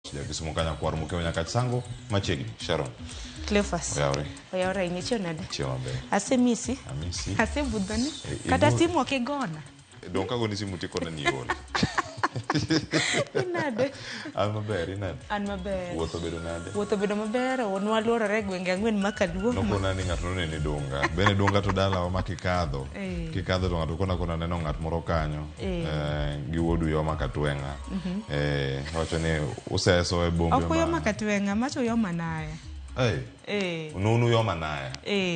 Kisumu kanya kwar mukewa nyaka sango machiegni Sharon. Cleophas. Oyawre ing'echo nade? Chiema be. Asemisi. Amisi. Asebudhoni. Kata simu ok igona. Donka goni simu tikona ni ol. Inade? An maber, inade? An maber. Wuotho bedo nade? Wuotho bedo maber, nwaluorore gwenge 4 makaluo. Nokona ni ng'ato noneni donga. Bene donga to dalawa ma kikadho. Kikadho to ng'ato kona neno ng'at moro kanyo. Gi wuodu yo makatwenga. Wacho ni useso e bombe ma. Ok yo makatwenga, macho yo manaya. Nunu yo manaya.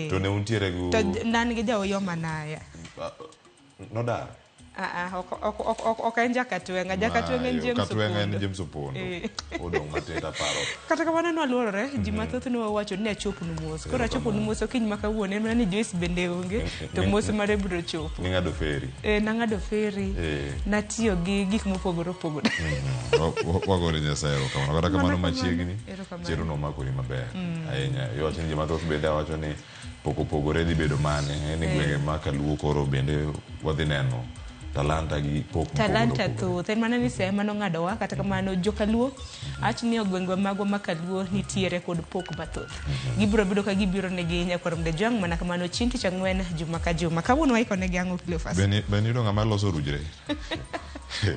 To ne untiere gu. To nan gi jawo yo manaya. Nodar. Ok en jakatwenga. Jakatwenga en James Opondo. Katwenga en James Opondo. Odong' matenda paro. Kata kamano nwaluorore, ji mathoth nwawacho ni achopnu mos. Koro achopnu mos okiny makawuono, en mana ni Joyce bende onge, to mos mare biro chopo. Ning'ado feri. Nang'ado feri. Natiyo gi gik mopogore opogore. Wagore Nyasaye erokamano. Kata kamano machiegni, chiro nomakoni maber. Ahinya. Iwacho ni ji mathoth bende awacho ni pok opogore dhi bedo mane. En gwenge ma kaluo koro bende wadhi neno talanta gi pok talanta thoth en mana ni sema nong'adowa kata kamano jokaluo ach ni ogwengwa magwa makaluo nitiere kod pok mathoth gibiro bedo ka gibiro negi nyakwar mde jwang' mana kamano chieng' tich ang'wen juma ka juma kawuono waikonegi ang'o Cleophas ben yudo ng'ama loso rujre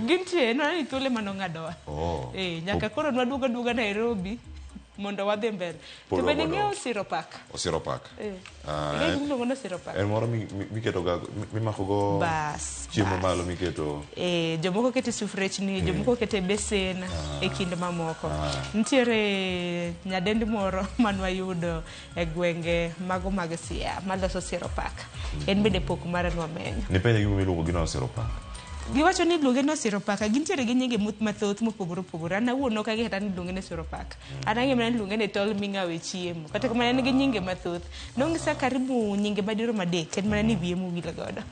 gintie no ni thuole manong'adowa nyaka koro nwaduoga Nairobi mondo wadhi mbele to bende ng'eyo Osiropak iluongo no Osiropak en moro miketo ga mimakogo chiemo malo miketo jomoko kete sufrechni jomoko kete besen e kind mamoko nitiere nyadendi moro manwayudo e gwenge mago mag Siaya maloso Osiropak en bende pok mare nwamenyo ni penye gimo miluongo gi no Osiropak giwacho ni iluonge no Osiropak gintiere gi nyinge mathoth mopogore opogore an awuon ok ang'e kata ni iluonge no Osiropak an ang'e mana ni iluonge ne tol ming'awe chiemo kata kamano en gi nyinge mathoth nong'isa karibu nyinge madirom adek en mana ni wiye mowil godo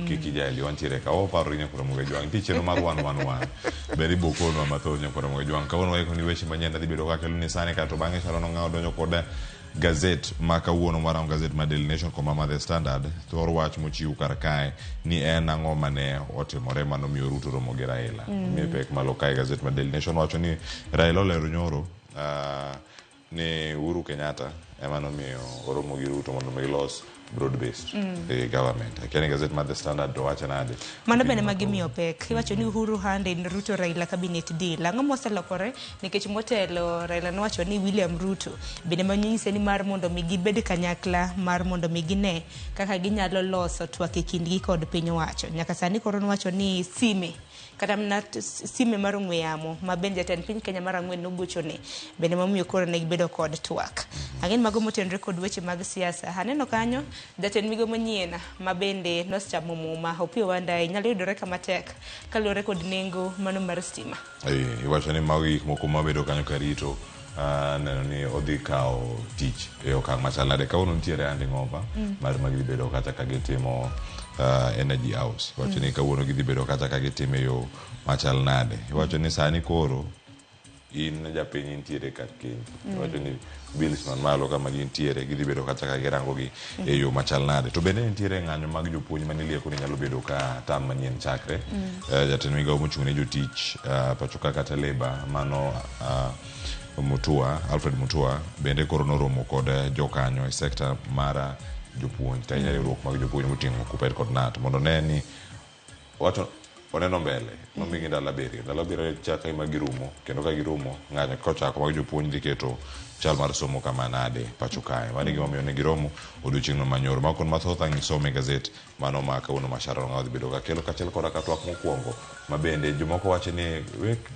kiki jaeli wantiere ka oparo nyakwara muge jwang' ticheno mar wan bende ibokonwa mathoth nyakwara muge jwang' kawuono waiko ni weche manyien adhi bedo kakelo ni sani kato bang'e Sharon ong'awo donjo koda gazet ma kawuono maram gazet ma Daily Nation koma ma The Standard thor wach mochiw kar kae ni en ang'o mane otimore manomiyo Ruto romo gi Raila miye pek malo kae gazet ma Daily Nation wacho ni Raila olero nyoro ni Uhuru Kenyatta ema nomiyo oromo gi Ruto mondo gilos broad-based government. Kani gazet ma The Standard to wacho nade. Mano bende magimiyo pek. Iwacho ni Uhuru hande ni Ruto Raila cabinet deal. Ang'o moselokore nikech motelo Raila nowacho ni William Ruto bende manyise ni mar mondo mi gibed kanyakla mar mondo mi gine kaka ginyalo loso twak e kindgi kod piny owacho. Nyaka sani koro nowacho ni kata mna sime mar ong'we yamo ma bende jatend piny Kenya mar ang'wen nogochone bende momiyo koro ne gibedo kod twak. Ang'en mago motenore kod weche mag siasa. Aneno kanyo jatend migo manyien ma bende noschamo muma Opiyo Wandayi nyalo yudore kama tek kaluwore kod nengo mano mar stima. Iwacho ni mago gik moko mabedo kanyo karito neno ni odhi kawo tich e okang' machal nade kawuono nitiere handing over mar magidhi bedo kata ka gitimo Energy House wacho ni kawuono gidhi bedo kata ka gitimo yo machal nade wacho ni sani koro in japiny intiere kar kendi wacho ni bills man malo kama gintiere gidhi bedo kata ka girango gi e yo machal nade to bende nitiere ng'anyo mag jopuonj manilieko ni nyalo bedo ka tam manyien chakre jatend migawo mochung' ne jotich pachoka kata Labour mano Alfred Mutua bende koro noromo kod jokanyo e sekta mara jopuonj ta riwruok mag jopuonj moting'o Kuppet kod Knut mondo ne ni wacho oneno mbele nomigi ndalo abiriyo chaka ima girumo kendo ka girumo ng'anyo kochako mag jopuonj dhi keto chal mar somo kama nade pacho kae mani gimomiyo ne giromo odiochieng'no manyoro makon mathoth ang'isome gazet mano ma kawuono ma Sharon ong'awo dhi bedo kakelo kachiel koda ka twak mokwongo ma bende jomoko wacho ni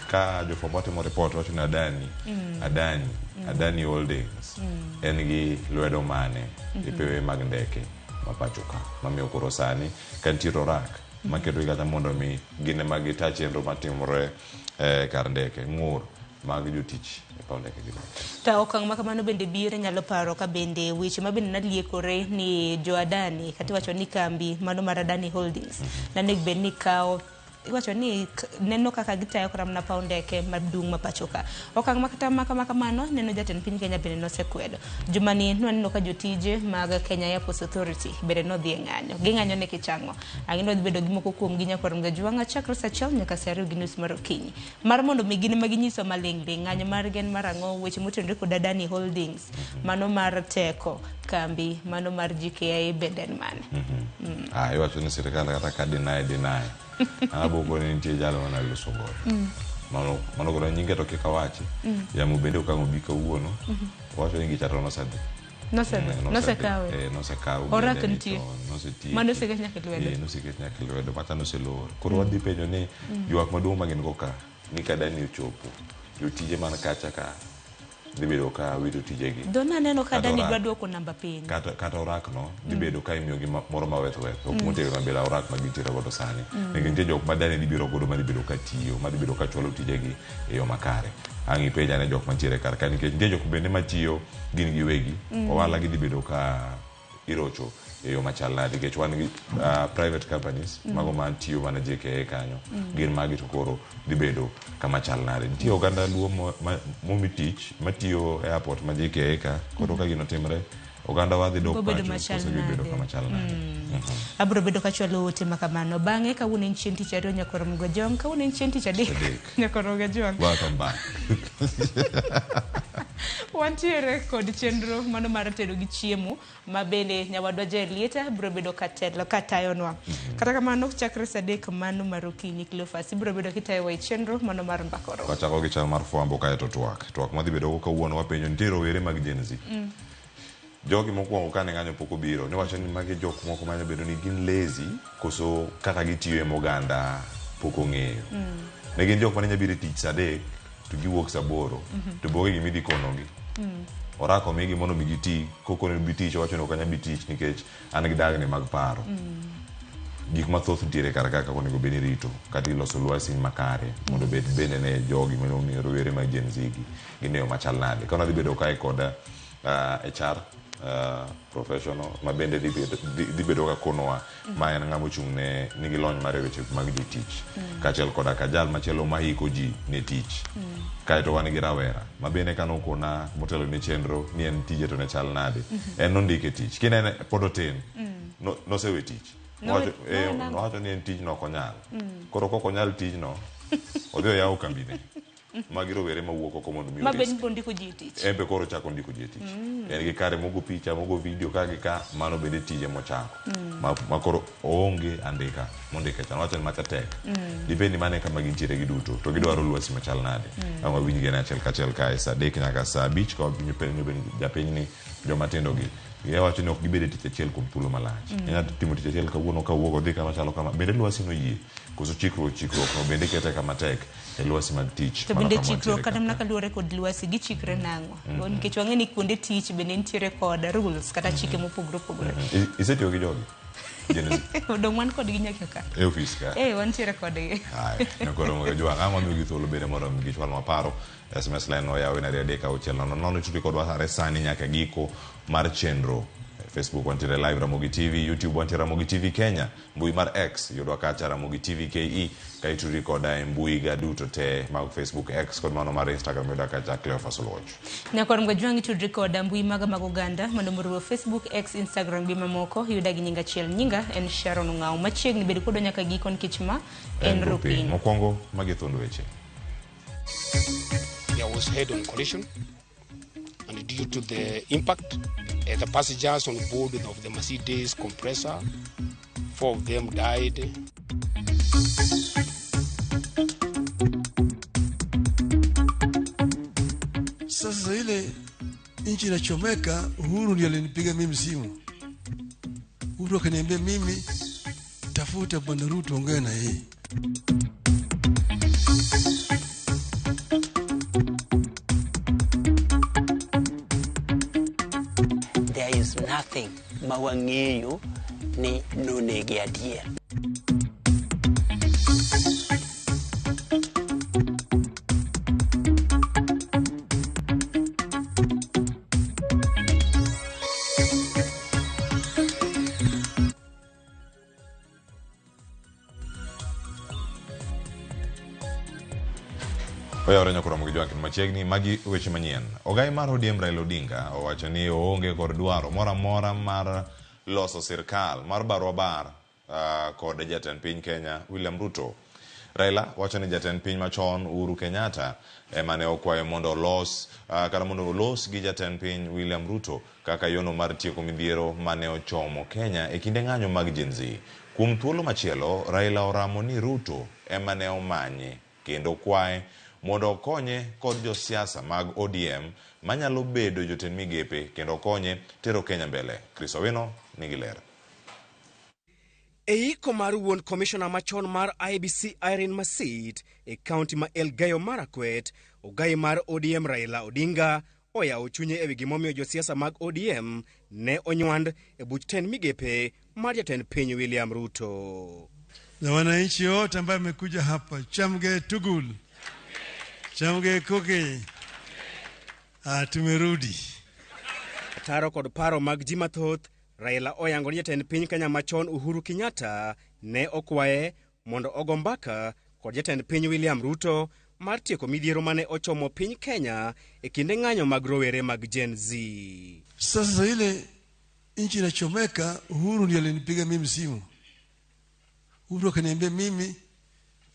ka jofwambo watimo report wacho ni Adani Holdings en gi lwedo mane e pewe mag ndeke ma pacho ka mamiyo koro sani ka nitiere orak maketo kata mondo mi gine mag ita chenro matimore kar ndeke ng'ur mag jotich e paw ndeke gi ta okang' makamano bende biro nyalo paro ka bende weche ma bende naliekore ni jo Adani kata wacho ni kambi mano mar Adani Holdings nanego bed ni kawo iwacho ni neno kaka gitayo kram na paw ndeke madung mapachoka okang makata makamano neno jatend piny Kenya bende nosekwedo jumani nwaneno ka jotije mag Kenya Airports Authority bende nodhi ng'anyo ging'anyo ne kichango ang'ino dhi bedo gimoko kuom ginya kwarom gajuanga chakro sachel nyaka sari gi news mar okinyi mar mondo migine maginyiso maling'ling ng'anyo mar gen marango weche motenore kod Adani Holdings mano mar teko kambi mano mar GKI bende mane iwacho ni sirikal kata ka deny aboko ni nitie jalo mana loso godo mano godo nyinge to kikawachi yamu bende okango bika uono wacho ni gichato nosadi nosekaw orak nitie mano seket nyaka lwedo mata noselor koro wadhi penjo ni ywak maduong' magin go ka ni kadani ochopo jotije man kacha ka dhi bedo ka wito tijegi dona neno ka Dani dwa duoko namba piny kata orak no dhi bedo ka imiyogi moro maweth ok motero mabela orak magitira godo sani nitie jok ma Dani dhi biro godo madhi bedo ka tiyo madhi bedo ka chwalo tijegi e yo makare ang' ipenja ne jok mantiere kar ka nikech nitie jok bende matiyo gin giwegi ohala gi dhi bedo ka irocho e yo machal nade nikech wan gi private companies mago mantiyo mana JKA kanyo gin magi to koro dhi bedo kama chal nade nitie oganda luo momi tich matiyo e airport ma JKA ka koro ka gino timre oganda wadhi dok pacho bedo kama chal nade abro bedo ka chwalo ote makamano bang'e kawuono en chieng' tich ariyo nyakwarom gajong kawuono en chieng' tich adek nyakwarom gajong welcome back wantiere kod chenro mano mar tedo gi chiemo ma bende nyawadwa Jelieta bro bedo katelo katayonwa kata kamano chakre sadek mano mar okinyi Cleophas bro bedo kitayo wa chenro mano mar mbakoro wachako gi chal mar fwambo kae to twak madhi bedo kawuono wapenjo nitie rowere mag Gen Z jogi mokwongo kane ng'anyo pok obiro niwacho ni magi jok moko manyo bedo ni gin lazy koso kaka gitiyo e moganda pok ong'eyo ne gin jok mane nyabiro tich sa adek to giwuok sa aboro to boge gimidhi konogi orako migi mondo migi ti koko ne bi tich wacho ni ok anya bi tich nikech an gi dagne mag paro gik mathoth nitiere kar kaka onego bed ni rito kata iloso lwasi makare mondo bed bende ne jogi mano rowere mag Gen Z gineyo machal nade kana dhi bedo kae kod HR professional ma bende dhi bedo ka konowa ma en ng'amo chung' ne nigi lony mar weche mag jotich kaachiel koda ka jal machielo mahiko ji ne tich kaeto wan gi rawera ma bende kanokona motelo ne chenro ni en tije to ne chal nade en nondike tich kinene pod otin nosewe tich nowacho ni en tij no okonyal koro kokonyal tijno odhi oyawo kambine magi rowere mawuok oko mondo mi maben bondiko ji tich embe koro chako ndiko ji tich en gi kare mogo picha mogo video kagi ka mano bende tije mochako ma koro onge andika mondike chan wacho ni macha tek dipendi mane kama gintiere giduto to gidwaro lwasi machal nade ama winj gene achiel kachiel kae sa adek nyaka sa abich ka wabinyo penjo japiny ni jomatindo gi wacho ni ok gibede tich achiel kuom thuolo malach inyalo timo tich achiel kawuono kawuok odhi kama chalo kama bende lwasi no yie koso chikruok no bende kete kama tek e lwasi mag tich to bende chikruok kata mana kaluwore kod lwasi gichikre nang'o nikech wang'e ni kuonde tich bende nitiere kod rules kata chike mopogore opogore isetiyo gi jogi odong' wan kodgi nyaka ka e ofis ka wantiere kodgi nyakoro jwang' ang'o miyo gi thuolo bende mondo mi gichwal maparo SMS line oyaw en 3:6 itudi kodwa are sani nyaka giko mar chenro Facebook wantiere live Ramogi TV, YouTube wantiere Ramogi TV Kenya, mbui mar X yudwa kacha Ramogi TV KE ka itudi koda mbui ga duto te mag Facebook X kod mano mar Instagram yudwa kacha Cleophas Oloch nyakor mgajwangi itudi koda mbui maga mag Uganda mano moriwo Facebook X Instagram gi mamoko yuda gi nyinga chiel nyinga en Sharon Ng'ao machiegni bedo kodo nyaka giko nikech ma en rupin mokwongo magi thuond weche. There was head-on collision, and due to the impact, the passengers on board of the Mercedes compressor, 4 of them died. Sasa ile nchi inachomeka, Uhuru ndiye alinipiga mimi simu. Uhuru akaniambia mimi tafuta Bwana Ruto ongea na yeye. There is nothing mawang'eyo ni nonege adier. Oyaore nyakura mugi jwankin machiegni magi weche manyien. Ogai mar ODM Raila Odinga owacho ni oonge kod dwaro moro amora mar loso sirkal mar barwa bar kod jatend piny Kenya William Ruto. Raila wacho ni jatend piny machon Uhuru Kenyatta emane okwayo mondo olos gi jatend piny William Ruto kaka yono mar tieko midhiero mane ochomo Kenya e kinde ng'anyo mag Gen Z. Kuom thuolo machielo, Raila oramo ni Ruto emane omanye kendo kwaye mondo okonye kod josiasa mag ODM manyalo bedo jotend migepe kendo konye tero Kenya mbele. Chris Owino nigi ler. Eiko mar wuon commissioner machon mar IBC Irene Masit e county ma Elgeyo Marakwet, ogai mar ODM Raila Odinga oyawo chunye ewi gimomiyo josiasa mag ODM ne onywand e buch tend migepe mar jatend piny William Ruto. Na wananchi wote ambao wamekuja hapa, chamge tugul, chamge koke, tumerudi. Taro kod paro mag ji mathoth, Raila oyango ni jatend piny Kenya machon Uhuru Kenyatta ne okwaye mondo ogo mbaka kod jatend piny William Ruto mar tieko midhiero mane ochomo piny Kenya e kinde ng'anyo mag rowere mag Gen Z. Sasa ile nchi inachomeka, Uhuru ndiye alinipiga mimi simu. Uhuru akaniambia mimi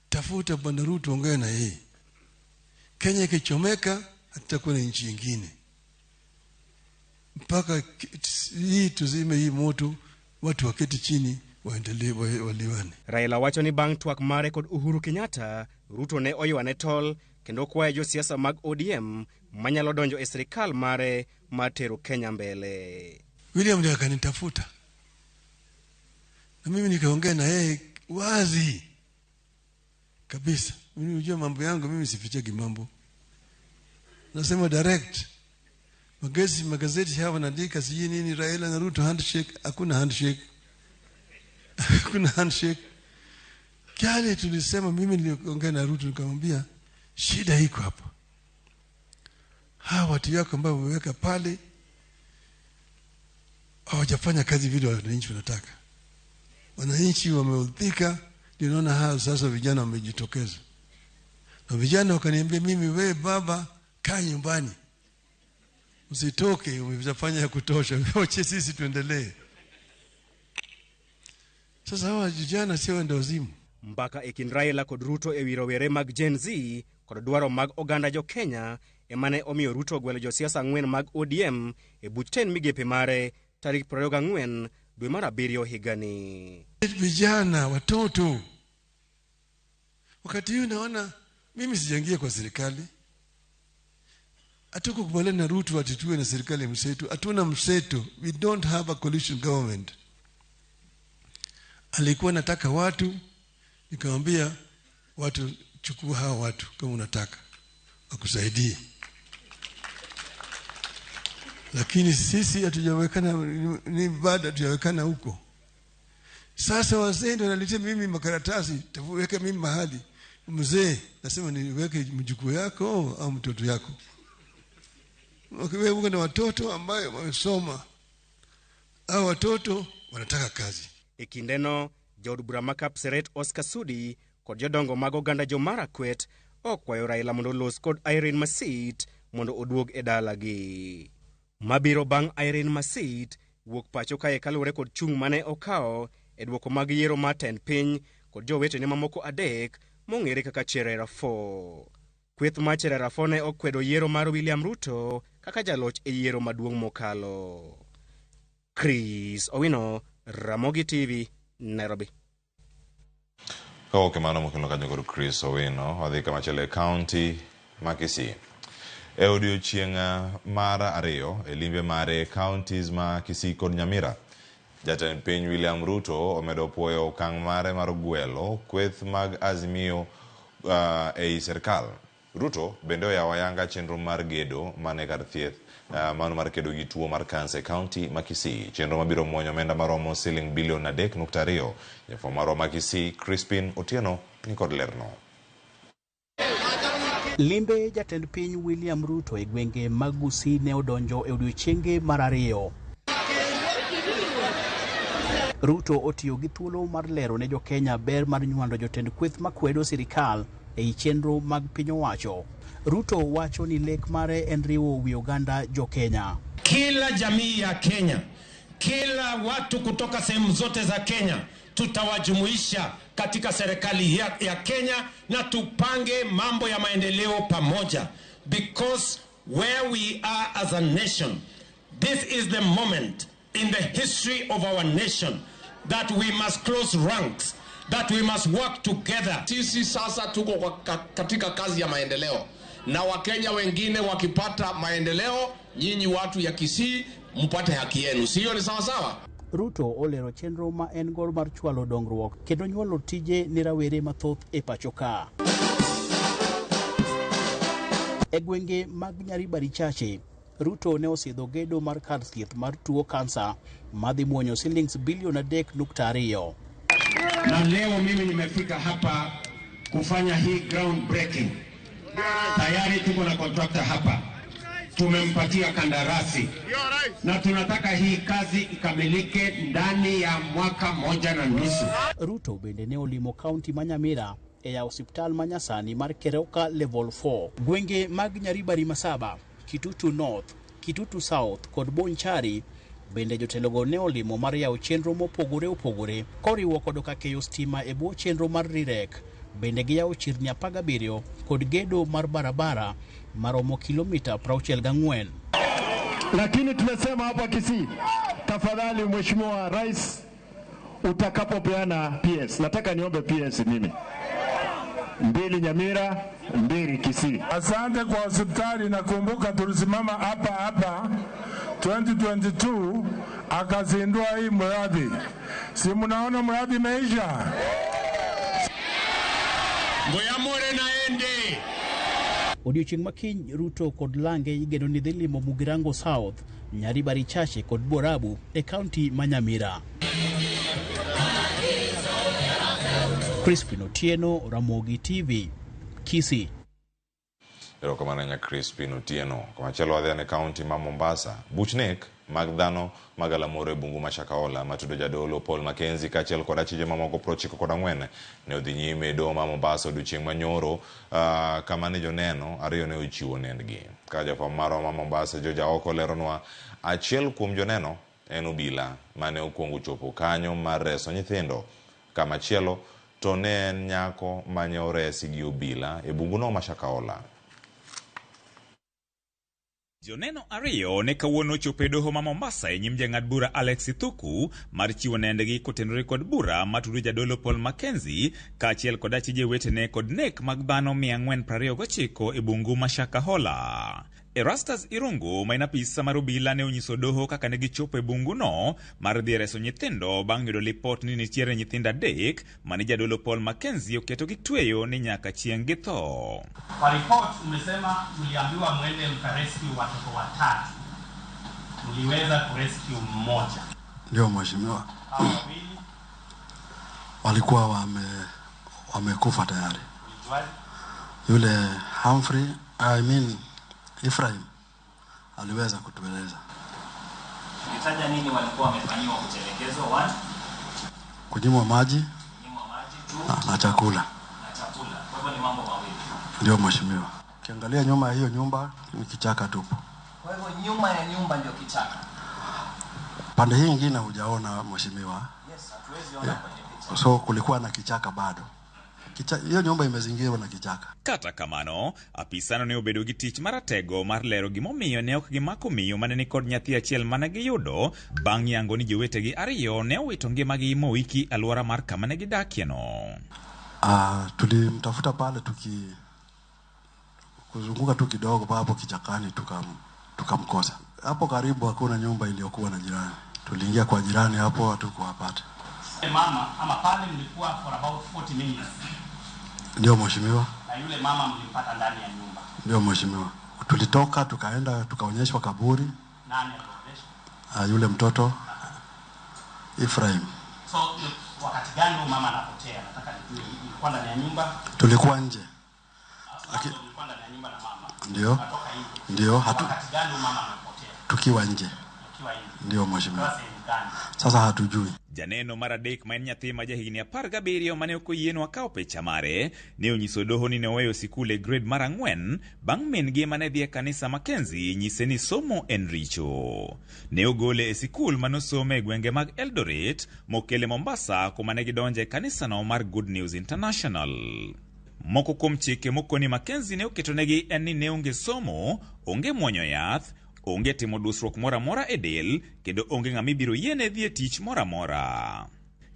tafuta bwana Ruto ongea na yeye. Kenya ikichomeka hatutakuwa na nchi nyingine. Mpaka hii tuzime hii moto, watu waketi chini waendelee waliwane. Raila wacho ni bang' twak mare kod Uhuru Kenyatta, Ruto ne oywane tol kendo kwayo josiasa mag ODM manyalo donjo e sirikal mare mar tero Kenya mbele. William ndiye akanitafuta. Na mimi nikaongea na yeye wazi kabisa. Mimi unajua mambo yangu, mimi sifichagi mambo. Nasema direct. Magazeti hapa naandika sijui nini Raila na Ruto handshake, hakuna handshake. Hakuna handshake. Kale tulisema, mimi niliongea na Ruto nikamwambia shida iko hapa. Hawa watu yako ambao wameweka pale hawajafanya kazi vile wananchi wanataka. Wananchi wameudhika, ndio naona hao sasa vijana wamejitokeza. Na vijana wakaniambia mimi, wewe baba kaa nyumbani. Usitoke, umefanya ya kutosha. Wache sisi tuendelee. Sasa hawa vijana sio ndio wazimu. Mbaka ekin Raila kod Ruto ewi rowere mag Gen Z kod dwaro mag oganda jo Kenya emane omiyo Ruto gwelo josiasa 4 mag ODM e buch tend migepe mare tarik 24 dwe mar 7 higani. Vijana, watoto. Wakati huu naona mimi sijaingia kwa serikali. Hatuko kubaliana na Ruto atitue na serikali mseto. Hatuna mseto. We don't have a coalition government. Alikuwa nataka watu, nikamwambia watu chukua hawa watu kama unataka wakusaidie. Lakini sisi hatujawekana, ni bado hatujawekana huko. Sasa wazee ndio wanaletea mimi makaratasi, taweka mimi mahali. Mzee nasema niweke mjukuu yako au mtoto yako. Wewe na watoto ambao wamesoma. Hao watoto wanataka kazi. Ekindeno Jod Bramaka Pseret Oscar Sudi kod jodongo mag oganda jo Marakwet okwayo Raila mondo los kod Irene Masit mondo oduog e dalagi. Mabiro bang' Irene Masit wuok pacho kae kalure kod chung mane okawo e duoko mag yiero mar tend piny kod jowetene mamoko adek mong'ere kaka Cherera 4. Kweth mar Cherera 4 ne okwedo yiero mar William Ruto kaka jaloch e yiero maduong' mokalo. Chris Owino, Ramogi TV, Nairobi. Okay, mano mokelo kanyo kod Chris Owino, wadhi kama chele county ma Kisii. E odiochieng' mar 2 e limbe mare counties ma Kisii kod Nyamira, jatend piny William Ruto omedo puoyo okang' mare mar gwelo kweth mag Azimio ei serikal. Ruto bende oyawo ayanga chenro mar gedo mane kar thieth mano mar kedo gi tuo mar kansa e county ma Kisii. Chenro mabiro muonyo omenda maromo siling bilion 3.2. Jafwambo marwa ma Kisii Crispin Otieno ni kod lerno. Limbe jatend piny William Ruto e gwenge mag Gusii ne odonjo e odiochienge mar 2. Ruto otiyo gi thuolo mar lero ne jo Kenya ber mar nywando jotend kweth makwedo sirikal ei chenro mag piny owacho. Ruto wacho ni lek mare en riwo wi oganda jo Kenya. Kila jamii ya Kenya, kila watu kutoka sehemu zote za Kenya tutawajumuisha katika serikali ya Kenya na tupange mambo ya maendeleo pamoja, because where we are as a nation, this is the moment in the history of our nation that we must close ranks, that we must work together. Sisi sasa tuko katika kazi ya maendeleo, na Wakenya wengine wakipata maendeleo, nyinyi watu ya Kisii mpate haki yenu. Sio ni sawa sawa? Ruto olero chenro ma en gol mar chwalo dongruok kendo nyuolo tije ni rawere mathoth e pacho ka. E gwenge mag Nyaribari Chache, Ruto ne osidho gedo mar kar thieth mar tuo kansa madhi muonyo shillings bilion 3.2. Na leo mimi nimefika hapa kufanya hii ground breaking. Tayari tuko na contractor hapa, tumempatia kandarasi na tunataka hii kazi ikamilike ndani ya mwaka 1.5. Ruto bende ne olimo kaunti ma Nyamira e hospital ma nyasani mar Keroka level 4. Gwenge mag Nyaribari Masaba, Kitutu North, Kitutu South kod Bonchari bende jotelogo ne olimo mar yawo chenro mopogore opogore koriwo kod keyo stima e bwo chenro mar Rirek. Bende giyawo chirni 17 kod gedo mar barabara maromo kilomita 64. Lakini tumesema hapa Kisii, tafadhali Mheshimiwa Rais, utakapopeana PS, nataka niombe PS mimi 2 Nyamira, 2 Kisii. Asante kwa hospitali. Nakumbuka tulisimama hapa 2022 akazindua hii mradi. Si mnaona mradi imeisha? Ngoyamore naende. Odiochieng' makiny Ruto kod Lange igeno ni dhi limo Mugirango South, Nyaribari Chache kod Borabu e kaunti ma Nyamira. Crispin Otieno, Ramogi TV, Kisii. Erokamano nya Crispin Otieno. Komachielo wadhi e kaunti ma Mombasa. Buchnek mag dhano magalamore bungu machakaola matudo jadolo Paul Mackenzie kachiel kod achije mamoko 94 ne odhi nyime do ma Mombasa odiochieng' manyoro kama ne joneno ariyo ne ochiwo nendgi. Ka jafwambo marwa ma Mombasa Joja Oko leronwa achiel kuom joneno en obila mane okuongo chopo kanyo mar reso nyithindo. Kama chielo to ne en nyako mane oresi gi obila e bunguno machakaola. Joneno ariyo ne kawuono chopo e doho ma Mombasa e nyim jang'ad bura Alex Ithuku mar chiwo nendgi kotenore kod bura matudo jadolo Paul Mackenzie kaachiel kod achije wetene kod nek mag dhano 429 e bungu ma Shakahola. Erastus Irungu ma en apisa mar obila ne onyiso doho kaka ne gichopo e bunguno mar dhi reso nyithindo bang' yudo lipot ni nitiere nyithindo 3 mane jadolo Paul Mackenzie oketo gi tweyo ni nyaka chieng' githo. Kwa report umesema mliambiwa mwende mkarescue watoto 3. Mliweza kurescue mmoja. Ndio mheshimiwa. Walikuwa wamekufa tayari. Yule Humphrey, Ephraim aliweza kutueleza. Nitaja nini walikuwa wamefanyiwa kuchelekezwa? 1. Kunyimwa maji na chakula. Kwa hivyo ni mambo mawili. Ndio mheshimiwa. Ukiangalia nyuma ya hiyo nyumba ni kichaka tupu. Kwa hivyo nyuma ya nyumba ndio kichaka. Pande hii nyingine hujaona mheshimiwa. Yes, hatuwezi ona kwenye picha. So kulikuwa na kichaka bado. Hiyo nyumba imezingirwa na kichaka. Kata kamano, apisano ne obedo gi tich maratego mar lero gimomiyo ne ok gimako miyo mane ni kod nyathi achiel mane giyudo bang' yango ni jowetegi ariyo ne owito ngimagi mowiki alwora mar kama ne gidakieno. Tulimtafuta pale kuzunguka tu kidogo hapo kichakani tukamkosa. Hapo karibu hakuna nyumba iliyokuwa na jirani. Tuliingia kwa jirani hapo hatukuwapata. Mama ama pale mlikuwa for about 40 minutes. Ndio mheshimiwa. Na yule mama mlimpata ndani ya nyumba. Ndio mheshimiwa. Tulitoka tukaenda tukaonyeshwa kaburi. Nani alionyeshwa? Yule mtoto Ephraim. So wakati gani mama anapotea? Nataka nijue ilikuwa ndani ya nyumba. Tulikuwa nje. Tulikuwa ndani ya nyumba na mama. Ndio. Ndio wakati gani mama anapotea? Tukiwa nje. Ndio mheshimiwa. Sasa hatujui. Janeno mar adek ma en nyathi ma jahigni 17 mane okoyienwa kawo picha mare ne onyiso doho ni ne oweyo sikul e grade mar 4 bang' min-gi mane dhi e kanisa Mackenzie nyise ni somo en richo. Ne ogole e sikul manosome e gwenge mag Eldoret mokele Mombasa kuma ne gidonje kanisano mar Good News International. Moko kuom chike mokoni Mackenzie ne oketonegi en ni ne onge somo, onge muonyo yath, onge timo dusruok mora mora e del, kendo onge ng'ama ibiro yiene dhi e tich mora mora.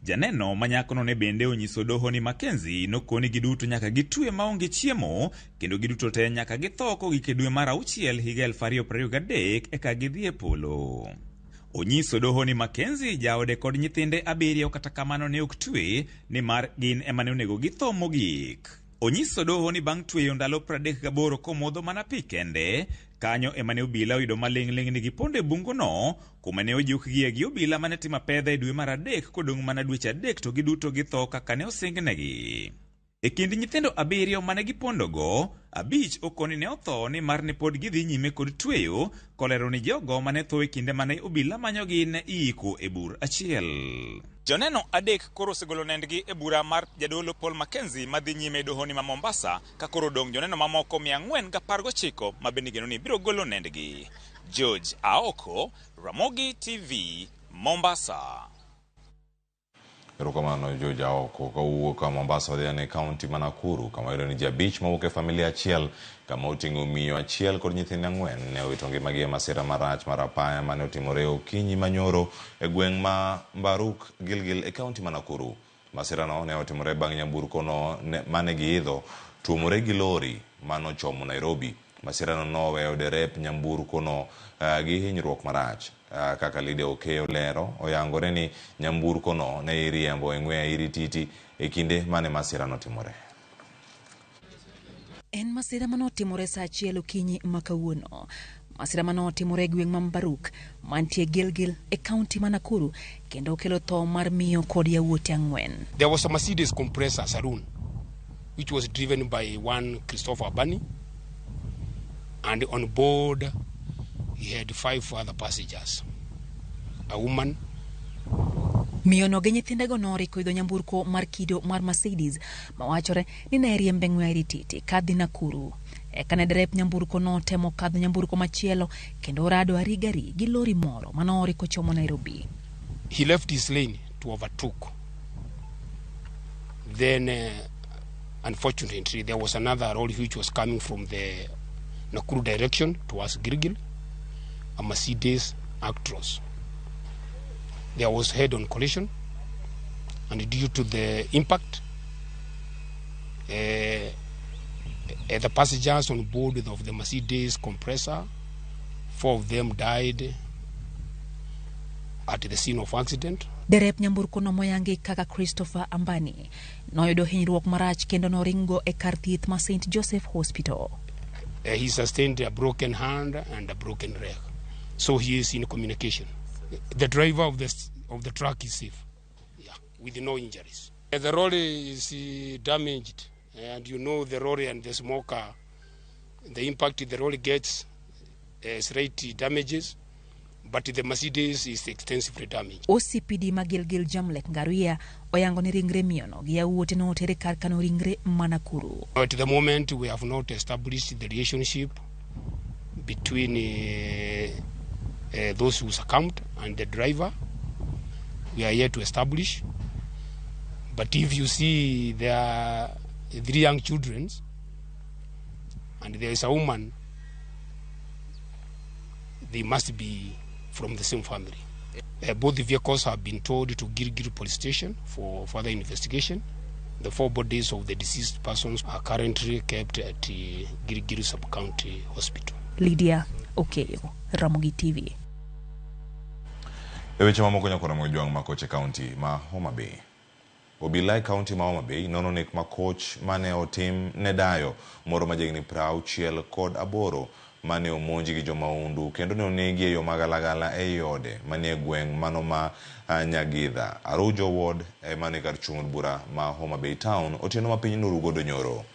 Janeno manyakono ne bende onyiso doho ni Mackenzie nokoni giduto nyaka gitwe maonge chiemo, kendo giduto te nyaka githo kogik e dwe mar 6 higa 2023 eka gidhi e polo. Onyiso doho ni Mackenzie jaode kod nyithinde 7 kata kamano ne ok twe ni mar gin ema ne onego githo mogik. Onyiso doho ni bang' tweyo ndalo 38 komodho mana pi kende, kanyo ema ne obila oyudo maling' ni giponde bunguno, kuma ne ojukgie gi obila mane timo pedha e dwe mar 3 kodong' mana dweche 3 to giduto githo kaka ne osingnegi. E kind nyithindo 7 mane gipondogo, 5 okoni ne otho ni mar ne pod gidhi nyime kod tweyo, kolero ni jogo mane tho e kinde mane obila manyogi ne iiko e bur achiel. Joneno 3 koro osegolo nendgi e bura mar jadolo Paul Mackenzie madhi nyime doho ni ma Mombasa, ka koro dong' joneno mamoko 419 ma bende geno ni biro golo nendgi. George Aoko, Ramogi TV, Mombasa. Erokamano George Aoko kawuok Mombasa odhi ne kaunti ma Nakuru kama ero ni jabich mawuok e familia achiel kama oting'o miyo achiel kod nyithinde 4 ne owito ngimagi e masira marach mar apaya mane otimore okinyi manyoro e gweng' ma Mbaruk Gilgil e kaunti ma Nakuru. Masirano ne otimore bang' nyamburko no mane giidho tuomore gi lori manochomo Nairobi. Masirano noweyo derep nyamburko no gi hinyruok marach. Kaka Lide Okeyo lero oyangore ni nyamburko no ne iriembo e ng'we irititi e kinde mane masira no timore. En masira manotimore saa 1 okinyi makawuono. Masira manotimore e gweng' ma Mbaruk mantie Gilgil e kaunti ma Nakuru kendo okelo tho mar miyo kod yawuote 4. There was a Mercedes compressor saloon which was driven by one Christopher Bani, and on board he had 5 other passengers. A woman. Miyo no gi nyithindego noriko idho nyamburko mar kido mar Mercedes mawachore ni ne riembe ng'we irititi kadhi Nakuru. Eka ne derep nyamburko no temo kadho nyamburko machielo kendo rado arigari gi lori moro manoriko chomo Nairobi. He left his lane to overtook. Then unfortunately there was another lorry which was coming from the Nakuru direction towards Gilgil, a Mercedes Actros. There was head-on collision, and due to the impact, the passengers on board of the Mercedes compressor, 4 of them died at the scene of accident. Derep nyamburko no moyangi kaka Christopher Ambani noyudo hinyruok marach kendo noringo e kar thieth ma St. Joseph Hospital. He sustained a broken hand and a broken leg, so he is in communication. The driver of the truck is safe, with no injuries. The lorry is damaged, and you know the lorry and the smoker, the impact the lorry gets slight damages, but the Mercedes is extensively damaged. OCPD Magilgil Jamlek Ngaruya oyango ni ringre miyono gi yawuote no tere kar kano ringre Manakuru. At the moment we have not established the relationship between those who succumbed and the driver. We are yet to establish, but if you see there are 3 young children and there is a woman, they must be from the same family. Both the vehicles have been towed to Gilgil police station for further investigation. The 4 bodies of the deceased persons are currently kept at Gilgil Sub-County Hospital. Lydia Okeyo, Ramogi TV. Eweche mamoko nyakora mojwang' makoche county ma Homa Bay. Obila county ma Homa Bay nono nek makoch mane otim ne dayo moro majegni 68 mane omonji gi jomaundu kendo ne onegi e yo magalagala e yode mane gweng' mano ma Nyagidha Arujo Ward mane kar chung' bura ma Homa Bay town otieno ma piny norugodo nyoro.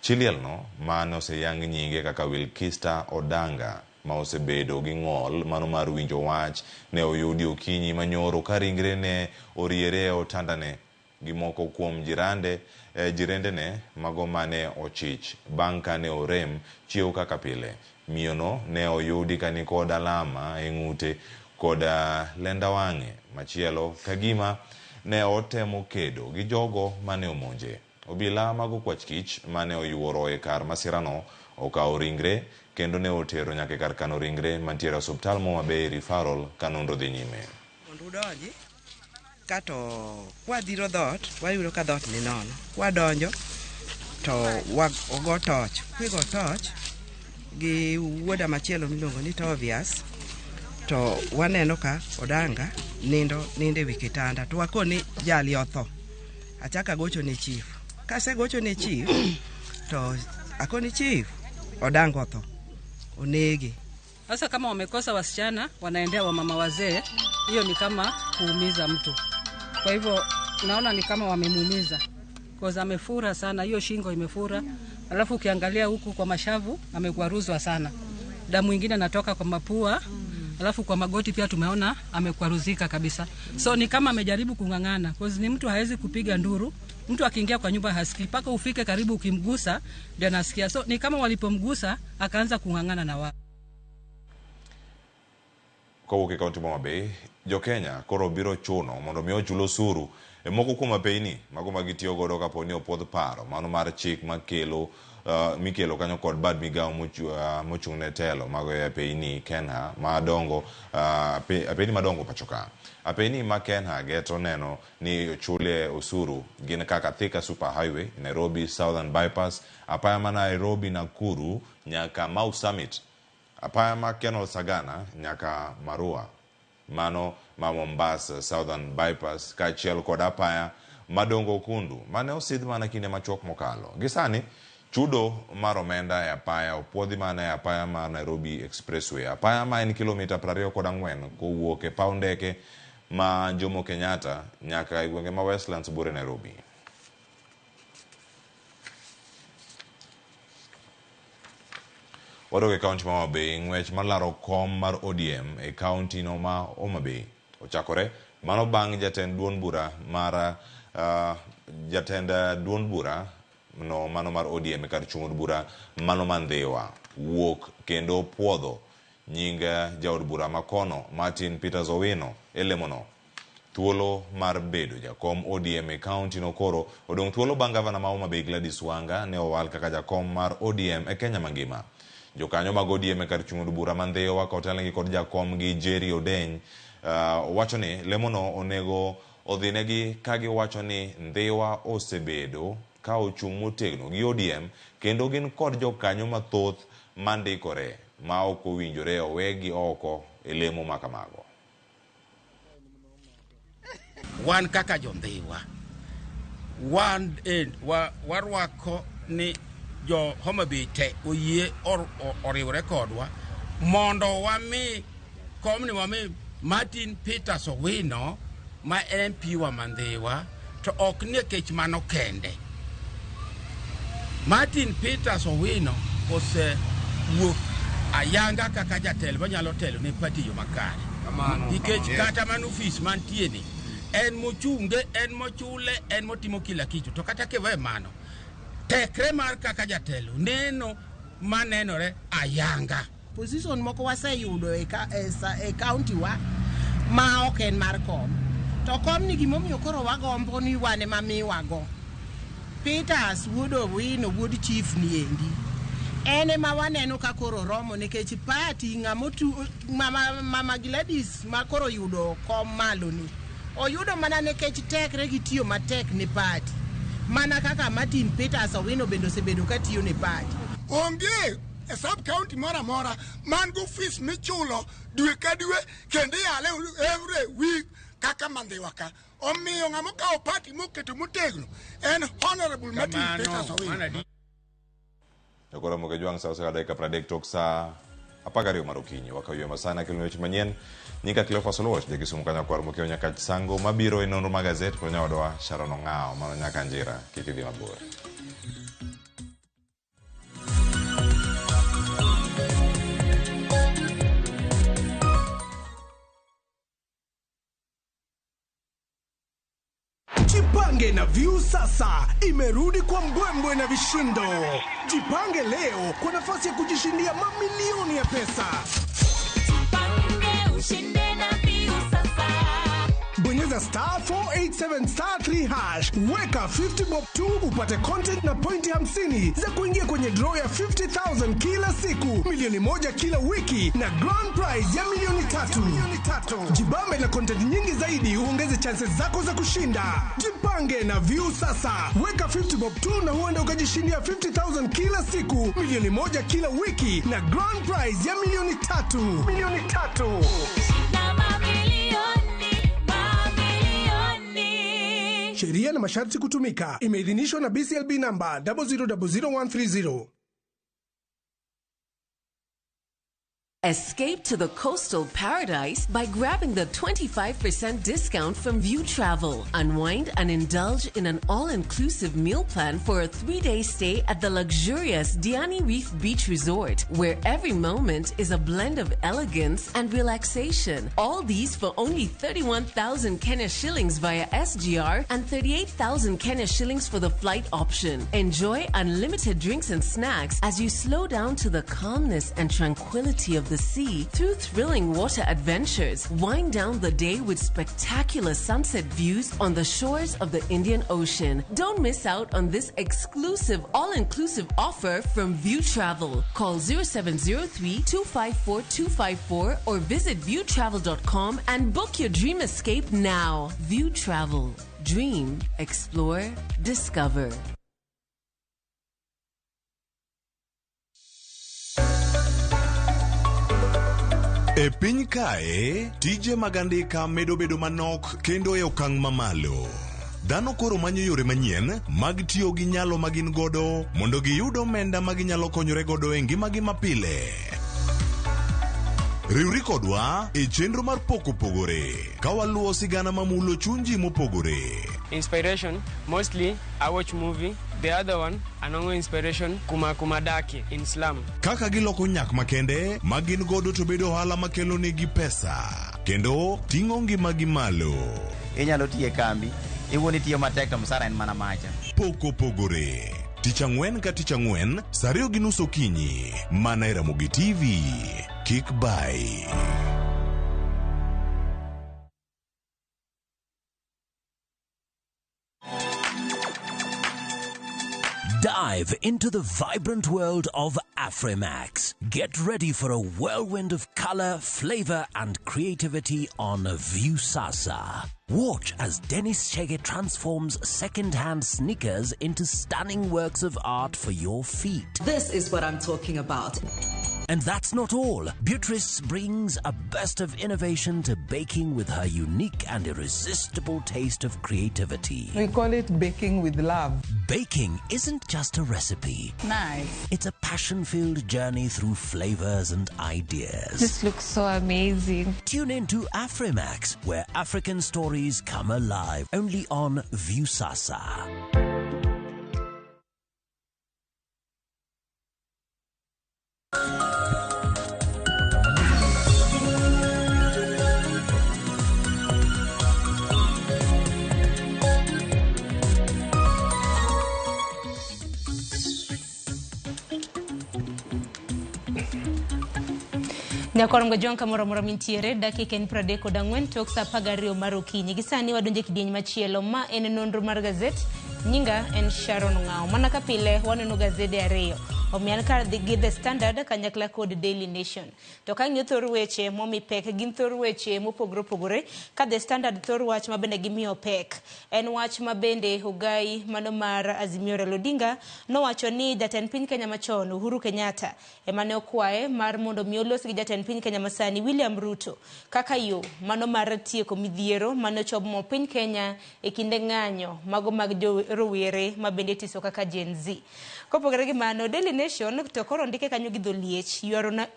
Chiliel no mane oseyang nyinge kaka Wilkista Odanga ma osebedo gi ng'ol mano mar winjo wach ne oyudi okinyi manyoro ka ringre ne oriere e otandane gi moko kuom jirendene mago mane ochich bang' kane orem chiew kaka pile. Miyono ne oyudi kani kod alama e ng'ute kod lenda wang'e machielo kagima ne otemo kedo gi jogo mane omonje. Obila mago kwach kich mane oyuoro e kar masirano okawo ringre kendo ne otero nyaka kar kano ringre mantiere osuptal Homa Bay Referral ka nonro dhi nyime. Mondo udonji kato kwadhiro dhot wayudo ka dhot ni nono. Kwadonjo to ogo toch. Kwigo toch gi wuoda machielo miluongo ni Tobias to waneno ka Odanga ninde wi kitanda to wakoni jali otho. Achaka gocho ne chief. Kase gocho ne chief to akoni chief Odanga otho. Onegi. Sasa kama wamekosa wasichana wanaendea wamama wazee, hiyo ni kama kuumiza mtu. Kwa hivyo naona ni kama wamemuumiza. Kwa amefura sana, hiyo shingo imefura. Alafu ukiangalia huku kwa mashavu amekwaruzwa sana. Damu nyingine inatoka kwa mapua. Alafu kwa magoti pia tumeona amekwaruzika kabisa. So ni kama amejaribu kungangana. Kwa ni mtu haezi kupiga nduru. Mtu akiingia kwa nyumba hasikii paka ufike karibu ukimgusa ndio anasikia. So ni kama walipomgusa akaanza kungangana na wao. Kowuok e kaunti Homa Bay, jo Kenya koro biro chuno mondo mi ochul osuru e moko kuom apeyni mago magitiyo godo kapo ni opodh paro mano mar chik mikelo kanyo kod bad migawo mochung' ne telo mago e apeyni Kenha madongo apeyni madongo pacho ka. Apeyni ma Kenha geto neno ni ochule osuru gin kaka Thika Super Highway, Nairobi Southern Bypass, apaya ma Nairobi Nakuru nyaka Mau Summit, apaya ma Kenol Sagana nyaka Marua, mano ma Mombasa Southern Bypass kachiel kod apaya madongo kundu mane osidh mana kinde machuok mokalo. Gisani chudo mar omenda e apaya opuodhi mana e apaya mar Nairobi Expressway, apaya ma en kilomita 24 kowuok e paw ndeke ma Jomo Kenyatta nyaka e gwenge ma Westlands bure Nairobi. Wadok e kaunti ma Homa Bay, ng'wech mar laro kom mar ODM e kaunti no ma Homa Bay ochakore mano bang' jatend duond bura no mano mar ODM e kar chung' bura mano Mandhiwa wuok kendo puodho nying jaod bura makono Martin Peters Owino elemono thuolo mar bedo jakom ODM e kaunti no. Koro odong' thuolo bang' gavana ma Homa Bay Gladys Wanga ne owal kaka jakom mar ODM e Kenya mangima. Jokanyo mag ODM e kar chung' bura Mandhiwa kotelnegi kod jakom gi Jerry Odeny wacho ni lemono onego odhinegi ka giwacho ni Ndhiwa osebedo ka ochung' motegno gi ODM kendo gin kod jokanyo mathoth mandikore ma ok owinjore owegi oko e lemo makamago. Wan kaka jo Ndhiwa warwako ni jo Homa Bay te oyie oriwre kodwa mondo wami komni wami Martin Peters Owino ma MP wa Mandhiwa to ok nie kech mano kende. Martin Peters Owino ose wuok ayanga kaka jatelo manyalo telo ne parti yo makare. Nikech kata man office mantie ni en mochunge, en mochule, en motimo kila kitu. To kata kewe mano tekre mar kaka jatelo neno manenore ayanga. Position moko waseyudo e county wa ma ok en mar kom. To kom ni gimomiyo koro wagombo ni wane mamiwago. Peters wuod Owino wuod chief ni endi. Ene ma waneno ka koro romo nikech party mama Gladys ma koro yudo kom malo ni. Oyudo mana nikech tekre gi tiyo matek ni party. Mana kaka Martin Peters Owino bendo sebedo ka tiyo ni party. Onge e sub county mora man go fees michulo dwe ka dwe kende yale every week kaka Mandhiwa ka. Omiyo ng'amo kao party moketo motegno en honorable Martin Peters Owino. Agora moke juang sa dakika 30 tok sa apagario marokinyi wakayo masana kilomita manyien nyika Cleophas Oloch de Kisumu kanya kwar moke nyaka sango mabiro e nonro magazet ko nyawadwa Sharon Ong'ao mano nyaka njira kikidhi mabor. Jipange na View sasa imerudi kwa mbwembwe na vishindo. Jipange leo kwa nafasi ya kujishindia mamilioni ya pesa. Jipange ushinde na View sasa. Bonyeza *487*3#. Weka 50 bob tu upate content na pointi 50 za kuingia kwenye draw ya 50,000 kila siku, milioni 1 kila wiki na grand prize ya milioni 3. Jibambe na content nyingi zaidi uongeze chances zako za kushinda. Jipange na View sasa. Weka 50 bob tu na huenda ukajishindia 50,000 kila siku, milioni 1 kila wiki na grand prize ya milioni 3. Sheria na masharti kutumika. Imeidhinishwa na BCLB namba 0000130. Escape to the coastal paradise by grabbing the 25% discount from View Travel. Unwind and indulge in an all-inclusive meal plan for a 3-day stay at the luxurious Diani Reef Beach Resort, where every moment is a blend of elegance and relaxation. All these for only 31,000 Kenya shillings via SGR and 38,000 Kenya shillings for the flight option. Enjoy unlimited drinks and snacks as you slow down to the calmness and tranquility of the sea through thrilling water adventures. Wind down the day with spectacular sunset views on the shores of the Indian Ocean. Don't miss out on this exclusive all-inclusive offer from View Travel. Call 0703-254-254 or visit viewtravel.com and book your dream escape now. View Travel. Dream, explore, discover. E piny kae, tije magandika medo bedo manok kendo e okang' mamalo. Dhano koro manyo yore manyien mag tiyo gi nyalo magin godo mondo giyud omenda maginyalo konyore godo e ngimagi mapile. Riwri kodwa e chenro mar poko pogore ka waluwo sigana mamulo chunji mopogore. Inspiration, mostly I watch movie. The other one, anongo inspiration kuma daki in slum. Kaka giloko nyak makende magin godo to bedo hala makelo negi pesa kendo ting'o ngimagi malo. Inyalo tiye kambi, iwoni tiyo matek to msara en mana macha. Poko pogore Tich Ang'wen ka Tich Ang'wen saa 2:30 okinyi mana e Ramogi TV. Kik bai. Dive into the vibrant world of Afrimax. Get ready for a whirlwind of color, flavor, and creativity on View Sasa. Watch as Dennis Chege transforms second-hand sneakers into stunning works of art for your feet. This is what I'm talking about. And that's not all. Beatrice brings a burst of innovation to baking with her unique and irresistible taste of creativity. We call it baking with love. Baking isn't just a recipe. Nice. It's a passion-filled journey through flavors and ideas. This looks so amazing. Tune in to Afrimax, where African stories come alive. Only on View Sasa. Nyakorongo jonka moro mintiere dakika en 34 tok sa pagario marokinyi gisani wadonje kidieny machielo ma en nonro mar gazet nyinga en Sharon Ngao mana kapile waneno gazede ariyo omian kar The Standard kanyakla kod Daily Nation to kanyo thor weche momi pek gin thor weche mopogore ka The Standard thor wach mabende gimiyo pek en wach mabende Hugai mano mar Azimio Raila Odinga no wacho ni jatend piny Kenya machon Uhuru Kenyatta emane okwaye mar mondo miolos gi jatend piny Kenya masani William Ruto kaka yo mano mar tieko midhiero mano chomo piny Kenya e kinde ng'anyo mago mag rowere mabende tiso kaka Gen Z. Kopogore gi mano Daily Nation to koro ndike kanyo gi dholiech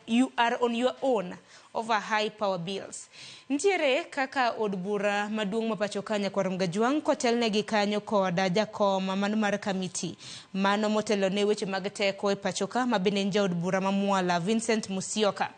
you are on your own over high power bills. Ntiere kaka od bura maduong' ma pacho kanya kwa Ramgajwang kotelne gi kanyo koda jakom mano mar kamiti mano motelo ne weche mag teko e pacho ka mabende nja od bura mamwala Vincent Musyoka.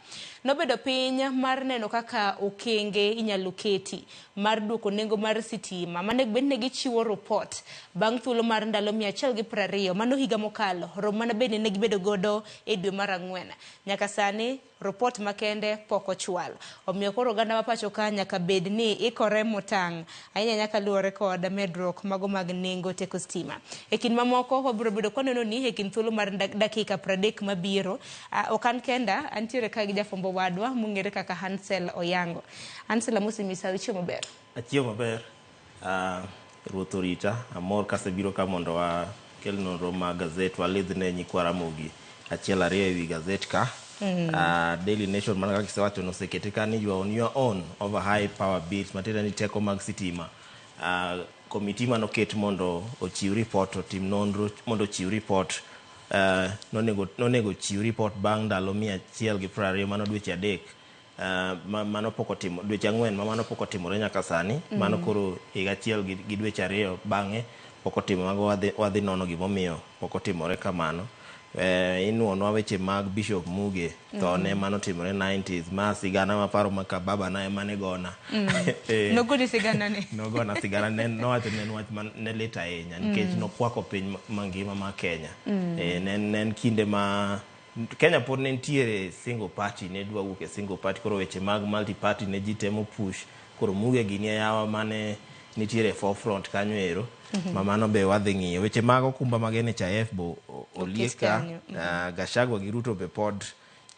Nobedo piny mar neno kaka okenge inyalo keti mar duoko nengo mar sitima mane bende gichiwo report bang' thuolo mar ndalo 120 mano higa mokalo rom mana bende ne gibedo godo e dwe mar Ang'wen. Nyaka sani report makende pok ochwal. Omiyo koro oganda ma pacho ka nyaka bed ni ikore motang' ahinya nyaka luore kod medruok mago mag nengo teko stima. E kind mamoko wabiro bedo koneno ni e kind thuolo mar dakika 30 mabiro okan kenda antiere ka gi jafombo wadwa mungere kaka Hansel Oyango. Hansel amosi misawi chiemo maber. Achiemo maber. Ruoth orita amor kasebiro ka mondo wa kel nonro mag gazet walidhne nyikwara mogi achiel ariyo ewi gazet ka. Daily Nation mana kaka kisewacho no sekete ka ni you are on your own over high power bills matera ni teko mag sitima. Komiti mano ket mondo ochiw report otim nonro mondo ochiw report nonego chiw report bang' ndalo 120 mano dweche 3 mano poko timo dweche 4 mano poko timore nyaka sani mano koro higa achiel gi dweche 2 bang'e poko timo mago wadhi nono gimomiyo poko timore kamano. Inuonwa weche mag Bishop Muge thone mano timore 90s ma sigana maparo maka baba na emane gona nogoni sigana ne nogona sigana ne nowacho ne wach ne lit ahinya nikech nokwako piny mangima ma Kenya. Nen kinde ma Kenya pod ne ntiere single party ne dwa wuok e single party koro weche mag multi party ne ji temo push koro Muge gini yawa mane nitiere forefront kanyo ero mamano be wadhi ng'iyo weche mag okumba mag NHIF bo olieka Gachagua gi Ruto be pod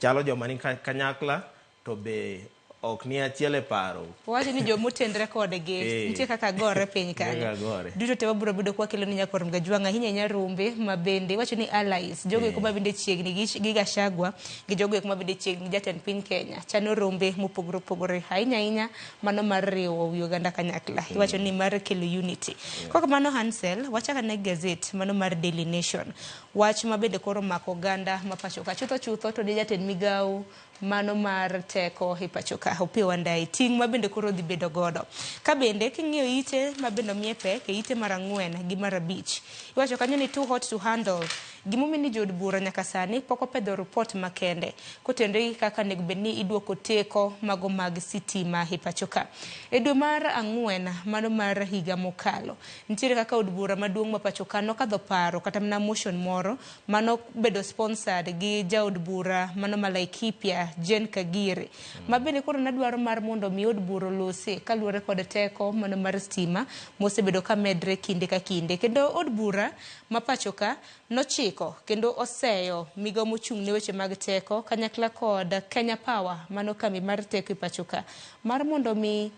chalo joma ni kanyakla to be ok ni achiel e paro wacho ni jomotendre kodgi nitie kaka gore piny kanyo duto te wabiro bedo kwa kelo ni nyakor Ramgajwang ahinya nyarumbe mabende wacho ni allies jogo eko mabende chiegni gi Gachagua gi jogo eko mabende chiegni jatend piny Kenya chano rombe mopogore ahinya mano mar riwo Uganda kanyakla wacho ni mar kelo unity. Kaka mano Hansel wachaka ne gazet mano mar Daily Nation wach mabende koro mako Uganda mapacho ka chutho to jatend migao mano mar teko hipachoka Opiyo Wandayi ting mabende koro dhi bedo godo ka bende king'iyo ite mabende miepe ke ite mar 4 gi mar 5 iwacho kanyo ni too hot to handle gimomini jod bura nyaka sani poko pedho report makende kotende kaka nego bedni iduoko teko mago mag sitima hipachoka e dwe mar 4 mano mar higa mokalo nitiere kaka od bura maduong' ma pachoka no kadho paro kata na motion moro mano bedo sponsored gi jaod bura mano Malaikipia Jen Kagire mabende koro nadwaro mar mondo mi od bura lose kaluore kod teko mano mar stima mosebedo ka medre kinde ka kinde kendo od bura ma pachoka nochiko kendo oseyo migo mochung' ne weche mag teko kanyakla kod Kenya Power mano kambi mar teko e pachoka mar mondo mi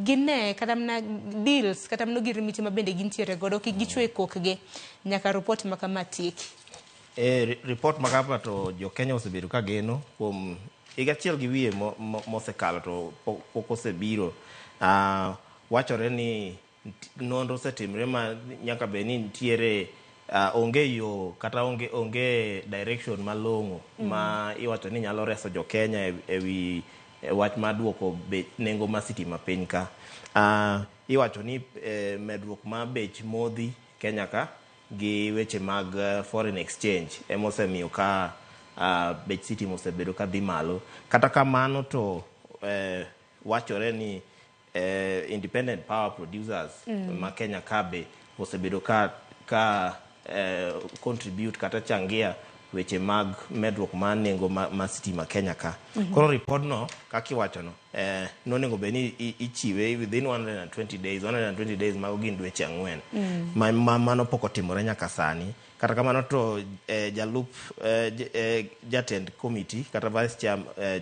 gine kata mna deals kata mno girimiti mabende gintiere godo ki gichwe kokge nyaka report makamatieki. Report makapa to jo Kenya osebedo ka geno kuom higa achiel gi wiye mosekalo to pok osebiro. Wachore ni nonro setimre ma nyaka be ni nitiere onge yo kata onge direction malong'o ma iwacho ni nyalo reso jo Kenya ewi wach ma duoko nengo ma sitima piny ka. Iwacho ni medruok ma bech modhi Kenya ka gi weche mag foreign exchange emosemiyo ka bech sitima osebedo ka dhi malo. Kata kamano to wachore ni independent power producers ma Kenya kabe osebedo ka contribute kata changia weche mag medruok ma nengo ma sitima Kenya ka. Koro report no kaki wacho no nonego be ni ichiwe within 120 days mago gin dweche 4 mano poko timore nyaka sani. Kata kamano to jalup jatend committee kata vice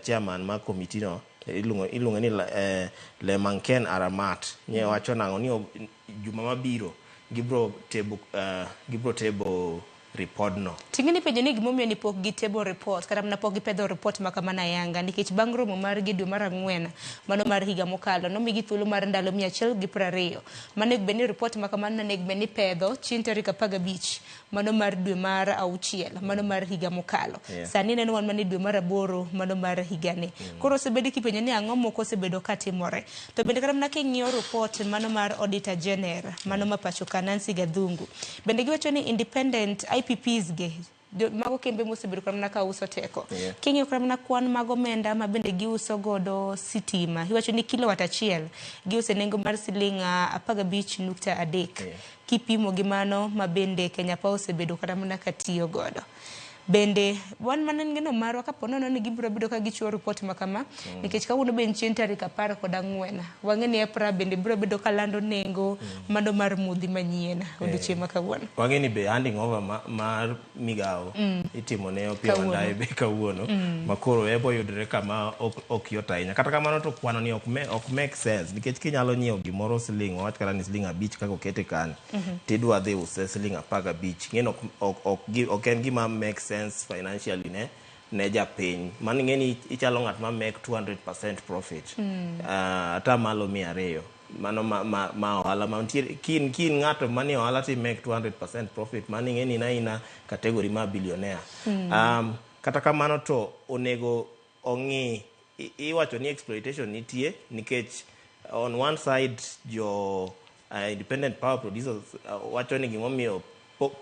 chairman ma committee no iluongo ni Lemanken Aramat nye wacho nango ni juma mabiro gibro tebo ripodno. Tingini penjo ni gimomiyo ni pok gitebo report kata mana pok gipedho report makamana Yanga nikech bang' romo mar gi dwe mar Ang'wen mano mar higa mokalo nomigi thuolo mar ndalo 120 mane gbeni report makamana ne gbeni pedho chieng' tarik 15 mano mar dwe mar auchiel mano mar higa mokalo. Sani neno wan mane dwe mar 8 mano mar higani. Koro osebedi kipenjo ni ang'o moko osebedo katimore. To bende kata mana king'iyo report mano mar Auditor General mano ma pacho ka Nancy Gathungu. Bende giwacho ni independent IPPs ge mago kembe mosebedo kata mana ka uso teko. King'iyo kata mana kwan mago omenda ma bende giuso godo sitima. Iwacho ni kilowatt achiel giuso nengo mar siling 15.3. Kipimo gi mano ma bende Kenya Power osebedo kata mana katiyo godo. Bende wan manen ngeno marwa kapono ni gibiro bedo ka gichiwo report makama nikech kawuono ben chieng' tarik 14 wang'e ni EPRA bende biro bedo ka lando nengo mano mar mudhi manyien odiochieng' ma kawuono. Wang'e ni be handing over mar migao itimo ne Opiyo Wandayi be kawuono makoro ebo yudre kama ok yot ahinya. Kata kamano to kwano ni ok make sense nikech kinyalo nyiewo gimoro siling wach kata ni siling 5 kaka okete kan tidwa dhi use siling 15 ng'eno ok en gima make sense financially ne japiny man ng'eni ichalo ng'at ma make 200% profit ata malo 200 mano ma ohala mantiere kin ng'ato manie ohala ti make 200% profit man ng'eni ina category ma billionaire. Kata kamano to onego ong'i iwacho ni exploitation nitie nikech on one side jo independent power producers wacho ni gimomiyo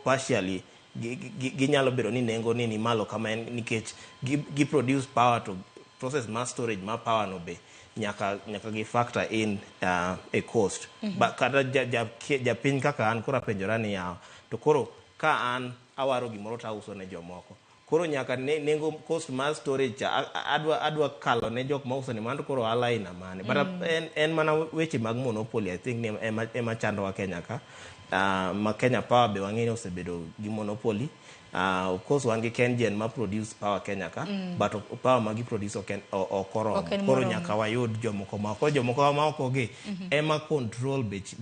partially ginyalo bedo ni nengo ni malo kama nikech gi produce power to process mass storage ma power no be nyaka gi factor in a cost. But kata japiny kaka an kora penjora ni yaw to koro ka an awaro gimoro ta uso ne jomoko koro nyaka nengo cost mass storage adwa kalo ne jok ma uso ne mando koro ala ina mane but en mana weche mag monopoly I think ni ema chando wa Kenya ka. Ma Kenya Power be wang'eni osebedo gi monopoly. Of course wangi KenGen ma produce power Kenya ka but power ma gi produce okoro koro nyaka wayud jomoko ma oko gi ema control bech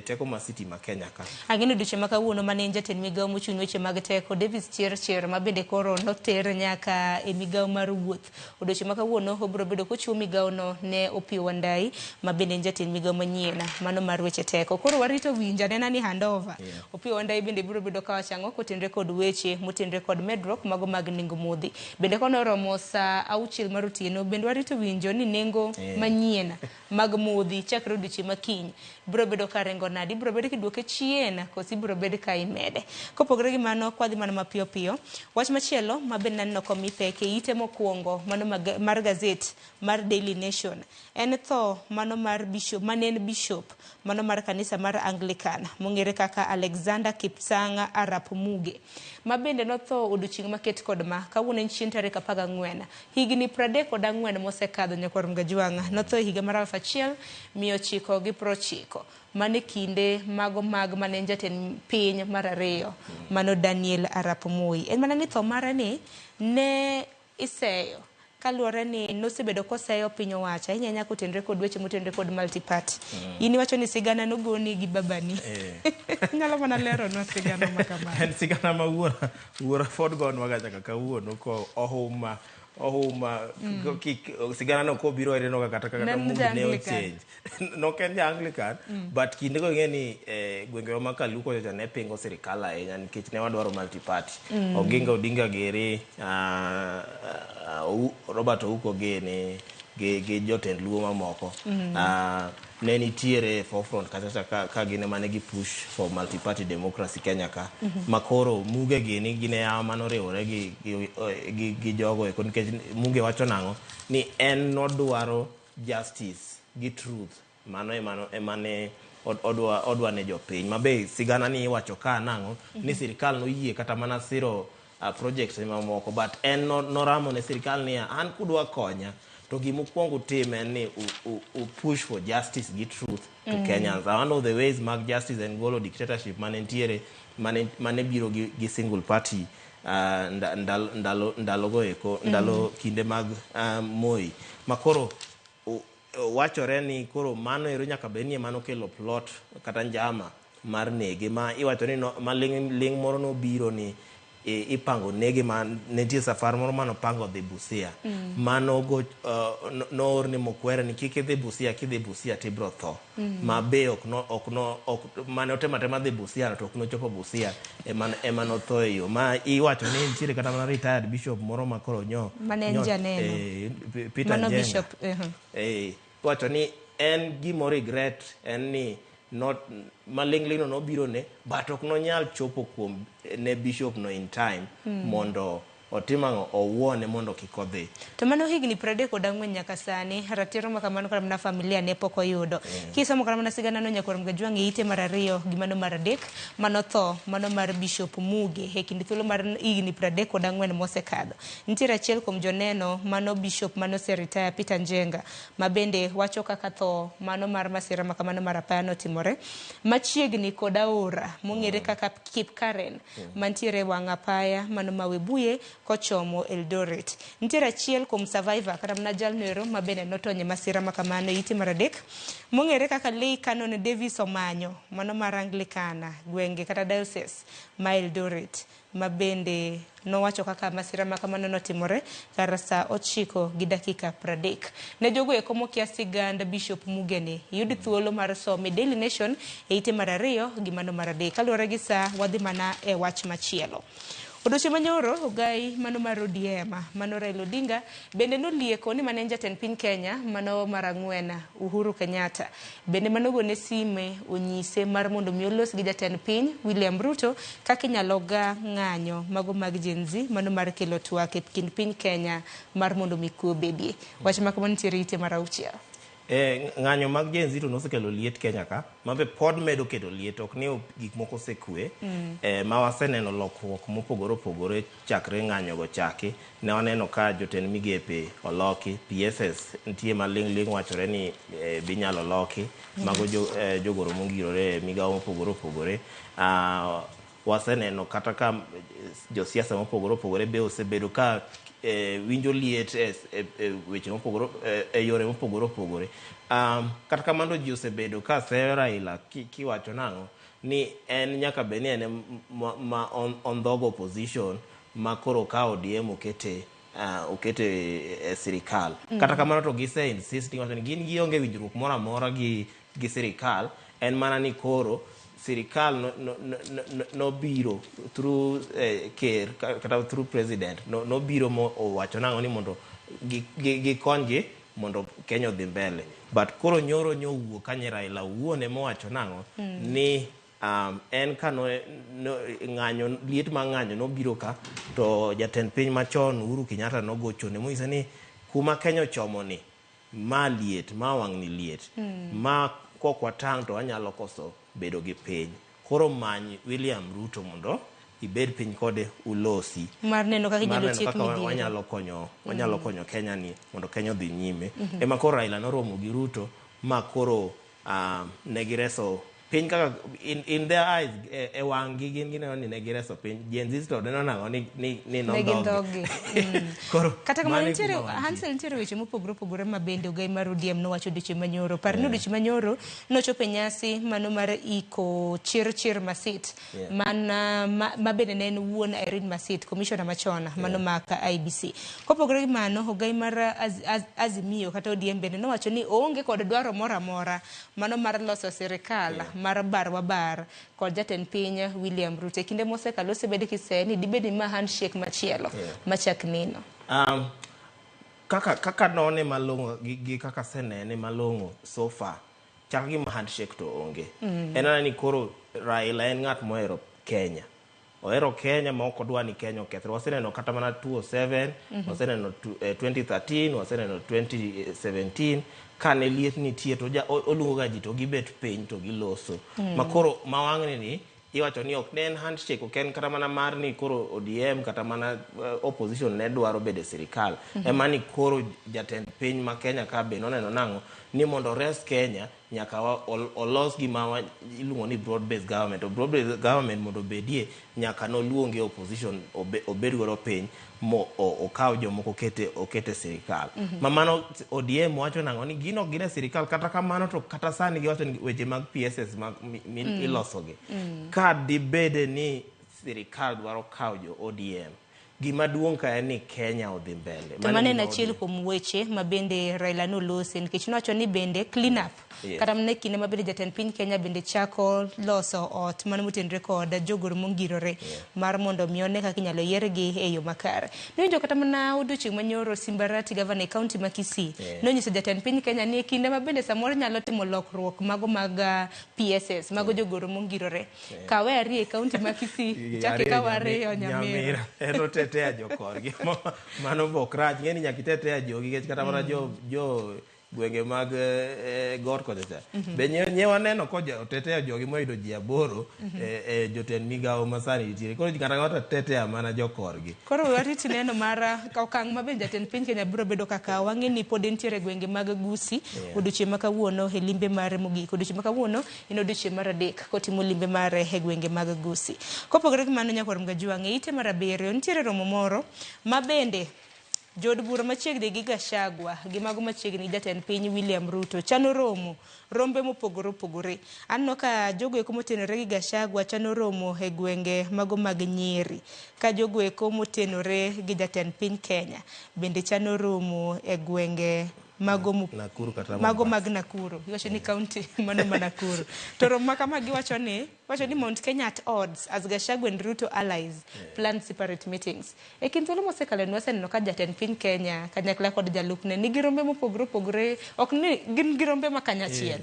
teko ma city ma Kenya ka. Ageno duche ma kawuono mane jatend migao mochung' weche mag teko Davis Chirchir ma bende koro noter nyaka e migao mar wuoth. Oduche ma kawuono obiro bedo kochiwo migao no ne Opiyo Wandayi ma bende jatend migao manyien mano mar weche teko. Koro warito winja nena ni handover. Opiyo Wandayi bende biro bedo ka wachango kotenre kod weche motenre kod medruok mago mag nengo modhi. Bende kono romo sa 6 mar otieno bende warito winjo ni nengo manyien mag modhi chakre odiochieng' makiny biro bedo ka rengo nadi, biro bedo kiduoke chien kosi biro bedo ka imede. Kopogore gi mano kwadhi mano mapiyo piyo. Wach machielo ma bende naneno komi peke ite mokwongo mano mar gazet mar Daily Nation en tho mano mar bishop manen bishop mano mar kanisa mar Anglican mong'ere kaka Alexander Kipsang Arap Muge ma bende notho odiochieng' maket kod ma kawuono chieng' tarik 14 higni 34 mosekadho nyakwar Mgajwanga notho higa mar 1990 mane kinde mago mag mane jatend piny mar 2 mano Daniel Arap Moi. En mana ni tho mare ni ne iseyo kaluwore ni nosebedo koseyo piny owacho inyanya kotenre kod weche motenre kod multiparty. In iwacho ni sigana nogoni gi babani. Nyalo mana lero no sigana makama. En sigana ma wuora Ford gon wagacha kaka wuono ko ohuma sigana no ko biro ere no kata move ne change no ken Anglican but kinde go ngeni gwenge ma Kaluko ja ne pingo sirikal ahinya nikech ne wadwaro multiparty. Oginga Odinga gere Robert Ouko gene ge jotend luo mamoko ne nitiere forefront ka gine mane gi push for multi-party democracy Kenya ka makoro Muge gini gine ya manoriwore gi jogo e nikech Muge wacho nango ni en nodwaro justice gi truth mano emane odwa ne jopiny mabe sigana ni iwacho ka nango ni sirikal no yie kata mana siro projects mamoko but en noramo ne sirikal ni an kudwa konya to gimukwongo tim en ni push for justice gi truth to Kenyans. One of the ways mag justice and golo dictatorship manentiere mane biro gi single party ndalo eko ndalo kinde mag Moi makoro wachore ni koro mano ero nyaka benie mano kelo plot kata njama mar nege ma iwacho ni ma ling moro no biro ni ipango nege ma nitie safar moro mano pango dhi Busia mano go no orne mokwere ni kike dhi Busia kidhi Busia tibro tho ma be ok no mane otema dhi Busia to ok no chopo Busia emano tho yo ma iwacho ni nitie kata mana retired bishop moro ma koro nyo manager neno Peter mano bishop wacho ni en gimo regret en ni not malingling no biro ne but ok no nyal chopo kuom ne bishop no in time mondo otimango owuone mondo kikodhi to mano higni 34 nyaka sani ratiro makamano kama na familia ne pok oyudo kisomo kama na sigana no nyakor mgajwangi ite mar 2 gi mano mar 3 mano tho mano mar bishop Muge e kinde thuolo mar higni 34 mosekadho nitiere achiel kuom joneno mano bishop mano se retire Peter Njenga mabende wacho kaka tho mano mar masira makamano mar apano timore machiegni kod aora mongere kaka Kip Karen mantiere wangapaya mano mawebuye kochomo Eldoret. Nitiere achiel kuom survivor kata mna jalnero mabende notonye masira makamano iti mar 3 mongere kaka Lay Canon Davis Omanyo mano mar Anglikana gwenge kata diocese ma Eldoret mabende nowacho kaka masira makamano notimore kar saa 9:30 ne jogo eko mokia siganda bishop Mugeni yudi thuolo mar somo Daily Nation ite mar 2 gi mano mar 3 kaluwore gi saa wadhi mana e wach machielo. Odoche manyoro ogai mano mar ODM mano Raila Odinga bende nolieko ni mane jatend piny Kenya mano mar 4 Uhuru Kenyatta bende mano gone sime onyise mar mondo miolos gi jatend piny William Ruto kaka inyalo ga ng'anyo mago mag Gen Z mano mar kelo twak e kind piny Kenya mar mondo mikuo bedie wach makamano nitiere ite mar 6 ng'anyo mag Gen Z to nosekelo liet Kenya ka mabe pod medo kedo liet ok ni gik moko sekwe ma waseneno lokruok mopogore opogore chakre ng'anyo go chaki ne waneno ka jotend migepe oloki PSS nitie maling wachore ni binyalo loki mago jogoro mongirore migawo mopogore opogore waseneno kata ka josiasa mopogore opogore be osebedo ka winjo liet weche mopogore yore mopogore opogore kata kamano ji osebedo ka seyo Raila kiwacho nango ni en nyaka beni en ma on dog opposition ma koro ka ODM okete sirikal kata kamano to gise insist ni gin gionge winjruok moro amora gi sirikal en mana ni koro sirikal no biro through care kata through president no biro mo owacho nango ni mondo gikonye mondo Kenya odhi mbele but koro nyoro nyowuok kanye Raila wuone mowacho nango ni en kano ng'anyo liet ma ng'anyo no biro ka to jatend piny machon Uhuru Kenyatta no gochone moise ni kuma Kenya chomo ni ma liet ma wang' ni liet ma kokwa tang to anyalo koso bedo gi piny koro many William Ruto mondo ibed piny kode ulosi mar neno kaka inyalo tiek midhiero wanyalo konyo Kenya ni mondo Kenya odhi nyime ema koro Raila noromo gi Ruto ma koro ne gireso piny kaka in their eyes e wang' gi gin gineno ni ne gireso piny Gen Z to deno nango ni nodhogi kata kamano nitiere Hansel nitiere weche mopogore opogore mabende ogai mar ODM nowacho odiochieng' manyoro parni odiochieng' manyoro nochopo nyasi mano mar iko Chir Masit mana mabende ne en wuon Irene Masit commissioner machon mano maka IBC kopogore gi mano ogai mar Azimio kata ODM bende nowacho ni oonge kod dwaro moro amora mano mar loso sirikal mar bar kod jatend piny William Ruto kinde mosekalo osebed kiseni dibedi ma handshake machielo machak nino kaka none malongo gi kaka senene malongo so far chak gi ma handshake to onge enana ni koro Raila en ng'at mohero Kenya ohero Kenya ma ok odwa ni Kenya okethre waseneno kata mana 2007 waseneno 2013 waseneno 2017 kane liet nitie to oluongo ga ji to gibet piny to giloso makoro mawang'ni ni iwacho ni ok ne en handshake ok en kata mana mar ni koro ODM kata mana opposition ne dwaro bedo sirikal ema ni koro jatend piny ma Kenya ka be noneno nango ni mondo res Kenya nyaka olos gima iluongo ni broad based government. Broad based government mondo bedie nyaka noluonge opposition obed godo piny okaw jomoko okete sirikal. Mamano ODM wacho nango ni gino gine sirikal kata kamano to kata sani giwacho ni weche mag PSS mag ilosogi. Ka dibede ni sirikal dwaro kaw jo ODM, gima duong' ka en ni Kenya odhi mbele. To mane na chiel kuom weche mabende Raila nolose nikech nowacho ni bende clean up kata mne kinde mabende jatend piny Kenya bende chako loso ot mane motenre kod jogoro mongirore mar mondo mione kaka inyalo yiergi e yo makare. Niwinjo kata mana odiochieng' manyoro Simbarati gavana e kaunti ma Kisii nonyiso jatend piny Kenya ni kinde mabende samoro nyalo timo lokruok mago mag PSS mago jogoro mongirore. Kawe ari e kaunti ma Kisii chake kaware o Nyamira. Tetea jokorgi mano bokrach ngeni nyakitetea jogi kata mana jo gwenge mag god kocha be nyewa neno ko tetea jogi moido ji aboro jotend migawo masani nitiere koro kata ngata tetea mana jokorgi. Koro wariti neno mara okang' mabe jatend piny Kenya biro bedo kaka wang'eni pod nitiere gwenge mag Gusii odiochieng' makawuono e limbe mare mogik. Odiochieng' makawuono en odiochieng' mar adek kotimo limbe mare e gwenge mag Gusii. Kopogore gi mano nyakwarom Gajuang' e ite mar abiriyo nitiere romo moro mabende jod bura machiegni gi Gachagua gi mago machiegni jatend piny William Ruto chano rombe mopogore. Anno ka jogo eko motenore gi Gachagua chano romo e gwenge mago mag Nyeri, ka jogo eko motenore gi jatend piny Kenya bende chano romo e gwenge mago mag Nakuru. Iwacho ni county mano ma Nakuru. To romo kama giwacho ni Mount Kenya at odds as Gachagua and Ruto allies plan separate meetings. E kind thuolo mosekalo waseneno ka jatend piny Kenya kanyakla kod jalupne nigi rombe mopogore ok ni gin gi rombe ma kanyachiel.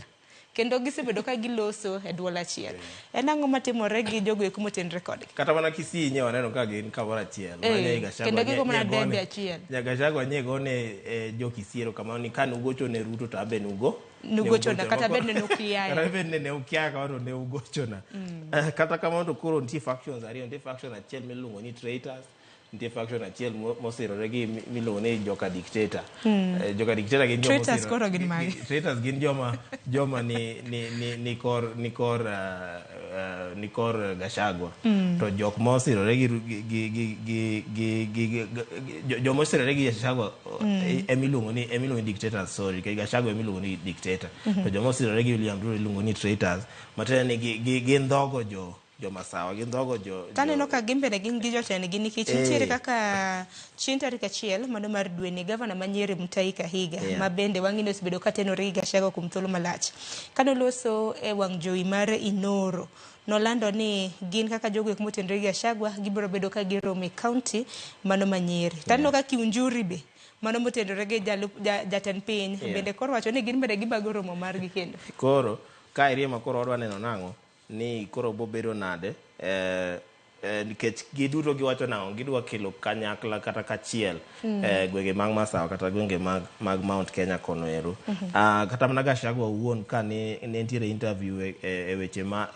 Kendo gisebedo ka giloso e duol achiel. En ang'o matimore gi jogo eko motenre kodgi? Kata mana Kisii nyewa neno ka gin kamoro achiel. Kendo gigo mana debe achiel. Gachagua nyego ne jo Kisii kamano ni kan ugocho ne Ruto to abe nugochona kata bed ne ukiaya. Kata bed ne ukiaya kamano ne ugochona. Kata kamano to koro nitie factions ariyo, nitie faction achiel miluongo ni traitors, nitie faction achiel mosirore gi miluongo ni joka dictator. Joka dictator gin joma traitors koro gin magi. Traitors gin joma ni kor Gachagua. To jok mosirore gi joma osirore gi Gachagua emiluongo ni dictators, sorry, ke Gachagua emiluongo ni dictator. To joma osirore gi William Ruto iluongo ni traitors. Matene ni gin dhogo joma sawa gin dhogo taneno ka gimbe ne gin gi jotend gi nikech nitiere kaka chieng' tarik 1 mano mar dwe ni gavana ma Nyeri Mutahi Kahiga ma bende wang'ini osebedo ka tenore gi Gachagua kuom thuolo malach kanoloso e wang' jowi mar Inoro nolando ni gin kaka jogo eko motenore gi Gachagua gibiro bedo ka giromo e kaunti mano ma Nyeri. Taneno ka Kiunjuri be mano motenore gi jatend piny bende koro wacho ni gin bende gibago romo margi kendo. Koro ka iriema koro odwa neno nang'o ni koro bobedo nade nikech giduto giwacho nang'o gidwa kelo kanyakla kata kachiel gwenge mag Masawa kata gwenge mag Mount Kenya kono ero. Kata mana Gachagua owuon ka ne nitiere interview e weche ma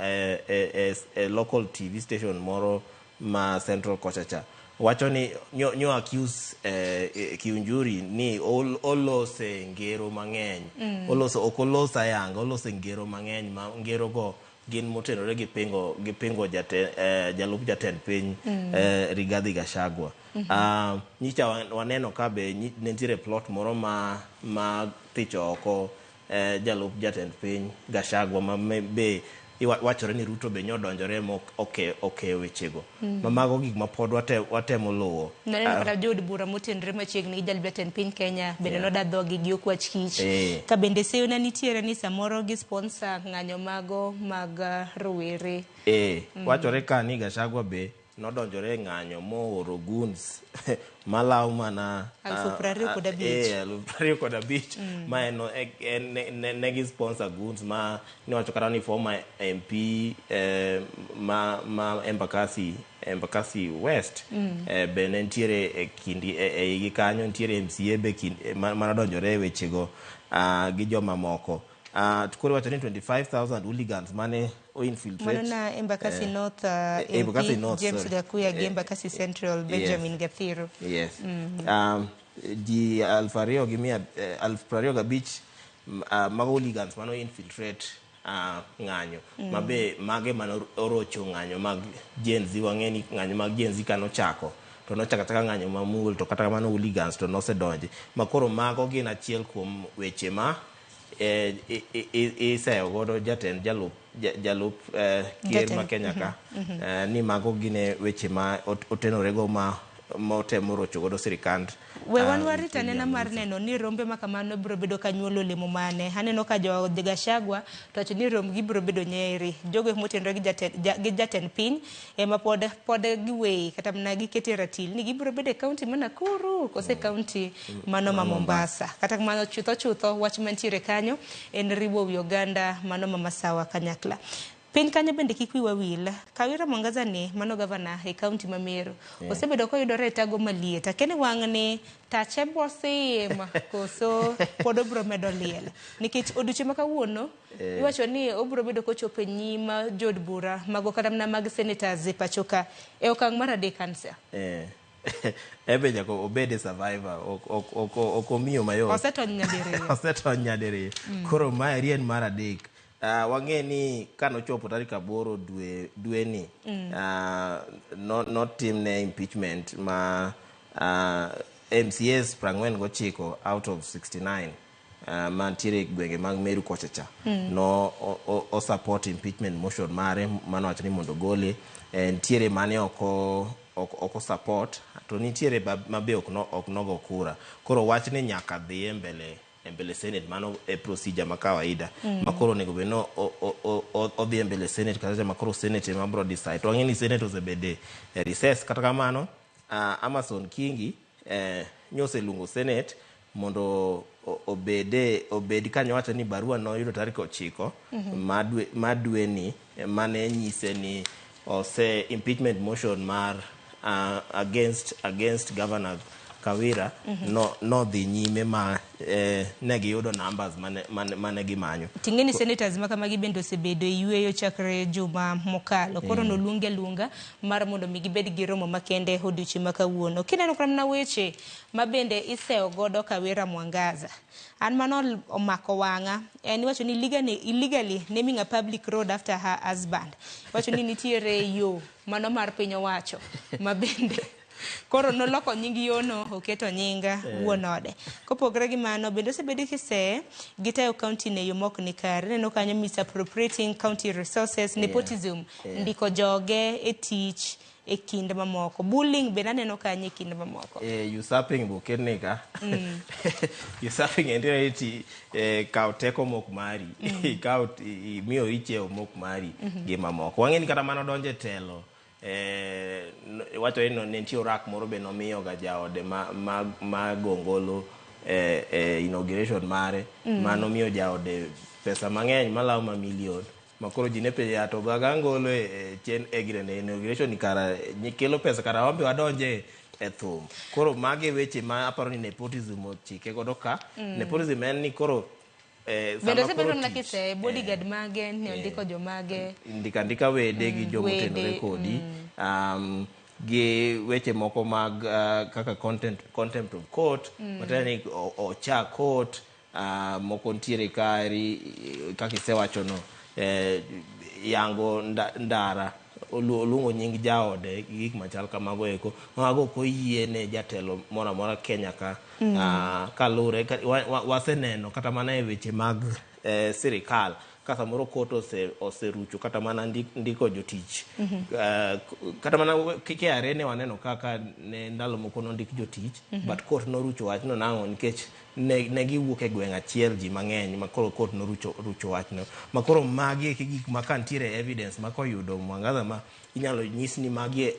local TV station moro ma Central Kochacha wacho ni nyo accuse Kiunjuri ni olose ngero mang'eny okolosa yanga olose ngero mang'eny ma ngero go gin motenore gi pingo jalup jatend piny Rigathi Gachagua. Nyicha waneno ka be nitiere plot moro ma thicho oko jalup jatend piny Gachagua ma be wachore ni Ruto be nyodonjore oke wechego. Mamago gik ma pod watemo luwo. Naneno kata jod bura motenre machiegni gi jalup jatend piny Kenya bende noda dhogi gi okwach kich. Ka bende seyo na nitiere ni samoro gi sponsor ng'anyo mago mag rowere. Wachore ka ni Gachagua be nodonjore ng'anyo mooro goons malaw mana 25,000 ma negi sponsor goons ma niwacho kata ni former MP ma Embakasi West be nentiere e kindi gi kanyo nitiere MCA be manodonjore wechego gi joma moko. Tukuri wacho ni 25,000 hooligans mane infiltrate. Manana Embakasi North MP James Gakuya gi Embakasi Central Benjamin Gathiro. Yes. Di 2,205 mago hooligans mano infiltrate ng'anyo mabe mage mano orocho ng'anyo mag Gen Z wang'eni ng'anyo mag Gen Z kano chako to nochaka taka ng'anyo mamul to kata mano hooligans to nosedonje makoro mago gin achiel kuom weche ma iseyo godo jatend jalup kier ma Kenya ka ni mago gine weche ma otenorego ma motemo rocho godo sirikand. We wan warita nena mar neno ni rombe makamano biro bedo kanyuolo olemo mane. Aneno ka jo Gachagua to ni romgi biro bedo Nyeri. Jogo motenore gi jatend piny ema pod giwei kata mna gikete ratil ni gibiro bedo kaunti ma Nakuru kose kaunti mano ma Mombasa. Kata kamano chutho wach mantiere kanyo en riwo Uganda mano ma Masawa kanyakla. Piny kanyo bende kik wiwa wil. Kawira Mwangaza ni mano gavana e kaunti ma Meru. Osebedo koyudore e tago maliet. Akene wang'ni tache bosima koso pod obro medo liel. Nikech odiochieng' ma kawuono iwacho ni obro bedo kochopo e nyima jod bura mago kata mana mag senators e pachoka e okang' mar adek kansa. Ebe jako obede survivor okomiyo mayot. Osetony nyadiriyo. Koro ma rien mar adek. Wang'e ni kanochopo tarik 8 dwe ni notimne impeachment ma MCAs 49 out of 69 mantiere gwenge mag Meru kochacha no o support impeachment motion mare mano wacho ni mondo gole ntiere mane oko support to nitiere mabe ok nogo kura koro wach ni nyaka dhi mbele Senate mano e procedure ma kawaida makoro nego beno odhi mbele Senate kata makoro Senate ma bro decide to ng'eni Senate osebede recess kata kamano Amason Kingi nyose lungo Senate mondo obed kanyo wacho ni barua no yudo tarik 9 madwe ni mane nyise ni ose impeachment motion mar against governor Kawira no dhi nyime ma negi yudo numbers mane gimanyo. Tingeni senators makamagi bende osebedo yweyo chakre juma mokalo. Koro no lunga mar mondo mi gibed gi romo makende odiochieng' ma kawuono. Kineno kramna weche mabende iseyo godo Kawira Mwangaza. An mano omako wanga en wacho ni illegally naming a public road after her husband. Wacho ni nitiere yo mano mar piny owacho mabende koro noloko nying yono oketo nyinga wuonode. Kopogre gi mano bende osebedo kise gitayo county ne yo mok ni kare. Neno kanyo misappropriating county resources, nepotism, ndiko joge e tich e kinde mamoko. Bullying bende aneno kanyo e kinde mamoko. Usurping bukenika. Usurping endire iti kao teko mok mari. Kao miyo iche mok mari gi mamoko. Wang'eni kata mano donje telo. Wacho eno nentio rak moro be nomiyo ga jaode ma gongolo inauguration mare mano miyo jaode pesa mang'eny malawo mamilion makoro ji ne pe to gangolo chen egrene inauguration ni kara kelo pesa kara wambe wadonje e thum koro mage weche ma aparo ni nepotism chike godo ka nepotism en ni koro bendo se bendo nakise bodyguard mage ne ndiko jomage ndika wede gi jomo tenore kodi gi weche moko mag kaka contempt of court matani ocha court moko ntiere kari kaka isewacho no yango ndara olungo nying jaode gik machal kamago eko mago koyie ne jatelo mora Kenya ka kalure waseneno kata mana e weche mag sirikal kata moro koto oserucho kata mana ndiko jotich kata mana kike arene waneno kaka ne ndalo moko no ndik jotich but court norucho wachno nango nikech ne giwuok e gweng' achiel ji mang'eny makoro court norucho wachno makoro magi gik makantiere evidence makoyudo Mwangaza ma inyalo nyis ni magi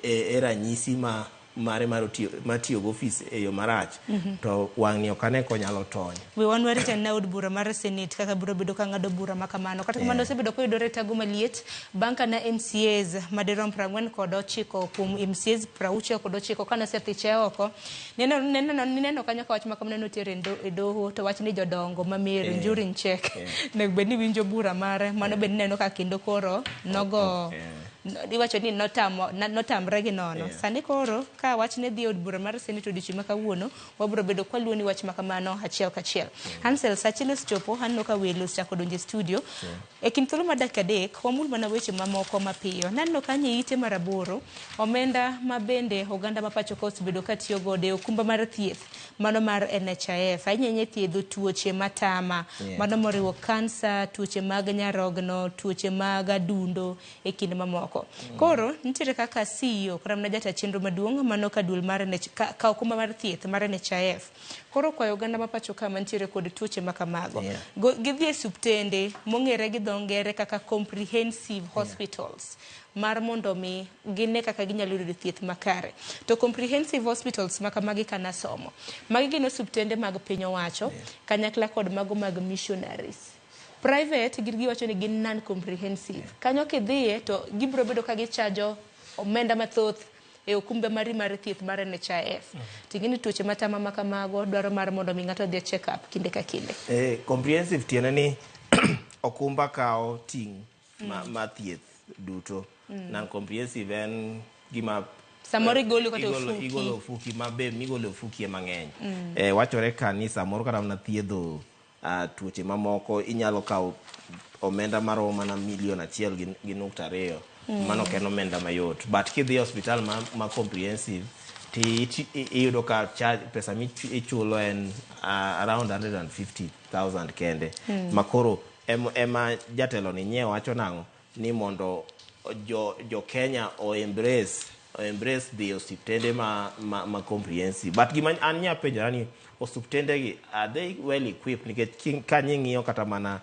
e ranyisi mare matiyo go office e yo marach to wang'ni okane ko nyalo tony. We wan warita na od bura mar Senate kaka biro bedo ka ng'ado bura makamano kata kamano osebedo koyudore tago maliet banka na MCAs madirom 49 kuom MCAs 69 kana sethiche oko neno kanyo ka wach makamano notiere e doho to wach ni jodongo mamere njuri nchek nek bedni winjo bura mare mano bed neno ka kendo koro nogo iwacho ni notamre gi nono. Sani koro ka wach ne dhi od bura mar Senate odiochieng' ma kawuono, wabiro bedo kwaluwo ni wach makamano achiel kachiel. Hansel Sachiles chopo hanno ka welo chako donjo e studio. E kind thuolo mar dakika adek wamul mana weche mamoko mapiyo. Nanno kanye ite mar 8 omenda ma bende oganda ma pacho ka osebedo ka tiyo godo e okumba mar thieth mano mar NHIF ainyenye thiedho tuoche matama mano moriwo kansa, tuoche mag nyarogno, tuoche mag adundo e kinde mamoko. Koro nitiere kaka CEO kram na jata chenro maduong' mano ka dul mar ka okumba mar thieth mar NHIF. Koro kwayo oganda ma pacho ka mantiere kod tuoche makamago gidhi e suptende mong'ere gi dho ngere kaka comprehensive hospitals mar mondo mi gine kaka ginyalo yudo thieth makare. To comprehensive hospitals makamagi kana somo magi gin suptende mag piny owacho kanyakla kod mago mag missionaries. Private girgi wacho ni gin non comprehensive. Kanyo kidhiye to gibro bedo ka gichajo omenda mathoth e okumbe mari mar thieth mar NHIF. Tingini tuoche matama makamago dwaro mar mondo mi ng'ato dhi check up kinde ka kinde. Comprehensive tiene ni okumba kao ting ma thieth duto. Non comprehensive en gima samoro igolo ofuki mabe migolo ofuki mang'eny. Wachore kanisa moro kata na thiedho tuoche mamoko inyalo kawo omenda maromo mana $1.2 million. Mano ken omenda mayot. But kidhi hospital ma comprehensive iyudo ka pesa michulo en around 150,000 kende. Makoro ema jatelo ni nyiewo wacho nang'o ni mondo jo Kenya o embrace the osiptende ma comprehensive. But gima an nya penjo ni osiptende gi are they well equipped nikech kanyi ng'iyo kata mana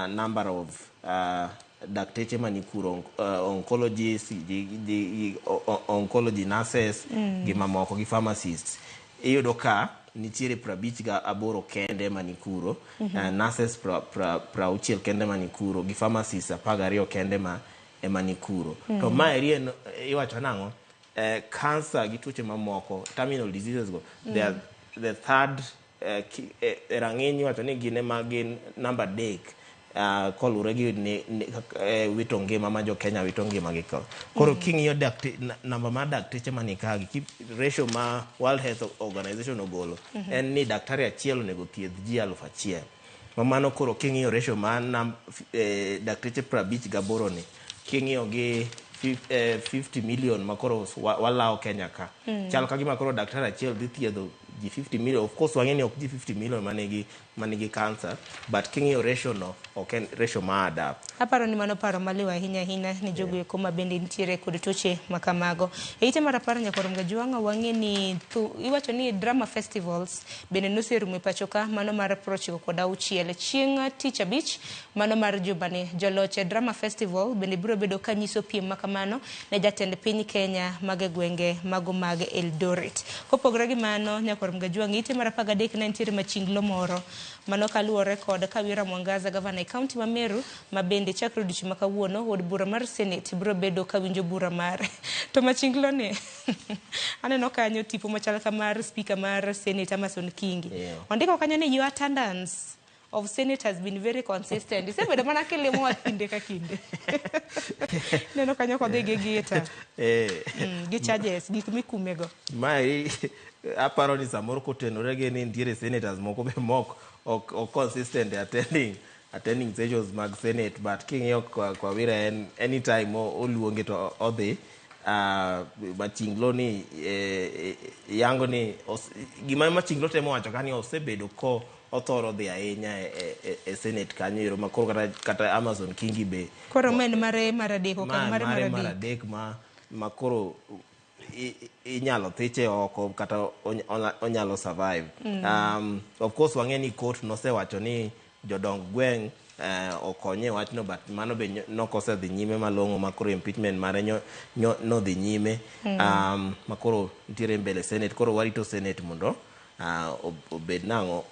number of dakteche manikuro oncologists oncology nurses gi mamoko gi pharmacists iyudo ka nitiere 58 kende manikuro nurses 60 kende manikuro gi pharmacists 12 kende manikuro. To maeri iwacho nang'o cancer gi tuoche mamoko terminal diseases go they are the third rang'iny wacho ni gine magin number 3 kolure gi wito ngima ma jo Kenya wito ngima gi ko. Koro king'iyo namba ma dakteche manikagi ratio ma World Health Organization ogolo en ni daktari achiel onego thiedh ji 1,000. Mamano koro king'iyo ratio ma dakteche 58 ni king'iyo gi 50 million makoro walao Kenya ka. Chal ka gima koro daktari achiel dhi thiedho ji 50 million. Of course wang'eni ok ji 50 million manigi cancer, but king'iyo ratio no ok ratio ma adap. Aparo ni mano paro maliwa ahinya ni jogo eko ma bende nitiere kod tuoche makamago. Eite mar 10 nyakoro mgajuanga wang'eni iwacho ni drama festivals bende noserumo e pacho ka mano mar 96 chieng' tich abich mano mar jumani joloche drama festival bende biro bedo ka nyiso piem makamano ne jatend piny Kenya mag gwenge mago mag Eldoret. Kopogore gi mano nyakoro mgajuanga ite mar 13 na nitiere machinglo moro mano kaluwore kod Kawira Mwangaza gavana e kaunti ma Meru ma bende chakre odiochieng' ma kawuono od bura mar Senate biro bedo ka winjo bura mare. To machinglo ne aneno kanyo tipo machal kamar speaker mar Senate Amason Kingi. Ondiko kanyo ni your attendance of Senate has been very consistent. Isebedo mana kilimo kinde ka kinde. Neno kanyo kodhi gi gita. Gi charges gik mikumego. Mai aparo ni samoro kotenore gi ni nitiere senators moko be mok ok consistent attending sessions mag Senate, but king'iyo kwa Wira en anytime oluonge to odhi machinglo ni yango ni gima machinglo temo wacho kani osebedo ko othoro dhi ahinya e Senate kanyo ero makoro kata Amason Kingi be koro men mare maradeko kan mare maradek makoro inyalo thiche oko kata onyalo survive. Of course wang'eni court nosewacho ni jodong gweng' okonye wachno, but mano be nokosedhi nyime malong'o makoro impeachment mare nodhi nyime makoro nitiere mbele Senate. Koro warito Senate mondo obed nang'o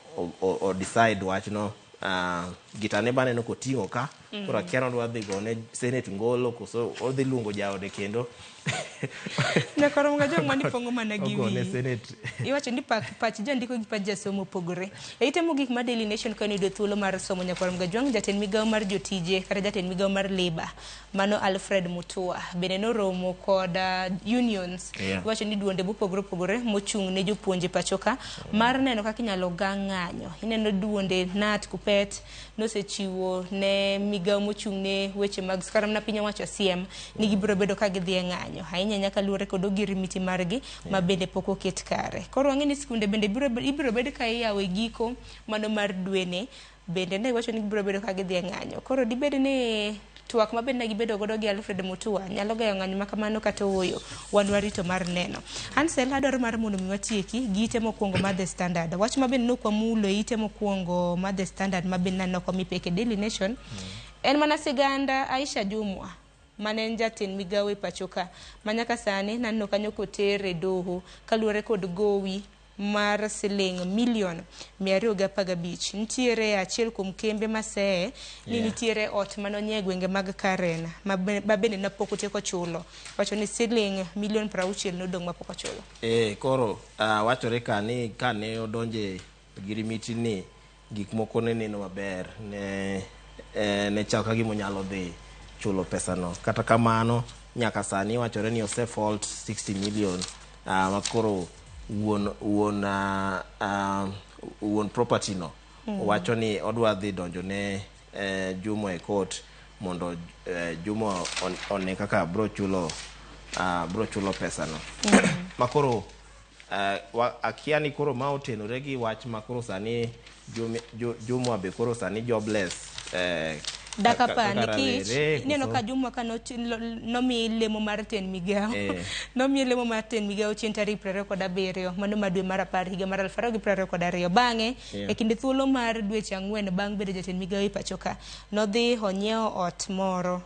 o decide wachno. Gitane baneno koting'o ka koro akia nodwa dhi gone Senate ngolo koso odhi luongo jaode kendo Nakoro mga jong mani pongo mana gi ogone wi. Senate Iwacho ni pach jandiko gi pach jasomo opogore. Itemo gik ma Daily Nation kani yudo thuolo mar somo nyakoro mga jwang jatend migawo mar jotije kata jatend migawo mar Labour mano Alfred Mutua bende noromo kod unions. Iwacho ni duonde mopogore opogore mochung' ne jopuonje pachoka mar neno kaka inyalo gang'anyo. Ineno duonde Nat Kupet nosechiwo ne migawo mochung' ne weche mag skaram na piny owacho siem ni gibiro bedo ka gidhi e ng'anyo. Ahinya nyaka luore kod ogirimiti margi ma bende pok oket kare. Koro wang'e ni skunde bende ibiro bedo ka iyawo e giko mano mar dwene bende ne iwacho ni gibiro bedo ka gidhi e ng'anyo. Koro dibed ni twak ma bende gibedo godo gi Alfred Mutua nyalo gayo ng'anyo ma kamano kata oyo wan warito mar neno. Ansel adwaro mar mondo mi watieki gi ite mokwongo ma The Standard. Wach ma bende nokwa mulo ite mokwongo ma The Standard ma bende nanokwa mipeke Daily Nation. En mana siganda Aisha Jumwa manen jatend migawo e pachoka manyaka sani nanno kanyo kotere doho kaluore kod gowi mar siling milion 215. Nitiere achiel kuom kembe masee ni nitiere ot manonye gwenge mag Karen ma bende na pok otieko chulo. Wacho ni siling milion 60 nodong' ma pok ochulo. Koro wachore ka ni kane odonje girimiti ni gik moko ne neno maber ne chal ka gimo nyalo dhi chulo pesa no. Kata kamano nyaka sani wachore ni osefault 60 million makoro wuon property no wacho ni odwa dhi donjo ne Jumo e court mondo Jumo one kaka bro chulo pesa no. Makoro akia ni koro ma otenore gi wach makoro sani Jumo abe koro sani jobless Daka pa nikich neno ka Jumwa ka nomi lemo mar ten migawo nomi lemo mar ten migawo chien tarik 27 mano ma dwe mar 10 higa mar 2022 bang'e e kinde thuolo mar dweche 4 bang' bedo jatend migawo e pachoka nodhi onyiewo ot moro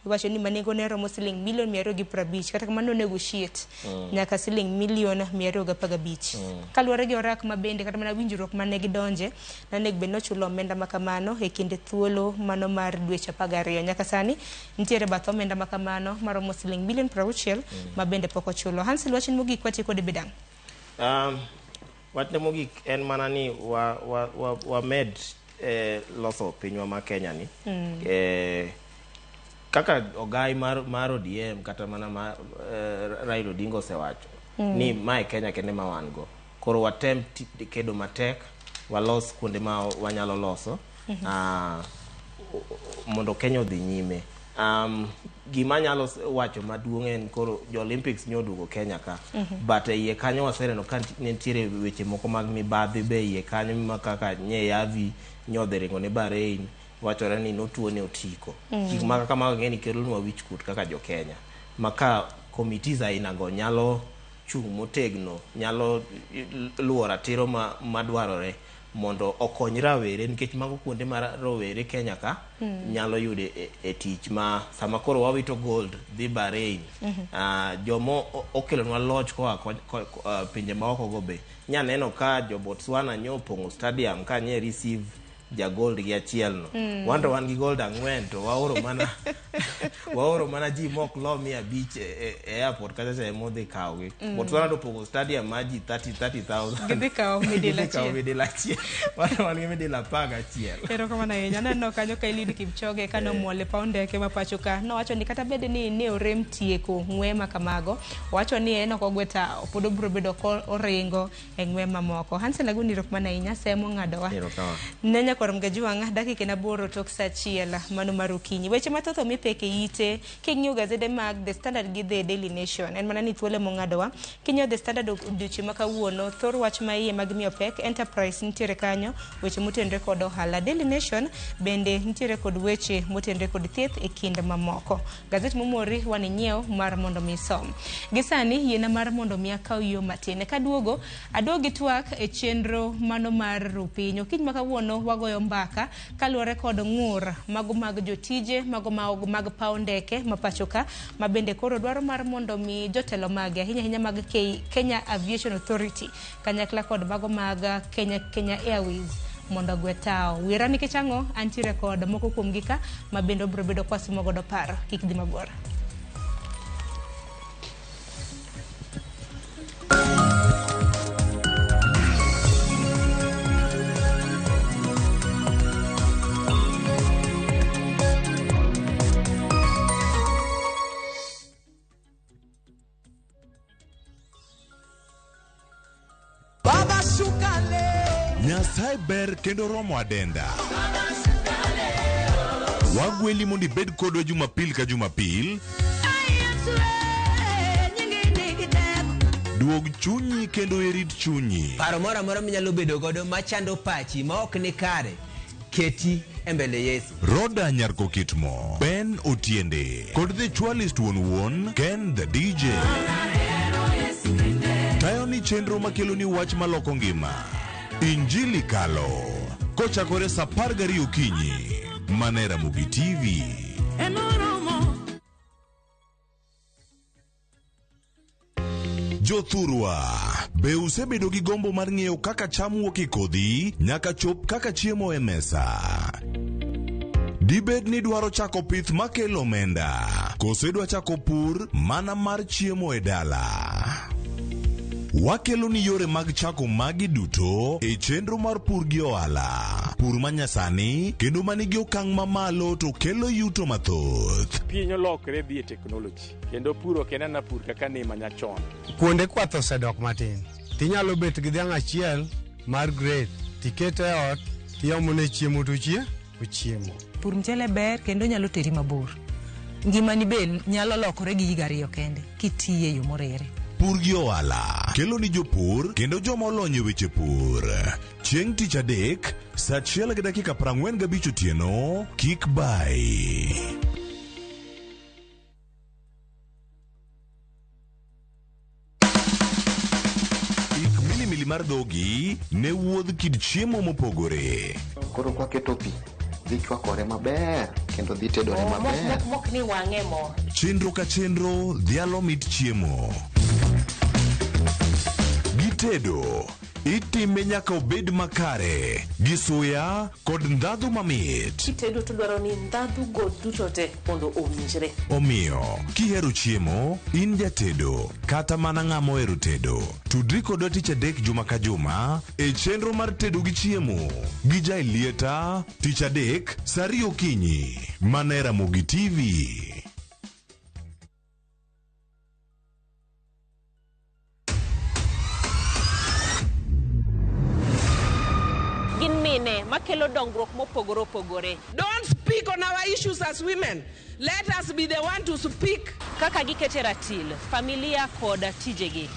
iwacho ni manengo ne romo siling milion 250 kata kamano negotiate nyaka siling milion 215 kaluwore gi orak ma bende kata mana winjruok mane gidonje nanego bende nochulo omenda makamano e kinde thuolo mano mar dweche 12 nyaka sani nitiere bath omenda makamano maromo siling milion 60 ma bende pok ochulo. Hansel wachin mogik wati kod bidang wachne mogik en mana ni wa med loso pinywa ma Kenya ni kaka ogai mar ODM kata mana Raila Odinga osewacho ni mae Kenya kende ma wan go. Koro watem kedo matek walos kuonde ma wanyalo loso mondo Kenya odhi nyime. Gima nyalo wacho maduong' en koro jo Olympics nyodugo Kenya ka but iye kanyo wasereno ka nitiere weche moko mag mibadhi be iye kanyo ma kaka nye yavi nyodhe ringo ne Bahrain wachore ni notuo ne otiko gik maka kama ng'eni kelonwa wich kut kaka jo Kenya maka committees aina go nyalo chung' motegno nyalo luwo ratiro madwarore mondo okony rawere nikech mago kuonde mar rowere Kenya ka nyalo yude e tich ma sama koro wawito gold dhi Bahrain jomo okelonwa loch koa pinje maoko go be nyaneno ka jo Botswana nyopongo stadium ka nye receive ja gold gi achiel no wando wan gi gold 4 to waoro mana ji mok lo 500 e airport kacha cha modhi kawgi Botswana to pogo stadium maji 30,000 gidhi kawo medal achiel wan gi medal 11 ero kama na yenya nanno kanyo ka Eliud Kipchoge kano muole paundeke ma pachoka nowacho ni kata bede ni ne orem tieko ng'wema kamago wacho ni en okogweta opodo bro bedo ko oringo e ng'wema moko. Hansel aguni rok mana inya semo ng'adowa nenya korom gajuanga dakika na boro tok sa chiela mano marukinyi weche matotho mipeke ite king'yo gazede mag The Standard gi The Daily Nation en mana ni thuole mong'adowa kinyo The Standard odiochi makawuono thor wach ma iye mag miopek Enterprise nitiere kanyo weche motenre kod ohala. Daily Nation bende nitiere kod weche motenre kod thieth e kind mamoko. Gazet momori wani nyiew mar mondo mi som gisani yena mar mondo mi akaw yo matine kaduogo adogi twak e chenro mano mar rupinyo kiny makawuono wagoyo mbaka kaluore kod ng'ur mago mag jotije mago mag paundeke mapachoka mabende koro dwaro mar mondo mi jotelo mage hinya mag Kenya Aviation Authority kanyakla kod mago mag Kenya Airways mondo gwe tao. Wira nikech ang'o antiere kod moko kuom gika ma bende biro bedo kwasimo godo paro. Kik dhi mabor. Nyasaye ber kendo romo adenda. Wagweli mondi bed kodwa Jumapil ka Jumapil. Duog chunyi kendo erit chunyi. Paro mora mora minyalo bedo godo machando pachi ma ok ni kare. Keti embele Yesu. Roda Nyarko Kitmo, Ben Otiende, kod the Chwalist Won Ken the DJ. Tayo ni chenro makelo ni wach maloko ngima. Injili kalo. Kochakore sa 12 okinyi. Manera Mugi TV. Jothurwa, be usebedo gi gombo mar ng'eyo kaka cham wuok e kodhi nyaka chop kaka chiemo e mesa? Dibed ni dwaro chako pith makelo omenda, kose dwa chako pur mana mar chiemo e dala? Wakelo ni yore mag chako magi duto e chenro mar pur gi ohala. Pur manyasani kendo manigi okang' mamalo to kelo yuto mathoth. Piny olokre dhi e teknoloji kendo puro kenana pur kaka ne manyachon. Kuonde kwath osedok matin. Tinyalo bet gi dhiang' achiel mar grade tikete e ot tiomone chiemo to ochiemo. Pur mchele ber kendo nyalo teri mabor. Ngimani be nyalo lokore gi higa 2 kende kitiye yo morere. Pur gi ohala kelo ni jopur kendo joma olony e weche pur. Chieng' tich adek saa 1:45 otieno, kik bai. Ik milimili mar dhogi ne wuodh kid chiemo mopogore. Koro kwa keto pi dhi chwakore maber kendo dhi tedore maber. Mok ni wang'e mo. Chenro ka chenro dhialo mit chiemo. Gitedo itime nyaka obed makare gi suya kod ndhadhu mamit. Kitedo to dwaro ni ndhadhu go duto te mondo owinjre. Omiyo kihero chiemo in jatedo kata mana ng'ama ohero tedo, tudri kodwa tich adek juma ka juma e chenro mar tedo gi chiemo gi Jailieta tich adek saa 2 okinyi. Manera Mugi TV. Makelo dongruok mopogore opogore. Don't speak on our issues as women. Let us be the one to speak. Kaka gikete ratil, familia kod tijegi.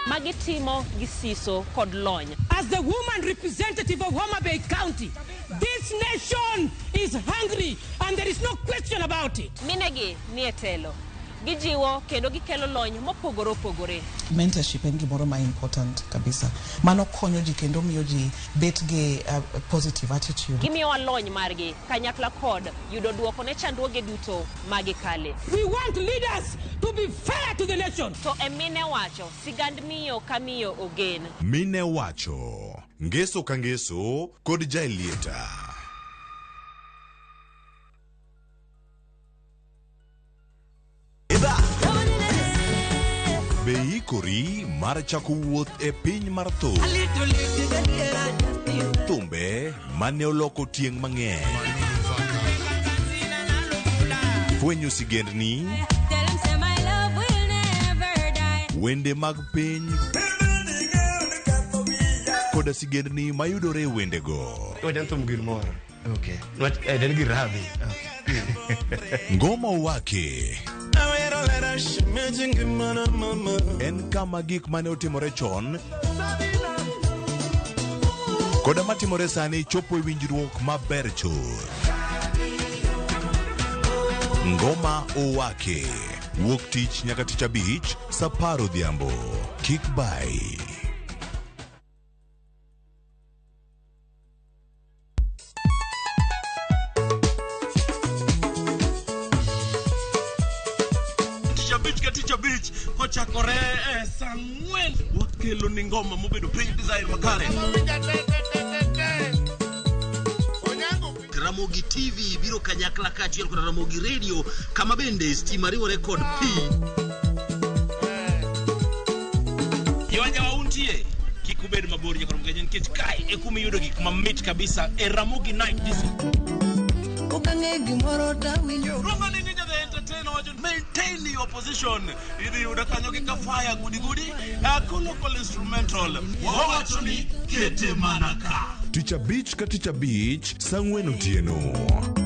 Magitimo gisiso kod lony. As the woman representative of Homa Bay County, this nation is hungry and there is no question about it. Minegi nietelo. Gijiwo kendo gikelo lony mopogore opogore. Mentorship en gimoro ma important kabisa. Mano konyo ji kendo miyo ji bet gi positive attitude. Gimiyo lony margi kanyakla kod yudo duoko ne chandruoge duto magikale. We want leaders to be fair to the nation. To emine wacho sigand miyo kamiyo ogen. Mine wacho ngeso ka ngeso kod Jailieta. Beikori mar chako wuoth e piny mar thum. Thumbe mane oloko tieng' mang'eny. Fwenyo sigendni, wende mag piny, koda sigendni mayudore e wendego. Okay. What I didn't get rabi. Ngoma wake. En kama gik mane otimore chon koda matimore sani chopo e winjruok maber chuth. Ngoma owake wuok tich nyaka tich abich saa 10 odhiambo. Kik bai. Teacher Beach, Kochakore, Samuel. kelo ni ngoma mobedo pay design makare. Ramogi TV biro kanyakla kaachiel kod Ramogi Radio kama bende stima riwore kod pi. Yawanya wauntie kikubed mabor nyakoro mgenye nikech kae e kuma iyudo gik mamit kabisa e Ramogi Night Disco. Okange gimoro tawinjo. Rumba ni ninja the entertainer wajo maintain your position. Idi yuda kanyo kika fire gudi local instrumental. Wawacho ni kete manaka. Teacher Beach Sangwen Otieno.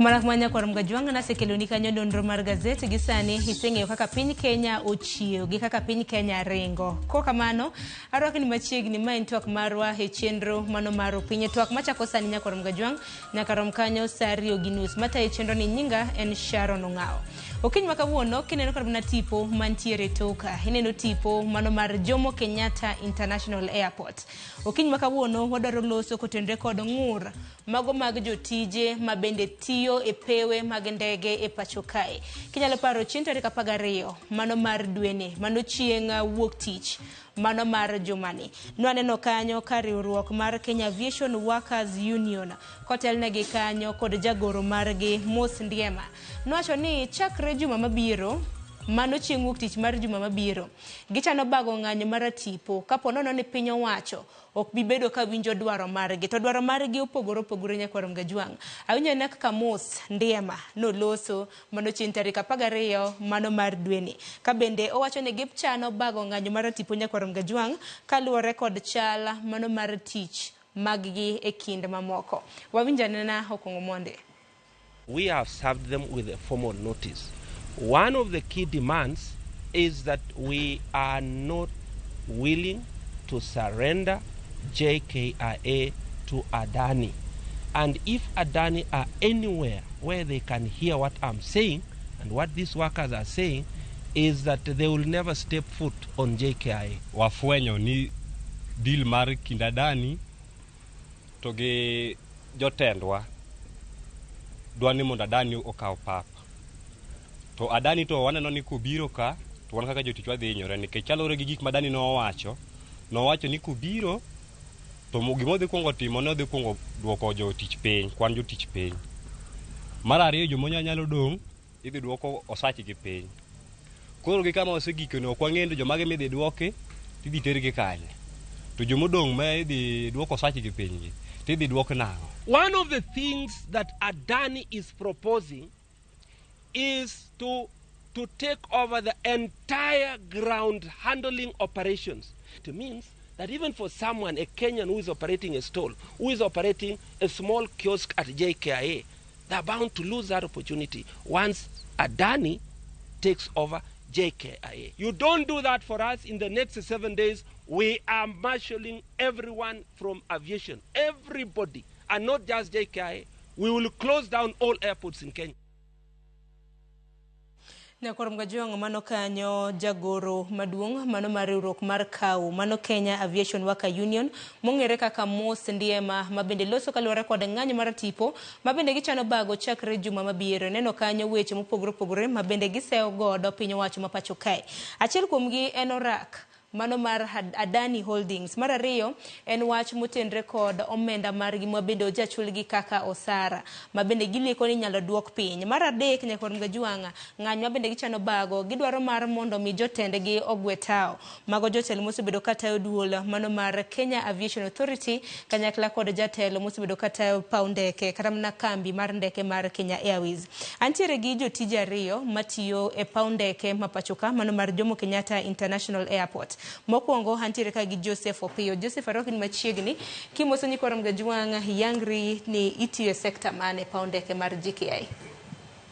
Marak manya kwa mgajwanga na sekeloni kanyo nonro mar gazeti gisani hisenge kaka piny Kenya ochiew gi kaka piny Kenya ringo. Ko kamano arwak ni machiegni ma intwak marwa he chenro mano maro pinye twak machako sani nya kwa mgajwang nyaka rom kanyo sario ginus mata e chenro ni nyinga en Sharon Ongao. Okiny makawuono kineno karbuna tipo mantiere toka hineno tipo mano mar Jomo Kenyatta International Airport. Okiny makawuono wadaro loso kotendre kod ngur mago mag jotije mabende tiyo e pewe mag ndege e pacho kae. Kinyalo paro chieng' tarik 12 mano mar dwene mano chieng' wuok tich mano mar jumani. Nwaneno kanyo ka riwruok mar Kenya Aviation Workers Union kotelnegi kanyo kod jagoro margi Mos Ndiema. Nwacho ni chakre juma mabiro mano chieng' wuok tich mar juma mabiro gichano bago ng'anyo mar tipo kapo nono ni piny owacho ok bibedo ka winjo dwaro margi to dwaro margi opogore nyakwa mgajwang. Awinjo nek ka Mos Ndiema no loso mano chieng' tarik 12 mano mar dweni ka bende owacho ni gipchano bago ng'anyo mar tipo nyakwa mgajwang kaluwore kod chala mano mar tich maggi e kind mamoko. Wawinjanena Okongo Monde. We have served them with a formal notice. One of the key demands is that we are not willing to surrender JKIA to Adani. And if Adani are anywhere where they can hear what I'm saying and what these workers are saying, is that they will never step foot on JKIA. Wafwenyo ni deal mar kindadani to gi jotendwa dwani mondo Adani okaw pap. To Adani to waneno ni kubiro ka to wan kaka jotich wadhi hinyore nikech chalore gi gik ma Adani nowacho ni kubiro to gimo dhi kuongo timo ne odhi kuongo duoko jotich piny, kwan jotich piny. Mar ariyo jomonya nyalo dong' idhi duoko osachi gi piny. Koro gi kama osegikone ok wang'endo jomage midhi duoke tidhi tergi kanye. To jomodong' ma idhi duoko osachi gi piny gi tidhi duok nang'o. One of the things that Adani is proposing is to take over the entire ground handling operations. It means that even for someone, a Kenyan who is operating a stall, who is operating a small kiosk at JKIA, they're bound to lose that opportunity once Adani takes over JKIA. You don't do that for us in the next 7 days. We are marshalling everyone from aviation, everybody, and not just JKIA. We will close down all airports in Kenya. Nyakoro mgajwang mano kanyo jagoro maduong mano mariwruok mar KAU mano Kenya Aviation Worker Union mong'ere kaka Mos Ndiema mabende loso kaluwore kod ng'anyo mar tipo mabende gichano bago chakre juma mabiro. Neno kanyo weche mopogore mabende giseyo godo piny owacho mapacho kae. Achiel kuomgi en orak mano mar Adani Holdings. Mar ariyo en wach motenre kod omenda margi mabende ojachulgi kaka osara mabende giliko ni nyalo duok piny. Mar adek nyakor mgajwanga ng'anyo mabende gichano bago gidwaro mar mondo mi jotendgi ogwetao mago jotelo mosebedo katayo duol mano mar Kenya Aviation Authority kanyakla kod jatelo mosebedo katayo paw ndeke kata mana kambi mar ndeke mar Kenya Airways. Antiere gi jotije ariyo matiyo e paw ndeke mapachoka mano mar Jomo Kenyatta International Airport. Mokwongo antiere ka gi Joseph Opiyo. Joseph Aroki ni machiegni kimoso nyikoro mgajwanga yangri ni itiyo sekta mane paw ndeke mar JKIA.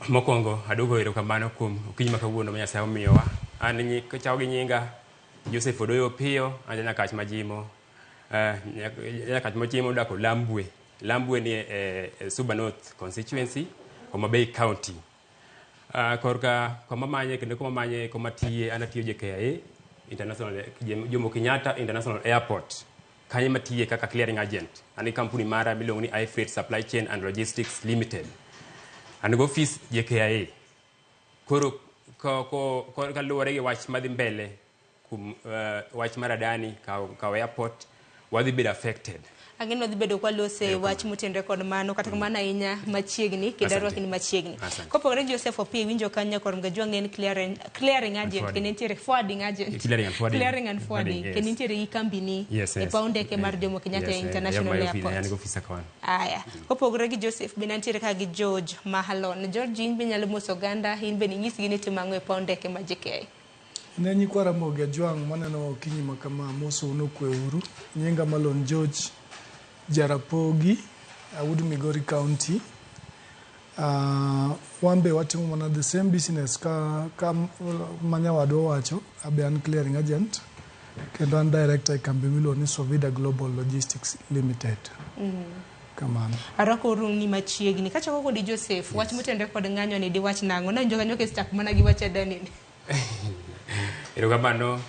Mokwongo adogo erokamano kuom okinyi makawuono ma Nyasaye omiyowa. An chao gi nyinga Joseph Odoyo Pio anja Nyakach Majimo. Nyakach Majimo dako Lambwe. Lambwe ni Suba North constituency, Homa Bay County. Korka kwa mamanye kendo kwa mamanye kwa matiye anatiyo JKIA International Jomo Kenyatta International Airport. Kanye matiye kaka clearing agent. Ani kampuni mara milongo ni iFreight Supply Chain and Logistics Limited. Ani go office JKIA. Koro ko kaluwore gi wach madhi mbele kum wach mar Adani ka airport wadhi bedo affected. Ageno dhi bedo kwa lose wach mutendre kod mano kata kamana inya machiegni kidarwa kini machiegni. Kopogore Joseph Opie winjo kanya kor ngajwa ng'en clearing agent kenentiere forwarding agent. Clearing and forwarding kenentiere i kambini e paunde ke mar Jomo Kenyatta International Airport. Aya. Kopogore gi Joseph binantiere ka gi George Mahalon. George in binyalo moso ganda in beni nyisgi ni timango e paunde ke ma JKIA. Ne nyikwara moge jwang maneno kinyi makama moso unokwe uru. Nyenga Malon George Jarapogi, Wood Migori County. Wambe watimo mana the same business ka manya wado wacho abe an clearing agent kendo an director e kambi milo ni Sovida Global Logistics Limited. Kamano. Arako runi machiegni kacha koko di Joseph wach mutende kod ng'anyo ni di wach nango na njoga nyoke stack mana gi wach Adani. Ero gabano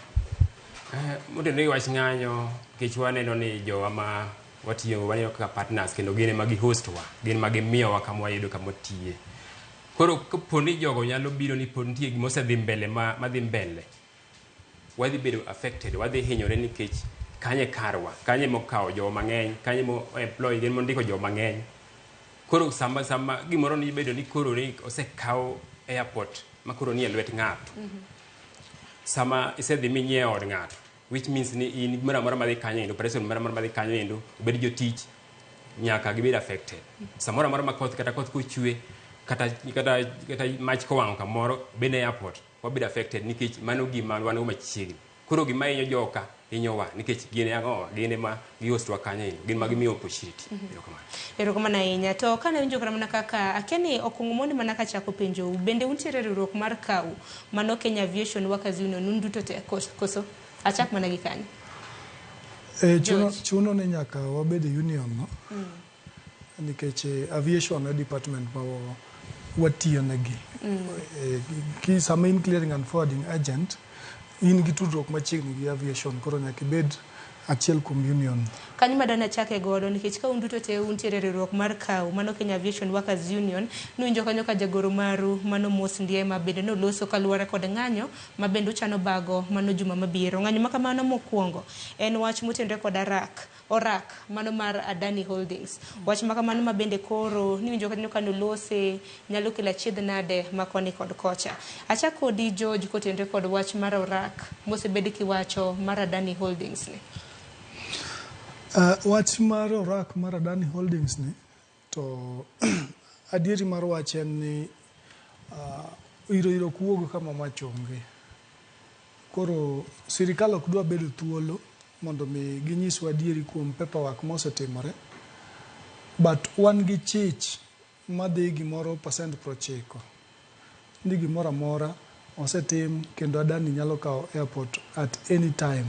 mutende wach ng'anyo kichwane no ni jo ama watiyo wanyo kaka partners kendo gine magi hostwa gine magi miyo wakamwa yedo kamotiye koro poni jogo nyalo biro ni pontie gimose dhi mbele madhi mbele wadhi bedo affected wadhi hinyore nikech kanye karwa kanye mokao jo mang'eny kanye mo employee gine mondiko jo mang'eny koro sama gimoro ni bedo ni koro ni osekao airport makoro ni elwet ng'ato sama isedhi minye od ng'ato which means ni in mara madhi kanyo endo operation mara madhi kanyo endo obed jotich nyaka gibed affected samora mara makoth kata koth kuchwe kata mach kowang' kamoro bende airport wabed affected nikech mano gima wan machiegni koro gima inyo joka inyowa nikech gine ang'owa gine ma gihostwa kanyo endo gin ma gimiyo opportunity erokamano ahinya to kana winjo kara mana kaka akiani okong'o mondi mana kachako penjo bende untiere riwruok mar KAU mano Kenya Aviation Workers Union unduto te koso achak mana gi kanyo chuno ne nyaka wabed union no nikech aviation department ma watiyo negi ki sama in clearing and forwarding agent in gi tudruok machiegni gi aviation koro nyaka ibed achiel kuom union kanyo madana chake godo nikech ka unduto te untiere riwruok mar KAU mano Kenya Aviation Workers Union nuinjo kanyo ka jagoro maru mano Mos Ndiema bende noloso kaluwore kod ng'anyo mabende uchano bago mano juma mabiro ng'anyo makamano mokwongo en wach mutendre kod orak mano mar Adani Holdings wach makamano mabende koro niwinjo kanyo kanolose nyalo kelo achiedh nade makoni kod kocha achako kodi George kotendre kod wach mar orak mosebed kiwacho mar Adani Holdings ni wach mar orak mar Adani Holdings ni to adieri mar wach en ni iro kuogo kama machonge koro sirikal ok dwa bedo thuolo mondo mi ginyiswa adieri kuom paperwork mosetimore but wan gi chich madhi gimoro percent 90 ndi gimoro amora osetim kendo Adani nyalo kao airport at any time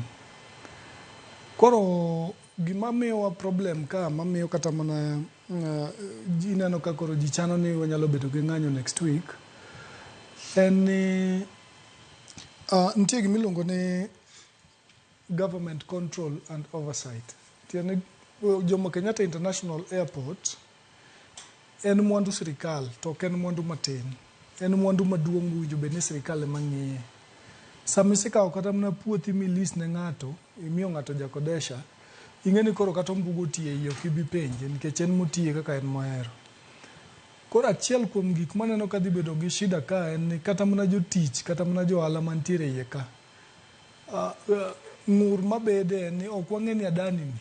koro gima miyo problem ka mamiyo kata mana jineno ka koro jichano ni wanyalo bedo gi ng'anyo next week en ni nitie gimiluongo ni government control and oversight tiene Jomo Kenyatta International Airport en mwandu sirikal to ok en mwandu matin en mwandu maduong' mowinjo bed ni sirikal ema ng'iye sama isekawo kata mana puothi milis ne ng'ato imiyo ng'ato jakodesha ing'eni koro kata ombugo tiye iyo kibi penje nikech en motiye kaka en mohero koro achiel kuom gik maneno ka dhi bedo gi shida ka en ni kata mana jotich kata mana johala mantiere iye ka ng'ur mabede en ni ok wang'e ni Adani ni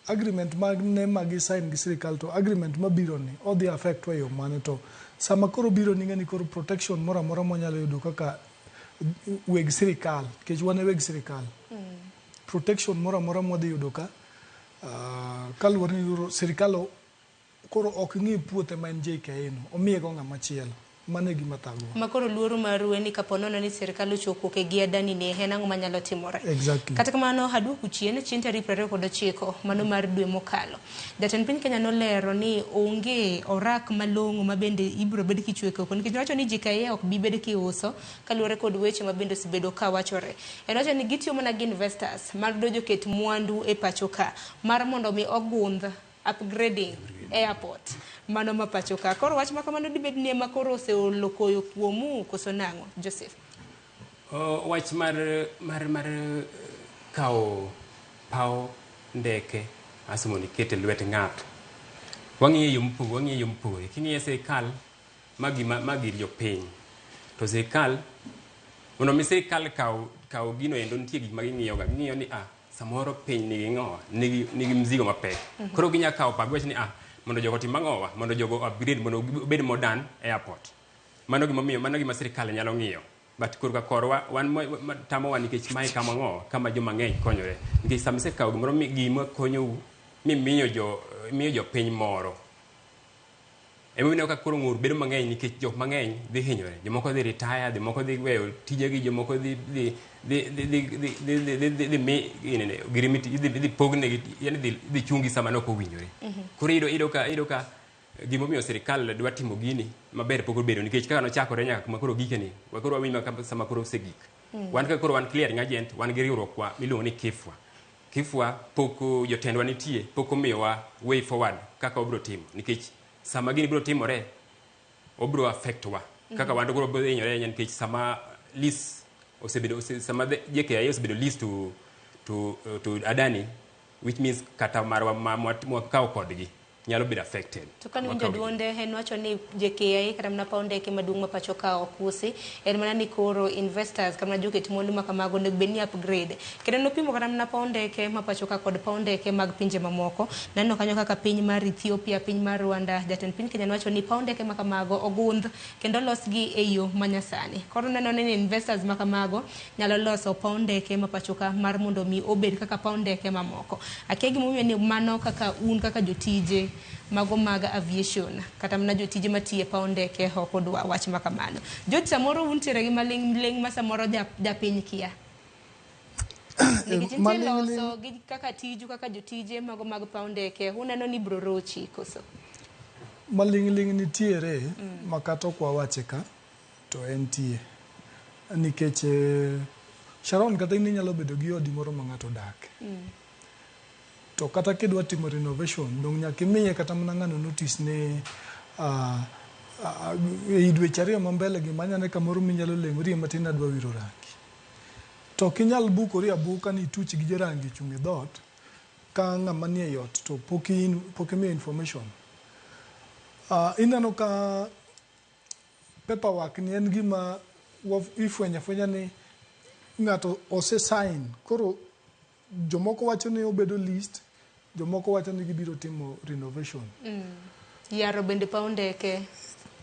agreement magne magi sign gi sirikal to agreement mabiro ni odhi affect wa yo mane to sama koro biro ni ng'eni koro protection mora mora monyalo yudo kaka weg sirikal kech wane weg sirikal protection mora mora modhi yudo ka kaluwore ni sirikal koro ok ng'i puothe ma en JKIA no omiye go ng'ama chielo mane gima thago. Makoro luoro maru ni kaponono ni sirkal ochopo ke gi Adani ne en ang'o manyalo timore. Exactly. Kata kamano aduogo chien tarik 29 mano mar dwe mokalo. Jatend piny Kenya nolero ni onge orak malong'o mabende ibiro bed kichweko koni nikech wacho ni JKIA ok bi bed kiuso kaluwore kod weche mabende osebedo ka wachore. En wacho ni gitiyo mana gi investors mag dojo ket mwandu e pacho ka mar mondo mi ogundh upgrading airport mano ma pacho ka. Koro wach makamano dibed ni ema koro oseolo koyo kuomu koso nang'o Joseph? Wach mar kao pao ndeke asomo ni kete lwet ng'ato. Wang'iyo yo mpogore. King'iyo sirkal magir jopiny. To sirkal mondo mi sirkal kao gino endo nitie gik maging'iyoga. Ging'iyo ni samoro piny nigi ng'owa, nigi mzigo mapek. Koro ginya kao pag wach ni mondo jogo tim ang'owa, mondo jogo upgrade, mondo obed modern airport. Mano gima sirkal nyalo ng'iyo. But kurka korwa, wan tamo wan nikech mae kama ng'owa, kama joma ng'eny konyore. Nikech sama isekao gimoro gima konyo miyo jo piny moro. Ema wineo ka koro ng'ur bedo mang'eny nikech jok mang'eny dhi hinyore. Jomoko dhi retire, jomoko dhi weyo tijegi, jomoko dhi pogne, yani dhi chungi sama noko winjore. Koro ido ka gimomiyo sirkal dwa timo gini maber pok obedo nikech kaka nochakore nyaka kuma koro gikeni. Koro wawinjo sama koro osegik. Wan ka koro wan clearing agent, wan gi riwruok miluongo ni KIFWA. KIFWA pok jotendwa nitie, pok omiyowa way forward kaka obro timo nikech sama gini bro timore obro affect wa kaka wando bro hinyore nikech sama list osebedo sama JKIA osebedo list to Adani, which means kata marwa mwakao kodgi nyalo bedo affected. To kan winjo duonde en wacho ni JKIA kata mna paw ndeke maduong' ma pacho ka okusi en mana ni koro investors kama joket mwandu ma kamago ne beni upgrade. Kendo nopimo kata mna paw ndeke ma pacho ka kod paw ndeke mag pinje mamoko. Nano kanyo kaka piny mar Ethiopia, piny mar Rwanda, jatend piny Kenya wacho ni paw ndeke ma kamago ogundh kendo losgi e yo manyasani. Koro neno ni investors ma kamago nyalo loso paw ndeke ma pacho ka mar mondo mi obed kaka paw ndeke mamoko. Akegi mumiyo ni mano kaka un kaka jotije mago mag aviation kata mna jotije matie paw ndeke okodwa wach makamano. Jot samoro untiere gi maling ma samoro da piny kia. Nikech loso gi kaka tiju kaka jotije mago mag paw ndeke uneno ni bro rochi koso. Maling nitiere makato kwa wache ka to entie. Nikech Sharon kata ini nyalo bedo gi odi moro ma ng'ato dak. To kata kidwa timo renovation dong nyaka imiye kata mana ng'ano notice ne dweche ariyo mambele gi manyane kamoro minyalo leng'ori matin adwa wiro rangi. To kinyal bukori abuka ni tuch gi rangi chung e dot ka ng'ama nie yot to pok imiyo information. Ineno ka paperwork ni en gima ifwenya ni ng'ato ose sign. Koro jomoko wacho ni obedo list, jomoko wacho ni gibiro timo renovation. Yaro bende paw ndeke.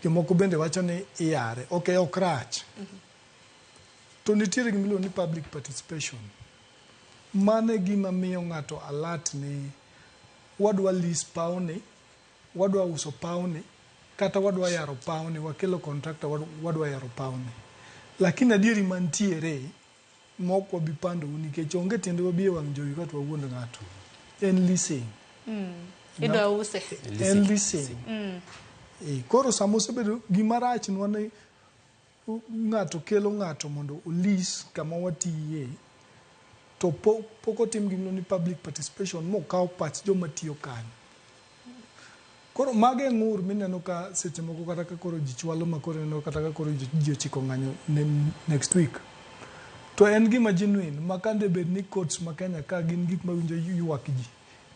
Jomoko bende wacho ni iyare. Okay, ok rach. To nitiere gimiluongo ni public participation. Mane gima miyo ng'ato alert ni wadwa list paw ni, wadwa uso paw ni, kata wadwa yaro paw ni, wakelo contractor wadwa yaro paw ni. Lakini adieri mantiere mok wabi pando nikech onge tiende wabi wang' jowi ka to wawuond ng'ato. En leasing. Idwa use. En leasing. Koro sama osebedo gima rach nwa ni ng'ato kelo ng'ato mondo lease kama watiye to pok otim gimno ni public participation mokaw pach joma tiyo kanyo. Koro mage ng'ur mineno ka seche moko kata ka koro ji chwalo ma koro neno kata ka koro ji ochiko ng'anyo next week. To en gima genuine makande bed ni courts ma Kenya ka gin gik mawinjo ywak ji.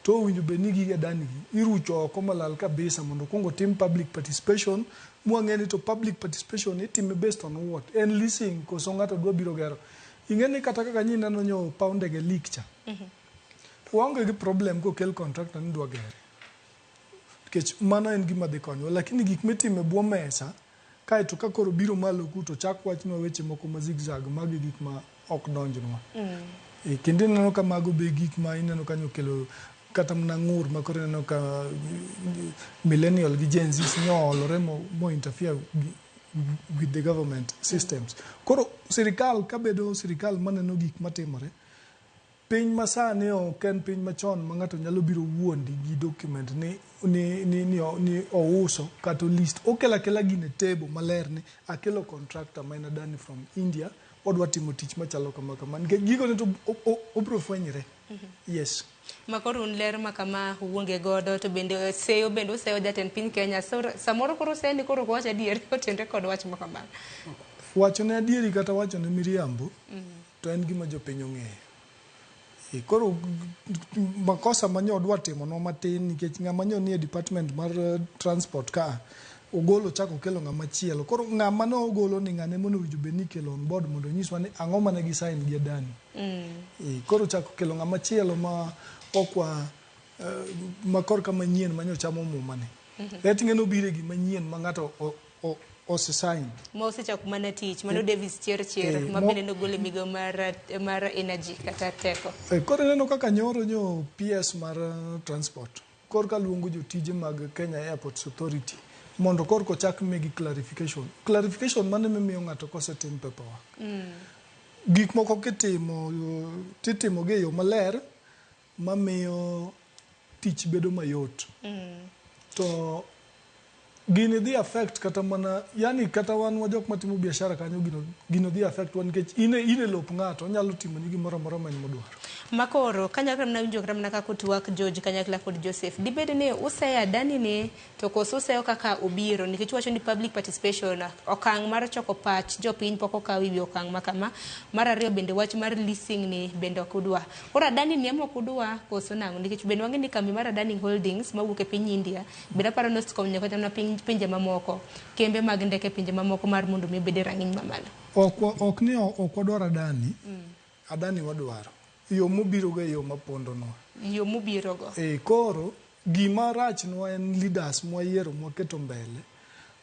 To winjo bed ni gige dani gi irucho oko malal kabisa mondo kongo tim public participation. Mwang'eni to public participation itime based on what? En leasing koso ng'ato dwa biro gero. Ing'eni kata kaka nyi neno nyo paw ndege leak cha. Waonge gi problem kokel contractor ni dwa gere. Nikech mano en gima dhi konyo. Lakini gik mitime bwo mesa kae to ka koro biro malo kuto chak wachnwa weche moko ma zigzag magi gik ma ok donjnwa. Kendo ineno ka mago be gik ma ineno kanyo kelo kata mna ng'ur ma koro ineno ka millennial gi Gen Z nyoolore mo interfere with the government systems. Koro sirikal kabedo sirikal maneno gik matimore, piny masani ok en piny machon ma ng'ato nyalo biro wuondi gi document ni ouso kata list. Okelo akela gine table maler ni akelo contractor ma en Adani from India, odwa timo tich machalo kama kama. Nikech gigo ne to obro fwenyre. Yes. Makoro un ler makama uonge godo to bende seyo jatend piny Kenya. Samoro koro seni koro wach adieri otendre kod wach makama. Wacho ne adieri kata wacho ne miriambo to en gima jopiny ong'eyo. Koro makosa manyo odwa timo no matin nikech ng'ama nyo nie department mar transport ka ogolo chako kelo ng'ama chielo. Koro ng'ama no ogolo ni ng'ane mono winjo be ni kelo on board mondo nyiswa ni ang'o mane gi sign gi Adani. Koro chako kelo ng'ama chielo ma okwa makor ka manyien manyo chamo mumane. Ting'eno bire gi manyien ma ng'ato osesign. Ma osechako mana tich, mano Davis Chirchir, ma bende nogolo migo mar energy kata teko. Koro neno kaka nyoro nyo PS mar transport. Kor ka luongo jotije mag Kenya Airports Authority mondo kor ko chak megi clarification. Clarification mane miyo ng'ato kosetim paperwork. Gik moko titimo ge yo maler mamiyo tich bedo mayot. To gini dhi affect kata mana, yani kata wan wajok matimo biashara kanyo gino dhi affect wan nikech ine lop ng'ato onyalo timo ni gimoro amora ma modwaro. Makoro kanyakla na winjo kata mana kaka twak George kanyakla kod Joseph dibed ni useyo Adani ni to koso useyo kaka obiro nikech wacho ni public participation okang' mar choko pach jopiny pok okaw wi okang' makama. Mar ariyo bende wach mar leasing ni bende ok udwa. Koro Adani ni ema ok udwa koso nang'o nikech bende wang'e ni kambi mar Adani Holdings mawuok e piny India bende aparo ni osekonyo kata na pinje mamoko kembe mag ndeke pinje mamoko mar mondo mi bede rang'iny mamalo. Ok ni ok wadwaro Adani. Adani wadwaro. Yo mobiro ga yo mapondo no. Yo mobiro go. Koro gima rach nwa en leaders mwayiero mwaketo mbele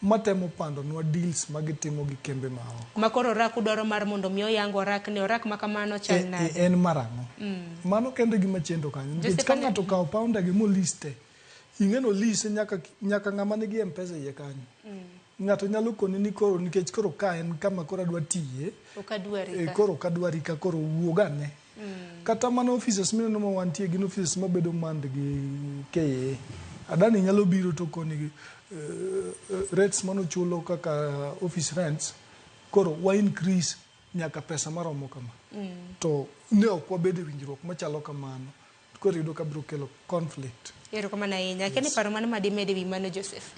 matemo pando nwa deals magitimo gi kembe mao. Makoro rak udwaro mar mondo mi oyango rak ne orak makamano chal nade. En marang'o. Mano kende gima chendo kanyo. Nikech ka ng'ato kawo pound gi mo liste. Ing'eno list nyaka ng'ama nigi M-Pesa iye kanyo. Ng'ato nyalo koni ni koro nikech koro ka en kama koro adwa tiye. Koro kadwari ka koro wuogane. Kata mana offices mineno ma wantie gin offices mabedo mand gi KA. Adani nyalo biro to koni rates manochulo kaka office rents koro wa increase nyaka pesa maromo kama. To ne ok wabedo winjruok machalo kamano. Koro yudo ka biro kelo conflict. Ero kama na inya keni paro mane madimede wi mano Joseph.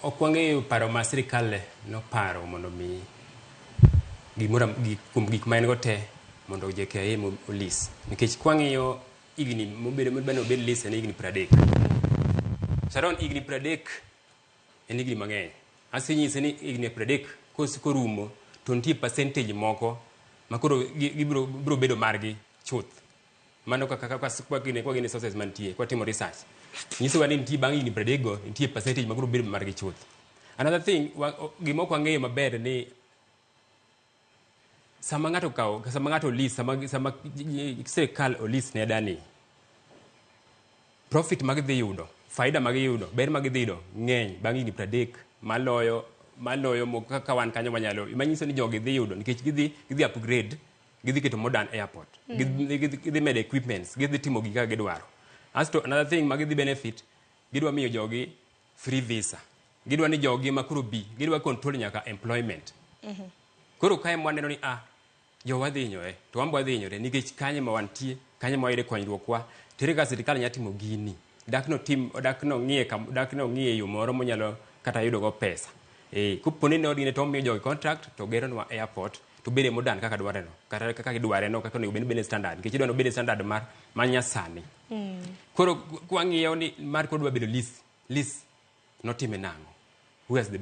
Ok wang'eyo paro ma sirikal no paro mondo mi gik ma en go te mondo JKIA olis nikech kwang'iyo igni mobedo obed list en igni 30. Sharon igni 30 en igni mang'eny. Asinyise ni igni 30 korumo to nitie percentage moko makoro gibiro bedo margi chuth. Mano kaka kwa gine sources mantie kwa timo research. Nyiso ni nitie bang' igni 30 go nitie percentage makoro bedo margi chuth. Another thing gima ok wang'eyo maber ni sama ng'ato list sama sirikal olis ne Adani profit magidhi yudo, faida magiyudo, ber magidhi yudo ng'eny bang' igni 30 maloyo kaka wan kanyo wanyalo. Manyiso ni jogi dhi yudo nikech gidhi upgrade, gidhi keto modern airport, gidhi medo equipments, gidhi timo gik kaka gidwaro. Asto another thing magidhi benefit, gidwa miyo jogi free visa. Gidwa ni jogi makuro gidwa control nyaka employment. Koro kae mwaneno ni jowa dhi hinyore, to wambwa dhi hinyore nikech kanye ma wantie, kanye ma wayude konyruokwa, tere ka sirikal nyalo timo gini. Dak no ng'iye yo moro monyalo kata yudo go pesa. Kuponi ne odine to miyo jogi contract to gero nwa airport to bede modern kaka dwareno. Kata kaka gidwareno kaka onego bed standard. Nikech idwano bede standard mar nyasani. Koro kwang'iyo ni mar kodwa bedo list notime nang'o. Who has the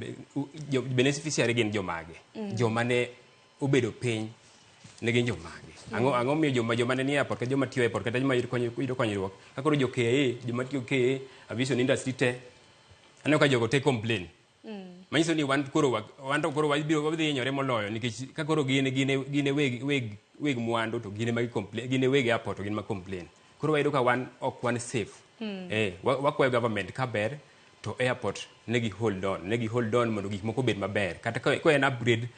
beneficiary gin jomage. Joma ne obedo piny ne gin jomage. Ang'o miyo joma ne ni airport kata joma tiyo airport kata joma yudo konyruok. Kakoro jo KA, joma tiyo KA, aviation industry te. Aneno ka jogo te complain. Manyiso ni wan koro wabiro dhi hinyore moloyo nikech ka koro gine weg mwandu to gine complain, gine weg airport to gin ma complain. Koro wayudo ka wan ok wan safe. Wakwayo government ka ber to airport negi hold on mondo gik moko bed maber. Kata ko en upgrade,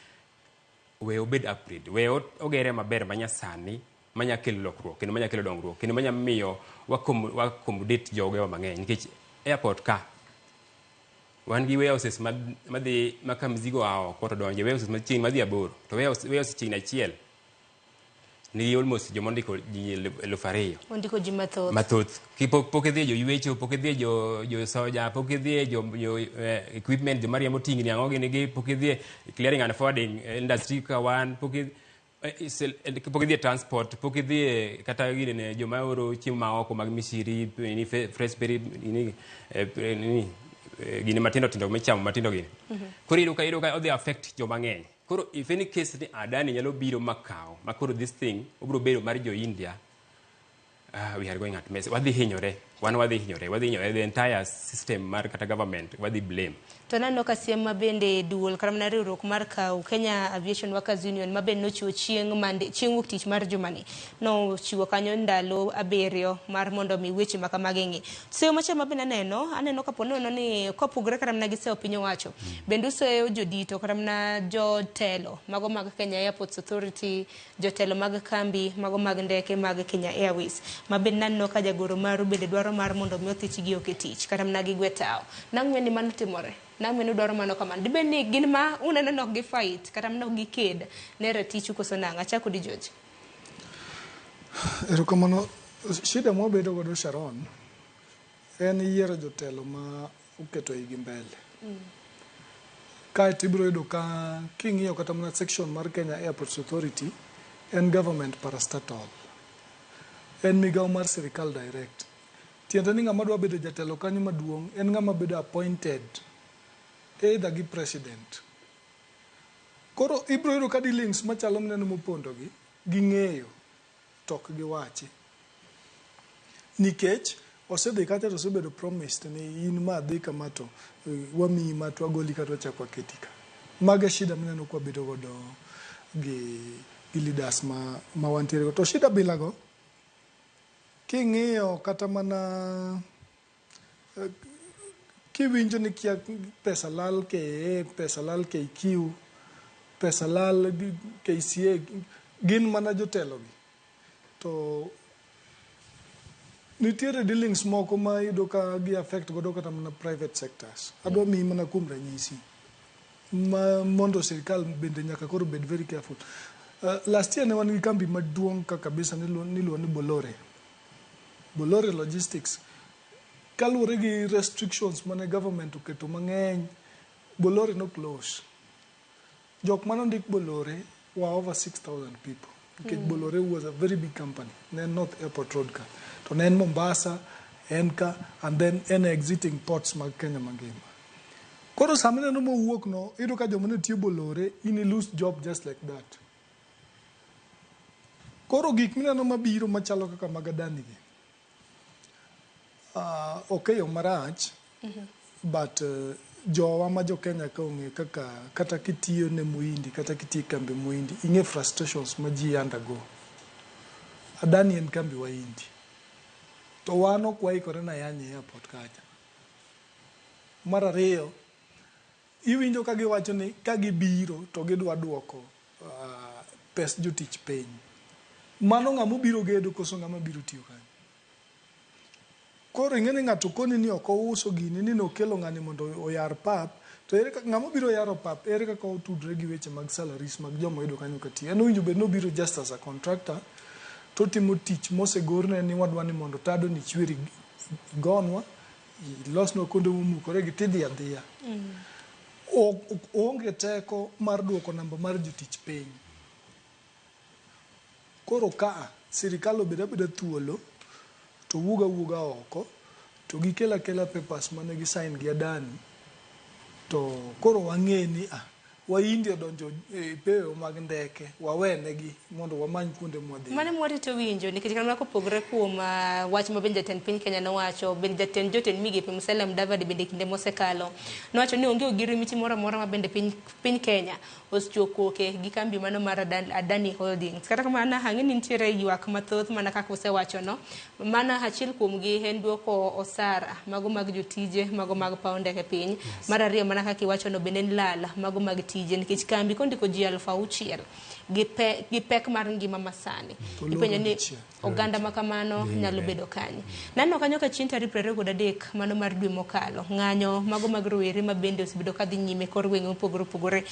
we obed upgrade, we ogere maber manyasani, manya kelo lokruok, kendo manya kelo dongruok, kendo manya miyo accommodate jogewa mang'eny. Nikech airport ka, wan gi warehouses madhi maka mzigo oko to donje warehouses machiegni madhi aboro, to warehouse chiegni achiel ni almost jomondiko ji 2,000. Ondiko ji mathoth. Pok idhi jo yuecho, pok idhi jo soja, pok idhi jo equipment, jo mariambo tingni ang'o gini, pok idhi clearing and forwarding industry ka wan, pok idhi transport, pok idhi kata gini joma oro chiemo ma oko mag misiri, fresh berry, gini matindo michamo matindo gini. Koro iyudo ka odhi affect joma ng'eny. Koro if any case ni Adani nyalo biro makao, makoro this thing obiro bedo mar jo India, we are going at mess. Wadhi hinyore, the entire system mar kata government wadhi blame. To naneno ka siem mabende duol kata mana riwruok mar KAU, Kenya Aviation Workers Union, mabende nochiwo chieng' wuok tich mar jumani, nochiwo kanyo ndalo 7 mar mondo mi weche makamagi ng'i. Seyo machielo mabende aneno kapo nono ni kopogre kata mana gi seyo piny owacho, bende useyo jodito kata mana jotelo mago mag Kenya Airports Authority, jotelo mag kambi mago mag ndeke mag Kenya Airways, mabende naneno ka jagoro maru bende dwaro mar mondo mi othichgi oke tich kata mana gi gwetao. Nang'weni mano timore, nang'weni dwaro mano kamano. Dibe ni gin ma uneno nok gi fight kata nok gi ked ne ratichu koso nanga. Chako di George. Erokamano, shida mwabedo godo Sharon en yiero jotelo ma uketo igi mbele. Kae tibiro yudo ka king'iyo kata mana section mar Kenya Airports Authority en government parastatal, en migao mar sirikal direct. Tiende ni ng'ama dwa bedo jatelo kanyo maduong' en ng'ama bedo appointed either gi president. Koro ibiro yudo ka dealings machalo mneno mopondogi gi ng'eyo tok gi wachi, nikech osedhi kacha to osebedo promised ni in ma dhi kama to wamiyi ma to wagoli kata wachako waketi ka. Maga shida mneno kwa bedo godo gi leaders ma wantiere go. To shida bilago king'iyo kata mana kiwinjo ni kia pesa lal KA, pesa lal KQ, pesa lal KCA, gin mana jotelo gi. To nitiere dealings moko ma yudo ka gi affect godo kata mana private sectors. Adwa miyi mana kuom ranyisi ma mondo sirikal bende nyaka koro bed very careful. Last year ne wan gi kambi maduong' ka kabisa niluo ni Bolore Logistics. Kaluwore gi restrictions mane government oketo mang'eny, Bolore no close. Jok manondik Bolore were over 6,000 people. Because Bolore was a very big company. Then North Airport Road ka. To then Mombasa, Enka, and then any exiting ports mag Kenya mangima. Koro samene no mo work no, ido ka jomane tiyo Bolore, ini lose job just like that. Koro gik mineno mabiro machalo kaka mag Adani gi. Okay, marach, but jowa ma jo Kenya ka ong'e kaka kata kitiyo ne Muhindi, kata kitiyo kambi Muhindi, ing'e frustrations ma ji undergo. Adani en kambi wa Hindi. To wan ok waikore na yanye airport kacha. Mar ariyo, iwinjo ka giwacho ni ka gibiro to gidwa duoko pes jotich piny. Mano ng'ama biro gedo koso ng'ama biro tiyo kanyo. Koro ing'eni ng'ato koni ni ok ouso gini ni nokelo ng'ani mondo oyar pap, to ere kaka ng'ama biro yaro pap, ere kaka otudre gi weche mag salaries mag joma yudo kanyo katiyo. En owinjo bed nobiro just as a contractor, to timo tich mosegorne ni wadwa ni mondo tado ni chweri gonwa, ilosnwa kuonde momukore gi tidhi adhiya. Onge teko mar duoko namba mar jotich piny. Koro ka sirikal obeda beda thuolo, to wuga oko, to gikela papers mane gi sign gi Adani, to koro wang'e ni waindi odonjo e peyo mag ndeke wawenegi mondo wamany kuonde mwadhi. Mane mwarito winjo nikech kan kopogore kuom wach ma bende jatend piny Kenya nowacho, bende jatend jotend migepe Musalia Mudavadi bende kinde mosekalo nowacho ni onge ogirimiti moro amora ma bende piny Kenya osechokoke gi kambi mano mar Adani Holdings. Kata kamano hang'eni nitiere ywak mathoth mana kaka osewacho no, mana achiel kuom gi en duoko osara mago mag jotije, mago mag paw ndeke piny. Mar ariyo mana kaka iwacho no bende lala mago mag tije nikech kambi kondiko ji 6,000 gi pek mar ngima masani. Ipenjo ni oganda makamano nyalo bedo kanye. Nano kanyo ka chieng' tarik 23 mano mar dwe mokalo, ng'anyo mago mag rowere ma bende osebedo kadhi nyime kor gwenge mopogore opogore.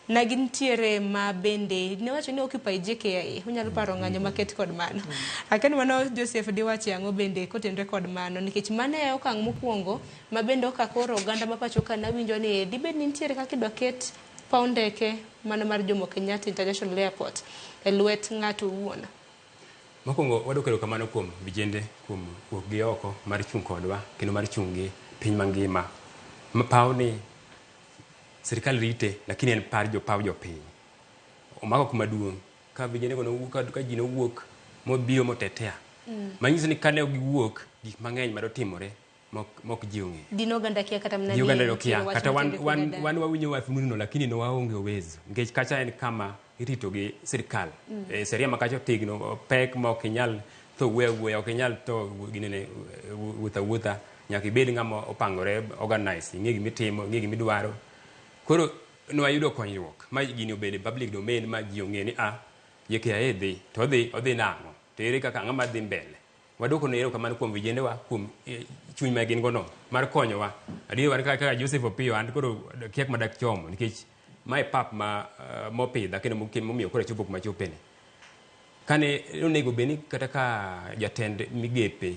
Na gintiere ma bende ne wacho ni Occupy JKIA, unyalo paro ng'anyo maket kod mano. Aken mano Joseph Diwachi ang'o bende kotenre kod mano nikech mano e okang' mokwongo ma bende okakoro oganda ma pacho ka nawinjo ni dibed ni nitiere kaka idwa ket paw ndeke mano mar Jomo Kenyatta International Airport e lwet ng'ato owuon. Mokwongo wadokero kamano kuom vijende kuom wuok gi oko mar chung' kodwa kendo mar chung' gi piny mangima. Paw ni sirikal rite lakini en par paw jopiny. Omako kuma duong' ka vijende ka ji nowuok mobiro motetea. Manyiso ni kane giwuok gik mang'eny mado timore mok ji ong'e. Dino ganda kia kata mnani. Dino ganda kia kata wan wawinyo wathumuno lakini no waonge uwezo. Nikech kacha en kama irito gi sirikal. Seria makacho tigno pek mok inyal to wuoyo ok inyal to ginene wuotha nyaka ibed ng'ama opangore organize ing'e gimitimo ing'e gimidwaro. Koro nwayudo konyruok ma gini obede public domain ma ji ong'e ni JKIA dhi to odhi nang'o to ere kaka ng'ama dhi mbele. Wadoko ne kamano kuom vijende wa kuom chuny ma gin gono mar konyowa. Adier wan kaka Joseph Opiyo and koro kiek madak chomo nikech mae pap ma mopidha kendo momiyo koro chopo kuma chopene. Kane onego beni kata ka jatend migepe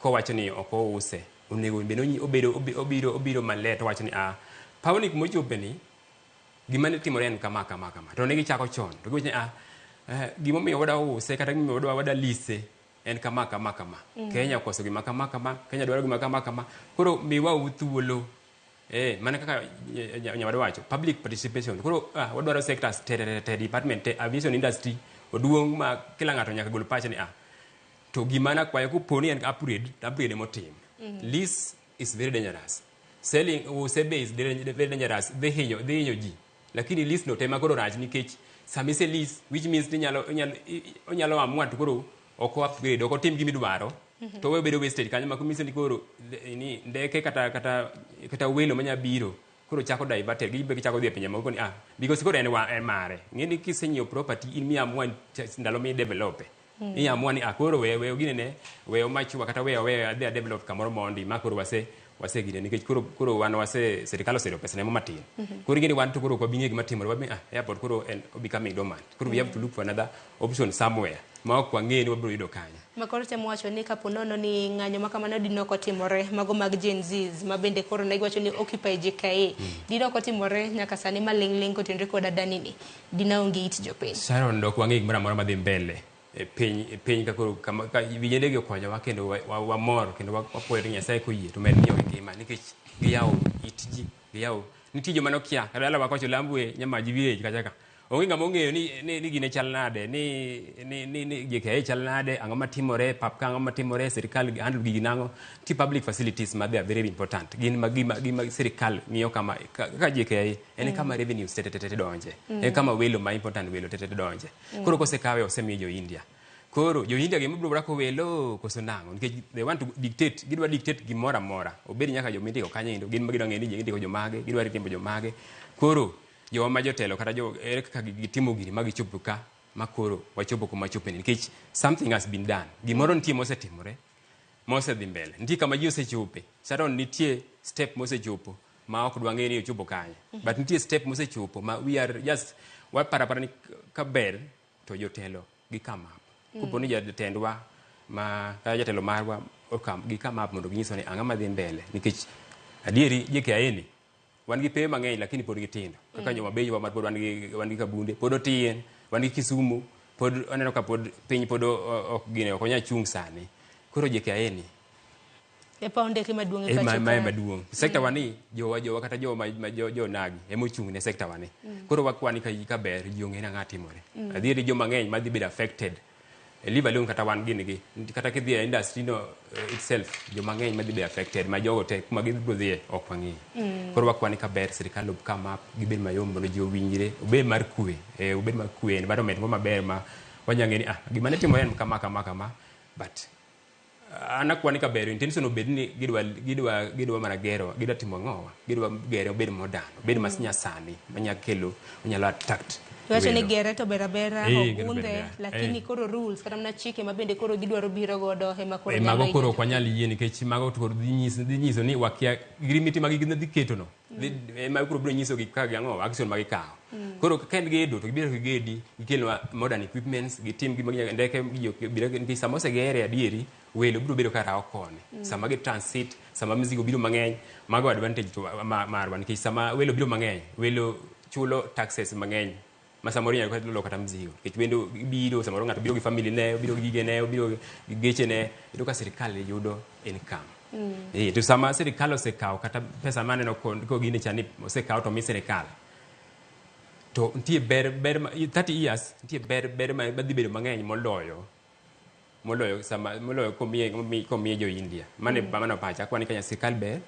kowacho ni ok ouse onego beni obiro malet wacho ni pawni kuma chopeni gima ne timore en kama to ne gichako chon to giwacho ni gimomiyo wada use kata gimomiyo wada lise en kama Kenya koso gima kama Kenya dwaro gima kama koro miwa uthuolo mana kaka nyawada wacho public participation koro wadwaro sectors te department aviation industry oduong' ma kila ng'ato nyaka gol pache ni to gima na kwayo kuponi en upgrade motim. Lease is very dangerous, selling usebe is very dangerous, dhi hinyo ji lakini lease no tema koro rach nikech samise lease which means ni onyalo amua to koro oko upgrade oko tim gimidwaro to we bedo wasted kanyo makomise ni koro ni ndeke kata welo manya biro koro chako diverted gibe chako dhi pinje moko ni because koro en mare ngeni kisenyo property in mi amua ndalo mi develop ni amua ni koro we ginene we omachwa kata we adhi develop kamoro mondi makoro wase gine nikech koro wan wase serikal osero pesa ne matin koro gini wan to koro ko binge gima timore wabi airport koro en becoming dormant koro we have to look for another option somewhere ma ok wang'e ni wabiro yudo kanya. Makoro temo wacho ni kaponono ni ng'anyo makamano dino kotimore mago mag Gen Zs ma bende koro ne giwacho ni Occupy JKIA dino kotimore nyaka sani maling'ling kotenre kod Adani ni dina onge it jopiny. Sharon dok wang'e gimoro amora madhi mbele piny ka koro ka vijende gi okonyowa kendo wamor kendo wapuoyo ni Nyasaye koyie to med miyo ngima nikech giyawo itji giyawo nitie joma nokia kata dala wakocho Lambwe Nyamaji village kachaka onge ng'ama ong'eyo ni gine chal nade ni JKIA chal nade ang'o matimore pap ka ang'o matimore sirikal handle gigi nang'o ti public facilities ma they are very important gin gima sirikal ng'iyo kama ka JKIA en kama revenue tete donje en kama welo ma important welo tete donje koro kosekawe osemiyo jo India koro jo India gima biro brako welo koso nang'o nikech they want to dictate gidwa dictate gimoro amora obedi nyaka jo mindiko kanyo indo gin magidwa ng'e ni jindiko jo mage gidwa ritembo jo mage koro jo ma jotelo kata jo ere kaka gitimo gini magichopo ka makoro wachopo kuma chopeni nikech something has been done gimoro nitie mosetimore mosedhi mbele nitie kama ji osechope Sharon nitie step mosechopo ma ok dwa ng'e ni ochopo kanye but nitie step mosechopo ma we are just waparapara ni kaber to jotelo gi kama kuponi jatendwa ma jatelo marwa okam gi kama mondo ginyiso ni ang'ama dhi mbele nikech adieri JKIA ni wan gi pewe mang'eny lakini pod gitindo kaka Nyoma Bei wa pod wan gi Kabunde pod otin wan gi Kisumu pod aneno ka pod piny pod ok gine ok onya chung sani koro JKIA ni e paonde ke maduong' mae maduong' sekta wani jowa kata jo nagi ema ochung' ne sekta wani koro wakwani ka ber ji ong'e na ng'a timore adhieri jo mang'eny madhi bedo affected leave alone kata wan gini gi kata kidhi e industry no itself jo mang'eny madhi bedo affected ma jogo te kuma gibiro dhiye ok wang'eyo koro wakwani ka ber sirikal ob come up gibed mayom mondo ji owinjre obed mar kwe environment mo maber ma wanyang'e ni gima ne timore en kama but anakwani ka ber intention obed ni gidwa mana gero gidwa timo ang'owa gidwa gero obed modern obed manyasani manyalo attract wacho ni gere to berabera ogunde lakini koro rules kata mana chike mabende koro gidwaro biro godo ema koro mago koro ok wanyal yie nikech mago to dhi nyiso ni wakia grimiti magi gidhi keto no ema koro biro nyiso gik kaka ang'o action magi kawo koro kend gedo to gibiro gigedi gikelwa modern equipments gitim gima ndeke biro nikech sama osegere adieri welo biro bedo kara okone sama gi transit sama mizigo biro mang'eny mago advantage to marwa nikech sama welo biro mang'eny welo chulo taxes mang'eny masamoro nyalo kata loko kata mzigo nikech bendo biro samoro ng'ato biro gi family ne biro gi gige ne biro gi geche ne ito ka sirikal yudo income to sama sirikal osekawo kata pesa maneno ko gine chani osekawo to mi sirikal to ntie ber 30 years ntie ber madhi bedo mang'eny moloyo komiye jo India mane pacha kwani kanya sirikal ber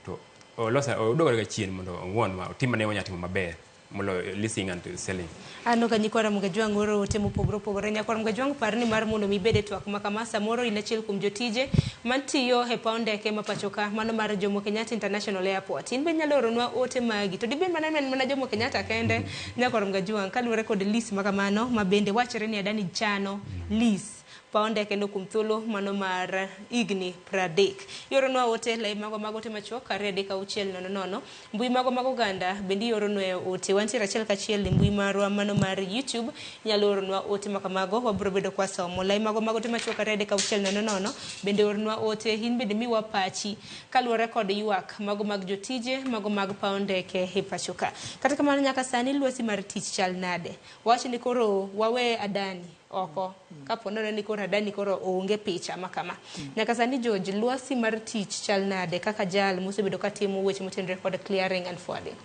to odogo ga chien mondo ong'won ma otimane onyatimo maber molo leasing and selling ano kanyikwara Mgajwang' oro ote mopogore nyakwara Mgajwang' parni mar mondo mibede twak makama samoro in achiel kuom jotije mantiyo e paw ndeke ma pachoka mano mar Jomo Kenyatta International Airport in be nyalo oronwa ote magi to dibed mana Jomo Kenyatta kende nyakwara Mgajwang' kaluwore kod list makamano mabende wachore ni adani chano list paonde kendo kum thuolo mano mar igni 30 yoronwa ote lai mago te machuok 3:600 mbui mago ganda bendi yoronwa ote wantiere achiel kachiel mbui marwa mano mar YouTube nyalo yoronwa ote makamago wabro bedo kwa somo lai mago te machuok 3:600 bendi yoronwa ote hin bende miwa pachi kaluwore kod ywak mago mag jotije mago mag paonde ke hipachuka kata kamano nyaka sani lwasi mar tich chal nade wacho ni koro wawe adani oko kaponore ni koro adani koro onge picha makama nyaka sani George lwasi mar tich chal nade kaka jal mosebedo katimo weche motenore kod clearing and forwarding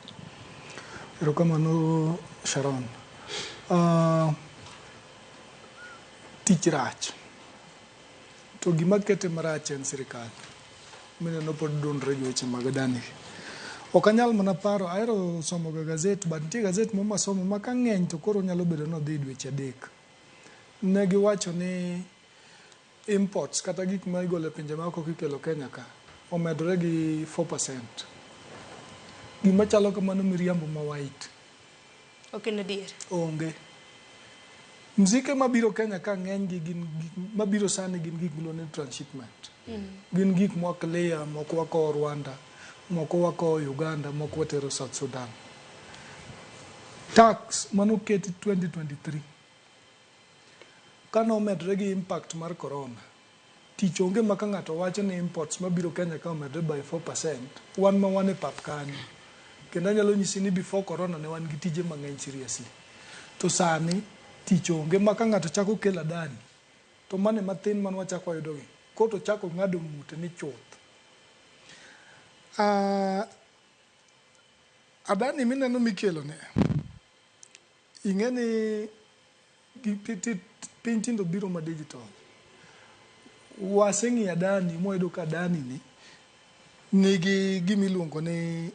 erokamano Sharon tich rach to gima kete marach en sirikal mineno pod donre weche mag dani okanyal mana paro aero somo gazet but nitie gazet moma somo makang'eny to koro nyalo bedo no dhi dweche adek ne giwacho ni imports kata gik ma igolo e pinje maoko kikelo Kenya ka omedore gi 4%. Gima chalo kamano miriambo ma white. Okay, adier. Onge. Mzike mabiro Kenya ka ng'eny gi gin mabiro sani gin gik milone transshipment. Gin gik moko Leia, moko wako Rwanda, moko wako Uganda, moko watero South Sudan. Tax manoketi 2023 kano medre gi impact mar corona tich onge maka ng'ato wacho ni imports mabiro Kenya ka omedre by 4% wan ma wan e pap kanyo kendo nyalo nyisi ni before corona ne wan gi tije mang'eny seriously to sani tich onge maka ng'ato chako kelo adani to mane matin man wachako yudogi koto chako ng'ado mute ni chuth adani mineno mikelo ne ing'eni piny tindo biro ma digital waseng'i adani moyudo ka adani ni nigi gimiluongo ni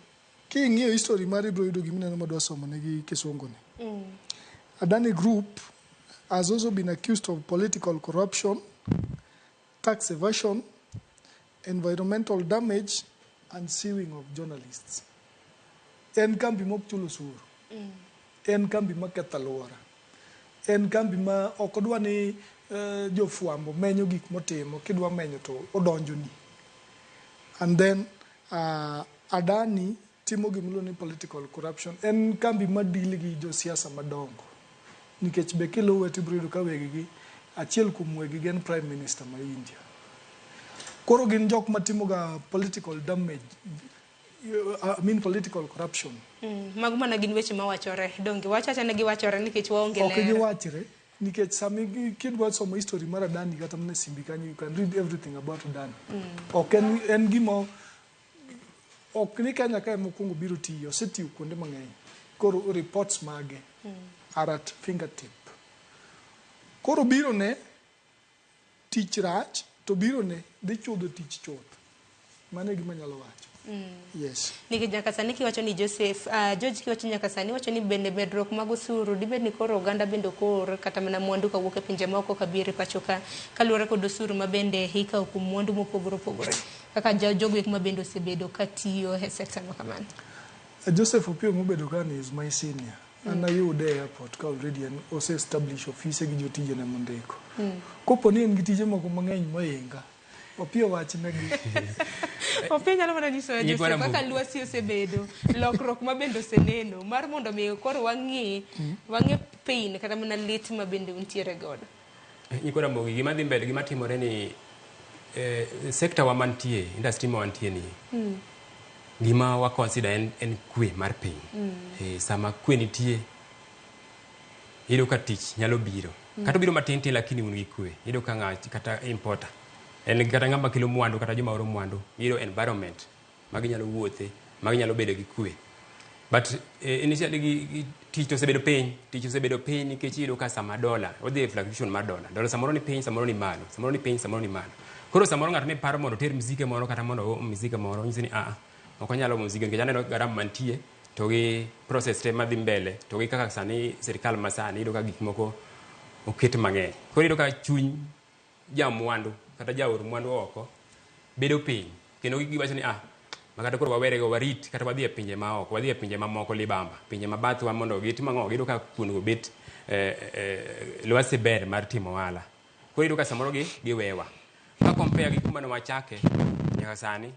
king'iyo history mar ibro yudo gimineno madwa somo negi kisungu ni Adani Group has also been accused of political corruption, tax evasion, environmental damage and suing of journalists. En kambi mok chulo osuru. En kambi maketho alwora. En kambi ma ok odwa ni jofwambo menyo gik motimo kidwa menyo to odonjoni. And then Adani timo gimiluongo ni political corruption. En kambi madili gi josiasa madongo. Nikech be kilo weti brudo ka wegigi achiel kuom wegigi en prime minister ma India. Koro gin jok matimo ga political damage, political corruption. Mago mana gin weche mawachore donge wachacha ne giwachore nikech waonge lero. Ok giwachre nikech sami kidwa somo history mar Adani kata mne simbi kanyo, you can read everything about Adani. Ok en gimo ok ni Kenya ka mokwongo biro tiyo, osetiyo kuonde mang'eny. Koro reports mage are at fingertip. Koro biro ne tich rach, to biro ne dhi chudho tich chuth. Mano e gima nyalo wacho. Yes. Nikech nyaka sani kiwacho ni Joseph, George kiwacho nyaka sani wacho ni bende medruok mag osuru dibed ni koro oganda bende okor kata mana mwandu kawuok e pinje moko kabiro pacho ka kaluwore kod osuru ma bende ikawo kuom mwandu mopogore opogore kaka jogo ma bende osebedo katiyo e sekta ma kamano. Joseph Opio mobedo kani is my senior. An ayude e airport ka already en ose establish office gi jotije ne mondiko. Kopo ni en gi tije moko mang'eny moinga, Opio wach negi. Opio nyalo mana nyiso ya Joseph kaka lwasi osebedo, lokruok ma bende oseneno, mar mondo mi koro wang'e pain kata mana lit ma bende untiere godo. Nyikora Mogi, gima dhi mbele, gima timore ni sekta wa mantie, industry ma wantie ni, gima wa consider en kwe mar piny. Sama kwe nitie, iyudo ka tich nyalo biro. Kata biro matin tin lakini un gi kwe. Iyudo ka ng'ato kata importer. En kata ng'ama kelo mwandu kata joma oro mwandu. Iyudo environment magi nyalo wuothe, magi nyalo bedo gi kwe. But initially tich osebedo piny nikech iyudo ka sama dola, odhi fluctuation mar dola. Dola samoro ni piny, samoro ni malo, samoro ni piny, samoro ni malo. Koro samoro ng'ato ne paro mondo oter mzike moro kata mondo mzike moro, nyisi ni ok onyalo mzike nikech aneno garama mantie to gi process te madhi mbele to gi kaka sani sirikal ma sani iyudo ka gik moko oket mang'eny. Koro iyudo ka chuny jamwandu kata jaor mwandu oko bedo piny kendo giwacho ni makata koro wawere go warit kata wadhi e pinje ma oko, wadhi e pinje mamoko libamba, pinje mabathwa mondo gitim ang'o, iyudo ka kuno bet lwasi ber mar timo ohala. Koro iyudo ka samoro giwewa. Ka compare gi kuma ne wachake nyaka sani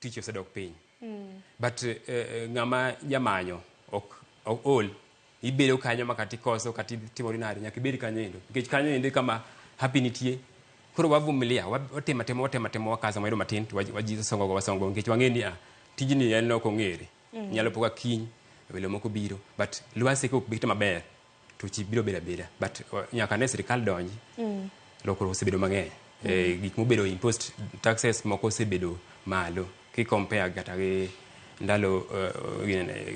tich osedok piny. But ng'ama jamanyo ok ol, ibedo kanyo makati koso kati timori nari nyaka ibed kanyo endo nikech kanyo endo kama happy nitie. Koro wavumilia, watema wakaza mwendo matin wajizo songo nikech wang'e ni tijni en ok ong'ere. Nyalo poka kiny welo moko biro, but lwasi ka ok bete maber to chi biro beda. But nyaka ne sirikal donji lokoro osebedo mang'eny. Gik mobedo imposed taxes moko osebedo malo ki compare kata gi ndalo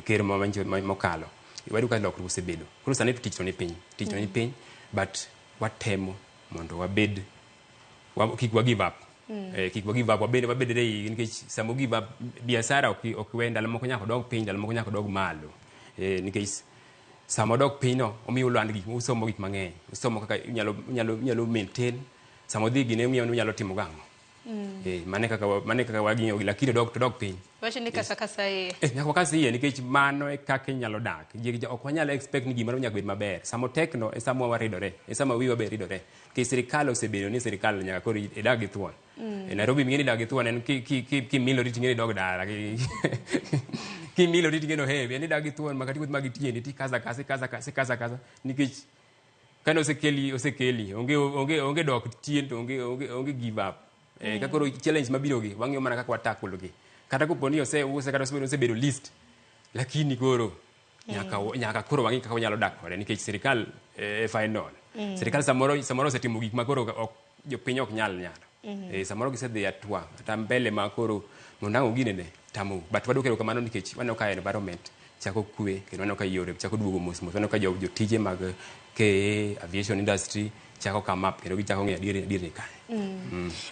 ker mokalo. Wadu ka lokruok osebedo. Koro sani tich ni piny, but watemo mondo wabed kik wa give up. Kik wa give up, wabed rei nikech samo give up biashara ok we ndalo moko nyaka dog piny, ndalo moko nyaka dog malo. Nikech samo dog piny no omiyo land gik, usomo gik mang'eny. Usomo kaka nyalo maintain, samo dhi gine omiyo nyalo timo gang'o. Mane kaka waging'o gi lakini dog piny. Wacho ni kasa nyaka wakasa iye nikech mano e kaka inyalo dak. Ok wanyalo expect ni gimoro nyaka bed maber. Samo tekno e samo waridore, e samo wiwa be ridore. Nikech sirikal osebedo ni sirikal nyaka koro idag gi thuon. E Nairobi ming'eni dag gi thuon en kimilori ting'eni dog dala. Kimilori ting'eni heavy, en idag gi thuon makati wuoth magi tiendi ti kaza. Nikech kane osekeli, onge dok tien to onge give up. Ka koro challenge mabiro gi, wang'yo mana kaka watakolo gi. Kata kopo ni use kata osebedo list, lakini koro nyaka koro wang'e kaka wanyalo dak kode nikech sirikal final. Sirikal samoro osetimo gik ma koro jopiny ok nyalo. Samoro gisedhi atwa kata mbele ma koro mondang'o ginene tamu. But wadokero kamano nikech waneno ka environment chako kwe kendo waneno ka yore chako duogo mos. Waneno ka jotije mag aviation industry chako come up kendo gichako ng'eyo adier kae.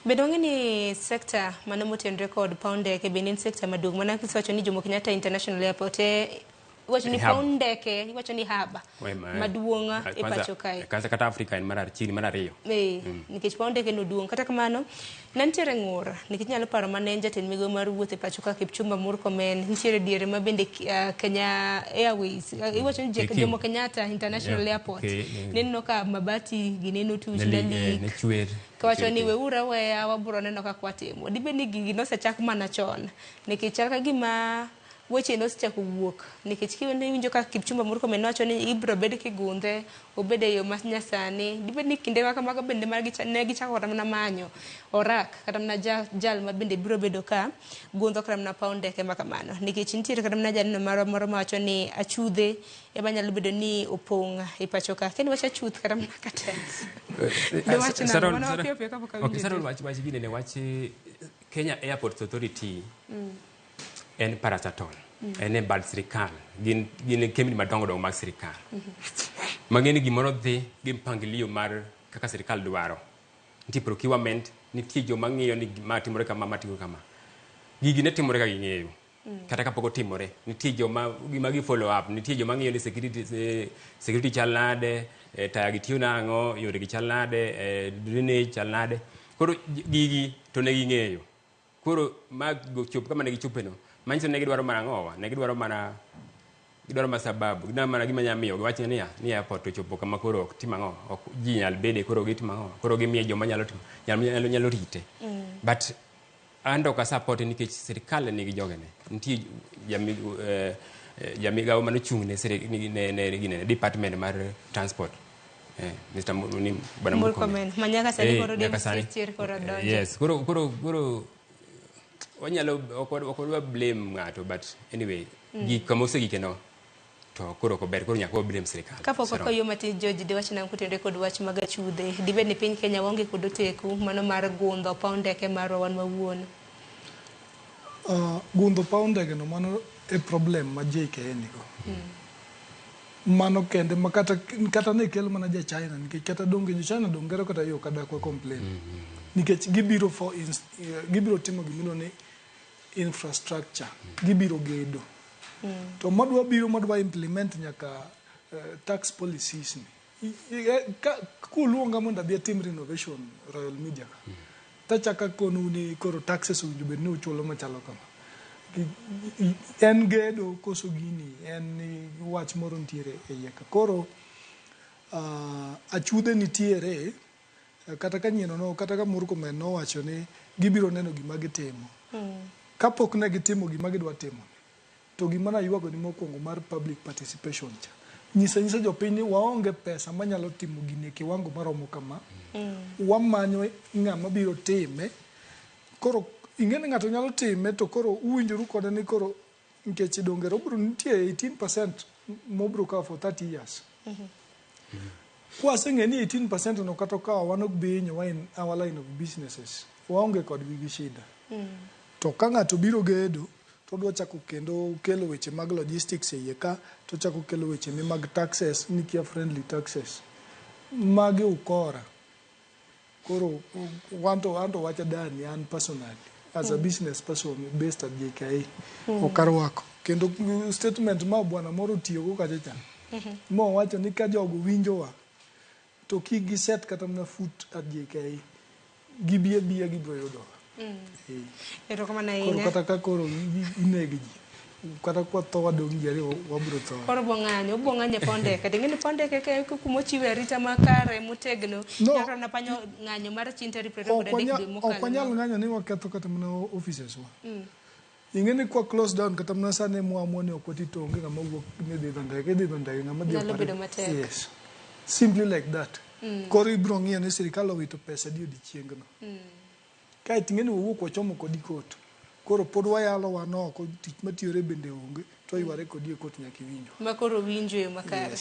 Bedo ng'eni sekta mano motenre kod paw ndeke bende en sekta maduong' mana kiwacho ni Jomo Kenyatta International Airport iwacho ni paw ndeke iwacho ni haba maduong' e pacho kae. Kata Afrika en mar ariyo. Nikech paw ndeke no duong'. Kata kamano nantiere ng'ur nikech nyalo paro mane jatend migawo mar wuoth e pacho ka Kipchumba Murkomen nitiere diere ma bende Kenya Airways iwacho ni Jomo Kenyatta International Airport neno ka mabati gineno tuch ne chwer kawacho ni weura weya wabro neno ka kwatimo. Dibe ni gigi nosechak mana chon nikech chal ka gima weche nochako wuok nikech kiwinjo ka Kipchumba Murkomen nowacho ni ibro bed kigundhe obed e yo manyasani dibed ni kinde kaka mago bende ne gichako kata mana manyo orak kata mana jal ma bende biro bedo ka gundho kata mana paw ndeke ma kamano nikech nitiere kata mana jalno moro mawacho ni achudhe ema nyalo bedo ni opong' e pacho ka kendo wacha chuth kata mana kata wach gine ne wach Kenya Airports Authority en parastatal en e bad sirikal gin kemni madongo mag sirikal mang'eni gimoro dhi gi mpangilio mar kaka sirikal dwaro nitie procurement nitie joma ng'iyo ni ma timore kama matimo kama gigi ne timore ka ging'eyo kata kapok otimore nitie joma gi follow up nitie joma ng'iyo ni security chal nade taya gitiyo nang'o yore gi chal nade drainage chal nade koro gigi to ne ging'eyo koro ma chop kama ne gichopeno manyiso ne gidwaro mana ng'owa ne gidwaro mana sababu gidwaro mana gima nyalo miyo giwach ni airport ochopo kama koro ok tim ang'o ok ji nyal bede koro gitim ang'o koro gimiye joma nyalo rite but ando ka support nikech sirikal nigi jogene nitie jamigawo mano chung' ne department mar transport Mr. Bwana Murkomen manyaka sani koro demonstrate koro donjo yes koro wanyalo okwa blame ng'ato but anyway kama osegikeno to koro ko ber koro nyaka blame sirikal kapok okoyo matin George de wachna kutende kod wach mag achudhe dibed ni piny Kenya waonge kod oteku mano mar gundho paw ndeke marwa wan mawuono gundho paw ndege no mano e problem ma JKA nigo mano kende ma kata ne kelo mana ja China nikech kata donge jo China dongero kata yo kada kwa complain nikech gibiro timo gimino ni infrastructure gibiro gedo to madwa implement nyaka tax policies ni kuluonga mondo adhi atim renovation Royal Media tachaka konu ni koro taxes owinjo bed ni uchulo machalo kama en gedo koso gini en wach moro ntiere e iye ka koro achudhe nitiere kata ka nyieno no kata ka Murkomen nowacho ni gibiro neno gima gitimo kapok ne gitimo gima gidwa timo to gima nayuago ni mokwongo mar public participation cha nyisa jopiny ni waonge pesa manyalo timo gini e kiwango maromo kama wamanyo ng'ama biro time koro ing'eni ng'ato nyalo time to koro uwinjoru kode ni koro nikech dongero biro nitie 18% mobiro kawo for 30 years kwaseng'e ni 18% no kata kawo wan ok bi hinyowa in our line of businesses waonge kodgi gi shida to ka ng'ato biro gedo to odwa chako kendo kelo weche mag logistics e iye ka to chako kelo weche mag taxes ni kia friendly taxes magi ukora koro wanto wacha dani an personally as a business person based at JKA okarwako kendo statement ma bwana moro tiyogo kachacha mo wacho ni ka jogo winjowa to kigi set kata na foot at JKA gibia gibro yudowa koro kata ka koro inegi ji kata kwa to wadong jari wabro to koro bong'anye pondeke ding'eni pondeke ke kumochiwe arita makare motegno nyaka na panyo ng'anyo mar chinteri preto dek dwe mokalo ok wanyal ng'anyo ni waketho kata mana offices wa ing'eni kwa close down kata mana sane mwamoni ok watitonge ng'ama wuok ni dhi ndege ng'ama dhi opare yes simply like that koro ibro ng'iyo ni sirikal owito pesa di odiochiengno ka ting'eni wawuok wachomo kodi kot koro pod wayalo wanoko tich matiyore bende onge to yware kodi e kot nyaka iwinjo ma koro winjo e makare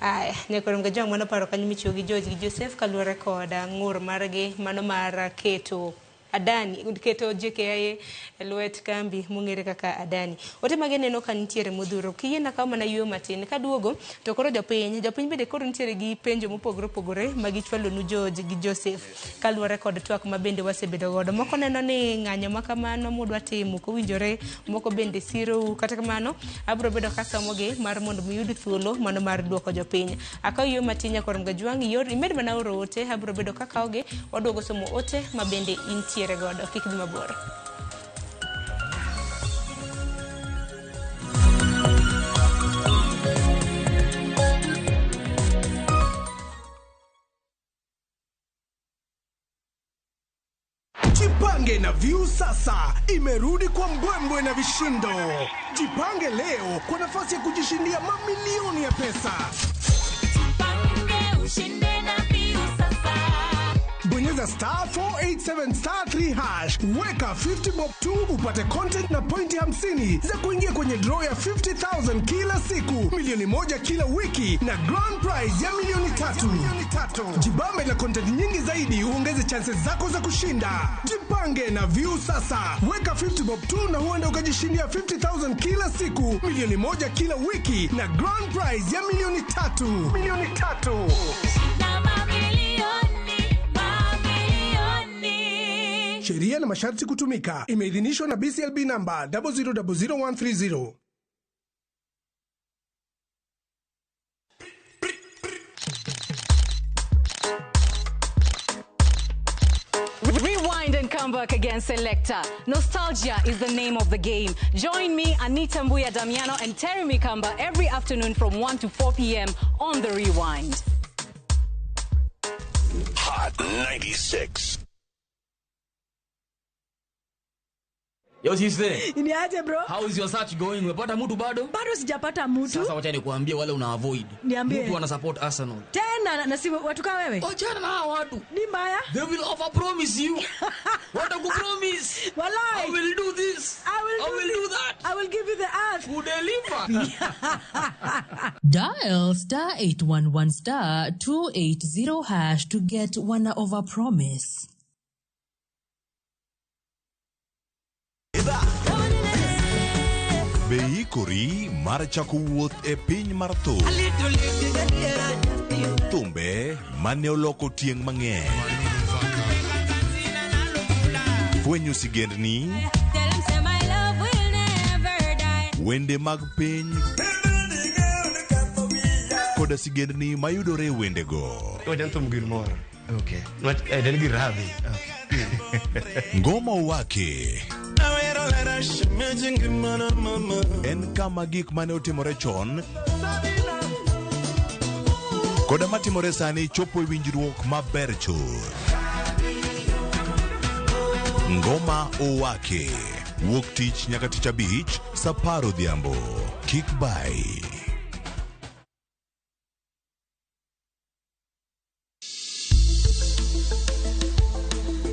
aya nyakoro mga jong mano paro kanyo michiwo gi George gi Joseph kaluwore koda ng'ur margi mano mar keto JKA e lwet kambi mong'ere kaka Adani. Ote mage neno ka nitiere modhuro kiyena kaw mana yuo matin ka duogo to koro jopiny bende koro nitiere gi penjo mopogore magi chwalo nu George gi Joseph kaluwore kod twak ma bende wasebedo godo moko neno ni ng'anyo makamano mudwa timo kowinjore moko bende siro kata kamano abro bedo kasomogi mar mondo miyud thuolo mano mar duoko jopiny akaw yuo matin nyakoro mga jwang imed mana oro ote abro bedo kakawge waduogo somo ote ma bende intiere godo kik dhi mabor. Jipange na View sasa imerudi kwa mbwembwe na vishindo. Jipange leo kwa nafasi ya kujishindia mamilioni ya pesa. Jipange ushinde na View sasa. Bonyeza *487*3#. Weka 50 bob tu upate content na pointi 50 za kuingia kwenye draw ya 50,000 kila siku, milioni 1 kila wiki na grand prize ya milioni 3. Jibambe na content nyingi zaidi uongeze chances zako za kushinda. Jipange na View sasa. Weka 50 bob tu na huenda ukajishindia 50,000 kila siku, milioni 1 kila wiki na grand prize ya milioni 3. Sheria na masharti kutumika. Imeidhinishwa na BCLB namba 0000130. Rewind and come back again, Selector. Nostalgia is the name of the game. Join me, Anita Mbuya Damiano and Terry Mikamba every afternoon from 1 to 4 p.m. on The Rewind. Hot 96. Yo sisi. Ni aje bro? How is your search going? Umepata mtu bado? Bado sijapata mtu. Sasa wacha nikuambie wale una avoid. Niambie. Mtu ana support Arsenal. Tena na si watu kama wewe? Achana na hao watu. Ni mbaya. They will offer promise you. What a good promise. Wallahi. I will do this. I will do that. I will give you the earth. Who deliver? Dial *811*280# to get one over promise. Beikori mar chako wuoth e piny mar thum. Thumbe mane oloko tieng' mang'eny. Fwenyo sigendni. Wende mag piny. Koda sigendni mayudore wendego. Wajan thum gilmoro. Okay. Den giradhi. Ngoma wake. En kama gik mane otimore chon koda matimore sani chopo e winjruok maber chuth. Ngoma owake wuok tich nyaka tich abich saa 10 odhiambo. Kik bai.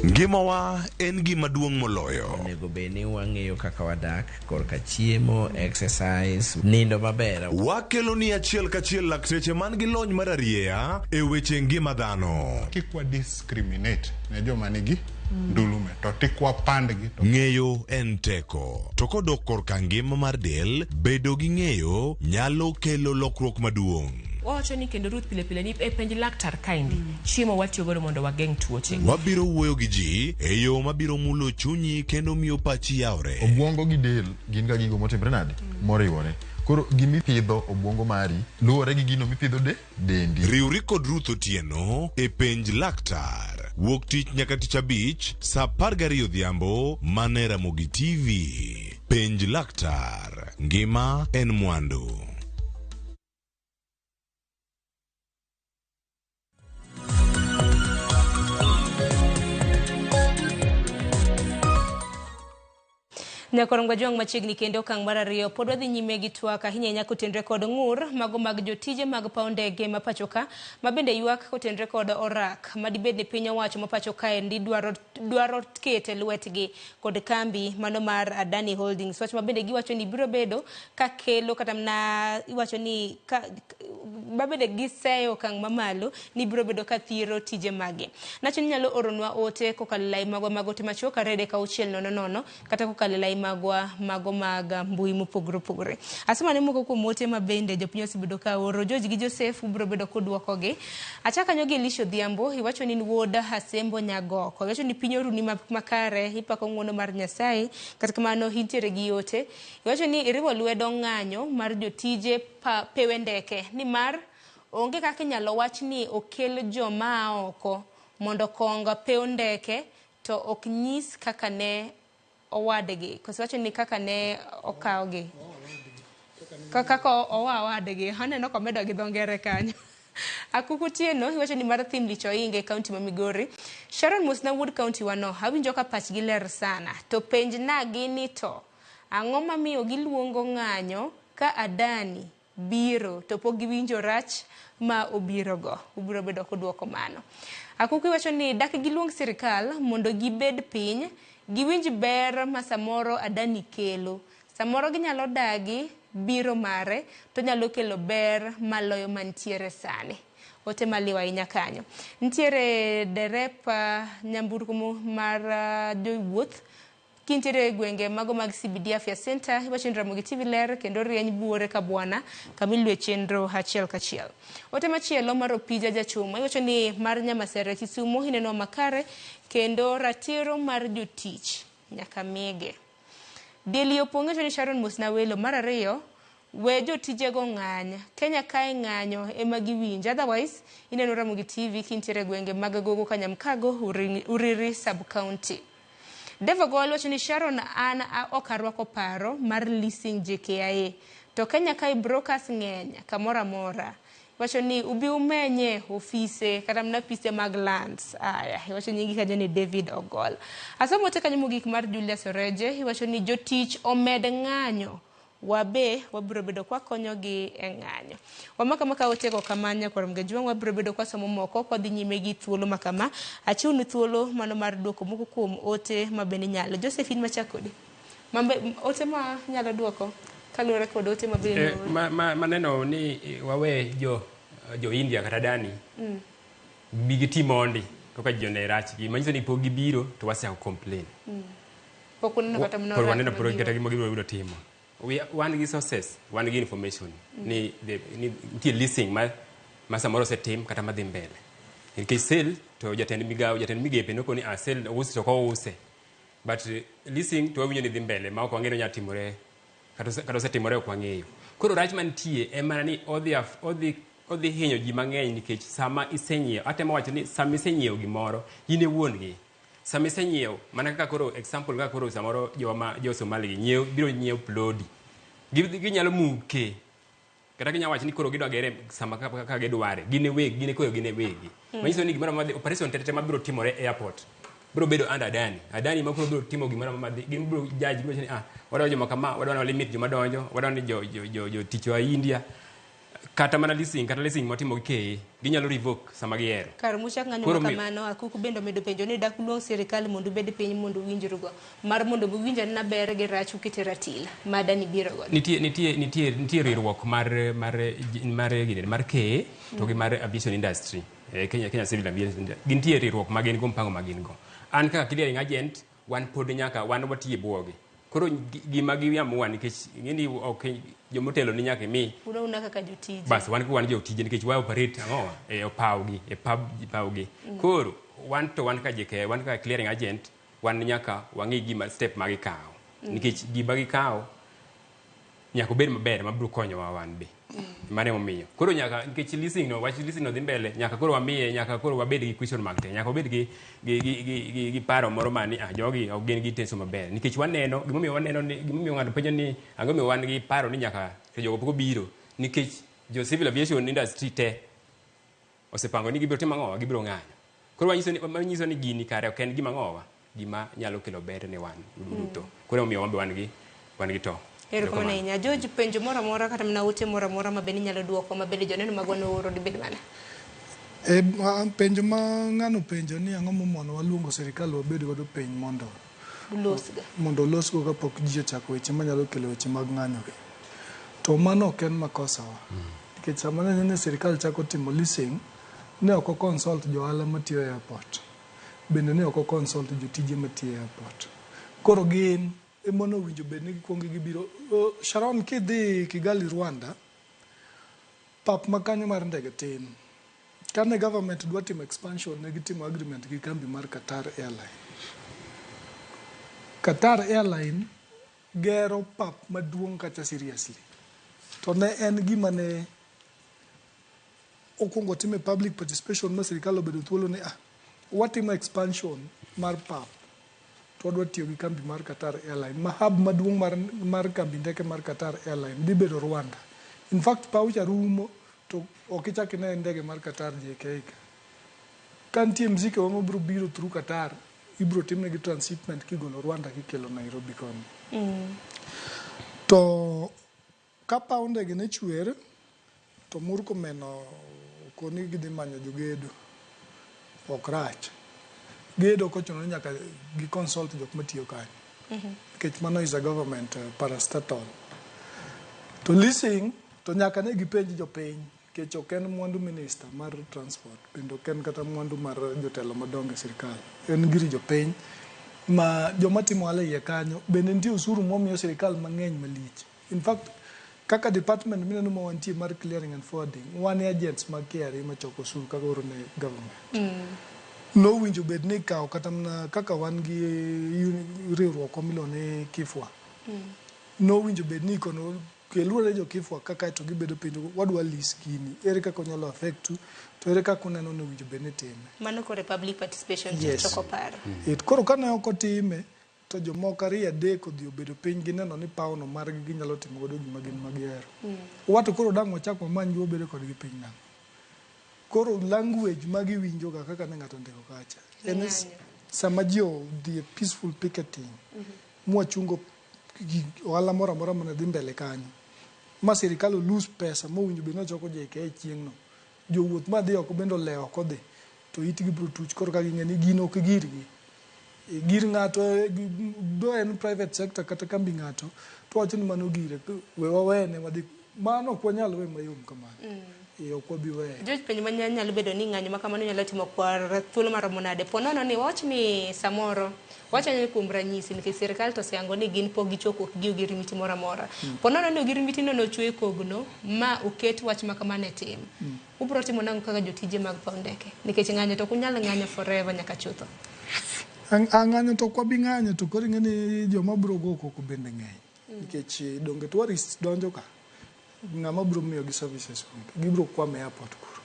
Ngimawa en gima duong' moloyo. Onego beni wang'eyo kaka wadak, korka chiemo, exercise, nindo maber. Wakelo ni achiel kachiel lakteche man gi lony mar arieya e weche ngima dhano. Kikwa discriminate ne joma nigi ndulume to tikwa pandgi to ng'eyo en teko. To kodok korka ngima mar del, bedo gi ng'eyo nyalo kelo lokruok maduong'. Wacho ni kendo Ruth pile ni e penj laktar kaindi chiemo watiyo godo mondo wageng' tuoche. Wabiro wuoyo gi ji e yo mabiro mulo chunyi kendo miyo pachi yawre. Obwongo gi del gin ga gigo motimre nade moriwore. Koro gimipidho obwongo mari luwore gi gino mipidho dendi. Riwri kod Ruth Otieno e penj laktar. Wuok tich nyaka tich abich saa 12 odhiambo mane Ramogi TV. Penj laktar. Ngima en mwandu. Nyakorongwa jong machiegni kendo kang mar ariyo pod wadhi nyime gi twak ahinya nya kotenre kod ng'ur mago mag jotije mag paw ndege ma pachoka ma bende ywak kotenre kod orak madibed ni piny owacho ma pachoka endi dwaro kete lwetgi kod kambi mano mar Adani Holdings. Wach ma bende giwacho ni biro bedo ka kelo kata na iwacho ni babede giseyo kang mamalo ni biro bedo ka thiro tije mage. Nacho ni nyalo oronwa ote kokalo lai mago timachoka rede ka 900 kata kokalo lai mago mag mbui mopogore. Asema ne moko kuom ote ma bende jopiny osebedo ka oro George gi Joseph biro bedo kodwokogi. Achaka nyogi Elisho Dhiambo iwacho ni wuod Hasembo Nyagoko. Iwacho ni piny oruni makare ipako ng'wono mar Nyasaye kata kamano hintiere gi ote. Iwacho ni iriwo lwedo ng'anyo mar jotije pewe ndeke ni mar onge kaka nyalo wach ni okel joma oko mondo konga pew ndeke to ok nyis kaka ne owadegi kosawacho ni kaka ne okawgi kaka owadegi haneno komedo gi dhongere kanyo Akuku Tieno iwacho ni mar thim lich oinge kaunti ma Migori. Sharon Musna Wood County wano awinjo ka pachgi ler sana. To penj na gini to ang'o mamiyo giluongo ng'anyo ka Adani biro to pok giwinjo rach ma obirogo. Ubiro bedo kodwoko mano. Akuku iwacho ni dak giluong sirikal mondo gibed piny giwinj ber ma samoro Adani kelo. Samoro ginyalo dagi biro mare to nyalo kelo ber maloyo mantiere sani. Ote maliwa inya kanyo. Ntiere derepa nyamburko mar jowuoth kintiere gwenge mago mag CBD Afya Center iwacho ni Ramogi TV ler kendo rieny buore ka bwana kamilwe chenro achiel kachiel. Ote machielo mar Opija Jachuma iwacho ni mar Nyamasere Kisumu ineno makare kendo ratiro mar jotich nyaka mege. Deli Opong'o ni Sharon Musna Welo mar ariyo we jotijego ng'anya Kenya kae ng'anyo ema giwinjo otherwise ineno Ramogi TV kintiere gwenge mag Gogo Kanyamkago Uriri sub county. Devogol wacho ni Sharon an okarwako paro mar leasing JKIA to Kenya kae brokers ng'eny kamora mora. Wacho ni ubi umenye ofise kata mna pise mag lands. Aya, wacho nyingi kaja ni David Ogol. Asomo te kanyo mogik mar Julius Oreje, wacho ni jotich omed ng'anyo. Wabe wabiro bedo kwa konyogi e ng'anyo. Wamaka maka otego kamanya kwa mgejuang wabiro bedo kwa somo moko kwa dhi nyime gi thuolo makama. Achiu ni thuolo mano mar duoko moko kuom ote mabeni nyalo. Josephine Machakodi. Mambe ote ma nyalo duoko. Kalure kod ote mabeni. Maneno ni wawe jo India kata Adani. Bigiti mondi koka jone rachgi. Manyiso ni pogi biro to wase ako complain. Pokunena kata mnora. Pokunena poro kata gimogibiro biro timo. One gi sources, one gi information. Ni leasing ma samoro se tim kata madhi mbele. Nikech sale to jatend migepe noko ni sale usi to ko use. But leasing to wawinjo ni dhi mbele ma ok wang'eyo nya timore kata osetimore ok wang'eyo. Koro rach mantie ema ni odhi hinyo ji mang'eny nikech sama isenyiewo atemo wacho ni sama isenyiewo gimoro in e wuon gi. Sama isenyiewo mana kaka koro example kaka koro samoro jo Somali biro nyiewo plodi. Ginyalo muke. Kata ginyalo wacho ni koro gidwa gere sama kaka gidware. Gine wegi. Manyiso ni gimoro madhi operation tete mabiro timore airport. Biro bedo under Adani ma koro biro timo gimoro madhi biro judge biro ni wadwa joma kama wadwa limit joma donjo wadwa ni jo tich wa India kata mana leasing motimo ke ginyalo revoke sama giero. Kar muchak ng'anyo kamano Akuku bendo medo penjo ni dak luong sirikal mondo bed piny mondo winjrugo mar mondo winjo na ber gi rach ukete ratila madani biro go. Nitie riwruok mar ke to gi mar aviation industry. Kenya Civil Aviation gintie riwruok magin go mpango magin go. An kaka clearing agent wan pod nyaka wan watie buogi. Koro gima giamua nikech ng'eni ok jomotelo ni nyaka mi una kaka jotije bas wan jotije nikech wa operate ang'o e pawgi koro wan ka JK wan ka clearing agent wan nyaka wang'i gima step ma gikawo nikech gima gikawo nyaka bed maber mabiro konyowa wan be mane momiyo koro nyaka nikech leasing no dhi mbele nyaka koro wamiye nyaka koro wabed gi question mark te nyaka wabed gi paro moro mani jogi ok gin gi tenso maber nikech waneno gimomiyo ng'ato penjo ni ang'o wan gi paro ni nyaka jogo pok obiro nikech jo civil aviation industry te osepango ni gibiro timo ang'owa gibiro ng'anyo koro wanyiso ni gini kare ok en gima ng'owa gima nyalo kelo ber ne wan duto koro omiyo wan gi to. Erokamano ahinya. George, penjo moro amora kata mana ote moro amora ma bende nyalo duoko ma bende joneno mag wan oro dibed mana? Penjo ma ng'ano penjo ni ang'o momono waluongo sirikal wabed godo piny mondo olosgo kapok ji ochako weche manyalo kelo weche mag ng'anyo gi. To mano ok en makosa wa. Nikech sama ne sirikal chako timo leasing ne ok consult jo ohala matiyo e airport. Bende ne ok consult jotije matiyo e airport. Koro gin emono winjo bed ni gikwongi gibiro Sharon kidhi Kigali Rwanda pap makanyo mar ndege tin kane government dwa timo expansion ne gitimo agreement gi kambi mar Qatar Airline gero pap maduong' kacha seriously to ne en gima ne okwongo time public participation ma sirikal obedo thuolo ni watimo expansion mar pap to wadwa tiyo gi kambi mar Qatar Airline ma hub maduong' mar kambi ndeke mar Qatar Airline dhi bedo Rwanda. In fact paucha rumo to okichak ine ndege mar Qatar JK ka nitie mzike wa mabiro biro through Qatar ibiro timnegi transshipment kigolo Rwanda kikelo Nairobi koni. To ka paw ndege ne chwer to Murkomen koni gidhi manyo jogedo ok rach. Gedo kochuno nyaka gi consult jok matiyo kanyo. Nikech mano is a government parastatal. To leasing to nyaka ne gipenj jopiny nikech ok en mwandu minister mar transport bende ok en kata mwandu mar jotelo madongo e sirikal. En giri jopiny ma joma timo ohala iye kanyo bende nitie osuru momiyo sirikal mang'eny malich. In fact kaka department mineno ma wantie mar clearing and forwarding wan agents mag KRA machoko osuru kaka oro ne government. No winjo bed ni kao kata mana kaka wan gi riwruok milone Kifwa. No winjo bed ni kono kelure jo Kifwa kaka to gibedo pinyo wadwa list gini ere kaka nyalo affect to ere kaka uneno no winjo bed ni time. Mano ko public participation choko paro. Koro kana ok otime to jomoko ariyo adek odhi obedo piny gineno ni pawno margi ginyalo timo godo gima gin magiero. Wato koro dang' wachak wamany gi obedo kodgi piny nang'. Koro language magi winjo ga kaka ne ng'ato ndiko kacha. En sama ji odhi peaceful picketing. Mwachungo ohala moro amora mane dhi mbele kanyo. Ma sirikal lose pesa mowinjo bed nochoko JK chieng'no. Jowuoth ma dhi oko bende olewo kodhi to itgi biro tuch koro ka ging'e ni gino ok girgi. Gir ng'ato do en private sector kata kambi ng'ato to wacho ni mano gire we wawene wadhi mano ok wanyal we mayom kamano. George penjo manya nyalo bedo ni ng'anyo makamano nyalo timo kwar thuolo maromo nade. Ponono ni wach ni samoro wacha ni kuom ranyisi nikech sirikal to seyango ni gin pok gichoko gi ogirimiti moro amora. Ponono ni ogirimiti no nochwe kogno ma oket wach makamano e tim. Ubro timo nango kaka jotije mag paw ndeke nikech ng'anyo to kunyal ng'anyo forever nyaka chutho. Ng'anyo to kwa bi ng'anyo to koro ng'eni joma bro go koko bende ng'eny nikech donge tourists donjo ka ng'ama bro miyo gi services gibro kwame airport koro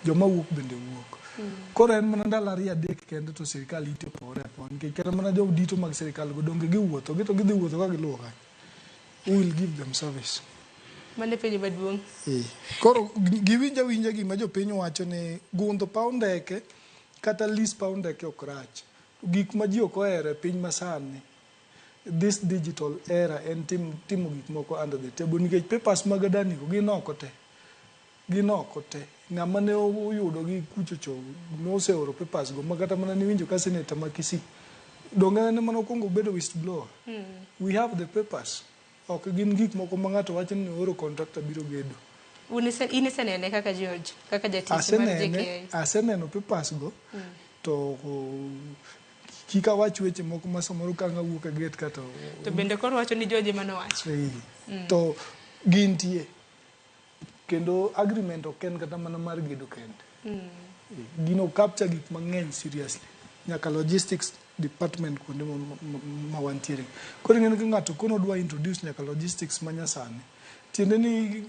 joma wuok bende wuok koro en mana ndalo ariyo adek kende to sirikal ite pore apon nikech kata mana jo dito mag sirikal go donge giwuotho to gidhi wuotho ka giluwo kanyo. Who will give them service? Mane penjo maduong'. Koro giwinja winja gima jopiny wacho ni gundho paw ndeke kata lease paw ndeke ok rach. Gik ma ji ok ohero e piny masani this digital era en timo gik moko under the table nikech papers mag adani go gin oko te ng'ama ne oyudo gi kuchocho noseoro papers go makata mana ni winjo ka senator ma Kisii donge ne mano kongo bedo whistleblower. We have the papers ok gin gik moko ma ng'ato wacho ni oro contractor biro gedo. Inesenene kaka George kaka jatich mar JKI aseneno papers go to kika wach weche moko ma samoro ka ng'awuok e gate kata to bende koro wacho ni George mano wacho to gintie kendo agreement ok en kata mana mar gedo kende. Gino capture gik mang'eny seriously nyaka logistics department kuonde ma wantiere. Koro ng'en ka ng'ato kono dwa introduce nyaka logistics manyasani tiende ni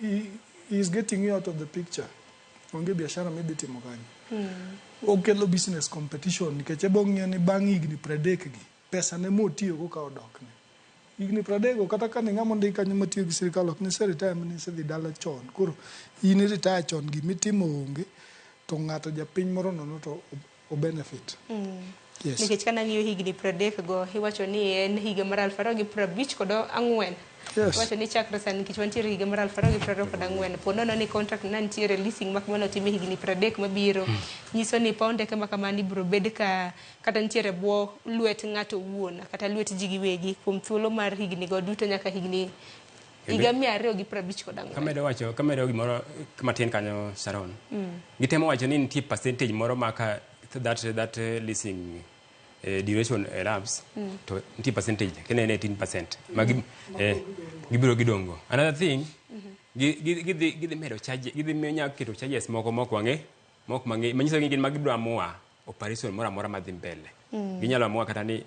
he is getting you out of the picture. Onge biashara midhi timo kanyo. Okelo business competition nikech ebong'e ni bang' higni 30 gi pesa ne motiyo go ka odok ne. Higni 30 kata ka ni ng'ama ndika kanyo matiyo gi sirikal ok ni retire ni se dhi dala chon. Koro in retire chon gimitimo onge to ng'ato japiny moro nono to o benefit. Yes. Nikech kana ng'iyo higni 30 go iwacho ni en higa mar 2050 kod 4. Yes. Wacho ni chakre sani nikech wantiere higa mar 2024 ponono ni contract na nitiere leasing mak mano time higni 30 mabiro nyiso ni paw ndeke makamani bro bed ka kata nitiere bwo lwet ng'ato wuon kata lwet ji giwegi kuom thuolo mar higni go duto nyaka higni higa 250 kod 4. Kamedo gimoro matin kanyo Sharon. Gitemo wacho ni nitie percentage moro maka that leasing duration elapse to nitie percentage kene 18% magi gibiro gidongo. Another thing gidhi medo charge gidhi menya keto charges moko wang'e manyiso ni gin magibiro amua operation moro amora madhi mbele. Ginyalo amua kata ni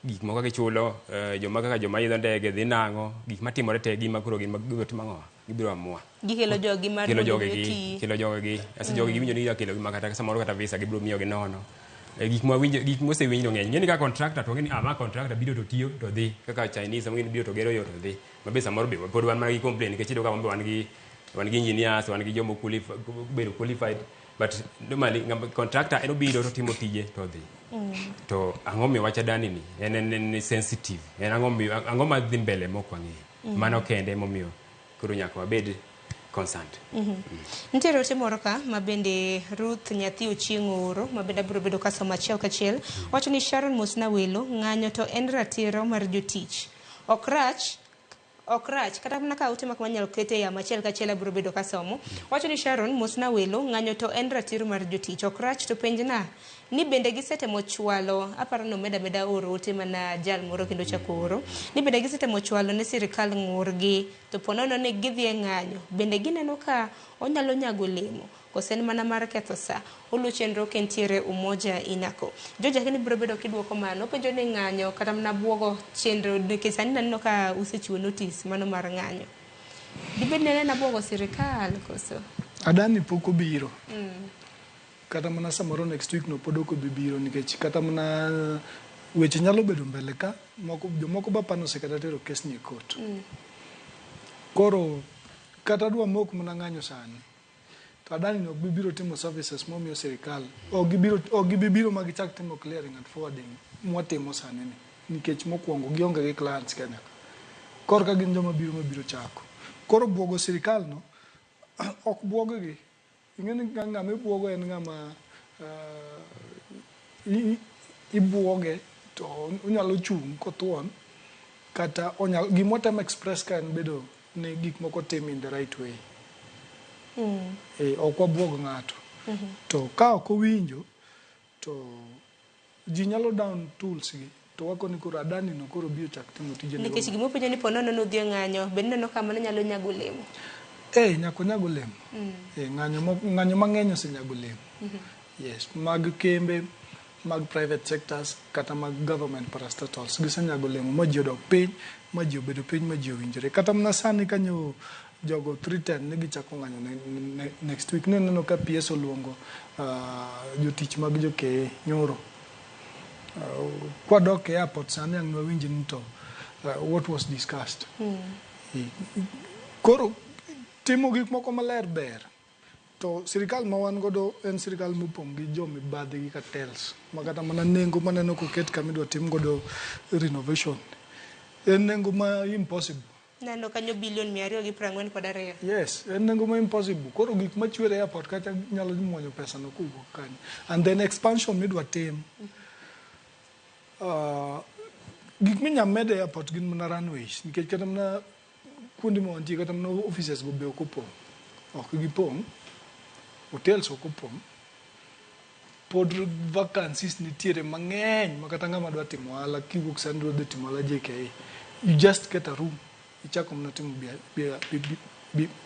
gik moko gichulo joma kaka joma idho ndege dhi nang'o gik matimore te gima koro gin magibiro timo ang'o gibiro amua gikelo jogi mar kelo jogi ase jogi giwinjo ni kelo gima kata samoro kata visa gibiro miyo gi nono gik mosewinjo ng'eny ng'eni ka contractor to ng'eni ma contractor biro to tiyo to dhi kaka Chinese ng'eni biro to gero yo to dhi mabe samoro be pod wan mar gi complain nikech ido ka wan gi wan gi engineers, wan gi jomo qualified, but normally contractor eno biro to timo tije to dhi. To ang'o mi wacha dani ni en sensitive. En ang'o ma dhi mbele mokwang'e. Mano kende momiyo koro nyaka wabed concerned. Nitiere ote moro ka ma bende Ruth nyathi Ochieng' oro ma bende abiro bedo kasomo achiel kachiel. Wacho ni Sharon Mosna Welo, ng'anyo to en ratiro mar jotich. Ok rach kata mana ka ute mak manyalo kete ya machiel kachiel abiro bedo kasomo. Wacho ni Sharon Mosna Welo, ng'anyo to en ratiro mar jotich. Ok rach to penjna ni bende gisetemo chwalo, aparo no meda oro ote mana jal moro kendo chako oro, ni bende gisetemo chwalo ne sirikal ng'urgi to ponono ni gidhi e ng'anyo, bende gineno ka onyalo nyago olemo kosen mana mar ketho sa. Olu chenro kentiere Umoja Inako. Joja kini biro bedo kidwoko mano penjo ni ng'anyo kata mana buogo chenro nikech sani naneno ka usechiwo notice mano mar ng'anyo. Dibed nene na buogo sirikal koso? Adani pok obiro. Kata mana samoro next week no pod ok obiro nikech kata mana weche nyalo bedo mbele ka jomoko ba pano sekata tero kes ni court. Koro kata dwa mok mana ng'anyo sani. To Adani no bibiro timo services momiyo sirikal. O gibiro magichak timo clearing and forwarding mwatimo sani ni. Nikech mokwongo gionge gi clients Kenya. Koro ka gin joma biro chako. Koro buogo sirikal no ok buogo gi. Ing'eni ng'ama ibuogo en ng'ama ibuoge to onyalo chung' kothuon kata gimotemo express ka en bedo ni gik moko tim in the right way. Ok wabuog ng'ato. To ka ok owinjo to ji nyalo down tools gi to wakoni koro Adani no koro biro chak timo tije ne. Nikech gimopenjo ni ponono nodhi ng'anyo bende neno kama nyalo nyago olemo. Nyako nyago olemo. Ng'anyo mang'eny osenyago olemo. Yes, mag kembe, mag private sectors, kata mag government parastatals. Gisenyago olemo ma ji odok piny, ma ji obedo piny, ma ji owinjore. Kata mana sani kanyo jogo 310 ne gichako ng'anyo next week. Neno ka PS oluongo jotich mag joke nyoro. Kwadok e airport sani ang' nwawinji ni to what was discussed. Koro timo gik moko maler ber. To sirikal ma wan godo en sirikal mopong' gi jomibadhi gi cartels. Makata mana nengo maneno koket kamidwa tim godo renovation. En nengo ma impossible. Nano kanyo bilion 242. Yes, en nengo ma impossible. Koro gik machwere airport kacha nyalo muonyo pesa no kugo kanyo. And then expansion midwa tim. Gik minyamede airport gin mana runways. Nikech kata mana kuonde ma wantie kata mana offices go be ok opong'. Ok gipong'. Hotels ok opong'. Pod vacancies nitiere mang'eny makata ng'ama dwa timo ohala kiwuok sani dwa timo ohala JKA. You just get a room. Ichako mana timo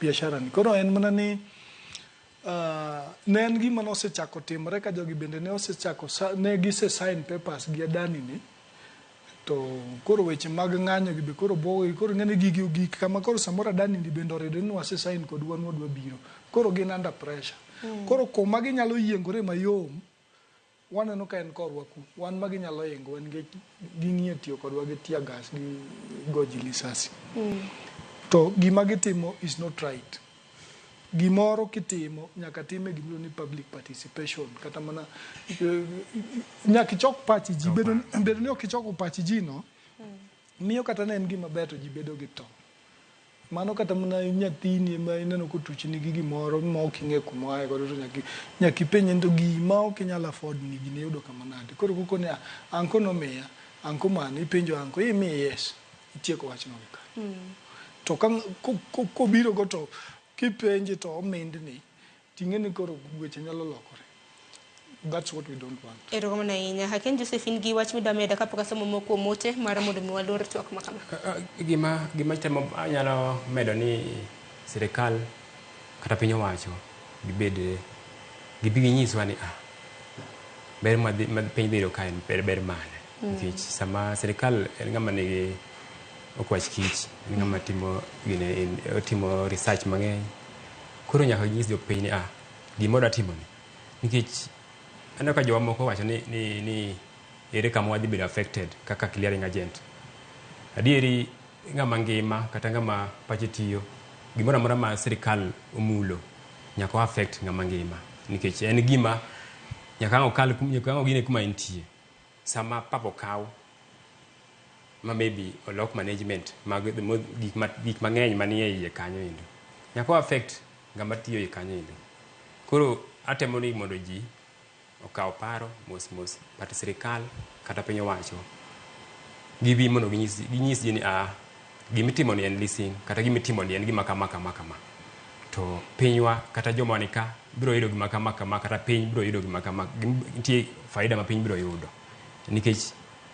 biashara ni. Koro en mana ni ne en gima nosechako timore ka jogi bende ne osechako ne gise sign papers gi Adani ni. To koro weche mag ng'anyo gi be koro bogo koro ng'ene gigi kama koro samoro Adani ni bende oredo ni wase sign kod wan wadwa biro. Koro gin under pressure. Koro koma ginyalo yiengore mayom waneno ka en korwa ku. Wan maginyalo yengo wan ging'iyo tiyo kodwa gi tear gas gi goji lisasi. To gima gitimo is not right. Gimoro kitimo nyaka time gimiro ni public participation kata mana nyaka ichok pachi ji bedo ni ok ichoko pachi ji no miyo kata ne en gima ber to ji bedo gi to. Mano kata mana nyathini ma ineno kotuchni gi gimoro ma ok ing'e kuma oaye godo to nyaka ipenje to gima ok inyalo afford ni gini yudo kama nade. Koro koko ne anko nomiya anko mane ipenjo anko imiye yes itieko wachno ka. To kobiro go to kipenje to omindni ting'eni koro weche nyalo lokore. That's what we don't want. Ero kama na inya haken Josephine gi wach midwa meda kapok asomo moko mote mara mondo mi walor twak makama. Gima temo anyalo medo ni sirikal kata piny owacho gibi ginyiswa ni ber ma piny biro ka en ber mane. Nikech sama sirikal en ng'ama nigi okwach kich, en ng'ama timo research mang'eny. Koro nyaka nyis jopiny ni gimodwa timo ni. Nikech aneno ka jowa moko wacho ni ere kama wadhi bedo affected kaka clearing agent. Adieri ng'ama ngima kata ng'ama pache tiyo gimoro amora ma sirikal omulo nyaka affect ng'ama ngima nikech en gima nyaka gine kuma intie sama papo kaw ma maybe olok management mag gik mang'eny manie iye kanyo endo nyaka affect ng'ama tiyo e kanyo endo. Koro atemo ni mondo ji okaw paro mos pat sirikal kata piny owacho gibi mondo ginyis ji ni gimitimo ni en leasing kata gimitimo ni en gima kama to pinywa kata joma ni ka biro yudo gima kama kata piny biro yudo gima kama nitie faida ma piny biro yudo nikech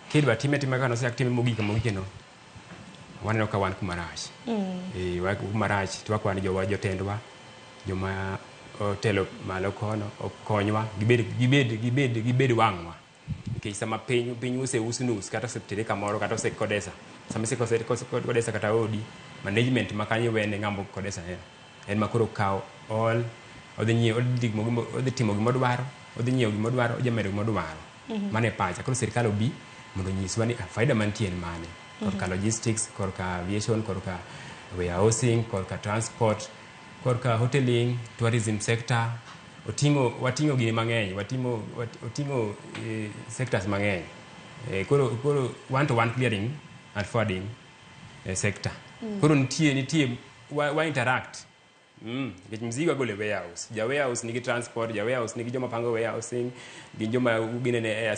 kidwa time ka nosetime mogik no waneno ka wan kumarach wan kumarach to wakwan jowa jotendwa joma otelo malo kono okonywa gibed wang'wa nikech sama piny useus nus kata osetere kamoro kata osekodesa sama osekodesa kata odi management makanyo wene ng'ambo kodesa en makoro kawo odhi timo gimodwaro odhi nyiewo gimodwaro ojamedo gimodwaro mane pacha. Koro sirikal obi mondo nyiswa ni faida mantie en mane korka logistics, korka aviation, korka warehousing, korka transport, korka hoteling, tourism sector. Wating'o gini mang'eny, wating'o sectors mang'eny. Koro one-to-one clearing and forwarding sector. Koro nitie wa interact. Nikech mzigo agole warehouse. Ja warehouse nigi transport, ja warehouse nigi joma pango warehousing, gi joma ugine ne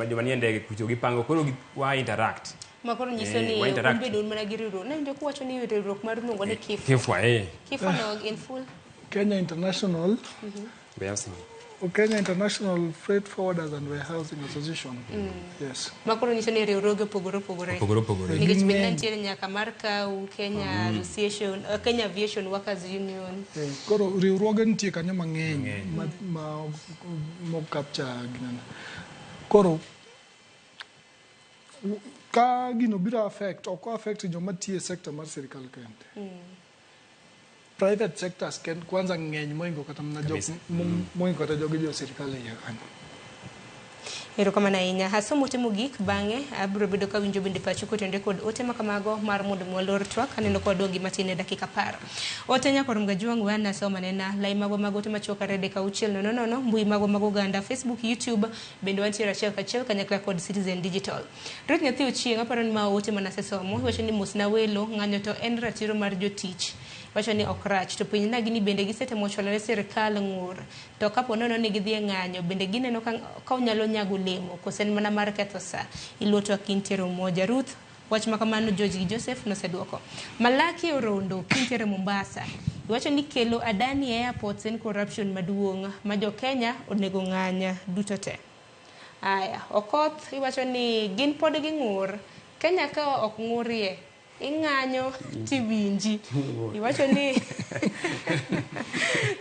joma nie ndege kucho gipango. Koro wa interact. Makoro nyiso ni umbedo mana gi riwruok. Na ndio kuwacho ni riwruok mar luongo ni Kifwa. Kifwa no in full. Kenya International Warehousing. Kenya International Freight Forwarders and Warehousing Association. Yes. Makoro nyiso ni riwruoge pogore. Nikech bende nitiere nyaka mar KAU, Kenya Association, Kenya Aviation Workers Union. Koro riwruoge nitie kanyo mang'eny mo capture ginana. Koro ka gino biro affect joma tiye sector mar sirikal kende. Private sectors can kwanza ng'eny moingo kata moingo kata jogi jo sirikal e kanyo. Erokamano ahinya. Asomo timo gik bang'e abiro bedo ka winjo bende pacho kotende kod ote makamago mar mondo mwalor twak aneno kod dogi matine dakika 10. Ote nya korum gajuang wana soma nena lai mago magote machoka rede ka uchiel no mbui mago ganda Facebook, YouTube bende wantiere achiel kachiel kanyakla kod Citizen Digital. Ret nyathi ochieng aparo ni ma ote mana sesomo wacho ni mosna welo ng'anyo to en ratiro mar jotich. Wacho ni okrach to piny na gini bende gisetemo chwalore sirikal ng'ur to kapo nono ni gidhi ng'anyo bende gineno ka unyalo nyago lemo kosen mana mar ketho sa iluoto akintiere umoja. Ruth wach makamano George Joseph noseduoko. Malaki Orondo kintiere Mombasa iwacho ni kelo Adani Airports en corruption maduong' ma jo Kenya onego ng'anya duto te. Aya Okoth iwacho ni gin pod gi ng'ur Kenya ka ok ng'urie ing'anyo tiwinji iwacho ni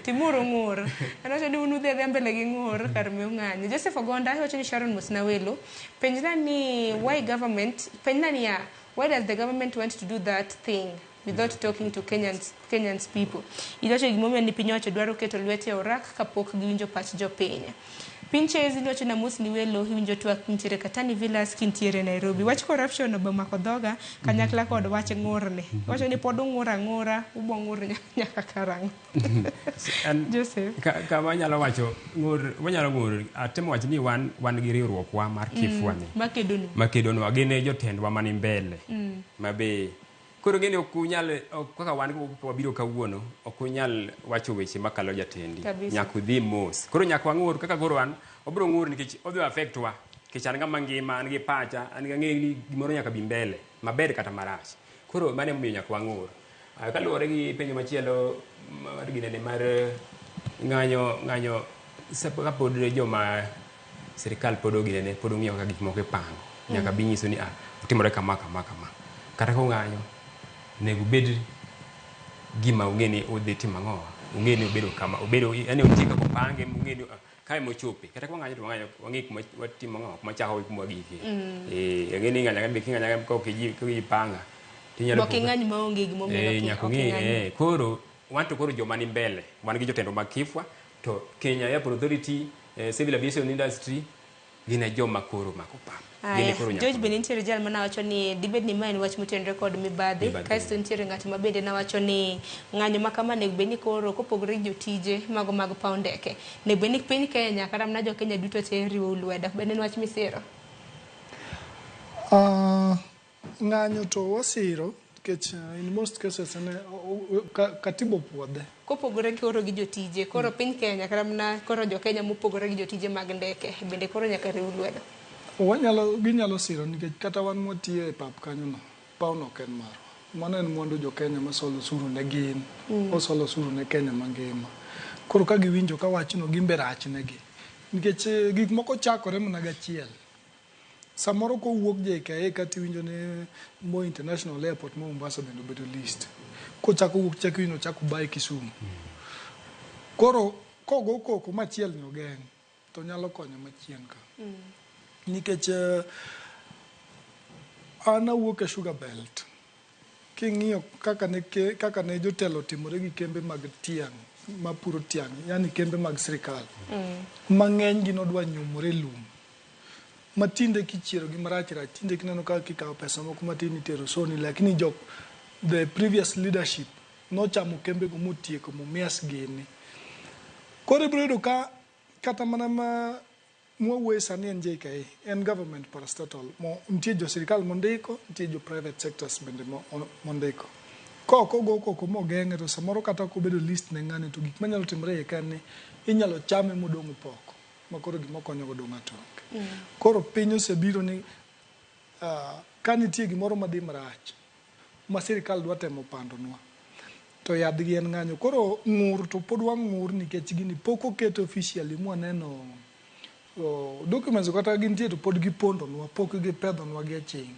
timuro ng'ur anacho ni unudhe mbele gi ng'ur kar mi ng'anyo. Joseph Ogonda iwacho ni Sharon Musnawelo penjna ni why does the government want to do that thing without talking to Kenyans people. Iwacho gimomiyo ni piny owacho dwaro keto lwete orak kapok giwinjo pach jopiny. Pinche iwacho na Musnawelo iwinjo twak ntiere Katani Villas kintiere Nairobi. Wach corruption obamako dhoga kanyakla kod wach ng'urne. Wacho ni pod ng'ura ubo ng'ur nyaka karang'. Joseph kama nyalo wacho wanyalo ng'ur atemo wacho ni wan gi riwruok wa mar Kifwa ni makedonwa gine jotendwa mani mbele mabe koro gini okunyal kaka wan wabiro kawuono okunyal wacho weche makalo jatendi nyaka udhi mos. Koro nyaka wang'ur kaka koro wan obiro ng'ur nikech odhi affect wa nikech an ng'ama ngima an gi pacha an ng'e ni gimoro nyaka bi mbele maber kata marach. Koro mane momiyo nyaka wang'ur. Kaluwore gi penjo machielo mar ginene mar ng'anyo kapod joma sirikal pod oginene pod ong'iyo kaka gik moko ipango nyaka bi nyiso ni otimore kama kata ko ng'anyo nego bed gima ung'eni udhi timo ang'o ung'eni obedo kama obedo yani utie kako pange ung'eni kae mochope kata ko ng'anyo to wang'e kuma watimo ang'o kuma chako kuma giki ng'eni ng'anya be king'anya ko kijipanga tinyalo ng'any maonge gimomiyo nyako ng'e koro wanto koro joma ni mbele wan gi jotendo mag Kifwa to Kenya Airport Authority, Civil Aviation Industry gin e joma koro mako pap. Aya, George bende nitiere jal mana wacho ni dibed ni ma en wach motenore kod mibadhi, kasto nitiere ng'at ma bende na wacho ni ng'anyo ma kama nego bed ni koro kopogore gi jotije mago mag paw ndeke, nego bed ni piny Kenya kata mana jo Kenya duto te riwo lwedo. Bende en wach misiro? Ng'anyo to wasiro nikech in most cases katiba opuodhe. Kopogore koro gi jotije, koro piny Kenya kata mana koro jo Kenya mopogore gi jotije mag ndeke, bende koro nyaka riw lwedo. Ginyalo siro nikech kata wan mwatiyo e pap kanyono, pawno ok en marwa. Mano en mwandu jo Kenya masolo osuru ne gin, osolo osuru ne Kenya mangima. Koro ka giwinjo ka wachno gimbe rach negi. Nikech gik moko chakore mana gachiel. Samoro kowuok JKA kati winjo ni Moi International Airport ma Mombasa bende obedo list. Kochako wuok chako ino chako bai Kisumu. Koro kogo koko machiel ni ogeng' to nyalo konyo machien ka. Nikech an awuok e Sugar Belt. King'iyo kaka ne jotelo timore gi kembe mag tiang' mapuro tiang', yani kembe mag sirikal. Mang'eny gi nodwa nyumore lum. Matinde kichiero gi marach rach, tinde kineno ka kikawo pesa moko matin itero Sony, lakini the previous leadership nochamo kembe go motieko momias gini. Koro ibiro yudo ka kata mana mwawuoye sani en JKA, en government parastatal, nitie jo sirikal mondiko, nitie jo private sectors bende mondiko. Koko mogeng'e to samoro kata kobedo list ne ng'ane to gik manyalo timore ka ni inyalo chame modong' poko, makoro gimokonyo go dong' atonge. Koro piny osebiro ni ka nitie gimoro madhi marach ma sirikal dwa temo pandonwa, to yadhgi en ng'anyo. Koro ng'ur to pod wang' ng'ur nikech gini pok oket officially mwaneno documents kata gintie to pod gipondonwa, pok gipedhonwa gi aching'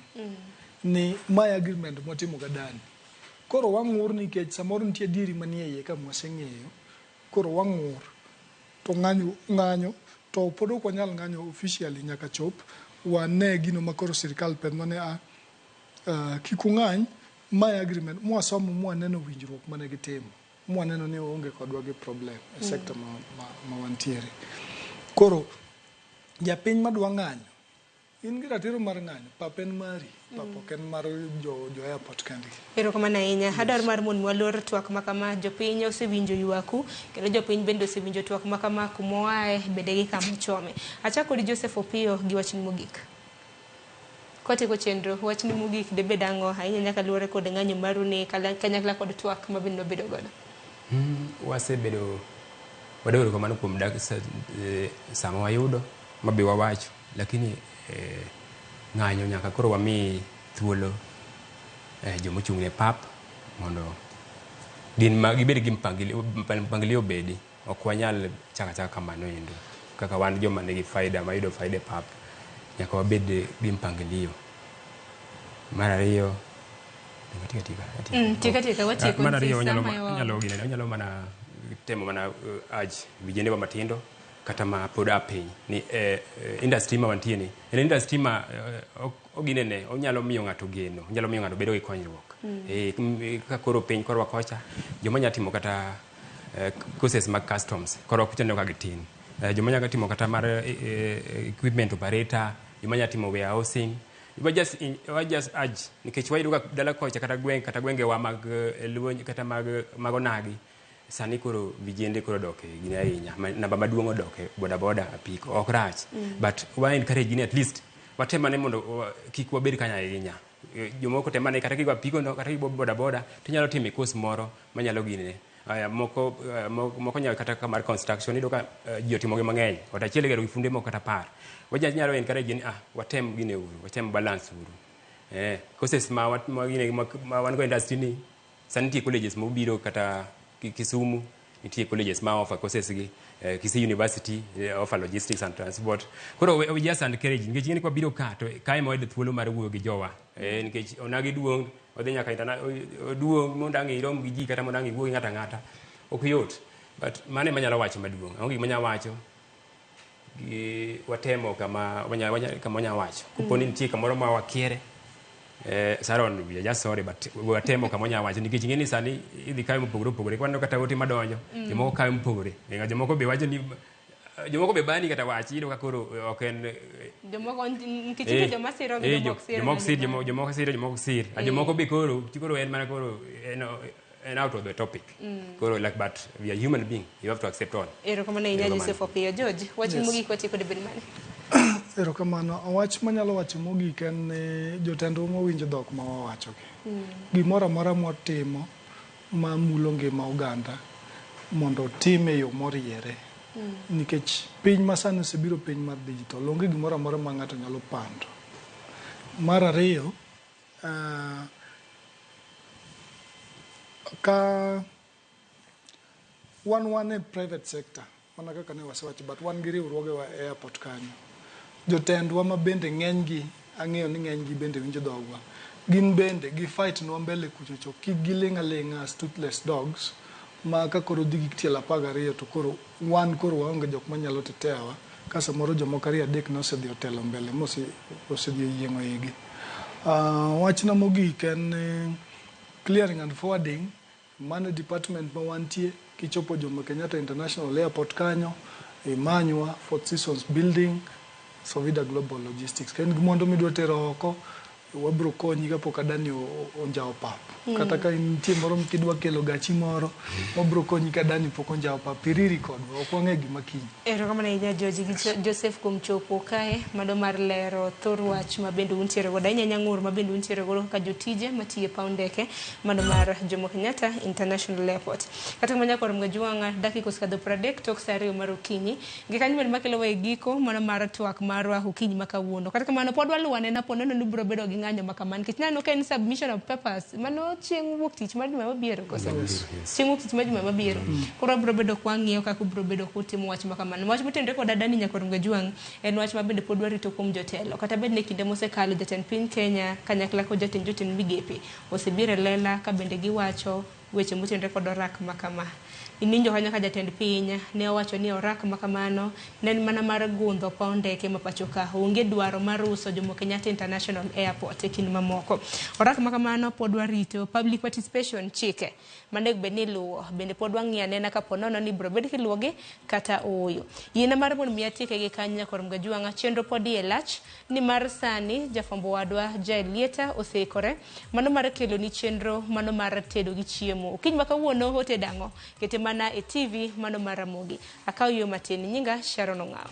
ni my agreement mwatimo gadani. Koro wang'ur nikech samoro nitie dieri manie iye ka mwaseng'eyo. Koro wang'ur to ng'anyo to pod ok wanyal ng'anyo officially nyaka chop wane gino makoro sirikal pedhwa ni kik ung'any my agreement mwasomo mwaneno winjruok mane gitimo, mwaneno ni onge kodwa gi problem e sekta ma wantiere. Koro japiny madwa ng'anyo, in gi ratiro mar ng'anyo, pap en mari, pap ok en mar jo airport kendgi. Erokamano ahinya. Adwaro mar mon walor twak makama, jopiny osewinjo ywaku, kendo jopiny bende osewinjo twak makama kumoae bende gi kama chome. Achako kod Joseph Opiyo gi wachni mogik. Kotieko chenro, wachni mogik debed ang'o ahinya nyaka luwore kod ng'anyo maru ni kanyakla kod twak mabende nobedo godo? Wasebedo wadawero kamano kuom dak sama wayudo mabe wawacho, lakini ng'anyo nyaka koro wami thuolo jomochung' ne pap mondo gibed gi mpangilio bedi. Ok wanyal chaka kamano endo kaka wan joma nigi faida mayudo faida pap, nyaka wabed gi mpangilio. Mar ariyo wanyalo mana temo mana vijende wa matindo kata ma pod apiny ni industry ma wantie ni en industry ma oginene onyalo miyo ng'ato geno, onyalo miyo ng'ato bedo gi konyruok. Ka koro piny korwa kocha joma nyalo timo kata courses mag customs korwa kucha ka gitin, joma nyalo timo kata mar equipment operator, joma nyalo timo warehousing. We just urge nikech wayudo ka dala kocha kata gwengewa mag luony kata mag onagi sani koro vijende koro doke gini ahinya, namba maduong' odoke bodaboda apiko ok rach, but wa encourage ni at least watemane mondo kik wabed kanya ahinya. Jomoko temane kata kigwa apiko no kata kigwa bodaboda tinyalo timo course moro manyalo gine. Moko nyalo kata kamar construction ido ka ji otimogi mang'eny, ot achiel gero gi funde moko kata par. Waja nyalo encourage ni watem gine uru, watem balance uru. Courses ma wan go industry ni sani nitie colleges mobiro kata Kisumu, nitie colleges ma offer courses gi, Kisii University offer logistics and transport. Koro we just encourage nikech ng'eni kwa biro ka to kae mo thuolo mar wuoyo gi jowa, nikech onagi duong' odhi nyaka duong' mondo ang'e irom gi ji kata mondo ang'e wuoyo ng'ata ng'ata ok yot, but mane manyalo wacho maduong' onge manya wacho watemo kama wanya wacho kuponi nitie kamoro ma wakiere Saron, we are just sorry, but we are temo kama nya wacho nikech ng'eni sani idhi kae mopogore kwando kata ote madonjo jomoko kae mopogore ng'a jomoko be wacho ni jomoko be bani kata wachi no kakoro oken jomoko nkechito joma siro gi jomoko siro jomoko sir jomoko be koro en mana koro and out of the topic. But we are human beings. You have to accept all. George, watching Mugi Koti could have been money. Erokamano, wach manyalo wacho mogik en jotendwa mowinjo dhok ma wawacho gi. Gimoro amora motimo ma mulo ngima oganda mondo otime e yo moriere. Nikech piny masani osebiro piny mar digital, onge gimoro amora ma ng'ato nyalo pando. Mar ariyo, ka wan e private sector, mana kaka ne wasewacho, but wan gi riwruoge wa airport kanyo. Jotendwa ma bende ng'enygi, ang'eyo ni ng'enygi bende winjo dhogwa. Gin bende gi fight nwa mbele kuchocho, kik giling' aling'a as toothless dogs, ma ka koro dhi gi tielo 12 to koro waonge jok manyalo tetewa, ka samoro jomoko 2-3 nosedhi otelo mbele mosedhi oyieng'o igi. Wachna mogik en clearing and forwarding, mano department ma wantie kichopo Jomo Kenyatta International Airport kanyo, Emmanuel, Fourth Seasons Building, Sovida Global Logistics. Ken gimondo midwa tero oko, wabro konyi kapok adani onjao pap. Kata ka nitie moro mkidwa kelo gachi moro, wabro konyi kadani pok onjao pap. Piriri kodwa, ok wang'e gima kiny. Erokamano ahinya Joseph kuom chopo kae, mado mar lero thor wach ma bende untiere godo, ahinya ng'ur ma bende untiere godo kaka jotije matiyo paw ndeke, mado mar Jomo Kenyatta International Airport. Kata kamanya koro mga juwanga dakika osekadho 30 tok saa 2 mar okinyi. Gi kanyo bende makelo e giko mano mar twak marwa okinyi ma kawuono. Kata kamano pod waluwane na ponono ni biro bedo gi ng'anyo makaman. Kech nano ka en submission of papers, mano chieng' wuok tich mar juma mabiro kosa. Chieng' wuok tich mar juma mabiro. Koro biro bedo kwang'iyo kaka biro bedo kutimo wach makamano. Wach motendre kod Adani nyakor Ngajwang' en wach ma bende pod warito kuom jotelo. Kata bed ne kinde mosekalo jatend piny Kenya kanyakla kod jotend migepe osebiro lela ka bende giwacho weche motendre kod orak makama. Ininjo kanyo ka jatend piny ne owacho ni orak makamano ne en mana mar gundho paw ndeke ma pacho ka, onge dwaro mar uso Jomo Kenyatta International Airport e kind mamoko. Orak makamano pod warito public participation chike manego bed ni luwo, bende pod wang'iyo anena ka ponono ni biro bed kiluwogi kata ooyo. Yiena mar mondo mi atieke gi kanyo nyakor Ngajwang' chenro pod e lach ni mar sani jafwambo wadwa Jaelieta oseikore mano mar kelo ni chenro mano mar tedo gi chiemo. Kiny ma kawuono otedango kete mana e TV mano mar Ramogi. Akaw yo matin, nyinga Sharon Ong'aw.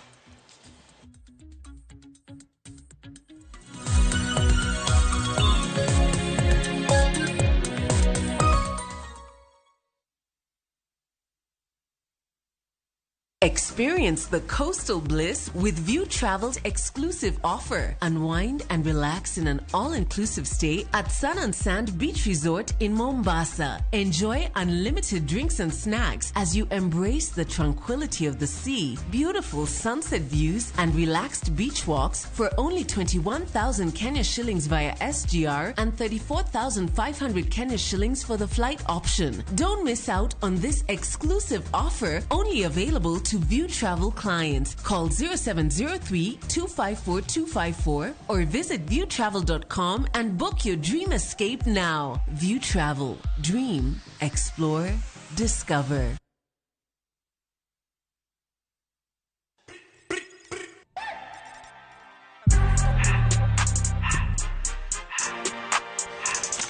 Experience the coastal bliss with View Travel's exclusive offer. Unwind and relax in an all-inclusive stay at Sun and Sand Beach Resort in Mombasa. Enjoy unlimited drinks and snacks as you embrace the tranquility of the sea, beautiful sunset views, and relaxed beach walks for only 21,000 Kenya shillings via SGR and 34,500 Kenya shillings for the flight option. Don't miss out on this exclusive offer, only available to View Travel clients. Call 0703-254-254 or visit viewtravel.com and book your dream escape now. View Travel. Dream. Explore. Discover.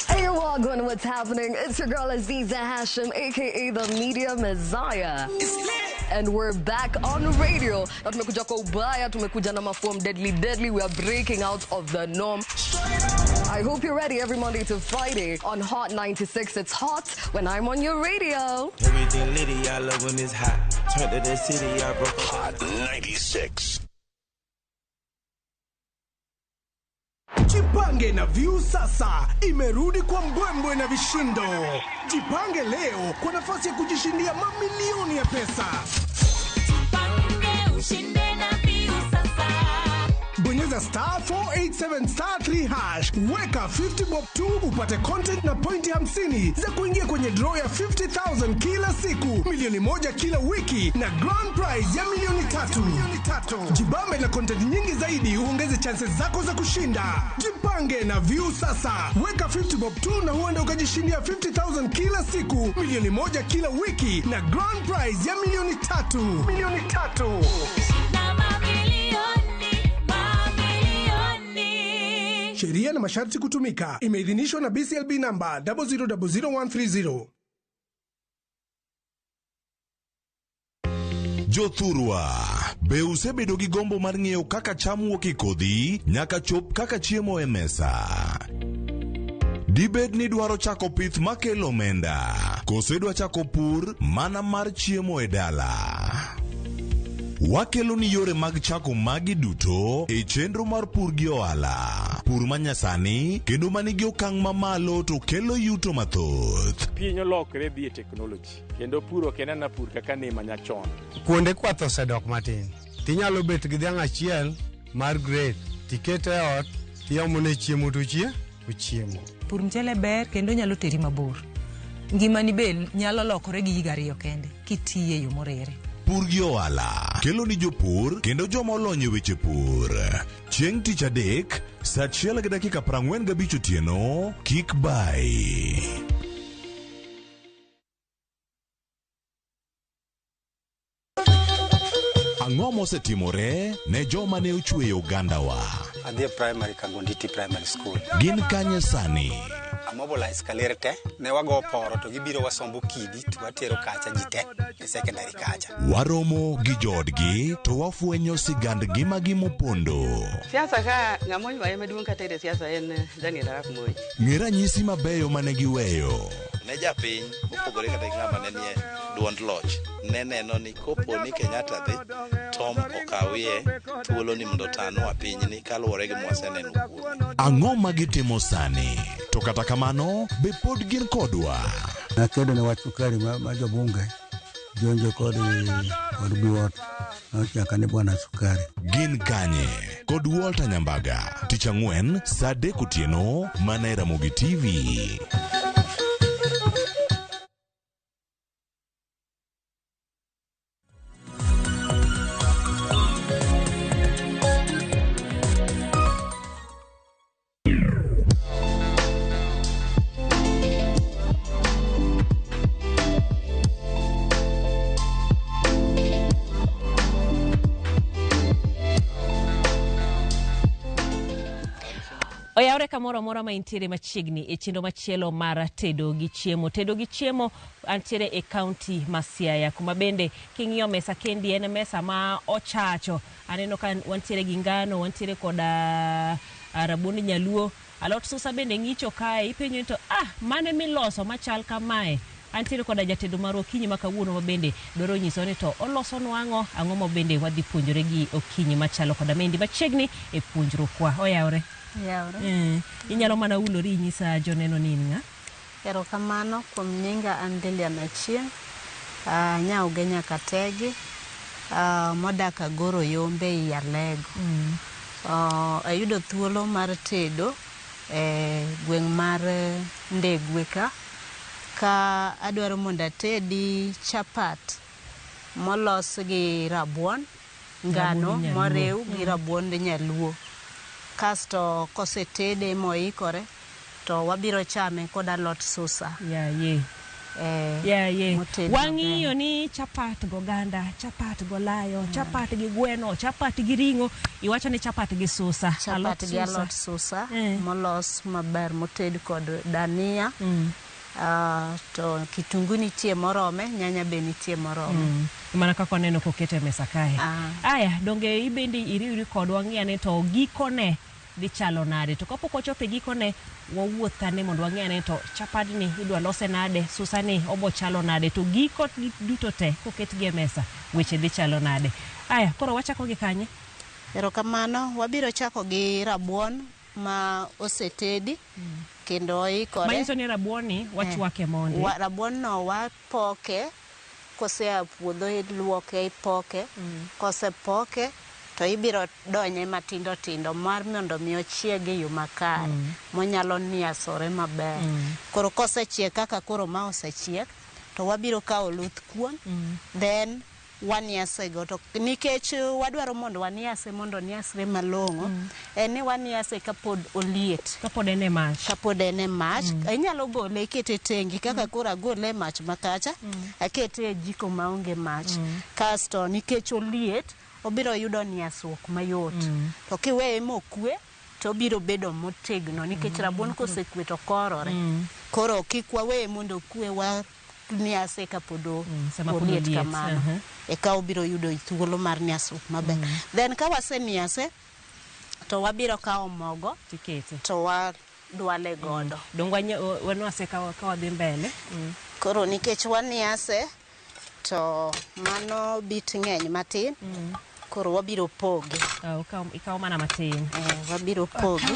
Hey, Wagwan, what's happening? It's your girl Aziza Hashim, aka the Media Messiah. And we're back on radio. Na tumekuja kwa ubaya, tumekuja na maform deadly. We are breaking out of the norm. I hope you're ready every Monday to Friday on Hot 96. It's hot when I'm on your radio. Everything litty, I love when it's hot. Turn to the city, I broke Hot 96. Jipange na View sasa imerudi kwa mbwembwe na vishindo. Jipange leo kwa nafasi ya kujishindia mamilioni ya pesa. Jipange ushinde na View sasa. Bonyeza bonyeza *487*3#. Weka 50 bob tu upate content na pointi 50 za kuingia kwenye draw ya 50,000 kila siku, milioni 1 kila wiki na grand prize ya milioni 3. Jibambe na content nyingi zaidi uongeze chances zako za kushinda. Jipange na view sasa. Weka 50 bob tu na huenda ukajishindia 50,000 kila siku, milioni 1 kila wiki na grand prize ya milioni 3. Sheria na masharti kutumika. Imeidhinishwa na BCLB namba 0000130. Jothurwa, be usebedo gi gombo mar ng'eyo kaka cham wuok e kodhi nyaka chop kaka chiemo e mesa? Dibed ni dwaro chako pith makelo omenda, koso dwa chako pur mana mar chiemo e dala? Wakelo ni yore mag chako magi duto e chenro mar pur gi ohala. Pur manyasani kendo manigi okang' mamalo to kelo yuto mathoth. Piny olokre dhi e technology kendo puro kenana pur kaka ne manyachon. Kuonde kwath osedok matin. Tinyalo bet gi dhiang' achiel mar grade, tikete e ot, tiomone chiemo to ochiemo. Pur mchele ber kendo nyalo teri mabor. Ngimani be nyalo lokore gi higa 2 kende kitiye yo morere. Pur gi ohala kelo ni jopur kendo joma olony e weche pur. Chieng' tich adek, saa 1:45 otieno, kik bai. Ang'o mosetimore ne joma ne ochweyo ogandawa? Adhi primary Kagonditi Primary School. Gin kanye sani? Mobilize kalerte ne wago poro to gibiro wasombo kidi to watero kacha jite e secondary kacha. Waromo gi jodgi to wafwenyo sigand ngimagi mopondo. Siasa ka ng'amo ywaye maduong' kata e siasa en Daniel Arap Moi. Ng'e ranyisi mabeyo mane giweyo. Ne japiny opogore kata ng'ama ne nie duond loch ne neno ni kopo ni Kenyatta dhi Tom okawie thuolo ni mondo tano pinyni kaluwore gi mwaseneno kuome. Ang'o ma gitimo sani? To kata kamano be pod gin kodwa. Nakedo ne wach sukari ma jobunge jonjo kod biwot nochaka ni bwana sukari. Gin kanye kod Walter Nyambaga tich ang'wen saa 3 otieno mana e Ramogi TV. Oyaore kamoro amora ma intiere machiegni e chendo machielo mar tedo gi chiemo. Tedo gi chiemo antiere e county ma Siaya, kuma bende king'iyo mesa kendi en mesa ma ochacho. Aneno ka wantiere gi ngano, wantiere koda rabuon nyaluo, alot susa bende ng'icho kae. Ipenjo to mane miloso machal kamae? Antiere koda jatedo mar okinyi ma kawuono ma bende dwaro nyiso ni to oloso nwang'o ang'o ma bende wadhi puonjore gi okinyi machalo koda mendi machiegni e puonjrukwa. Oyaore. Inyalo mana ulori inyisa joneno ni ng'a? Erokamano kuom nyinga an Lilian Achieng', nyauge nyaka tegi, modak Agoro Yombe i Alego. Ayudo thuolo mar tedo gweng' mar Ndegwe ka adwaro mondo atedi chapat molos gi rabuon ngano morew gi rabuon nyaluo. Kasto kosetede moikore to wabiro chame kod alot susa. Wang'iyo ni chapat goganda, chapat golayo, chapat gi gweno, chapat gi ring'o, iwacho ni chapat gi susa. Chapat gi alot susa molos maber moted kod dania. To kitungu nitie morome, nyanya be nitie morome. Mana kaka neno kokete mesa kae. Aya, donge ibendi iriuri kodwa ng'iyane to gikone dhi chalo nade? To kapok ochope gikone wawuothane mondo wang'iyane to chapadni idwa lose nade, susani obo chalo nade, to giko duto te koketgi e mesa weche dhi chalo nade. Aya, koro wachako gi kanye? Erokamano, wabiro chako gi rabuon ma osetedi kendo oikore. Manyiso ni rabuoni wachwake mondi. Rabuon no wapoke, kosea puodho iluoke ipoke, kosepoke to ibiro donye matindo tindo mar mondo mi ochiegi e yo makare monyalo niasore maber. Koro kosechiek kaka koro ma osechiek to wabiro kawo oluth kuon then waniase go to nikech wadwaro mondo waniase mondo niasre malong'o en ni waniase kapod oliet, kapod ene mach, inyalo gole ikete tengi kaka koro agole mach makacha akete e jiko maonge mach kasto nikech oliet obiro yudo niasruok mayot to kiweye mokwe to biro bedo motegno nikech rabuon kosekwe to korore koro kik wawe mondo kwe wa niase kapodo oliet kamano eka obiro yudo thuolo mar niasruok maber. Then ka waseniase to wabiro kawo mogo tikete to wadwale godo. Dong wanwase ka wadhi mbele. Koro nikech waniase to mano bit ng'eny matin koro wabiro poge. Ikawo mana matin. Wabiro poge.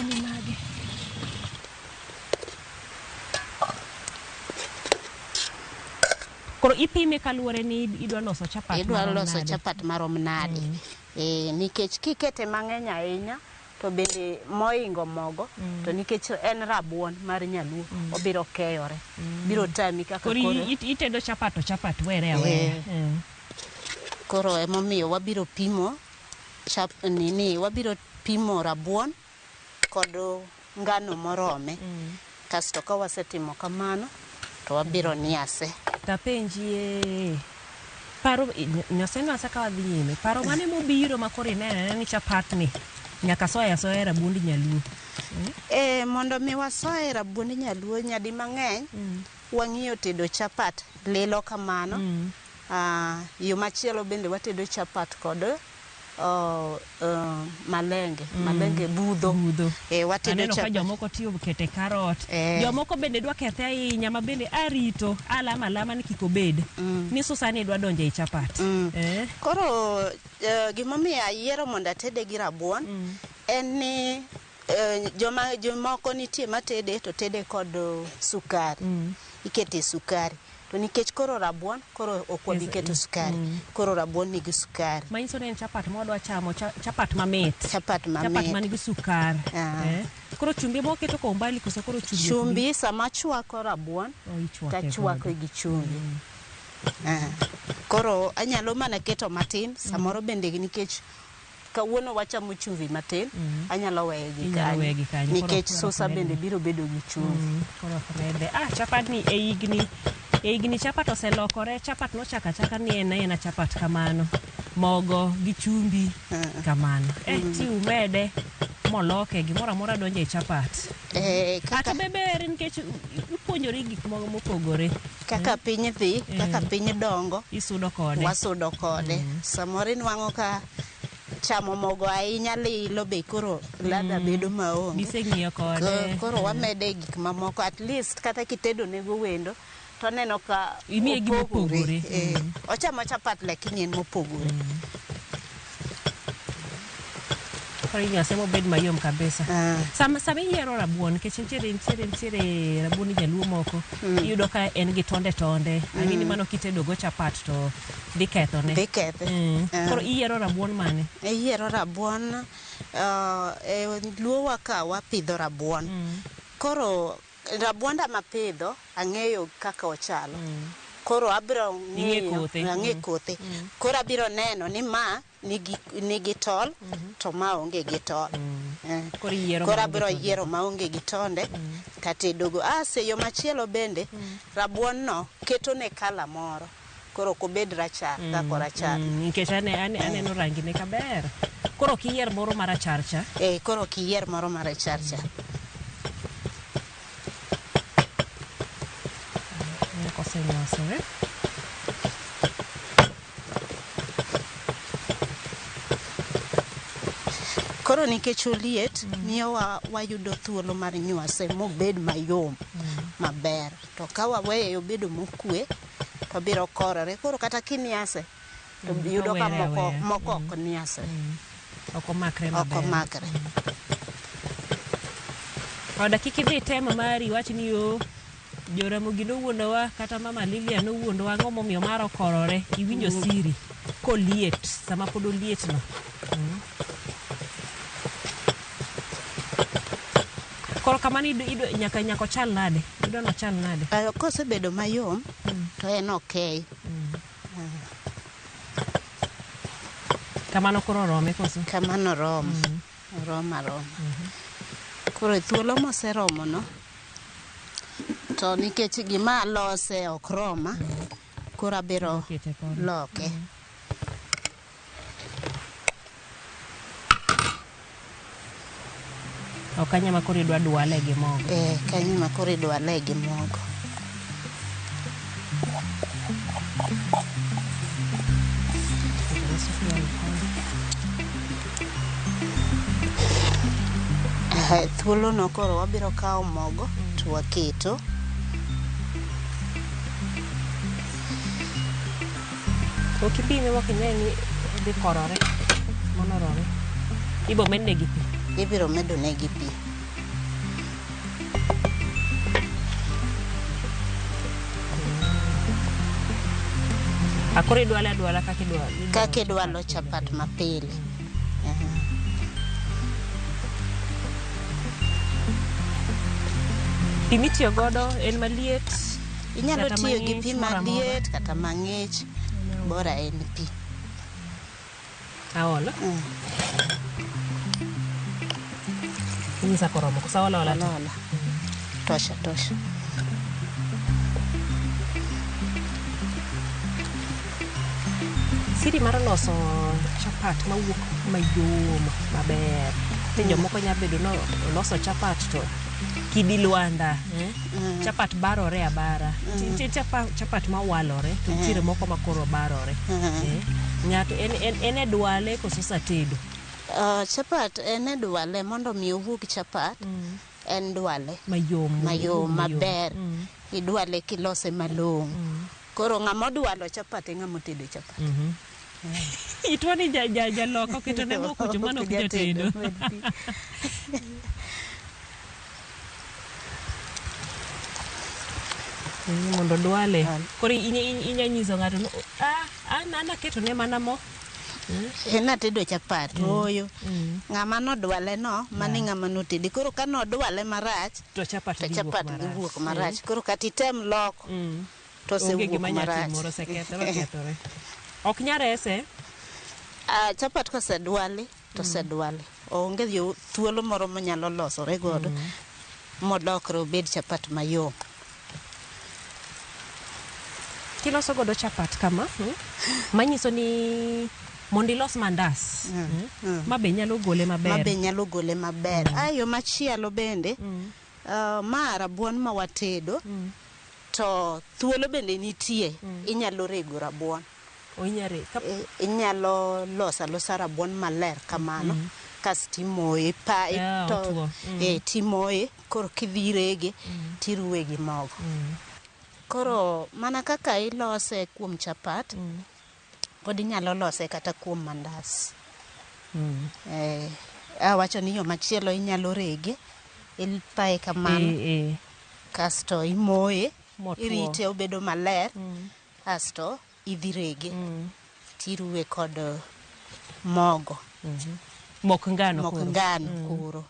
Koro ipime kaluwore ni idwa loso chapat marom nade? Idwa loso chapat marom nade. Nikech kikete mang'eny ahinya to bende moingo mogo to nikech en rabuon mar nyaluo obiro keyore. Biro tami kaka koro itedo chapat were awere. Koro emomiyo wabiro pimo wabiro pimo rabuon kod ngano morome. Kasto ka wasetimo kamano to wabiro niase. Tapenjie paro nyasena saka wadhi nyime paro mane mobiro makoro inene ni chapat ni nyaka soya rabuondi nyaluo. Mondo mi wasoe rabuondi nyaluo nyadi mang'eny wang'iyo tedo chapat lilo kamano. Yo machielo bende watedo chapat kod malenge budho. Watedo chapat. Aneno ka jomoko tiyo kete karot. Jomoko bende dwa kethe ahinya ma bende arito alama ni kik obed. Ni Susani dwa donjo e chapat. Koro gimomiyo ayiero mondo atede gi rabuon en ni jomoko nitie matede to tede kod sukari. Ikete sukari. To nikech koro rabuon koro okwabi keto sukari. Koro rabuon nigi sukari. Manyiso ni en chapat modwa chamo chapat mamit. Chapat manigi sukari. Koro chumbi moketo kwa umbali koso koro chumbi sama chwako rabuon tachwako gi chumbi. Koro anyalo mana keto matin samoro bende nikech kawuono wachamo chumbi matin anyalo weye gi kanyo nikech sosa bende biro bedo gi chumbi. Koro frede chapat ni e igni chapat oselokore. Chapat nochaka ni en chapat kamano mogo gi chumbi kamano ti umede moloke gimoro amora donjo e chapat. Kaka beber nikech ipuonjori gik moko mopogore kaka piny dhi kaka piny dongo isudo kode wasudo kode. Samoro inwang'o ka chamo mogo ahinya lilo be koro ladha bedo maonge. Biseng'iyo kode. Koro wamede gik mamoko at least kata kitedo nego wendo to neno ka imiye gima opogore. Ochamo chapat lakini en mopogore. Koro inyase mobed mayom kabisa. Sama iyiero rabuon nikech nitiere rabuon nyaluo moko iyudo ka en gi tonde ang'ini mano kitedo go chapat to dhi kethone. Koro iyiero rabuon mane? Iyiero rabuon luowa ka wapidho rabuon. Koro rabuonda mapidho ang'eyo kaka ochalo. Koro abiro ng'e kothe. Koro abiro neno ni ma nigi tol to ma onge gi tol. Koro abiro yiero ma onge gi tonde tatedogo. Seyo machielo bende rabuon no keto ne kala moro. Koro kobed rachar kako rachar. Nikech aneno rangi ne kaber. Koro kiyier moro marachar cha. Koro kiyier moro marachar cha. Kosenyosore. Koro nikech oliet miyo wayudo thuolo mar nywase mobed mayom maber. To ka waweye obedo mokwe to biro korore. Koro kata kiniase to yudo ka moko ok niase. Okomakre maber. Okomakre. Dakika idhi tema mari wach ni Joramogi nowuondowa kata mama Livia nowuondowa ang'o momiyo mar okorore iwinjo siri koliet sama pod oliet no. Koro kamano nyaka chal nade? Idwano chal nade? Kosebedo mayom to en okay. Kamano koro rome koso? Kamano roma. Koro thuolo moseromo no to nikech gima lose ok roma, koro abiro loke. Kanya ma koro idwa dwale gi mogo. Kanya ma koro idwale gi mogo. Thuolo no koro wabiro kawo mogo to waketo. Okipime wakineni dhi korore monorore. Ibo medne gi pi. Ibiro medo negi pi. Akore dwala kaka idwalo chapat mapile. Pi mitiyo godo en maliet. Inyalo tiyo gi pi maliet kata mang'ich, bora en pi. Aolo? Inyisa koromo kosa ola. Tosha. Siri mar loso chapat mawuok mayom maber. Jomoko nyalo bedo no loso chapat to kidi Luanda, chapat barore abara. Chapat mawalore to nitiere moko makoro barore. Ng'ato en dwale koso satedo. Chapat en dwale mondo mi owuog chapat. En dwale mayom maber. Idwale kilose malong'. Koro ng'ama dwalo chapat e ng'ama tedo chapat. Itwani jaloko keto ne moko chumano kuja tedo. Mondo dwale. Koro inya nyiso ng'ato ana keto ne mana mo. Ena tedo chapat oyo. Ng'ama no dwale no mani ng'ama no tedi. Koro ka no dwale marach to chapat wuok marach. Koro katitem loko to se wuok marach. Ok nyarese. Chapat kosedwali to sedwali. Onge thuolo moro manyalo losore godo modokre obed chapat mayom. Kiloso godo chapat kama, manyiso ni mondo ilos mandas. Mabe nyalo gole maber. Ayo machielo bende, ma rabuon ma watedo, to thuolo bende nitie, inyalo rego rabuon. Inyalo losa rabuon maler kamano, kasti moye timoye, koro kidhi rege, tiruwe gi mogo. Koro mana kaka ilose kuom chapat, pod inyalo lose kata kuom mandas. Awacho ni yo machielo inyalo rege, ipaye kamano, kasto imoye, irite obedo maler, kasto idhi rege, tiruwe kod mogo. Mok ngano koro.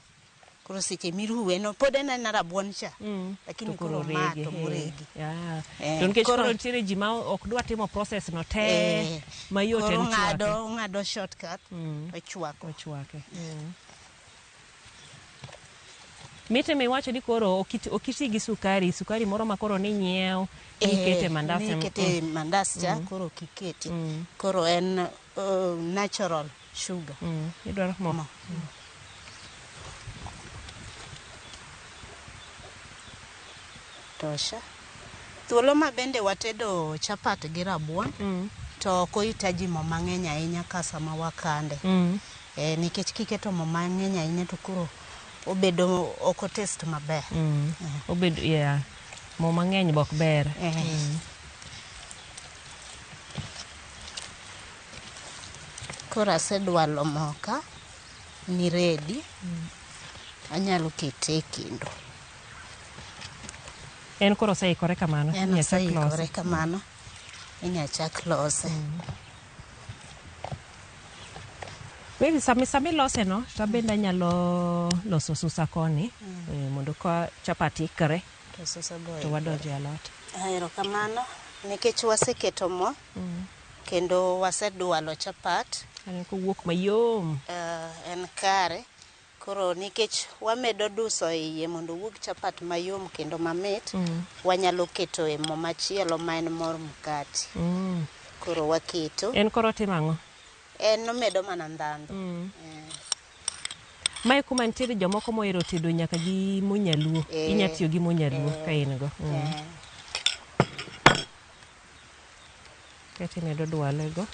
Koro seche miruwe no pod en rabuon cha, lakini koro mato moregi. To nikech koro nitiere ji ma ok dwa timo process no te mayot en chwake. Koro ng'ado shortcut, ochwake. Mite miwacho ni koro okiti gi sukari moro ma koro ni nyiew ikete mandas. Ikete mandas cha, koro kiketi. Koro en natural sugar. Idwaro mo. Tosha. Thuolo ma bende watedo chapat gi rabuon, to ok ohitaji mo mang'eny ahinya ka sama wakande. Nikech kiketo mo mang'eny ahinya to koro obedo ok taste maber. Obedo mo mang'eny bok ber. Koro asedwalo moka ni ready. Anyalo kete e kendo. En koro oseikore kamano. Inya chak lose. Maybe sami lose no, tabenda nyalo loso susa koni mondo ka chapati kare to susa boy. To wadonje alot. Ahero kamano nikech waseketo mo kendo wasedwalo chapat. Ani ko wuok mayom. En kare. Koro nikech wamedo duso iye mondo wuok chapat mayom kendo mamit, wanyalo keto e mo machielo ma en mor mkati. Koro waketo. En koro timango. En omedo mana ndhandhu. Mae kuma nitiere jomoko mohero tedo nyaka gi monyaluo. Inya tiyo gi monyaluo ka in go. Kati medo dwale go.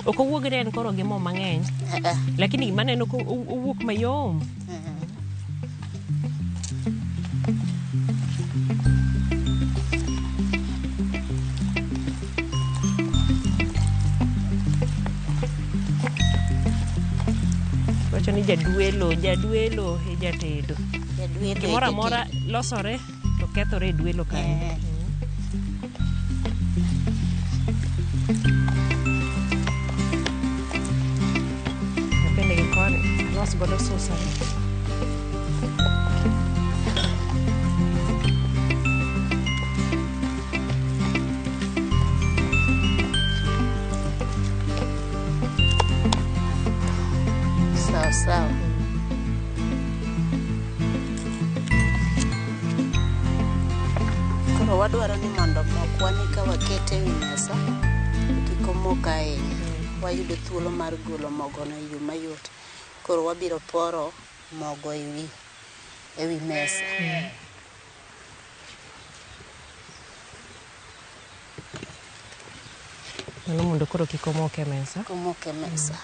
Ok owuok ne en koro gi mo mang'eny. Lakini gima neno ko owuok mayom. Wacho ni jaduelo e jatedo. Gimoro amora losore to kethore e duelo kanyo. Depende che con los godo susa. Sawa. Koro wadwaro ni mondo mokwani ka wakete wi mesa kik omok ahinya. Wayudo thuolo mar golo mogo no yo mayot. Koro wabiro poro mogo ewi mesa. Mano mondo koro kik omok e mesa. Omok e mesa.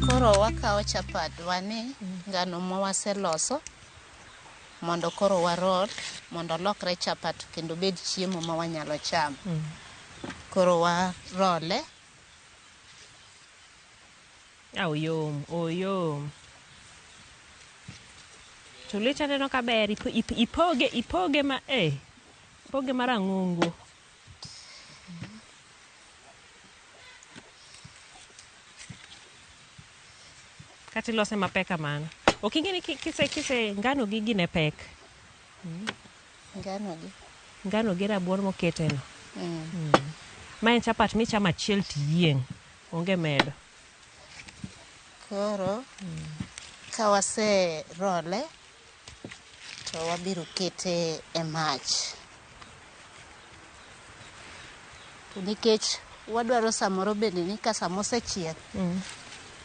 Koro wakao chapat wani ngano ma waseloso mondo koro warol mondo lokre chapat kendo bed chiemo ma wanyalo chamo. Koro warole. Oyom. To lita neno kaber ipoge ma ipoge marang'ongo. Kati lose mapek kamano. Oking'e ni kise ngano gi gine pek. Ngano gi rabuon mokete no. Ma en chapat michamo achiel tiyieng'. Onge medo. Koro ka wase role to wabiro kete e mach. To nikech wadwaro samoro bende ni ka samosechiek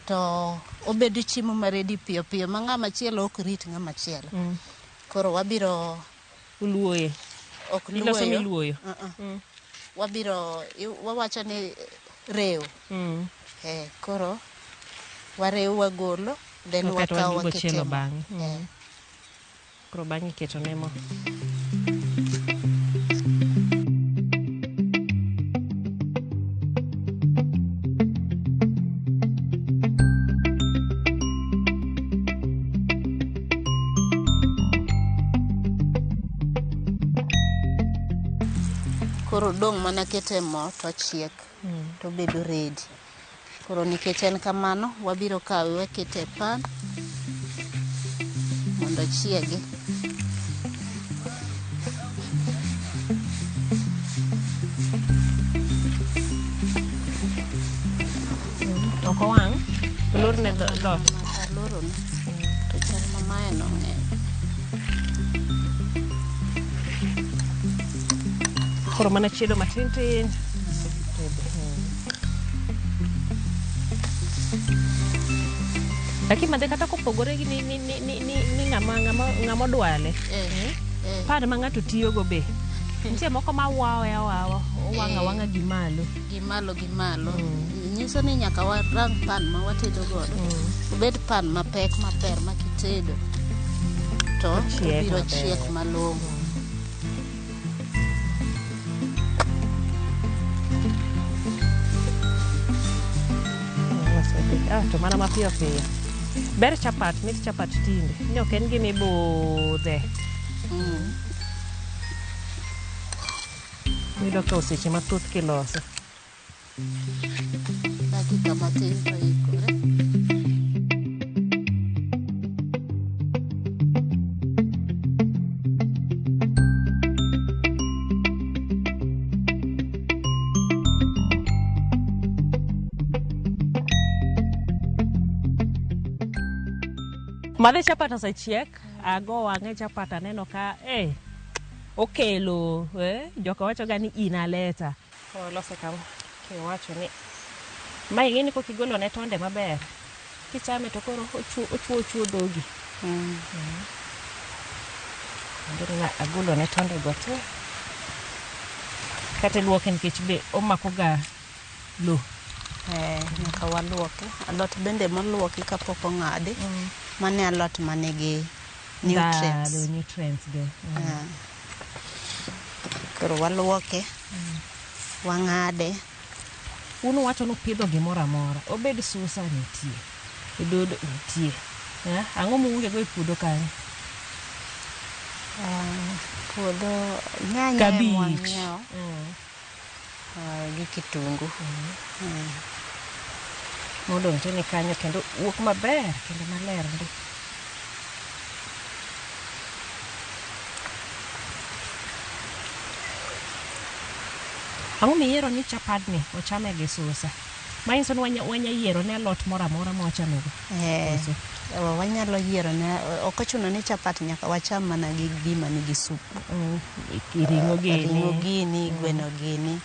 to obedo chiemo ma ready piyo ma ng'ama chielo ok rit ng'ama chielo. Koro wabiro uluoye. Ok luoyo. Iloso miluoyo. Wabiro wawacho ni rew. Koro warew wagolo then wakao wakete bang'. Koro bang' iketo ne mo. Koro dong mana kete mo to chiek to bedo ready. Koro nikech en kamano wabiro kawe wakete pan mondo chiegi. Oko wang' lor ne dot. Loro ne. To chal mamae no ng'eny. Koro mana chiedo matin. Lakini madhe kata kopogore gi ni ng'ama dwale. Pan ma ng'ato tiyo go be. Nitie moko ma wawa owanga gimalo. Gimalo. Nyiso ni nyaka warang pan ma watedo godo. Obed pan mapek maber ma kitedo. To biro chiek malong'o. to mana mapiyo piyo ber chapat mit chapat tinde ni ok en gima ibudhe iyudo ka seche mathoth kilose dakika matin to ikore. Madhe chapat osechiek, ago wang'e chapat aneno ka okelo joka wacho ga ni inaleta. Lose kama kiwacho ni ma ing'e ni kokigolo ne tonde maber kichame to koro ochuo dhogi. Ndiro na agolo ne tonde go te kata luoke nikech be omako ga lo. Nyaka waluoke. Alot bende moluoki kapok ong'adi. Mane alot manigi nutrients. Nutrients go. Koro waluoke. Wang'ade. Uno wacho no pidho gimoro amora. Obed susa nitie. Ododo nitie. Ang'o muonge go e puodho kanyo? Puodho nyanya kabich. Gi kitungu. Modong tene kanyo kendo wuok maber kendo maler ndi. Ang'o miyiero ni chapadni ochame gi susa? Manyiso ni wanya yiero ne alot moro amora ma wachame go. Wanyalo yiero ne ok ochuno ni chapat nyaka wacham mana gi gima nigi sup. Ring'o gini, gweno gini.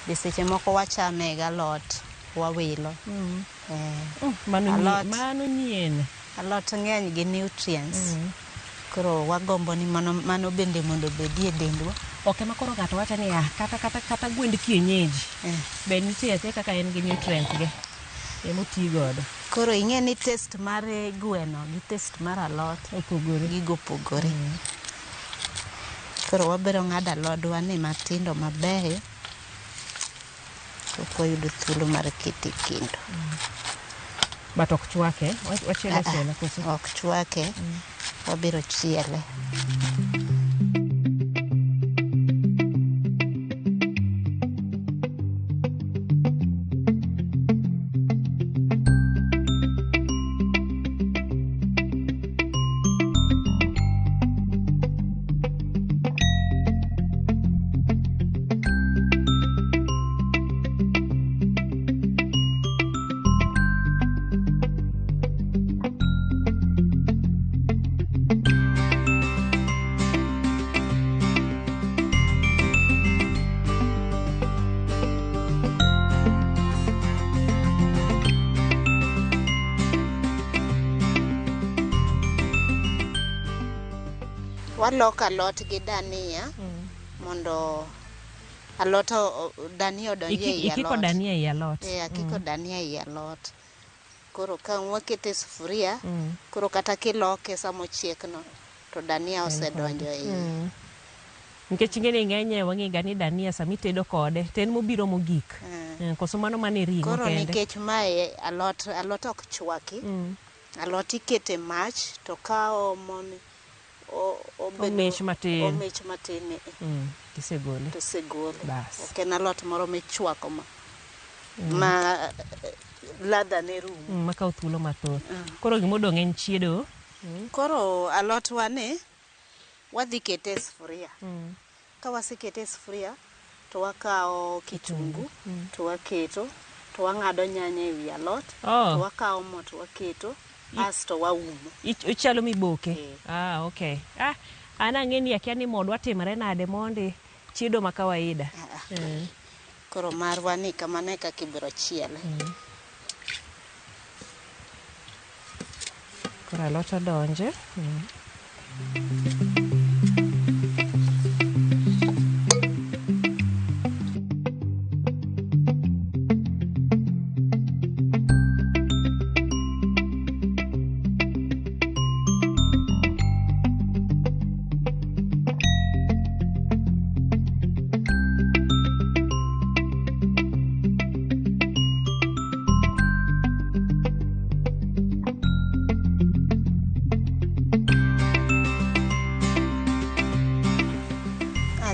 Be seche moko wachame galot wawilo. Mano nyien. Alot ng'eny gi nutrients. Koro wagombo ni mano bende mondo bedie dendwa. Ok ema koro ng'ato wacho ni kata gwend kienyeji. Be nitie kaka en gi nutrients ge. Emoti godo. Koro ing'e ni taste mar gweno gi taste mar alot opogore. Gigo opogore. Koro wabiro ng'ado alodwa ni matindo mabeyo. Ok wayudo thuolo mar kete kendo. But ok chwake, wachiele koso. Ok chwake. Wabiro chiele. Waloko alot gi dania mondo alot dania odonje i alot. Ikiko dania i alot. Akiko dania i alot. Koro ka wakete sufuria, koro kata kiloke samochiek no to dania osedonjo i. Nikech ng'eni ng'enye wang'e ni dania samitedo kode ten mobiro mogik. Koso mano mane ring'o kende. Koro nikech mae alot ok chwaki. Alot ikete mach to ka omech matin. Tisegole. Bas. Ok en alot moro michwako ma ladha ne rum. Makaw thuolo mathoth. Koro gimodong' en chiedo. Koro alot wane wadhi kete e sufuria. Ka wasekete e sufuria to wakawo kitungu to waketo to wang'ado nyanya e wi alot to wakawo mo to waketo asto waumo. Ichalo miboke. Okay. Ana ng'eni akia ni modwa timre nade mondi chiedo ma kawaida. Koro marwa ni kamane kaka ibiro chiele. Koro alot odonje.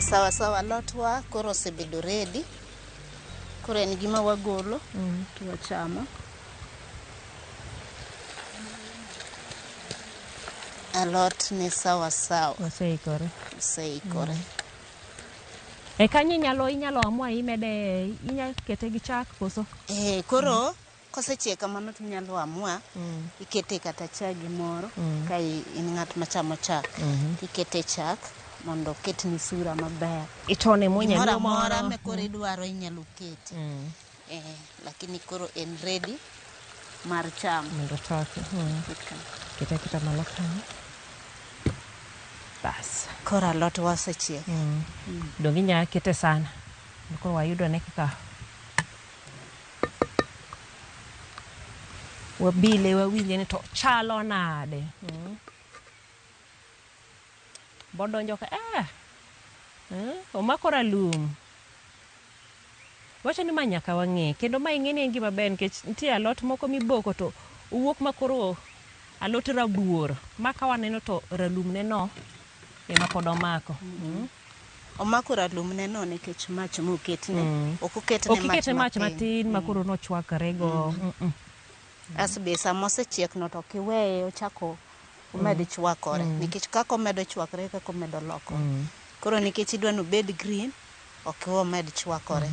Sawa sawa, lotwa koro osebedo ready. Koro en gima wagolo to wachamo. Alot ni sawa sawa. Oseikore. Kanyo inyalo amua inya kete gi chak koso? Koro kosechiek kamano to inyalo amua ikete kata chak gimoro ka in ng'at machamo chak. Ikete chak mondo ketni sura maber. Itone moro amora me koro idwaro inyalo kete. Lakini koro en ready mar chamo. Mondo chake. Kita malo kanyo. Bas. Koro alot wasechiek. Dong inya kete sana. Koro wayudo ne kaka wabile wawinje ni to chalo nade. Bodonjo ka omako ralum. Wacho ni manyaka wang'e kendo ma ing'eni en gima ber nikech nitie alot moko miboko to owuok makoro alot rabuor maka waneno to ralum ne no ema pod omako. Omako ralum ne no nikech mach moketne. Ok oketne mach matin makoro nochwakore go. Asbe sama osechiek no to kiweye ochako omedo chwakore nikech kako medo chwakore kako medo loko. Koro nikech idwa no bed green ok omed chwakore.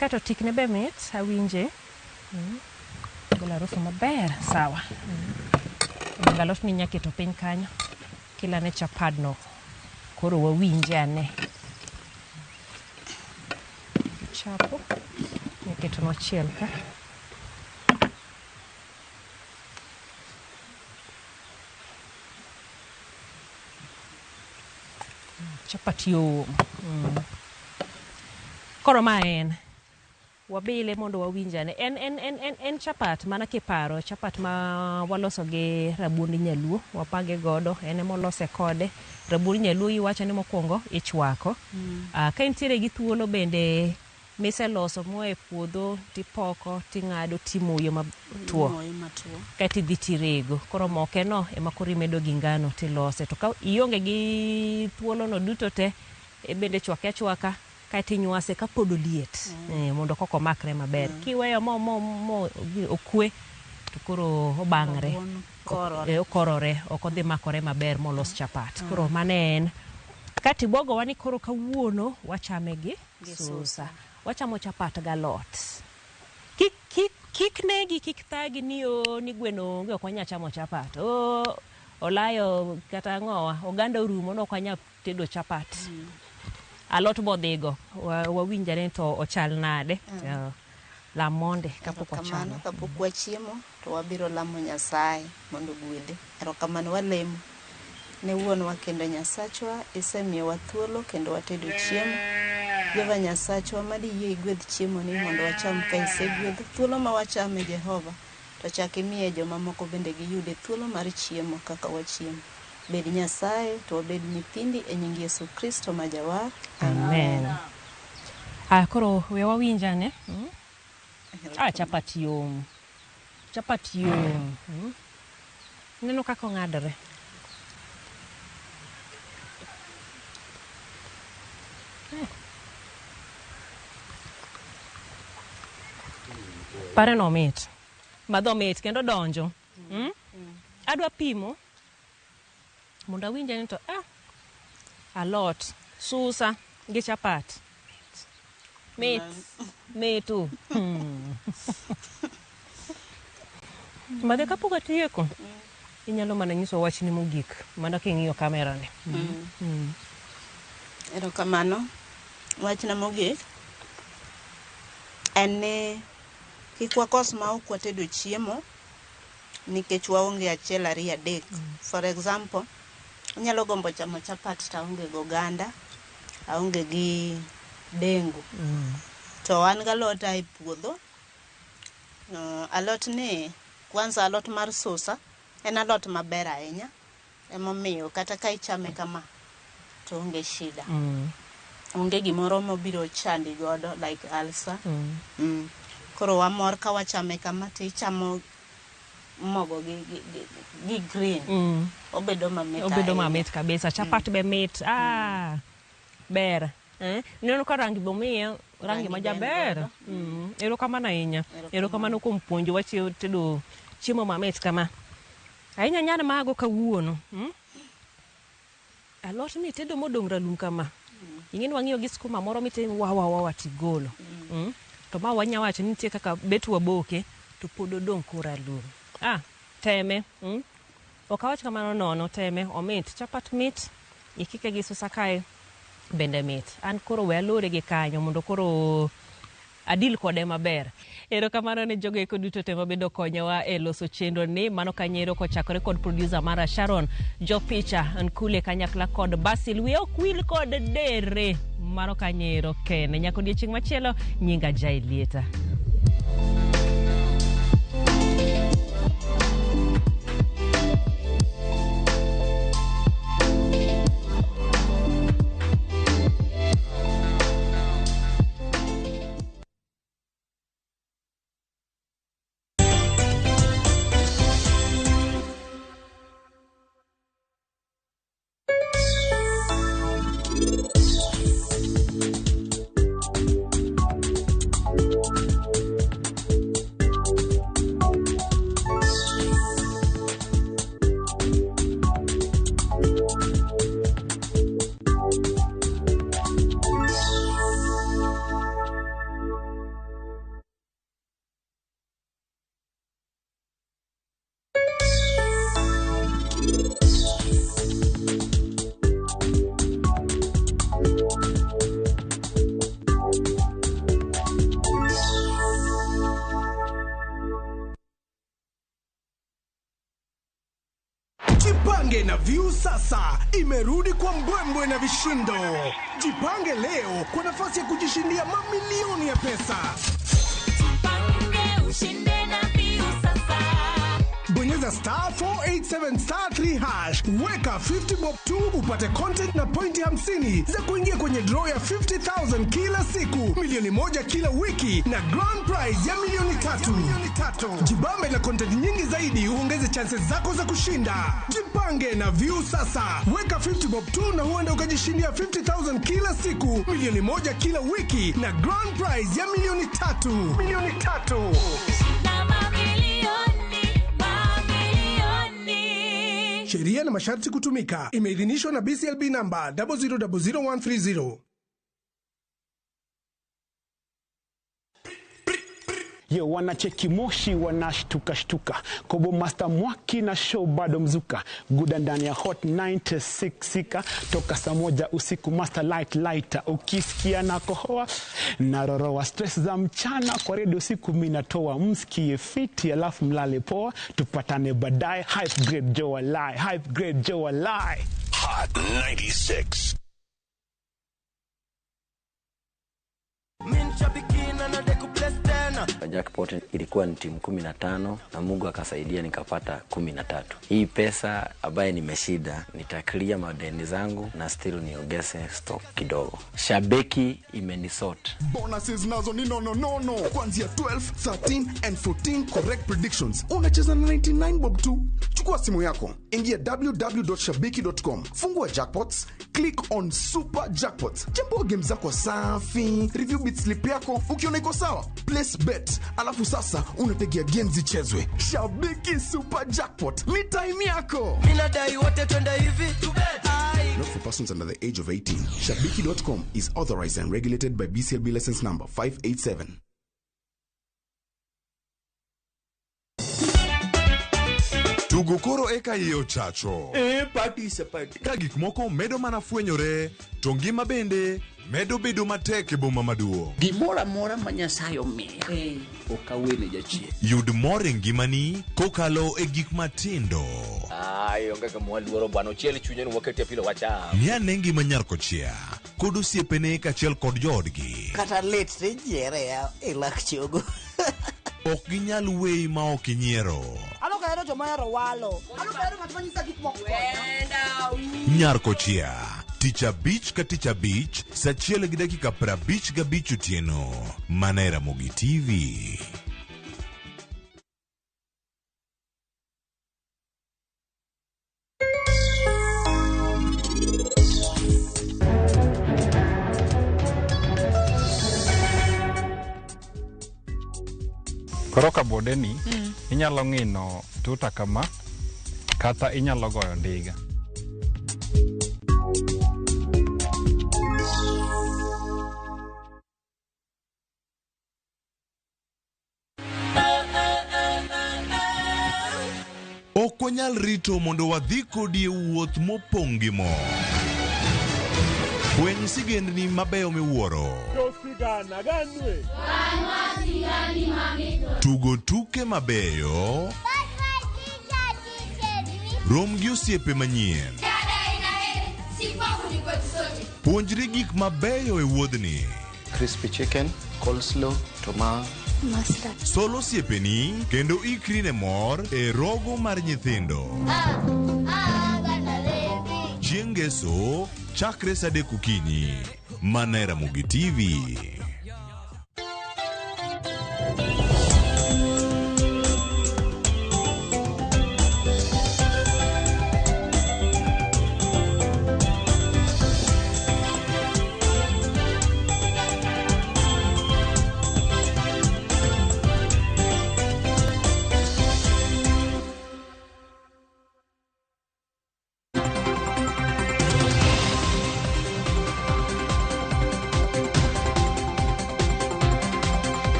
Kato tikne be mit awinje. Gola rofu maber sawa. Galot ni nyaketo piny kanyo kila ne chapadno koro wawinje ane. Chapo nyaketo no chiel ka. Chapatio. Koro ma en wabile mondo wawinjane en chapat mana kiparo chapat ma waloso gi rabuond nyaluo wapange godo ene molose kode rabuond nyaluo iwacho ni mokwongo ichwako ka intiere gi thuolo bende miseloso moe puodho tipoko ting'ado timoyo matuo kati dhi tirego koro moke no ema koro imedo gi ngano tilose to ka ionge gi thuolo no duto te bende chwake chwaka kati nywase ka pod oliet mondo koko makre maber kiweyo mo okwe to koro obangre korore okodhi makore maber molos chapat koro manen kati bogo wani koro kawuono wachame gi susa wachamo chapat galot kik negi kik thagi ni gweno onge okwanya chamo chapat olayo kata ngowa oganda orumo no okwanya tedo chapat alot bodhigo wawinjane to ochal nade lamonde kapok wachamo kapok wachiemo to wabiro lamo Nyasaye mondo gwedhe erokamano walemo ne wuonwa kendo Nyasachwa isemiyowa thuolo kendo watedo chiemo Jehova Nyasachwa madi yie igwedh chiemo ni mondo wacham ka isegwedho thuolo ma wachame Jehova to chak imiye joma moko bende giyude thuolo mar chiemo kaka wachiemo bed Nyasaye to bed nyithindi e nying Yesu Kristo ma jawar amen. Koro we wawinjane chapati yom neno kaka ng'adore pare no mit madho mit kendo donjo adwa pimo mondo awinje ni to alot susa gi chapat metu madhe kapok atieko inyalo mana nyiso wachni mogik mana king'iyo kamera ni erokamano wachna mogik en ni kik wakos ma ok watedo chiemo nikech waonge achiel ariyo adek for example inyalo gombo chamo chapat ta onge go ganda aonge gi dengu to an galot ai puodho alot ni kwanza alot mar susa en alot maber ahinya emomiyo kata ka ichame kama to onge shida onge gimoro mobiro chandi godo like ulcer koro wamor ka wachame kama to ichamo mogo gi green. Obedo mamit kabisa. Chapat be mit. Ber. Neno ka rangi bomiyo rangi majaber. Erokamano ahinya. Erokamano kuom puonjo wa tedo chiemo mamit kama. Ahinya nyane mago kawuono. Alot ni tedo modong ralum kama. Ing'eni wang'iyo gi skuma moro mitin wa tigolo. To ma wanya wacho ni nitie kaka betu waboke to pod odong koralum. Teme. Okawach kamano nono teme omit chapat mit ikike gi susa kae bende mit. An koro we alore gi kanyo mondo koro adil kode maber. Erokamano ne jogo eko duto te mabedo konyowa e loso chenro ni. Mano kanyero kochakore kod producer mara Sharon, jo picha Nkule kanyakla kod Basil wi ok wil kod Dere. Mano kanyero kene nyako odiechieng' machielo nyinga Jailieta. Jipange na View sasa imerudi kwa mbwembwe na vishindo. Jipange leo kwa nafasi ya kujishindia mamilioni ya pesa. Jipange ushinde na View sasa. Bonyeza *487*3#. Weka 50 bob tu upate content na pointi 50 za kuingia kwenye draw ya 50,000 kila siku, milioni 1 kila wiki na grand prize ya milioni 3. Jibambe na content nyingi zaidi uongeze chances zako za kushinda. Jipange na View sasa. Weka 50 bob tu na huenda ukajishindia 50,000 kila siku, milioni 1 kila wiki na grand prize ya milioni 3. Sheria na masharti kutumika. Imeidhinishwa na BCLB namba 0000130. Yo, wanacheki moshi wanashtuka. Kobo Master Mwaki na show bado mzuka. Guda ndani ya Hot 96 sika. Toka saa 1 usiku Master Lighter. Ukisikia na kohoa na roroa. Stress za mchana kwa radio siku minatoa. Msikie fiti alafu mlale poa. Tupatane baadaye. Hype grade Joe Alai. Hot 96. Jackpot ilikuwa ni timu 15 na Mungu akasaidia nikapata 13. Hii pesa ambaye nimeshida nitaklia madeni zangu na still niongeze stock kidogo. Shabeki imenisort. Bonuses nazo ni no. Kuanzia 12, 13 and 14 correct predictions. Unacheza na 99 bob tu. Chukua simu yako, ingia www.shabiki.com. Fungua jackpots, click on super jackpots. Chambua game zako safi, review bit slip yako, ukiona iko sawa, place bet. Alafu sasa unategea games zichezwe. Shabiki super jackpot. Ni time yako. Mina dai wote twenda hivi to bet. Not for persons under the age of 18. Shabiki.com is authorized and regulated by BCLB license number 587. Tugo koro eka iyo chacho. Participate. Ka gik moko medo mana fwenyore, to ngima bende medo bedo matek e boma maduong'. Gimora mora ma Nyasaye omiya. Okawene jachie. Yud mor e ngimani kokalo e gik matindo. Onge ka mwaluoro bwana ochiel chunye ni waketi pile wacha. Ni ane ngima Nyarkochia kod osiepene kachiel kod joodgi. Kata let se jiere ya lak chogo. Ok ginyal weyi ma ok inyiero. Alokero jomahero walo. Alokero ng'at manyisa gik moko. Nyarkochia, tich abich ka tich abich, saa 1:55 otieno. Mana e Ramogi TV. Koro kabodeni inyalo ng'ino tuta kama kata inyalo goyo ndiga. Ok wanyal rito mondo wadhi kodi e wuoth mopong' gi mo. Fweny sigendni mabeyo miwuoro. Tugo tuke mabeyo. Rom gi osiepe manyien. Puonjri gik mabeyo e wuodhni. Crispy chicken, coleslaw, tomato, mustard. Solo osiepeni kendo ikri ne mor e rogo mar nyithindo. Chieng' Ngeso chakre saa 3 okinyi mana e Ramogi TV.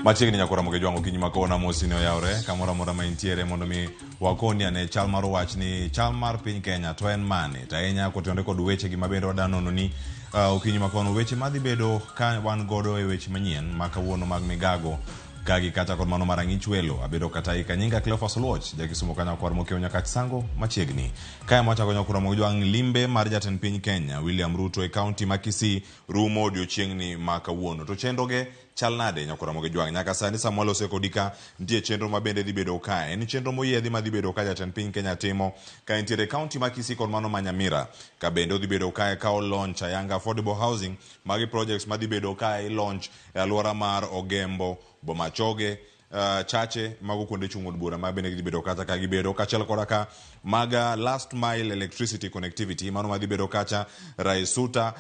Machiegni nyakora moge jwango kinyi makona mosi ne oyawre kamoro amora ma intiere mondo mi wakoni ane chal mar wach ni chal mar piny Kenya to en mane to ahinya kotenore kod weche gi mabende wadanono ni okinyi makono weche madhi bedo ka wan godo e weche manyien ma kawuono mag migago kagi kata kod mano marang'ich welo abedo kata ika nyinga Cleophas Oluoch jakisumo kanya kwar mokeo nyaka sango machiegni kaya mwachako nyakura moge jwang limbe mar jatend piny Kenya William Ruto e kaunti ma Kisii rumo odiochiengni ma kawuono to chenroge chal nade nyakura moge jwang nyaka sani Samuel Osekodika nitie chenro mabende dhi bedo kae en chenro moyiedhi madhi bedo ka jatend piny Kenya timo ka entiere kaunti ma Kisii kod mano ma Nyamira ka bende odhi bedo kae ka launch ayanga affordable housing magi projects madhi bedo kae launch e alwora mar Ogembo Bomachoge chache mago kuonde chung' od bura mabende dhi bedo kata ka gibedo kachiel koda ka maga last mile electricity connectivity mano madhi bedo kacha Raisuta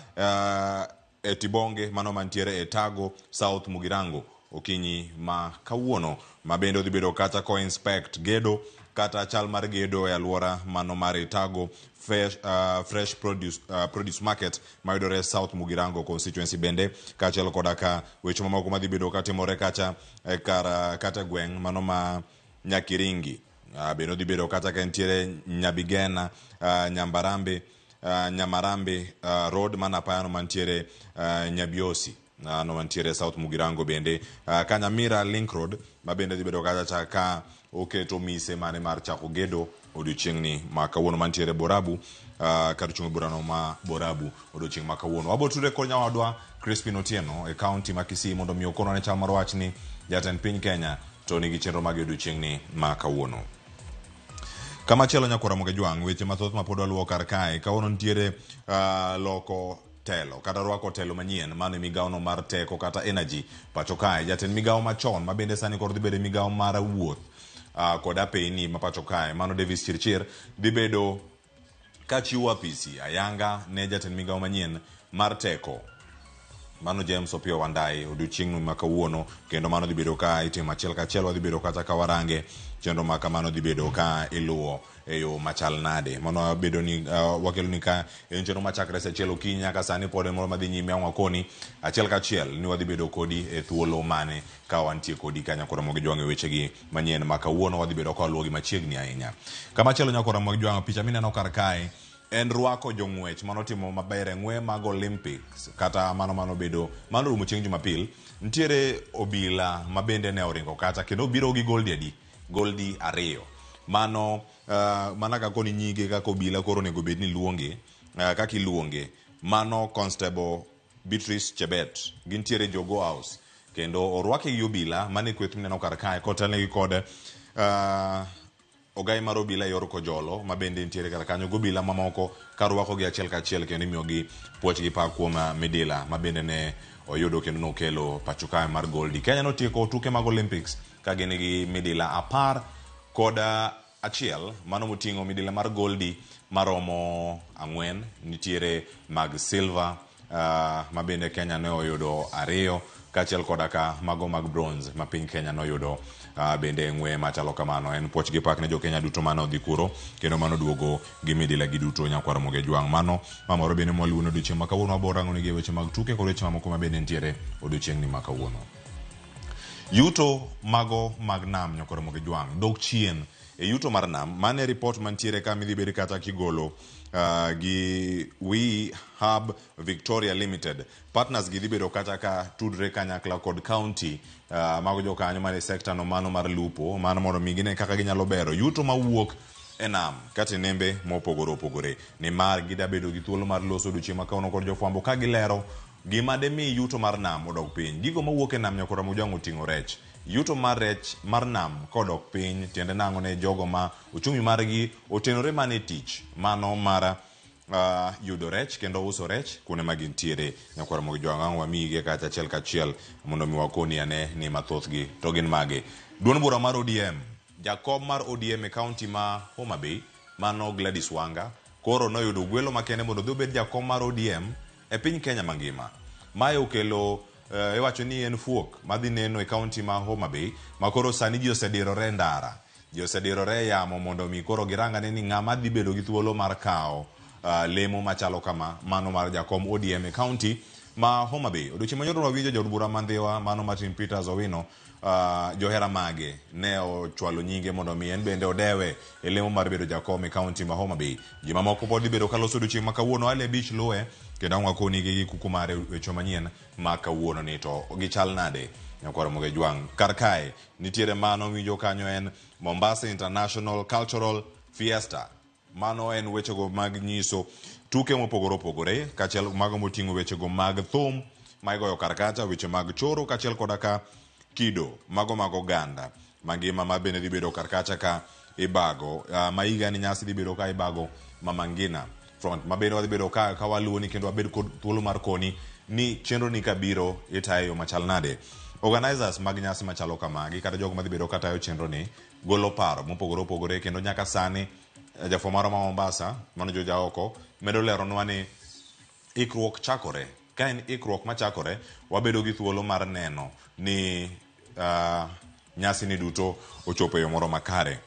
e Tibonge mano mantiere e Tago South Mugirango okinyi ma kawuono mabende odhi bedo kata ko inspect gedo kata chal mar gedo e alwora mano mar Tago fresh produce market mayudore South Mugirango constituency bende kachiel koda ka weche mamoko madhi bedo katimore kacha kata gweng' mano ma Nyakiringi bende odhi bedo kata ka entiere Nyabigena Nyamarambe road mana payano mantiere Nyabiosi no mantiere South Mugirango bende ka Nyamira Link Road mabende dhi bedo kata ka oketo mise mane mar chako gedo odiochiengni ma kawuono mantiere Borabu kar chung' burano ma Borabu odiochieng' ma kawuono waboture kod nyawadwa Crispin Otieno e kaunti ma Kisii mondo mi okono ne chal mar wach ni jatend piny Kenya to nigi chenro mag odiochiengni ma kawuono. Kama chielo nyakora moge jwang weche mathoth ma pod waluwo kar kae kawuono nitiere loko telo kata rwako telo manyien mano migawo no mar teko kata energy pacho kae jatend migawo machon mabende sani kod dhi bedo migawo mar wuoth kod apeni ma pacho kae mano Davis Chirchir dhi bedo kachiwo apisi ayanga ne jatend migawo manyien mar teko mano James Opio Wandai odiochieng'no ma kawuono kendo mano dhi bedo ka itimo achiel kachiel wadhi bedo kata ka warange chenro ma kamano dhi bedo ka iluwo e yo machal nade mano bedo ni wakelo ni ka en chenro machakre sa achiel okinyi nyaka sani pod moro madhi nyime wakoni achiel kachiel ni wadhi bedo kodi e thuolo mane ka wantie kodi kanya kora moge jwang weche gi manyien ma kawuono wadhi bedo ka luwo gi machiegni ahinya kama chielo nyakora moge jwang picha mineno kar kae en rwako jong'wech manotimo maber e ng'we mag Olympics kata mano bedo mano rumo chieng' Jumapil ntiere obila mabende ne oringo kata kendo biro gi goldi 2 mano mana ka koni nyige kaka obila koro nego bed ni luonge kaka iluonge mano Constable Beatrice Chebet gintiere Jogo House kendo orwake gi obila mane kweth mineno kar kae kotelnegi kod ogai mar obila yor kojolo mabende ntiere kar kanyo gobila mamoko karwako gi achiel kachiel kendo imiyo gi puoch gi pak kuom medila mabende ne oyudo kendo nokelo pacho kae mar goldi. Kenya notieko tuke mag Olympics ka gin gi medila 10 koda achiel mano moting'o midila mar goldi maromo 4, nitiere mag silver mabende Kenya ne oyudo 2, kachiel koda ka mago mag bronze ma piny Kenya no oyudo bende ng'we machalo kamano. En puoch gi pak ne jo Kenya duto mano dhi kuro kendo mano duogo gi midila gi duto nyakwar Moge Jwang'. Mano mamoro bende mwaluono odiochieng' ma kawuono wabiro rango negi weche mag tuke kod weche mamoko mabende nitiere odiochieng' ni ma kawuono. Yuto mago mag nam nyakwar Moge Jwang' dok chien e yuto mar nam. Mane report mantiere ka midhi bedi kata kigolo gi We Hub Victoria Limited. Partners gi dhi bedo kata ka tudre kanyakla kod county mago jo kanyo mane sector no mano mar lupo mano mondo migine kaka ginyalo bero yuto mawuok e nam kata nembe mopogore opogore. Ni mar gida bedo gi thuolo mar loso odiochieng' ma kawuono kod jofwambo ka gilero gima demi yuto mar nam odok piny. Gigo mawuok e nam nyakwar Moge Jwang' oting'o rech. Yuto mar rech mar nam kodok piny tiende nango ne jogo ma uchumi margi otenore mane tich mano mar yudo rech kendo uso rech kuone magintiere nyakwar Moge Jwang'. Wamige kata achiel kachiel mondo miwakoni ane ni mathoth gi to gin mage. Duond bura mar ODM, Jakob mar ODM e county ma Homa Bay mano Gladys Wanga koro noyudo gwelo makende mondo dhi obed jakom mar ODM e piny Kenya mangima. Mae okelo iwacho ni en fuok madhi neno e county ma Homa Bay ma koro sani ji osedirore ndara. Ji osedirore yamo mondo mi koro girangane ni ng'ama dhi bedo gi thuolo mar kawo lemo machalo kama mano mar jakom ODM e county ma Homa Bay. Odiochieng' manyoro wawinjo jaod bura mandhiwa mano Martin Peters Owino johera mage ne ochwalo nyinge mondo mi en bende odewe e lemo mar bedo jakom e county ma Homa Bay. Ji mamoko pod bedo kaloso odiochieng' ma kawuono Ale Beach luwe kendo wakoni gi kuku mare wecho manyien ma kawuono ni to gichal nade nyakwar Moge Jwang'. Kar kae nitiere mano winjo kanyo en Mombasa International Cultural Fiesta. Mano en wechego mag nyiso tuke mopogore opogore kachiel mago moting'o wechego mag thum ma igoyo kar kacha, weche mag choro kachiel koda ka kido mago mag oganda mangima ma bende dhi bedo kar kacha ka ibago ma higa ni nyasi dhi bedo ka ibago Mama Ngina front ma bende wadhi bedo ka waluoni kendo wabed kod thuolo mar koni ni chenro ni kabiro itayo machal nade. Organizers mag nyasi machalo kamagi kata jogo madhi bedo katayo chenro ni golo paro mopogore opogore kendo nyaka sani jafo maro ma Mombasa mano jo jaoko medo leronwa ni ikruok chakore. Ka en ikruok machakore wabedo gi thuolo mar neno ni nyasi ni duto ochopo e yo moro makare.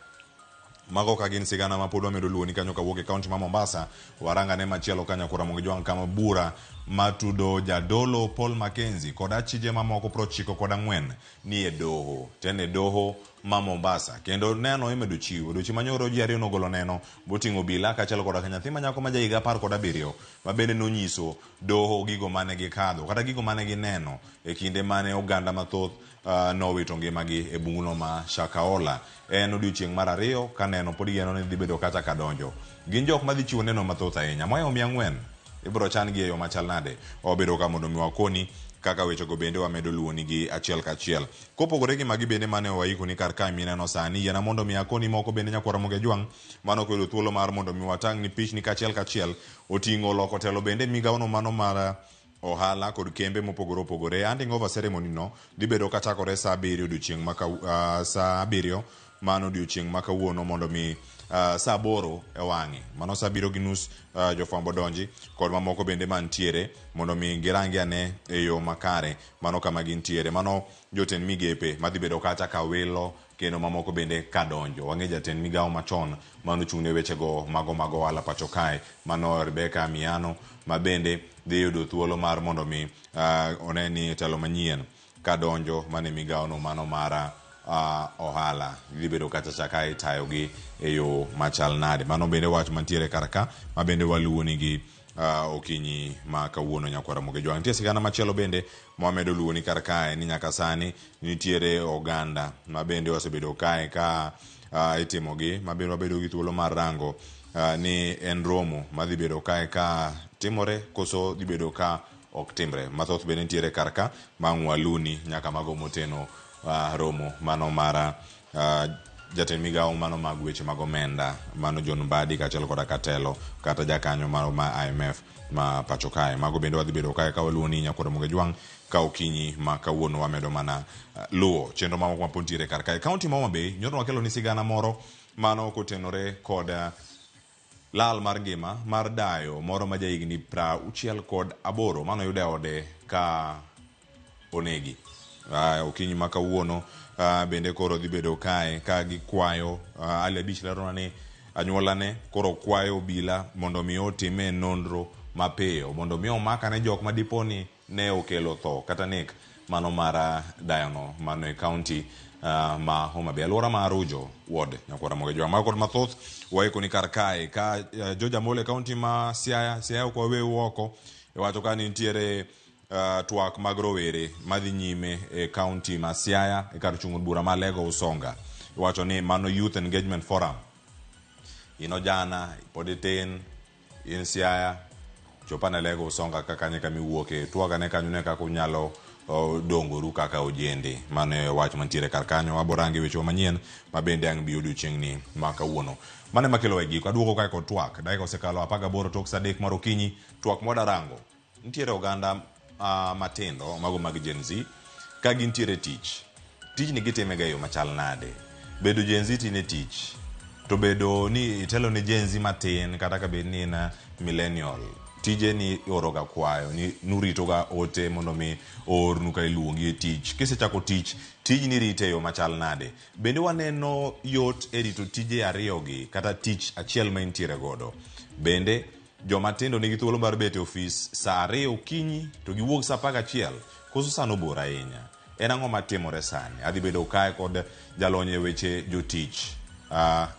Mago ka gin sigana ma pod wamedo luoni kanyo kawuok e kaunti ma Mombasa. Waranga ne machielo kanyo Nyakwar Moge Jwang' kama bura matudo jadolo Paul Mackenzie kod achije mamoko 94 ni e doho tene doho ma Mombasa kendo neno imedo chiwo odiochieng' manyoro ji ariyo nogolo neno boting'o obila kachiel koda nyathi manyako ma jahiga 17 ma bende nonyiso doho gigo mane gikadho kata gigo mane gineno e kinde mane oganda mathoth nowito ngimagi e bunguno ma Shakahola. En odiochieng' mar ariyo ka neno pod geno ni dhi bedo kata kadonjo. Gin jok madhi chiwo neno mathoth ahinya moyo 400 ibro chan gi e yo machal nade. Obedo ka mondo miwakoni kaka wechego bende wamedo luoni gi achiel kachiel. Kopogore gi magi bende mane waikoni kar ka mineno sani yana mondo miakoni moko bende Nyakwar Moge Jwang' mano kwedo thuolo mar mondo miwatang' ni pichni kachiel kachiel oting'o loko telo bende migawono mano mar ohala kod kembe mopogore opogore. Handing over ceremony no dhi bedo kachakore saa 7 odiochieng' saa 7 mano odiochieng' ma kawuono mondo mi saa 8 e wang'e mano saa 7:30 jofwambo donji kod mamoko bende mantiere mondo mi girangi ane e yo makare mano kama gintiere. Mano jotend migepe madhi bedo kacha ka welo kendo mamoko bende kadonjo. Wang'e jatend migawo machon mano chung'ne wechego mago ohala pacho kae mano Rebecca Miano ma bende dhi yudo thuolo mar mondo mi oneni telo manyien kadonjo mane migawo no mano mara ohala dhi bedo kata chaka itayogi e yo machal nade. Mano bende wach mantiere karaka ma bende waluoni gi okinyi ma kawuono Nyakwar Moge Jwang'. Nitie sigana machielo bende mwamedo luoni karaka ni nyaka sani nitiere oganda ma bende wasebedo kae ka itimogi ma bende wabedo gi thuolo mar rango ni en romo ma dhi bedo kae ka timore koso dhi bedo ka ok timre. Mathoth bende nitiere karaka ma ng'waluni nyaka mago moteno romo mano mara jatend migawo mano mag weche mag omenda mano John Mbadi kaachiel koda katelo kata jakanyo mano ma IMF ma pacho kae. Mago bende wadhi bedo kae ka waluwo ni Nyakore Mugejwang ka okinyi ma kawuono wamedo mana luwo chenro mamoko mapontiere kar kae. Kaunti ma Homa Bay nyoro wakelo ni sigana moro mano kotenore koda lal mar ngima mar dayo moro ma jahigni 68 mano yude ode ka onegi. Okinyi ma kawuono bende koro dhi bedo kae ka gikwayo Ali Abich lero ni anyuolane koro kwayo obila mondo mi otime nonro mapiyo mondo mi omakane jok ma diponi ne okelo tho kata nek mano mara dayono mano e county ma Homa Bay alwora ma Arujo ward Nyakore Mugejwang. Ma kod mathoth waiko ni kar kae ka Georgia Mole county ma Siaya kwa we woko wacho ka nitiere twak mag rowere madhi nyime e county ma Siaya e kar chung bura ma Lego Usonga. Wacho ni mano Youth Engagement Forum ino jana poditen in Siaya chopana Lego Usonga kakanye kami wuoke twaga ne kanyo ka kunyalo dongoru kaka ojende. Mano e wach mantiere kar kanyo. Waborangi wecho manyien mabende ang biyudu chingni maka uono mane makelo wegi kwa duoko kae ko twak daika osekalo 18 tok sadek mar okinyi. Twak moda rango ntiere oganda matendo mago mag Gen Z ka gintiere tich ni gitemega yo machal nade. Bedo Gen Z tine tich to bedo ni itelo ni Gen Z matin kata ka bed ni na millennial tije ni oroga kwayo ni nuritoga ote mondo mi ornu ka iluongi e tich. Kisechako tich ni rite yo machal nade. Bende waneno yot erito tije ariyogi kata tich achiel ma intiere godo. Bende joma tindo nigi thuolo mar bet e ofis saa 2 okinyi to giwuok saa 11 koso sano bora ahinya. En ang'o matimore sani? Adhi bedo kae kod jalony e weche jotich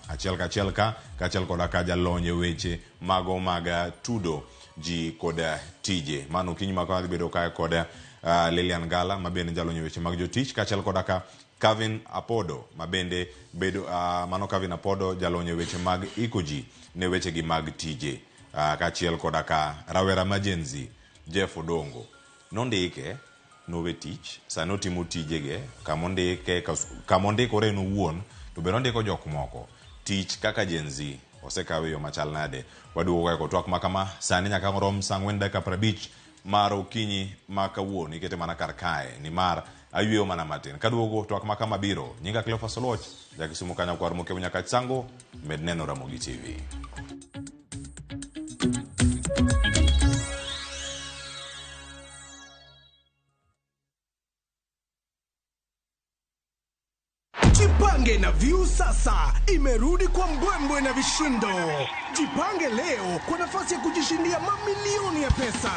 achiel kachiel kaachiel koda ka jalony e weche mago mag tudo ji koda tije. Mano okinyi ma adhi bedo kae kod Lilian Gala mabende jalony e weche mag jotich kaachiel koda ka Kevin Apodo mabende bedo mano Kevin Apodo jalony e weche mag ikoji ne weche gi mag tije. Kaachiel koda ka rawera majenzi Jeff Odongo nondike nowe tich sano timo tijege kamondikore no wuon to be nondiko jok moko tich kaka Gen Z osekawe yo machal nade. Waduogo ko twak makama sani nyaka rom 4:50 mar okinyi ma kawuono ikete mana kar kae ni mar ayweyo mana matin. Kaduogo twak makama biro nyinga Cleophas Oloch jakisumo kanya kwar moke nyaka chango med neno Ramogi TV. Jipange na View sasa imerudi kwa mbwembwe na vishindo. Jipange leo kwa nafasi ya kujishindia mamilioni ya pesa.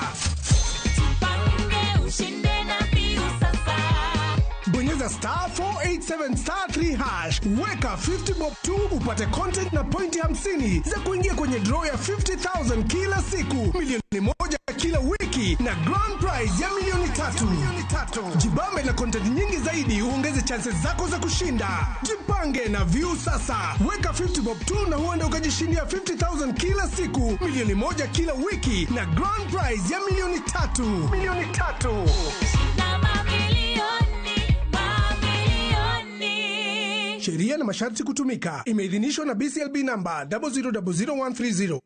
Jipange ushinde na View sasa. Bonyeza *487*3# weka 50 bob tu upate content na pointi 50 za kuingia kwenye draw ya 50,000 kila siku, milioni 1 kila wiki na grand prize ya milioni 3. Jibambe na content nyingi zaidi uongeze chances zako za kushinda. Jipange na View sasa. Weka 50 bob tu na huenda ukajishindia 50,000 kila siku, milioni 1 kila wiki na grand prize ya milioni 3. Sheria na masharti kutumika. Imeidhinishwa na BCLB number 0000130.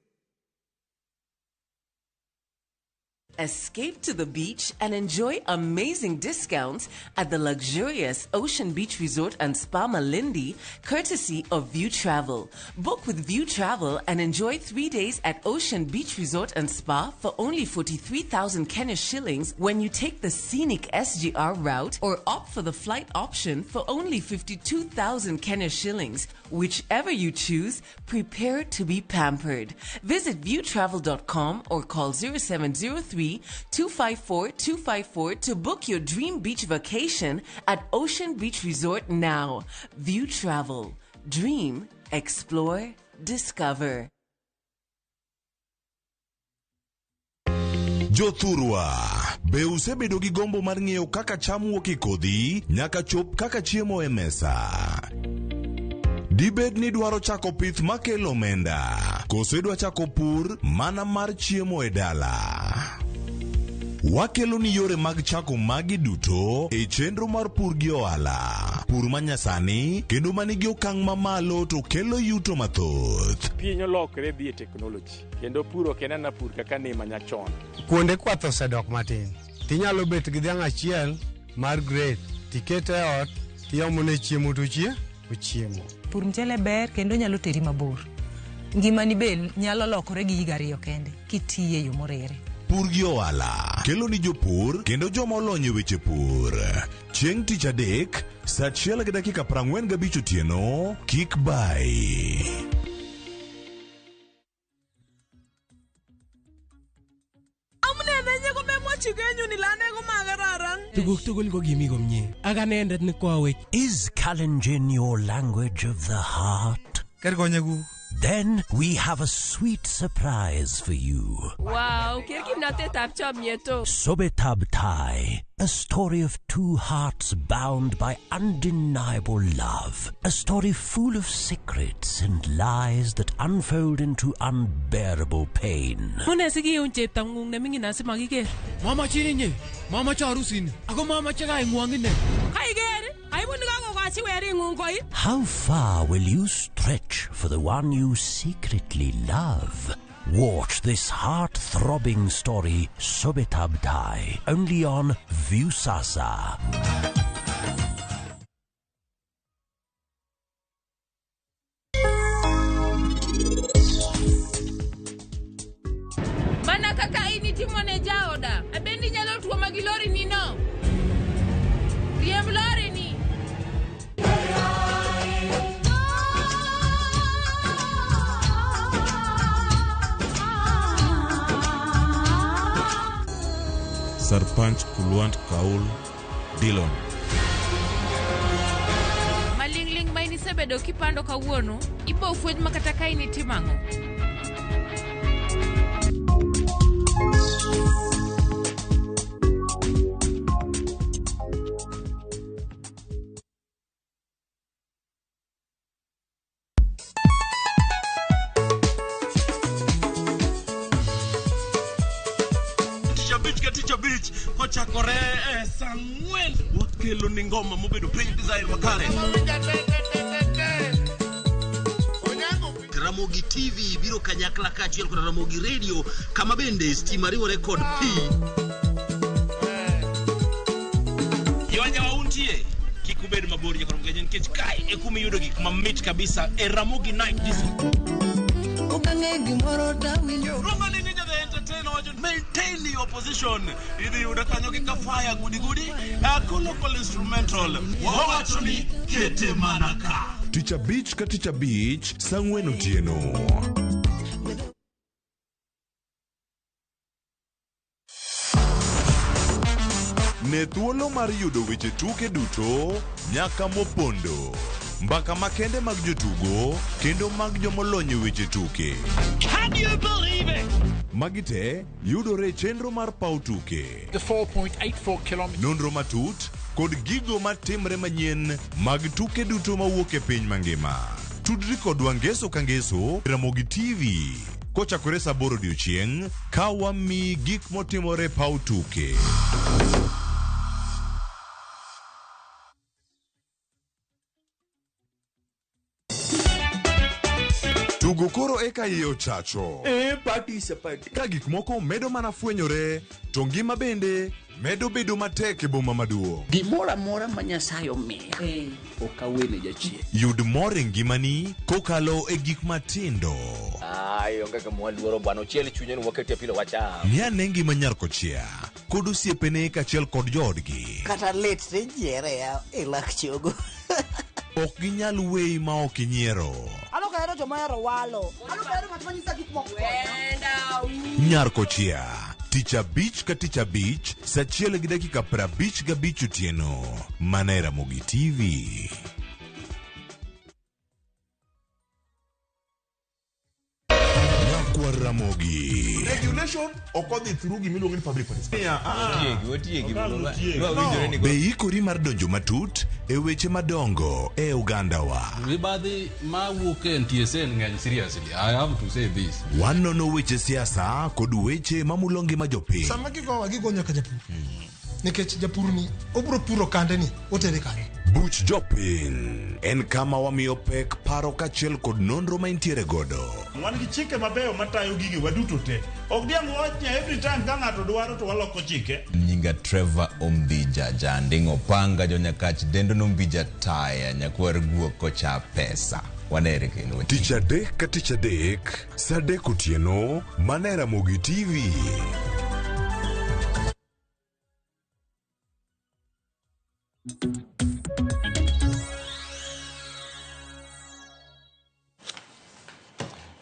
Escape to the beach and enjoy amazing discounts at the luxurious Ocean Beach Resort and Spa Malindi, courtesy of View Travel. Book with View Travel and enjoy 3 days at Ocean Beach Resort and Spa for only 43,000 Kenya shillings when you take the scenic SGR route or opt for the flight option for only 52,000 Kenya shillings. Whichever you choose, prepare to be pampered. Visit viewtravel.com or call 0703-254-254 to book your dream beach vacation at Ocean Beach Resort now. View Travel. Dream, explore, discover. Jothurwa, be usebedo gi gombo mar ng'eyo kaka cham wuok e kodhi nyaka chop kaka chiemo e mesa. Dibed ni dwaro chako pith makelo omenda, koso idwa chako pur mana mar chiemo e dala. Wakelo ni yore mag chako magi duto e chenro mar pur gi ohala. pur manyasani kendo manigi okang' mamalo to kelo yuto mathoth. Piny olokre dhi e teknoloji kendo puro kenana pur kaka ne manyachon. Kuonde kwath osedok matin. Tinyalo bet gi dhiang' achiel mar grade tikete e ot tiomone chiemo to ochiemo. Pur mchele ber kendo nyalo teri mabor. Ngimani be nyalo lokore gi higa 2 kende kitiye yo morere. Pur gi ohala kelo ni jopur kendo joma olony e weche pur. Chieng' tich adek saa 1:45 otieno, kik bai. Is Kalenjin your language of the heart? Then we have a sweet surprise for you. Wow, Sobetab Thai, a story of two hearts bound by undeniable love. A story full of secrets and lies that unfold into unbearable pain. Mama chininye, mama charusin, ako mama chagai ngwangine. How far will you stretch for the one you secretly love? Watch this heart-throbbing story, Sobetab Thai, only on Viusasa. Mana kaka ini timone jaoda, abendi nyalo tuwa magilori nino. Riem lori ni. Sarpanch Kulwant Kaul Dillon. Malingling maini sebedo kipando kawuono, ipo ufuej makataka ini timango. Kochakore Samuel wakelo ni ngoma mobedo pay design makare. Ramogi TV biro kanyakla kachiel kod Ramogi Radio kama bende Stima Riwo Record P. Yawanya wauntie kikubed mabori kwa mgejen kech kai ekumi yudo gik mamit kabisa Ramogi Night Disco. Roma ni ninja the entertainer wajon maintain your position. Idi udakanyo kika fire goody local instrumental. Wawachoni kete manaka. Teacher Beach ka Teacher Beach Sangwen Otieno. Ne thuolo mar yudo weche tuke duto nyaka mopondo. Mbaka makende mag jotugo kendo mag jomolony weche tuke. Can you believe it? Magite yudore chenro mar pau tuke. The 4.84 kilometers. Nonro matut kod gigo matimre manyien mag tuke duto mawuok e piny mangima. Tudri kod wangeso kangeso Ramogi TV. Kochakore saa 8 odiechieng' ka wami gik motimore pau tuke. Tugo koro eka iye ochacho. Participate. Ka gik moko medo mana fwenyore, to ngima bende medo bedo matek e boma maduong'. Gimora mora ma Nyasaye omiya. Okawene jachien. Yud mor e ngimani kokalo e gik matindo. Onge ka mwaluoro bwana ochiel chunye ni waketi pile wacha. Ni ane ngima nyar kochia. Kod osiepene kachiel kod joodgi. Kata let se jiere ya lak chogo. Ok ginyal weyi ma ok inyiero. Alokahero joma hero walo. Alokahero ng'at manyisa gik moko. Nyar kochia. Teacher Beach ka Teacher Beach saa 1:55 otieno. Mana Ramogi TV. Nyakwa Ramogi. Regulation okodhi through gimiluongo ni public participation. Be ikori mar donjo matut e weche madongo e Uganda wa. Mibadhi mawuok e NTSA ng'eny seriously. I have to say this. Wanono weche siasa kod weche mamulo ngima jopiny. Sama gigo nyaka japur. Nikech japur ni obro puro kande ni otere kare. Buch jopiny en kama wamiyo pek paro kachiel kod nonro ma intiere godo. Wan gi chike mabeyo matayo gigi waduto te. Ok diang wachnya every time ka ng'ato dwaro to waloko chike. Nyinga Trevor Ombija jandingo panga jonyakach dendo nombija taya nyakwar guok kocha pesa. Wanere kendo. Tich adek ka tich adek, saa 3 otieno, mana e Ramogi TV.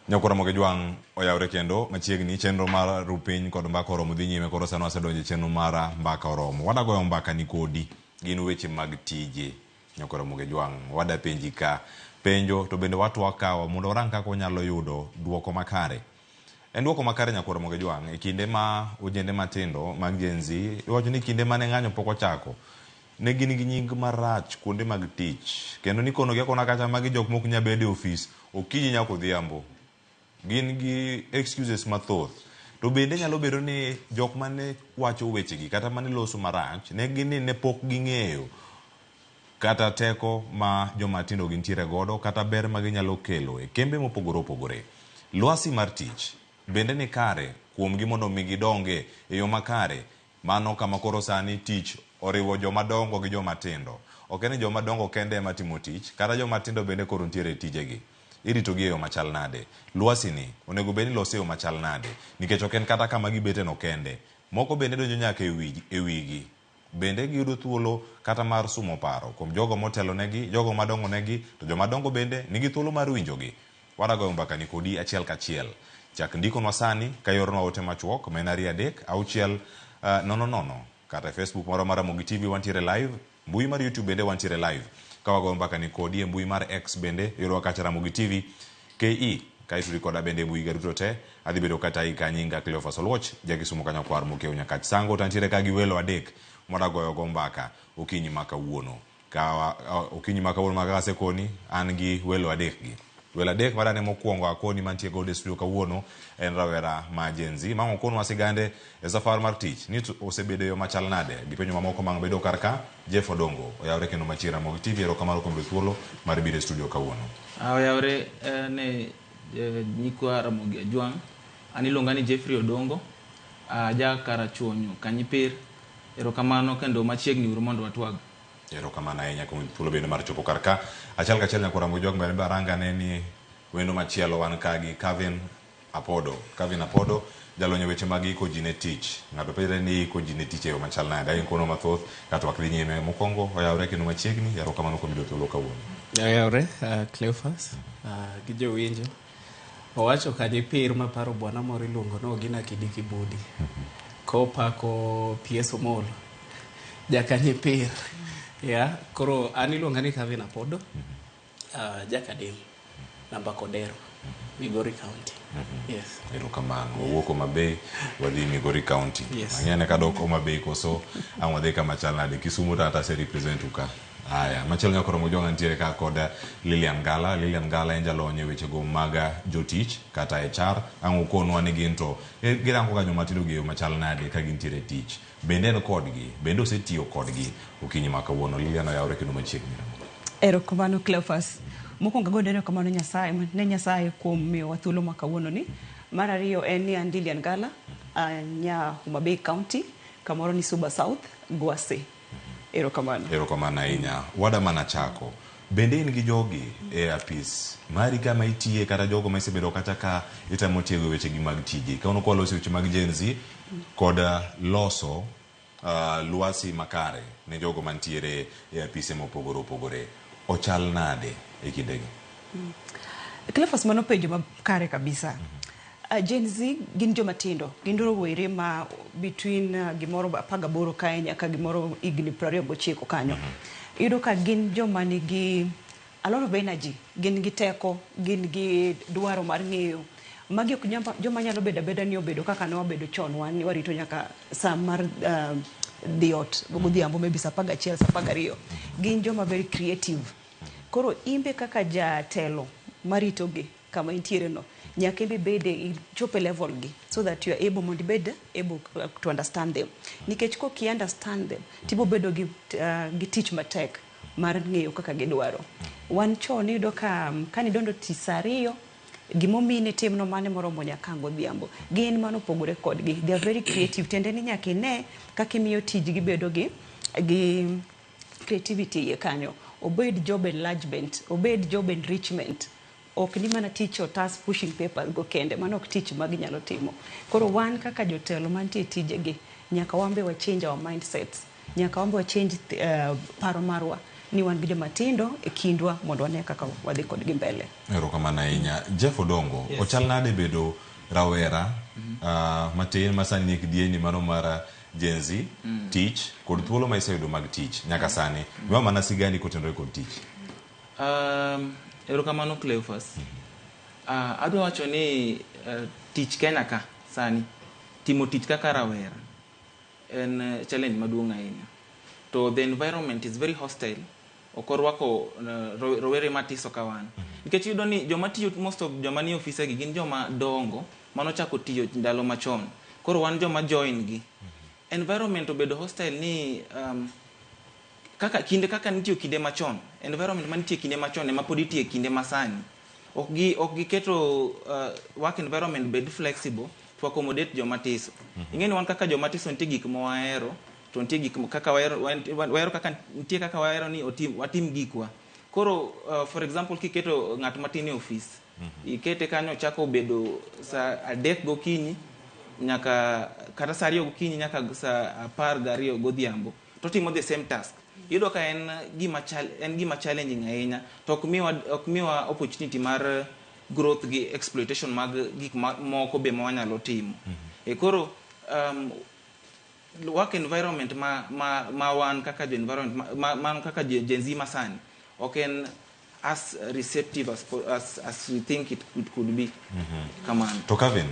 Nyakora Moge Jwang oyawre kendo machiegni chenro mar rupiny kod mbaka oromo dhi nyime koro sano asedonje chenro mara mbaka oromo. Wadagoyo mbaka ni kodi gin weche mag tije. Nyakora Moge Jwang wada penji ka penjo to bende watu wakawa mondo orang kako nyalo yudo duoko makare. En duoko makare Nyakora Moge Jwang e kinde ma ujende matindo mag Gen Z iwacho ni kinde mane ng'anyo pok ochako ne gin gi nying marach kuonde mag tich kendo ni kono gi kona kacha magi jok mok nya bede office okinyi nyako dhiambo gin gi excuses mathoth to bende nyalo bedo ni jok mane wacho weche gi kata mane loso marach ne gin ne pok ging'eyo kata teko ma joma tindo gintiere godo kata ber ma ginyalo kelo e kembe mopogore opogore. Lwasi mar tich bende ni kare kuom gi mondo mi gidonge e yo makare mano kama koro sani tich oriwo joma dongo gi joma tindo. Ok ni joma dongo kende ema timo tich kata joma tindo bende koro ntiere tijegi. Irito gi e yo machal nade. Lwasi ni onego bed ni lose yo machal nade nikech ok en kata kama gibete no kende. Moko bende donjo nyaka e wigi. Bende giyudo thuolo kata mar sumo paro kuom jogo motelo negi, jogo madongo negi, to joma dongo bende nigi thuolo mar winjogi. Wadagoyo mbaka ni kodi achiel kachiel. Chak ndikonwa sani ka yorno ote machuok menari 3 kata Facebook moro mar Ramogi TV wantiere live, mbui mar YouTube bende wantiere live. Kawagoyo mbaka ni kodi e mbui mar X bende yoro kacha Ramogi TV KE kai turi koda bende mbui garuto te adhi bedo kata ika nyinga Cleophas Oluoch jakisumo kanya kwar mokeo nyaka sango tantiere ka gi welo adek modagoyo go mbaka okinyi maka wuono ka okinyi maka wuono maka sekoni an gi welo adek gi welo adek marane mokwongo akoni mantie go studio ka wuono en rawera ma Gen Z ma okono wasigande e safar mar tich ni osebedo yo machal nade gi penyo mamoko mang bedo karka Jeff Odongo oyawre kendo machira Ramogi TV ero kamaro kombe thuolo mar bide studio ka wuono oyawre ne nyikwa Ramogi Jwang aniluonga ni Jeffrey Odongo ja karachuonyo kanyipir ero kamano kendo machiegni uru mondo watwag ero kamano ahinya kuom thuolo bende mar chopo karka achiel kachiel Nyakora Ramogi Jwang bende baranga ne ni wendo machielo wan ka gi Kevin Apodo jalonyo weche mag iko ji ne tich ng'ato penjre ni iko ji ne tich e yo machal nade ayin kono mathoth kata wak dhi nyime mokwongo oyawre kendo machiegni ero kamano kuom yudo thuolo kawuono oyawre Cleophas gi jowinjo owacho kanipir maparo bwana moro iluongo no Ogina Kidiki Budi kopako Pieso Molo jakanipir ya koro an iluonga ni Kevin Apodo jakadem namba Kodero Migori County. Yes. Ero kamano wuoko Homabay wadhi Migori County. Mang'ene kadok Homabay koso amwadhi kama chal nade Kisumu tata se represent uka. Aya machielo Nyakora Ramogi Jwang ntiere ka koda Lilian Gala en jalonye weche go maga jotich kata HR ang'o konwa ni ginto girango ka joma tindo gi yo machal nade ka gintiere tich bende en kodgi bende osetiyo kodgi okinyi ma kawuono Lilian oyawre kendo machiegni. Ero kamano Cleophas mokwongo go deno kamano Nyasaye kuom miyo thuolo ma kawuono ni. Mar ariyo en ni an Lilian Gala nya Homabay County kamoro ni Suba South Gwase. Ero kamano ahinya. Wada mana chako bende in gi jogi e apis mari kama itie kata jogo ma isebedo kata ka itamo tiego weche gi mag tije ka ono kwa loso weche mag Gen Z koda loso lwasi makare ne jogo mantiere e apise mopogore opogore ochal nade e kindegi? Cleophas mano penjo makare kabisa. Gen Z gin joma tindo gin rowere ma between gimoro 18 kae nyaka gimoro igni 29 kanyo. Iyudo ka gin joma nigi a lot of energy, gin gi teko, gin gi dwaro mar ng'eyo. Magi ok joma nyalo beda ni obedo kaka ne wabedo chon wan warito nyaka saa mar dhiot godhiambo maybe saa 11 saa 12. Gin joma very creative. Koro imbe kaka jatelo marito gi kama intiere no nyaka imbe bede chope level gi so that you are able to understand them. Nikech ko ki understand them tibo bedo gi teach matek mar ng'eyo kaka gidwaro. Wan chon iyudo ka nidondo tisa ariyo gimomine timno mane moromo nyaka godhiambo gin mano pogore kodgi. They are very creative. Tende ni nyaka ine kaka imiyo tijgi bedo gi creativity iye kanyo. Obed job enlargement, obed job enrichment. Ok ni mana tich otas pushing papers go kende, mano ok tich ma ginyalo timo. Koro wan kaka jotelo mantie tijegi nyaka wambe wa change our mindsets. Nyaka wambe wa change paro marwa ni wan gi joma tindo e kindwa mondo wane kaka wadhi kodgi mbele. Erokamano ahinya. Jeff Odongo, ochal nade bedo rawera matin masani ni kidieni mano mara Gen Z, tich, kod thuolo ma iseyudo mag tich nyaka sani. Miwa mana sigani kotenore kod tich? Erokamano Cleophas. Adwa wacho ni tich Kenya ka sani timo tich kaka rawera en challenge maduong' ahinya. To the environment is very hostile. Okorwako rowere matiso kawan. Nikech yudo ni joma tiyo, most of joma ni ofisa gi gin joma dongo mano chako tiyo ndalo machon. Koro wan joma join gi. Environment obedo hostile ni kaka nitiyo kinde machon. Environment manitiyo kinde machon ema pod itiyo kinde masani. Ok giketo work environment bed flexible to accommodate joma tiso. Ingeni wan kaka joma tiso nitie gik mawahero, to nitie gik kaka wahero kaka nitie kaka wahero ni watim gikwa. Koro for example kiketo ng'at matin e office, ikete kanyo chako bedo sa 3 gokinyi nyaka kata sa 2 gokinyi nyaka sa 12 godhiambo to timo the same task. Yudo ka en gima challenging ahinya, to ok miwa opportunity mar growth gi exploitation mag gik moko be mawanyalo timo. Koro work environment ma wan kaka environment man kaka Gen Z masani ok en as receptive as we think it could be. Kamano. To Kevin,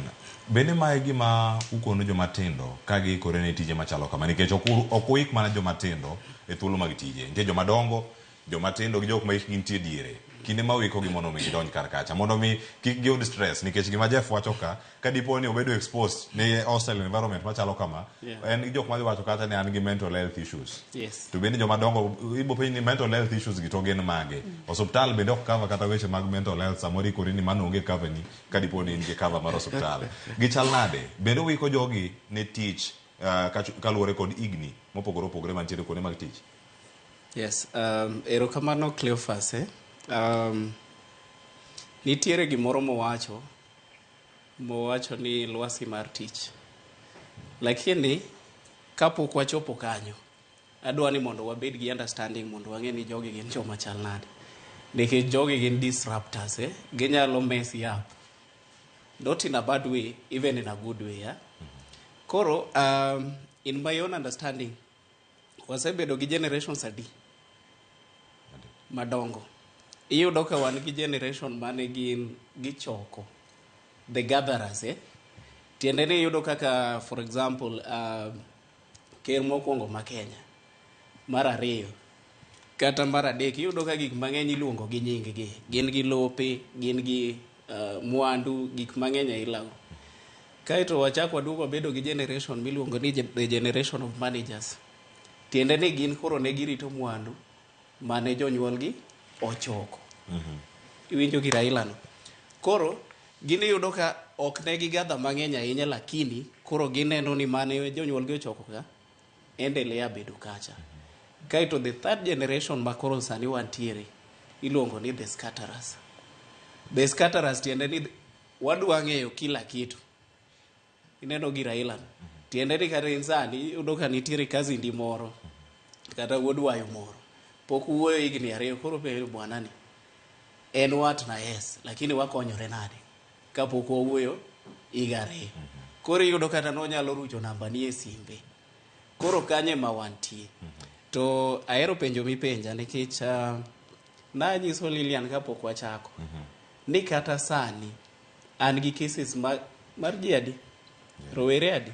bende mae gima ukono joma tindo kagi ikore ne tije machalo kama, nikech ok uik mana joma tindo e thuolo mag tije. Nitie joma dongo, joma tindo gi jok ma ikgi nitie diere. Kinde ma uiko gi mondo mi gidonj kar kacha, mondo mi kik giyud stress, nikech gima Jeff wacho ka dipo ni obedo exposed ne hostile environment machalo kama, en jok ma wacho kata ni an gi mental health issues. Yes. To bende joma dongo ibo piny ni mental health issues gi to gin mage. Osuptal bende ok cover kata weche mag mental health, samoro ikore ni mano onge cover ni ka dipo ni nige cover mar osuptal. Gichal nade? Bende uiko jogi ne tich kaluwore kod igni mopogore mantiere kuonde mag tich? Yes, erokamano Cleophas. Nitiere gimoro mowacho ni lwasi mar tich, lakini kapok wachopo kanyo adwa ni mondo wabed gi understanding mondo wang'e ni jogi gin joma chal nade, nikech jogi gin disruptors. Ginyalo mess you up, not in a bad way, even in a good way. Koro in my own understanding wasebedo gi generations adi madongo. Iyudo ka wan gi generation mane gin gichoko, the gatherers. Tiende ni iyudo kaka for example ker mokwongo ma Kenya, mar ariyo kata mar adek, iyudo ka gik mang'eny iluongo gi nying gi, gin gi lope, gin gi mwandu, gik mang'eny ailago. Kaito wachako waduogo bedo gi generation miluongo ni the generation of managers. Tiende ni gin koro ne girito mwandu mane jonyuol gi ochoko. Iwinjo gi Raila no. Koro gini yudo ka ok ne gigadha mang'eny ahinya, lakini koro gineno ni mane jonyuol gi ochoko ka endelea bedo kacha. Kaito the third generation ma koro sani wantiere iluongo ni the scatterers. The scatterers tiende ni wadwa ng'eyo kila kitu. Ineno gi Raila no. Tiende ni kata insani yudo ka nitiere kazi ndi moro kata wuodwayo moro pok wuoyo higni 2, koro pe bwana ni en wat na yes, lakini wakonyore nade kapok wuoyo higa 2. Koro yudo kata nonyalo rucho namba ni e simbe. Koro kanye ma wantie. To ahero penjo mipenja nikech na nyiso Lilian kapok wachako ni kata sani an gi cases mar jiadi rowere adi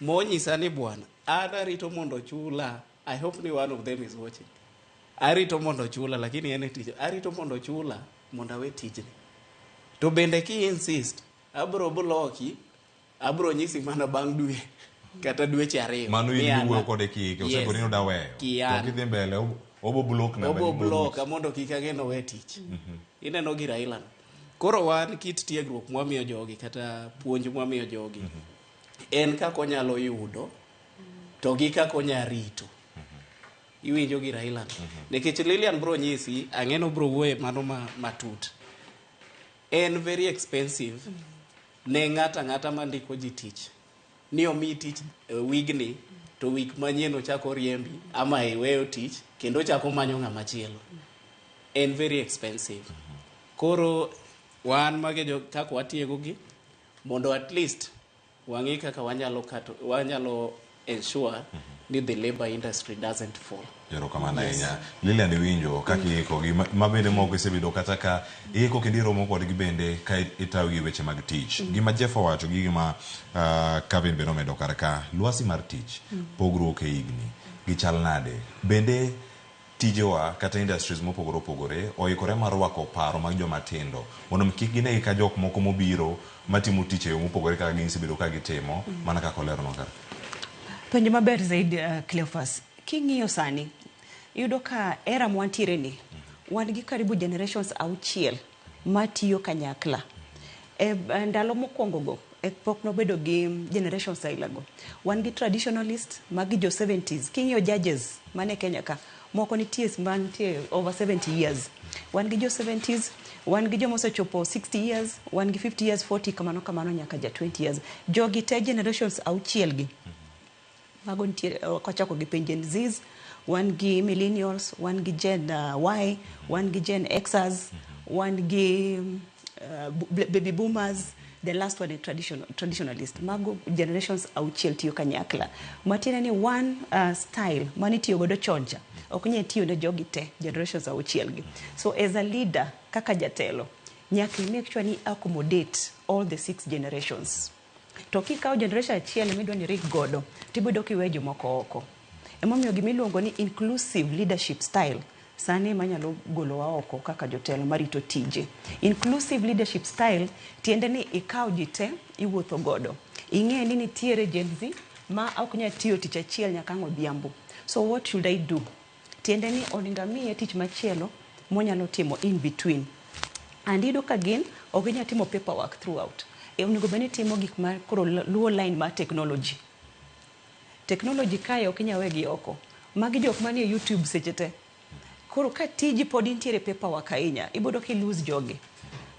monyisa ni bwana arito mondo chula. I hope ni one of them is watching. Arito mondo chula, lakini ene tich arito mondo chula mondo awe tijni. To bende ki insist abro bloki, abro nyisi mana bang' dwe kata dweche 2. Mano iluwo kode kike osekonino daweyo. To kidhi mbele obo block na obo block amondo kik ageno we tich ineno gi Raila koro wan kit tiegruok mwamiyo jogi kata puonj mwamiyo jogi en kako onyalo yudo to gi kako onyarito iwinjo gi Raila nikech Lilian bro nyisi ang'eno bro wuoye mano matut en very expensive ne ng'ata mandiko ji tich ni omi tich wigni to wik manyien ochako riembi ama iweyo tich kendo chako manyo ng'ama chielo en very expensive koro wan mage kako watiego gi mondo at least wang'i kaka wanyalo ensure ni the labor industry doesn't fall. Yero kamana ahinya. Lilian winjo kaka iko gi mabende moko isebedo kata ka iko kindiro moko gi bende ka itaw gi weche mag tich. Gima Jeff wacho gi gima Kevin beno medo karaka lwasi mar tich pogruok e igni gi chal nade bende tijewa kata industries mopogore opogore oikore mar rwako paro mag joma tindo mondo kik gine ka jok moko mobiro matimo tich e yo mopogore kaka ginsebedo ka gitimo mana kaka olero no kar. Penjo maber zaidi Cleophas. King'iyo sani yudo ka era mwantiere ni wan gi karibu generations auchiel matiyo kanyakla. Ndalo mokwongo go pok nobedo gi generations ailago. Wan gi traditionalist magi jo 70s. King'iyo judges mane Kenya ka moko nitie mantie over 70 years. Wan gi jo 70s, wan gi jo mosechopo 60 years, wan gi 50 years, 40 kamano nyaka ja 20 years. Jogi te generations auchiel gi mago nitie kochako gi Gen Zs, wan gi millennials, wan gi Gen Y, wan gi Gen Xers, wan gi baby boomers, the last one traditionalist. Mago generations auchiel tiyo kanyakla. Matiene ni one style mani tiyo godo chonja okunye tiyo ne jogi te generations auchiel gi. So as a leader kaka jatelo nyaka make sure ni accommodate all the 6 generations. To kikawo generation achiel midwa ni rig godo tibedo kiwe jomoko oko. Emomiyo gimiluongo ni inclusive leadership style sani manyalo golowa oko kaka jotelo marito tije. Inclusive leadership style tiende ni ikawo ji te iwuotho godo. Ing'e ni nitiere Gen Z ma ok nya tiyo tich achiel nyaka odhiambo. So what should I do? Tiende ni oninga miye tich machielo monyalo timo in between. Andido ka gin ok nya timo paperwork throughout. Onego beni timo gik ma koro luwo line ma technology. Technology kae ok nya wegi oko. Magi jok manie YouTube sechete. Koro ka tiji pod intiere paperwork ahinya, ibodo ki lose jogi.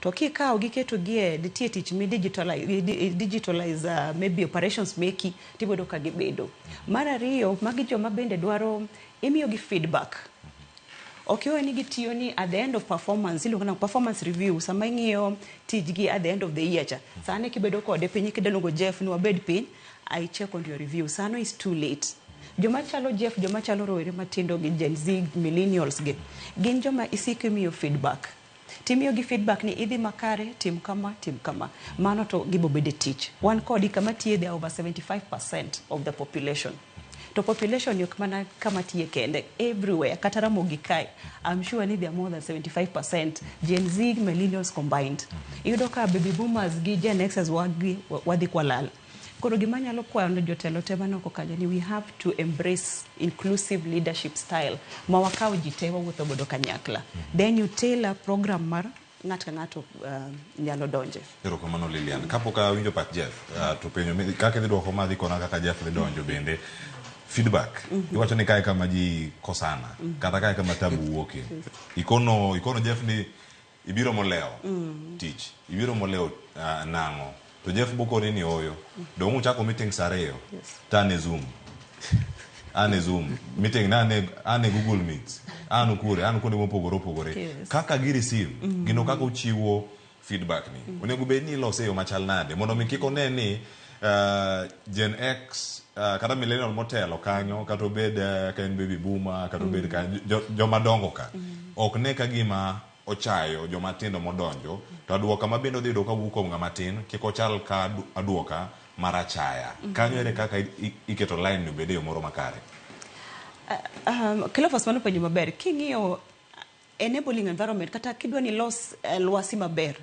To kikawo giketo gie nitie tich mi digitalize maybe operations meki tibodo ka gibedo. Mar ariyo magi joma bende dwaro imiyo gi feedback. Okay, ni gitiyo ni at the end of performance, iluongo na performance review, sama ing'iyo tijgi at the end of the year cha. Sane kibedo kode piny kidelongo Jeff ni wabed piny, I check on your review. Sano is too late. Joma chalo Jeff, joma chalo rowere matindo gi Gen Z, millennials gi. Gin joma isiko imiyo feedback. Timiyo gi feedback ni idhi makare, tim kama. Mano to gibobede tich. One kodi kama tiye they are over 75% of the population. To population yok mana kama tiye kende everywhere katara mogikai. I'm sure ni they are more than 75% Gen Z, millennials combined. Yudo ka baby boomers gi Gen Xers wadhi kwa lal. Koro gimanya lo kwa jotelo tema no kokaja ni we have to embrace inclusive leadership style. Mawakao jitewa wuotho godo kanyakla. Then you tailor program mar ng'ato nyalo donje. Ero kamano Lilian. Kapoka winjo pat Jeff to penyo kaka ni dwoko madhi kona kaka Jeff le donjo bende. Feedback. Iwacho ni kae kama ji kosana. Kata kae kama tabu woke. Ikono Jeff ni ibiro moleo. Teach. Ibiro moleo nango. To Jeff boko ni oyo. Dongu chako meeting sareo. Tane Zoom. Ane Zoom. Meeting ane Google Meet. Anu kure mopogore. Kaka gi receive. Gino kaka uchiwo feedback ni. Onego bed ni lose yo machal nade. Mondo mikiko ne ni Gen X kata millennial motelo kanyo kata obed kaen baby boomer kata obed ka joma dongo ka ok ne ka gima ochayo joma tindo modonjo to aduoka mabendo dhi doka wuko ngama tin kiko chal ka aduoka marachaya kanyo ere kaka iketo line no bede moro makare. Cleophas mano penjo maber king'iyo enabling environment kata kidwa ni los lwasi maber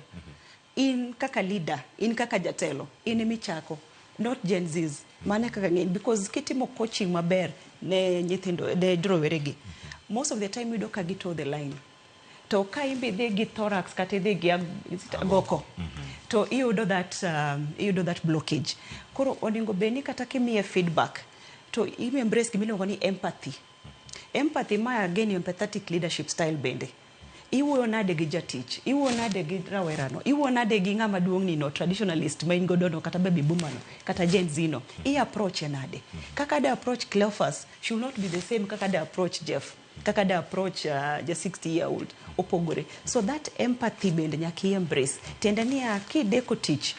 in kaka leader in kaka jatelo in michako not Gen Zs mane kaka ng'eny because kitimo coaching maber ne nyithindo ne droweregi most of the time yudo ka gito the line. To ka imbe idhi gi thorax kata idhi gi agoko, to iyudo that blockage. Koro onego beni kata kimiye feedback, to embrace gimiluongo ni empathy. Empathy ma again empathetic leadership style bende. Iwuoyo nade gi jatich, iwuoyo nade gi rawerano, iwuoyo nade gi ng'ama duong' ni no, traditionalist ma in godo no, kata baby boomer no, kata Gen Z no. Approach nade. Kaka de approach Cleophas should not be the same kaka de approach Jeff, kaka de approach the 60-year-old opogore. So that empathy bende nyaki embrace. Tenda ni kideko tich.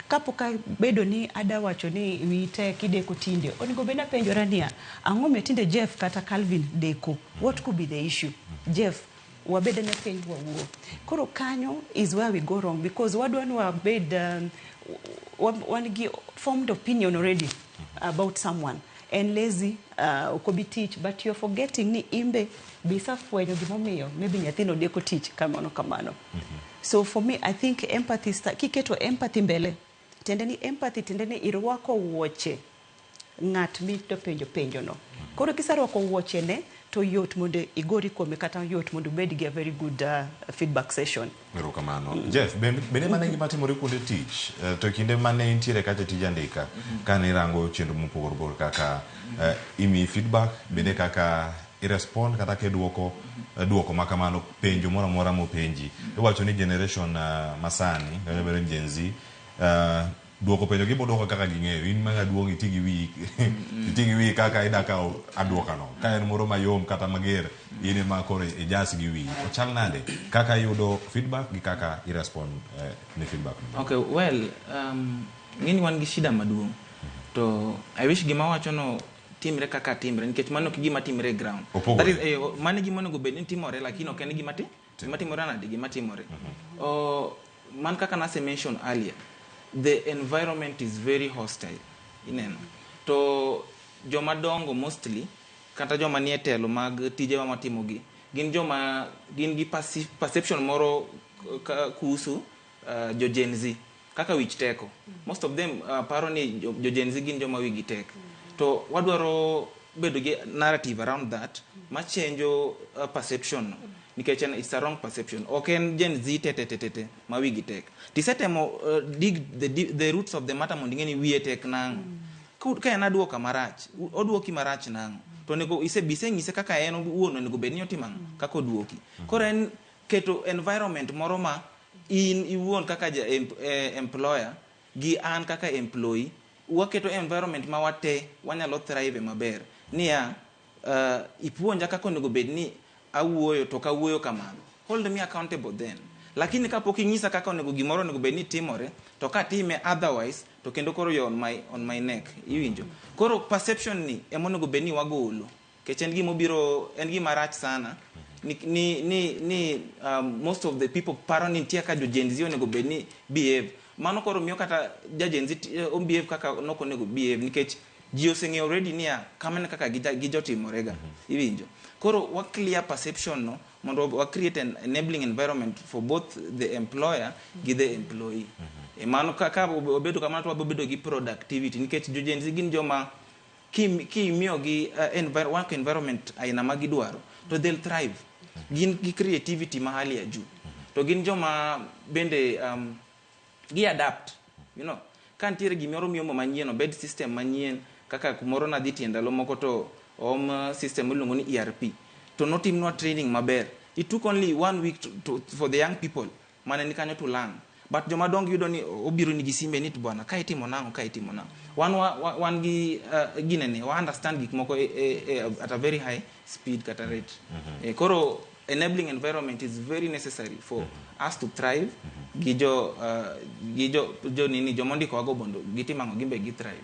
Kapoka bedo ni ada wacho ni wite kideko tinde. Onigo bena penjora niya, ang'o metinde Jeff kata Calvin deko? What could be the issue? Jeff, wabeda na pay wawo. Koro kanyo is where we go wrong, because wadwan wabed one formed opinion already about someone and lazy ukobi teach, but you're forgetting ni imbe bisa fwenyo gimomiyo maybe nyathino deko teach kamano. So for me, I think empathy kiketo empathy mbele. Tendeni empathy, tendeni irwako wuoche ng'at mi to penjo no. Koro kisarwako wuoche ne to yot mondo igori kuome, kata yot mondo bed gi a very good feedback session. Erokamano. Jeff, bende mane gima timore kuonde tich, to kinde mane intiere kacha tij andika, kane irango chenro mopogore kaka imi feedback, bende kaka irespond kata ke duoko makamano penjo mora mora mopenji. Iwacho ni generation masani, kaka Gen Z, duoko penjo gibo duoko kaka ging'eyo. In manga duong' itigi wi kaka idaka aduoka no. Ka en moro mayom kata mager, in ma kore ijas gi wi. Ochal nade kaka yudo feedback gi kaka irespond ne feedback. Okay, well, ngini wan gi shida maduong'. To I wish gima wacho no timre kaka timre, nikech mano gima timre ground. That is mane gima no go bed timore, lakini ok en gima timore nade gima timore. Man kaka nase mention earlier, the environment is very hostile. Ineno. To joma dongo mostly, kata joma nie telo mag tije ma matimogi, gin gi perception moro kuhusu jo Gen Z, kaka wich teko. Most of them paro ni jo Gen Z gin joma wigi tek. To wadwaro bedo gi narrative around that, ma change perception. Nikech it's a wrong perception. Okay, Gen Z tete ma wigi tek. Tisetemo dig the roots of the matter mondingeni wiye tek nang. Ka en aduoka marach, oduoki marach nang. To nego bise ngise kaka en uono nego bedni otimang kaka oduoki. Koro en keto environment moro ma in iwuon kaka employer gi an kaka employee, waketo environment ma wate wanyalo thrive maber. Niya ipuonja kaka onego bedni awuoyo to kawuoyo kamano. Hold me accountable then. Lakini kapok ing'isa kaka onego gimoro onego bedni timore, to ka time otherwise, to kendo koro you're on my neck. Iwinjo. Koro perception ni emonego bedni wagolo. Kech en gima obiro, en gima rach sana. Most of the people paro ni nitie ka jo Gen Z onego bedni behave. Mano koro miyo kata Gen Z behave kaka noko onego behave, nikech ji oseng'eyo already niya kamane kaka gijotimorega. Iwinjo. Koro wa clear perception no, mondo wa create an enabling environment for both the employer gi the employee. Mano kaka obedo kamano to wabedo gi productivity, nikech jo Gen Z gin joma ki miyo gi work environment aina magidwaro, to they'll thrive. Gin gi creativity mahali ya juu. To gin joma bende gi adapt, you know. Kantiere gimoro miyo manyien, bed system manyien, kaka kumoro na dhi tiendalo moko to system iluongo ni ERP. To notimnwa training maber. It took only 1 week for the young people mane ni kanyo to learn. But joma dongo yudo ni obiro ni gisimbe ni bwana ka itimo nango. Wan gi ginene wa understand gik moko at a very high speed kata rate. Koro enabling environment is very necessary for us to thrive. Gijo nini jomondiko wago bondo gitimango gimbe gi thrive.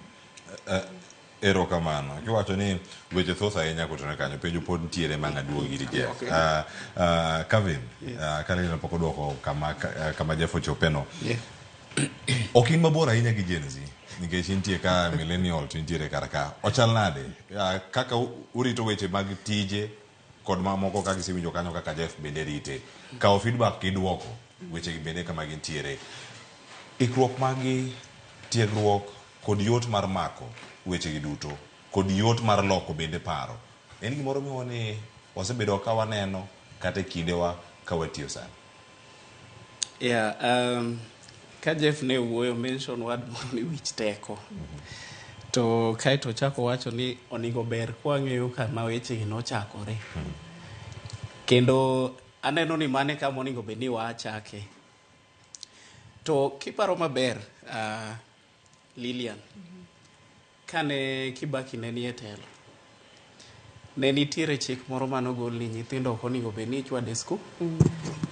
Erokamano. Kiwacho ni weche thoth ahinya kutone kanyo, penjo pod ntiere manga duogi ri Jeff. Kevin, kale na poko duoko kama Jeff ochopeno. Okin mabor ahinya gi Gen Z, nikech intie ka millennial to intiere karaka. Ochal nade kaka urito weche mag tije kod mamoko kaka isiwinjo kanyo kaka Jeff bende rite. Kao feedback kiduoko weche bende kama gintiere. Ikruok magi tiegruok kod yot mar mako weche gi duto, kod yot mar loko bende paro. En gimoro miwoni wasebedo ka waneno kata kindewa ka watiyo sana. Ka Jeff ne wuoyo mention word moro ni wich teko. To kae to chako wacho ni onigo ber kwa ng'eyo kama weche gi nochakore. Kendo aneno ni mane kama onigo be ni wachake. To kiparo maber, Lilian, kane Kibaki ne ni e telo, ne nitiere chik moro manogol ni nyithindo ok onego bed ni ichwado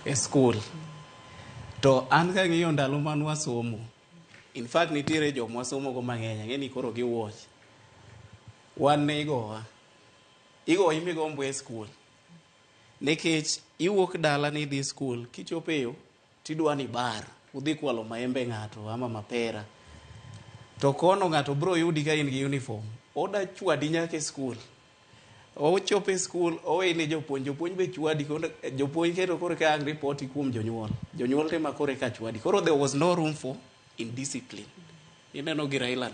e skul. To an ka ng'iyo ndalo man wasomo, in fact nitiere joma wasomo go mang'eny, ang'e ni koro giwuoch. Wan ne igoyi migombo e skul. Nikech iwuok dala ni dhi skul, kichopo yo, tidwa ni bar, udhi kwalo maembe ng'ato ama mapera. To kono ng'ato bro yudi ka in gi uniform, oda chwadi nyaka e skul. Ochopo e skul, owe ni jopuonj be chwadi, jopuonj keto koro ka ang ripoti kuom jonyuol. Jonyuol tema koro ka chwadi. Koro there was no room for indiscipline. Ineno gi Raila.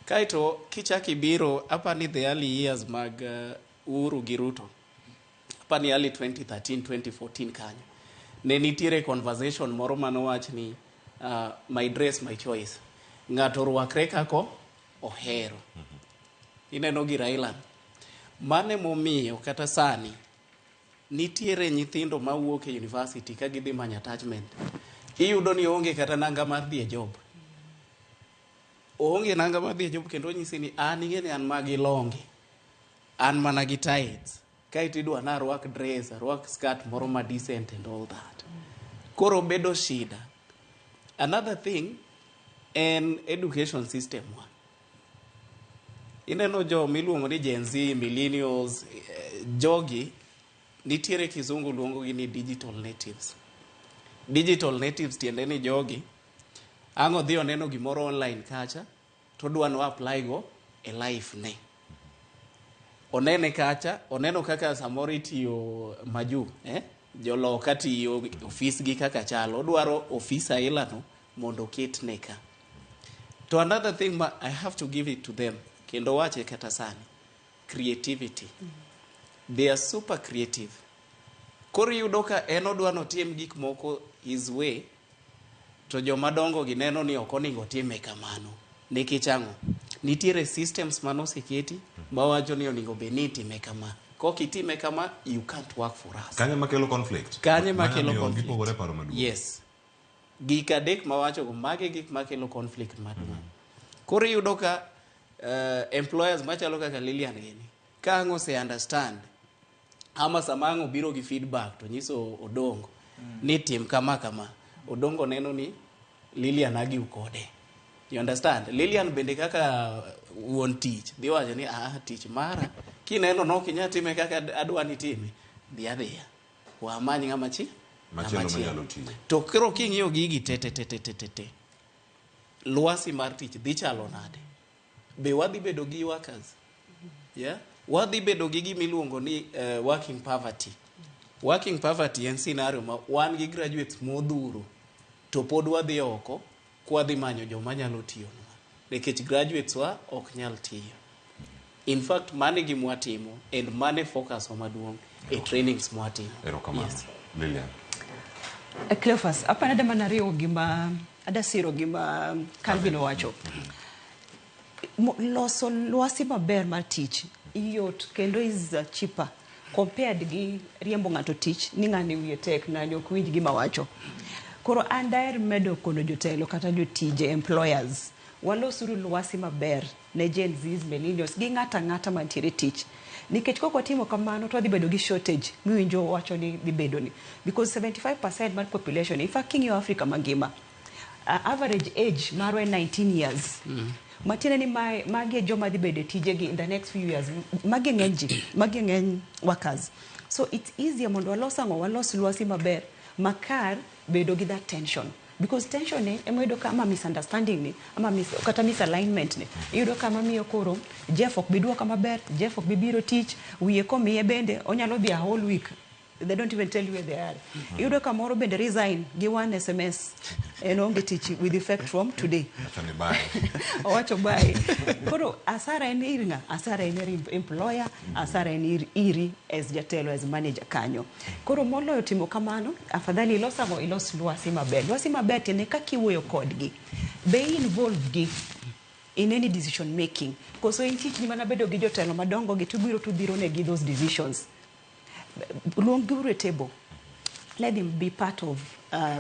Kaito kichaki biro apa ni the early years mag Uhuru gi Ruto. Apa ni early 2013, 2014 kanyo. Ne nitiere conversation moro manowach ni my dress, my choice. Ng'ato rwakre kako ohero. Ineno gi Raila. Mane momiyo kata sani nitiere nyithindo mawuok e university ka gidhi manyo attachment. Iyudo ni onge kata nanga mar dhi e job. Onge nanga mar dhi e job kendo nyisi ni an ing'e ni an magi longe. An mana gi tights. Kaito idwa na rwak dress, rwak skirt moro ma decent and all that. Koro bedo shida. Another thing en education system one. Ineno jo miluongo ni Gen Z, millennials, jogi nitiere kizungu luongo gi ni digital natives. Digital natives tiende ni jogi ang'o dhi oneno gimoro online kacha to dwa no apply go e life ne. Onene kacha, oneno kaka samoro itiyo maju, joloka tiyo office gi kaka chalo, odwaro office ailano mondo ketne ka. To another thing I have to give it to them. Kendo wache kata sani, creativity. They are super creative. Koro yudo ka en odwa notim gik moko his way, to joma dongo gineno ni ok onego time kamano. Nikech ang'o? Nitiere systems manoseketi mawacho ni onego be ni time kama. Kok itime kama, you can't work for us. Kanye makelo conflict? Kanye makelo conflict. Yes. Gik adek mawacho go mage gik makelo conflict maduong'. Koro yudo ka employers machalo kaka Lilian gini ka ang'o se understand ama samango biro gi feedback to nyiso Odongo ni tim kama Odongo neno ni Lilian agi ukode. You understand? Lilian bende kaka wuon tich dhi wacho ni tich mara kineno no kinya time kaka adwa ni time dhia wamanyi ng'ama chi to kero king'iyo gigi te luasi mar tich dhi chalo nade. Be wadhi bedo gi workers. Yeah? Wadhi bedo gi gimiluongo ni working poverty. Working poverty en scenario ma wan gi graduates modhuro to pod wadhi oko kwa dhi manyo joma nyalo tiyo. Nikech graduates wa ok nyal tiyo. In fact, mane gi mwatimo and mane focus wa maduong' e trainings mwatimo. Yes. Lilian. Cleophas, apa nada manario gima ada siro gima Calvin wacho. Loso luasi maber mar tich iyot kendo is cheaper compared gi riembo ng'ato tich ni ng'ani wiye tek na ok winj gima wacho. Koro andaer medo kono jotelo kata jotije employers walosuru luasi maber ne Gen Z, millennials gi ng'ata mantiere tich. Nikech koko timo kamano to dhi bedo gi shortage miwinjo wacho ni dhi bedo ni because 75% mar population in fact in Africa mangima average age marwe 19 years. Matiene ni magi joma dhi bedo tije gi in the next few years magi ng'eny workers. So it's easier mondo walos luasi maber makar bedo gi that tension. Because tension ne emoido kama misunderstanding ni ama kata misalignment ni iyudo kama miyo koro Jeff ok bidwa kama ber, Jeff ok bibiro tich wiye komiye bende onyalo dhi a whole week They don't even tell you where they are. Yudo kamoro bende resign gi one SMS and onge tich with effect from today. Owacho bye. Koro asara en iringa, asara en employer, asara en iri as jatelo, as manager kanyo. Koro moloyo timo kamano, afadhali ilos lwasi maber. Lwasi maber tiende kaka iwuoyo kodgi. Be involve gi in any decision making. Koso in tich ni mana bedo gi jotelo madongo gi tubiro ne gi those decisions. Luong gi a table. Let them be part of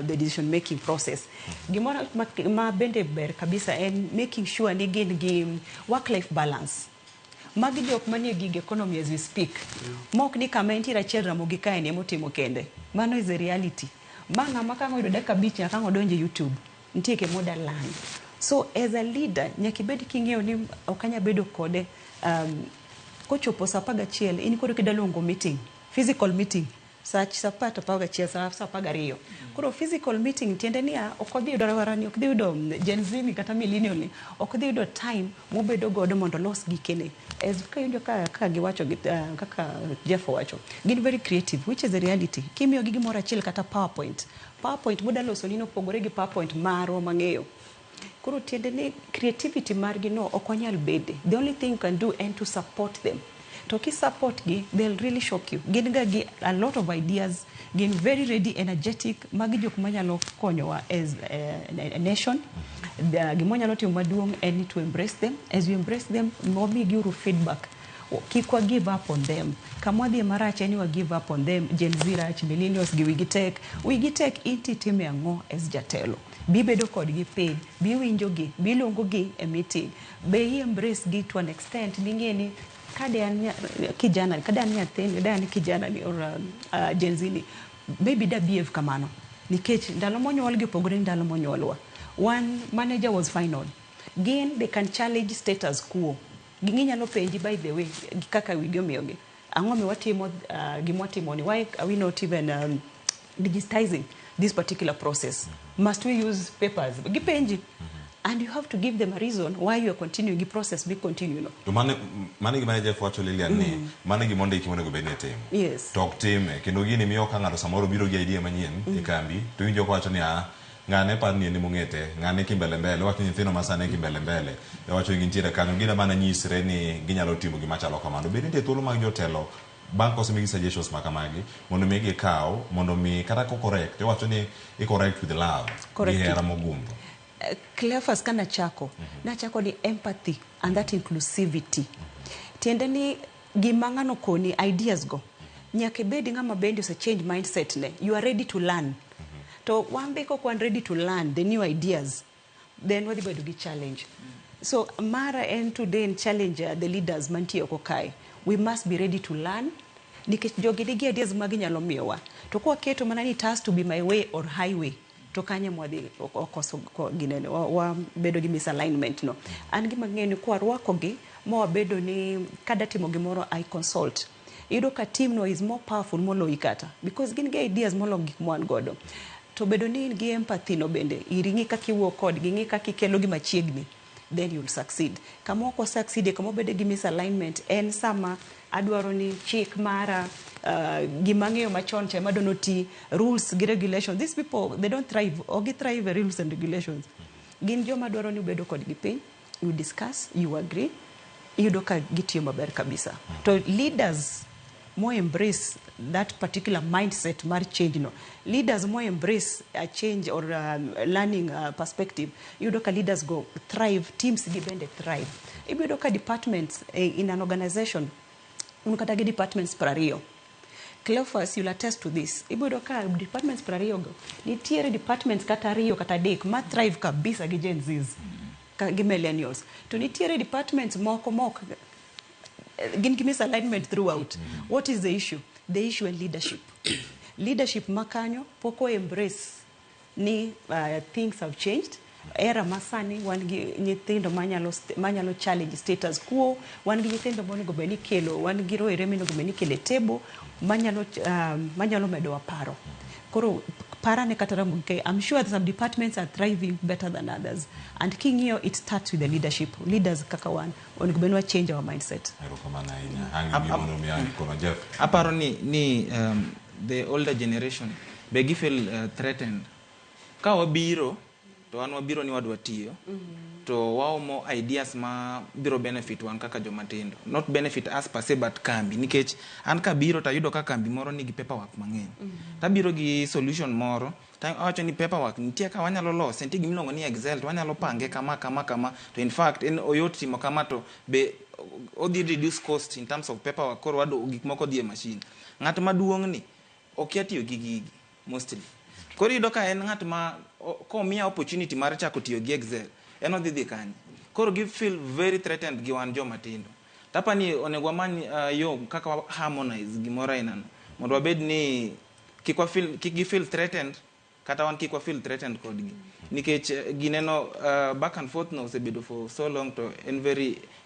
the decision making process. Gimoro ma bende ber kabisa en making sure ni gin gi work life balance. Magi jok manie gig economy as we speak. Mok ni kama intiere achiel Ramogi kae ne motimo kende. Mano is a reality. Manga makango yudo dakika 5 nyaka ngodonje YouTube. Nitie ke moda land. So as a leader, nyaka ibed king'eyo ni okanya bedo kode kochopo saa 11 in koro kidalongo meeting, physical meeting. Sapata paga chia sa paga rio. Kuro physical meeting tiende ni okodhi yudo warani, okodhi yudo Gen Z ni kata millennial ni, okodhi yudo time mobedo godo mondo los gikene. As kayudo ka giwacho kaka Jeff wacho. Gin very creative, which is the reality. Kimio gigi mora chiel kata PowerPoint. PowerPoint muda loso nino pogore gi PowerPoint maro mang'eyo. Kuro tiende ni creativity margi no okonyal bede. The only thing you can do is to support them. Toki support gi, they'll really shock you. Gin gi a lot of ideas, gin very ready, energetic, magi jok manyalo konyowa as a nation. Gimonyalo timo maduong' and to embrace them. As you embrace them, mobi giuru feedback. Kikwa give up on them. Kamwadhi marach anyway give up on them. Gen Z rach, millennials gi Wigitek inti time ango as jatelo. Bi bedo kod gi paid, bi winjo gi, bi longo gi a meeting. Be embrace gi to an extent, bingeni kada an kijana ni or Gen Z ni maybe da behave kamano nikech ndalo monyuol gi pogore ndalo monyuolwa. One manager was final. Again they can challenge status quo. Ginyalo penji by the way kaka wigi omiyogi. Ang'o miwatimo gimotimo ni, why are we not even digitizing this particular process? Must we use papers? Gipenji. And you have to give them a reason why you are continuing the process. Be continue. No. To mane gimane Jeff wacho Lilian ni mane gimonde ikimone go bene team. Yes. Talk team kendo gini miyo ka ng'ato samoro biro gi idea manyien e kambi to winjo ko wacho ni ng'ane pan ni mung'ete ng'ane kimbele mbele wacho nyithino masane kimbele mbele wacho gintiere kanyo gina mana nyisre ni ginyalo timo gima chalo kamano. Bende nitie thuolo mag jotelo bank osemigi suggestions makamagi mondo mi gikaw mondo mi kata ko correct wacho ni i correct with love gi hera mogumbo. Cleophas kana chako nachako ni empathy and that inclusivity. Tiende ni gimangano koni ideas go nyaka bedi ngama bendi ose change mindset ne. You are ready to learn. To wambe ko kwan ready to learn the new ideas, then what about the challenge? So mara and today in challenge the leaders mantie okokai. We must be ready to learn. Nikech jogidigi ideas maginyalo miyowa. To kwa keto manani it has to be my way or highway. To kanye mwadhi okoso ginene wa bedo gi misalignment no. An gima ng'eni kwa rwako gi mo bedo ni kada timo gimoro I consult. Ido ka team no is more powerful molo ikata because gin ge ideas molo gik mwan godo. To bedo ni gi empathy no bende iringi kaki wo kod gi ngi kaki kelo gi machiegni, then you'll succeed. Kama ko succeed kama bedo gi misalignment en sama adwaro ni chik mara gimang'eyo machon cha madonoti rules gi regulations. These people they don't thrive or get thrive rules and regulations. Gin joma dwaro ni bedo kod gi piny, you discuss, you agree, you doka gitiyo maber kabisa. To leaders more embrace that particular mindset mar change no. Leaders more embrace a change or learning perspective. You doka leaders go thrive, teams gibende thrive. Ibi doka departments in an organization unukata gi departments prario. Cleophas, you'll attest to this. Ibudo ka departments prario go. Nitiere departments kata rio kata dek ma thrive kabisa gi Gen Zs. Gi millennials. To nitiere departments moko gin misalignment throughout. What is the issue? The issue in leadership. Leadership makanyo poko embrace ni things have changed. Era masani wan gi nyithindo manyalo challenge status quo, wan gi nyithindo monego beni kelo, wan gi roere monego beni kele table manyalo medo waparo. Koro para ne kataramu ke I'm sure that some departments are thriving better than others, and king here it starts with the leadership. Leaders kakawan onego beni change our mindset. Aparo ni the older generation be gi feel threatened. Ka wabiro to an wabiro ni wadwa tiyo to waomo ideas ma biro benefit wan kaka jomatindo, not benefit us per se but kambi, nikech an ka biro ta yudo ka kambi moro nigi paperwork mang'eny ta biro gi solution moro ta awacho ni paperwork nitie ka wanyalo lose, nitie gimiluongo ni Excel to wanyalo pange kama to in fact en oyot timo kama to be odhi reduce cost in terms of paperwork, koro wado gik moko dhi e machine. Ng'at maduong' ni okia tiyo gi gigi mostly, koro yudo ka en ng'at ma komiya opportunity mar chako tiyo gi Excel en odhi dhi kanye, koro gi feel very threatened gi wan jomatindo. Tapa ni onego wamany yo kaka harmonize gimoro ainano mondo wabed ni kik gi feel threatened kata wan kik wa feel threatened kodgi, nikech gineno back and forth no osebedo for so long to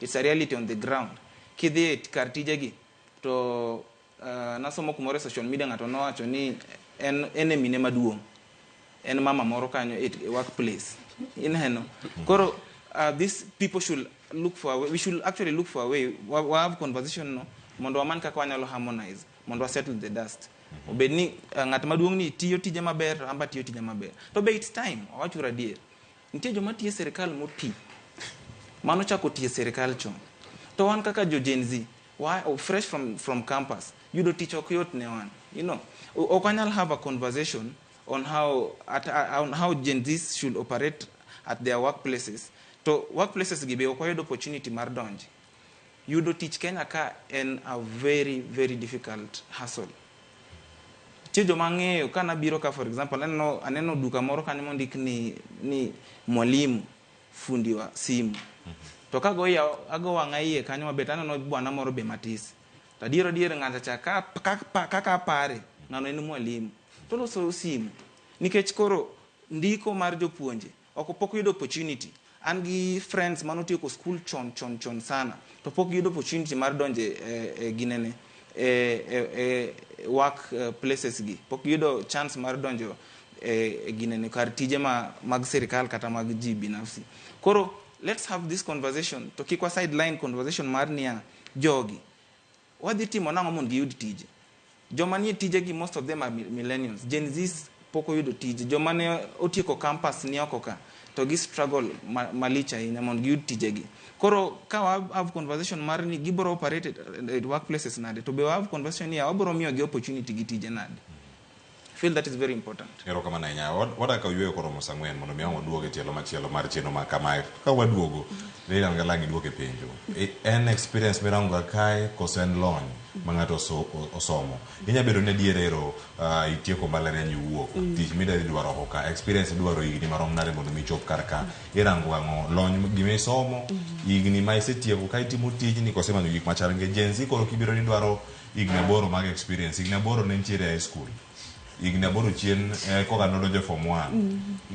it's a reality on the ground. Kidhi kar tijegi to nasomo kumoro social media ng'ato nowacho ni en enemy ne maduong' en mama moro kanyo e workplace ineno. Koro these people should look for a way, we should actually look for a way, we have conversation no mondo waman kaka wanyalo harmonize mondo settle the dust. Obed ni ng'at maduong' ni tiyo tije maber, amba tiyo tije maber, to be it's time awacho radier. Nitie joma tiyo serikal moti mano chako tiyo serikal chon, to wan kaka jo Gen Z why fresh from campus yudo tich ok yot ne wan, you know. Okanyal have a conversation on how Gen Zs should operate at their workplaces. To workplaces gibe okoyudo opportunity mar donji. Yudo tich Kenya ka en a very very difficult hustle. Chijo mang'eyo kana biro ka for example aneno duka moro kanyo mondik ni mwalimu fundi wa simu. To kago ago wang'aiye kanyo mabet aneno bwana moro be matis. Tadiero ng'ata cha kaka pare ng'ano en mwalimu. To loso simu. Nikech koro ndiko mar jopuonje ok pok yudo opportunity. An gi friends manotiyo ko school chon sana to pok yudo opportunity mar donje ginene work places gi, pok yudo chance mar donjo ginene kar tije mag serikal kata mag ji binafsi. Koro let's have this conversation to kikwa sideline conversation mar niya jogi wadhi timo nang'o mondo giyud tije. Joma nie tije gi most of them are millennials. Gen Zs poko yudo tije, joma ne otieko campus ni oko ka to gi struggle malicha ahinya mondo giyud tije gi. Koro ka have conversation mar ni gibro operated at workplaces nade, to be have conversation ya wabro miyo gi opportunity gi tije nade. Feel that is very important. Ero kama na nya wadaka yue koro mosangwen mondo mi waduoge tielo machielo mar cheno ma kamae ka waduogo leila ngalangi duoke penjo en experience mirango kae kosen lony mangato osomo inya bedo ne dierero itieko mbalariany wuok tich midari dwaro hoka experience dwaro igni marom nare mondo mi chop karka irango ango lony gime somo igni ma isetieko kai timo tijni kosema gik machal nge Gen Z koro kibiro ni dwaro igni boro mag experience igni boro ne ntiere high school igni boro chien koka nodonjo form 1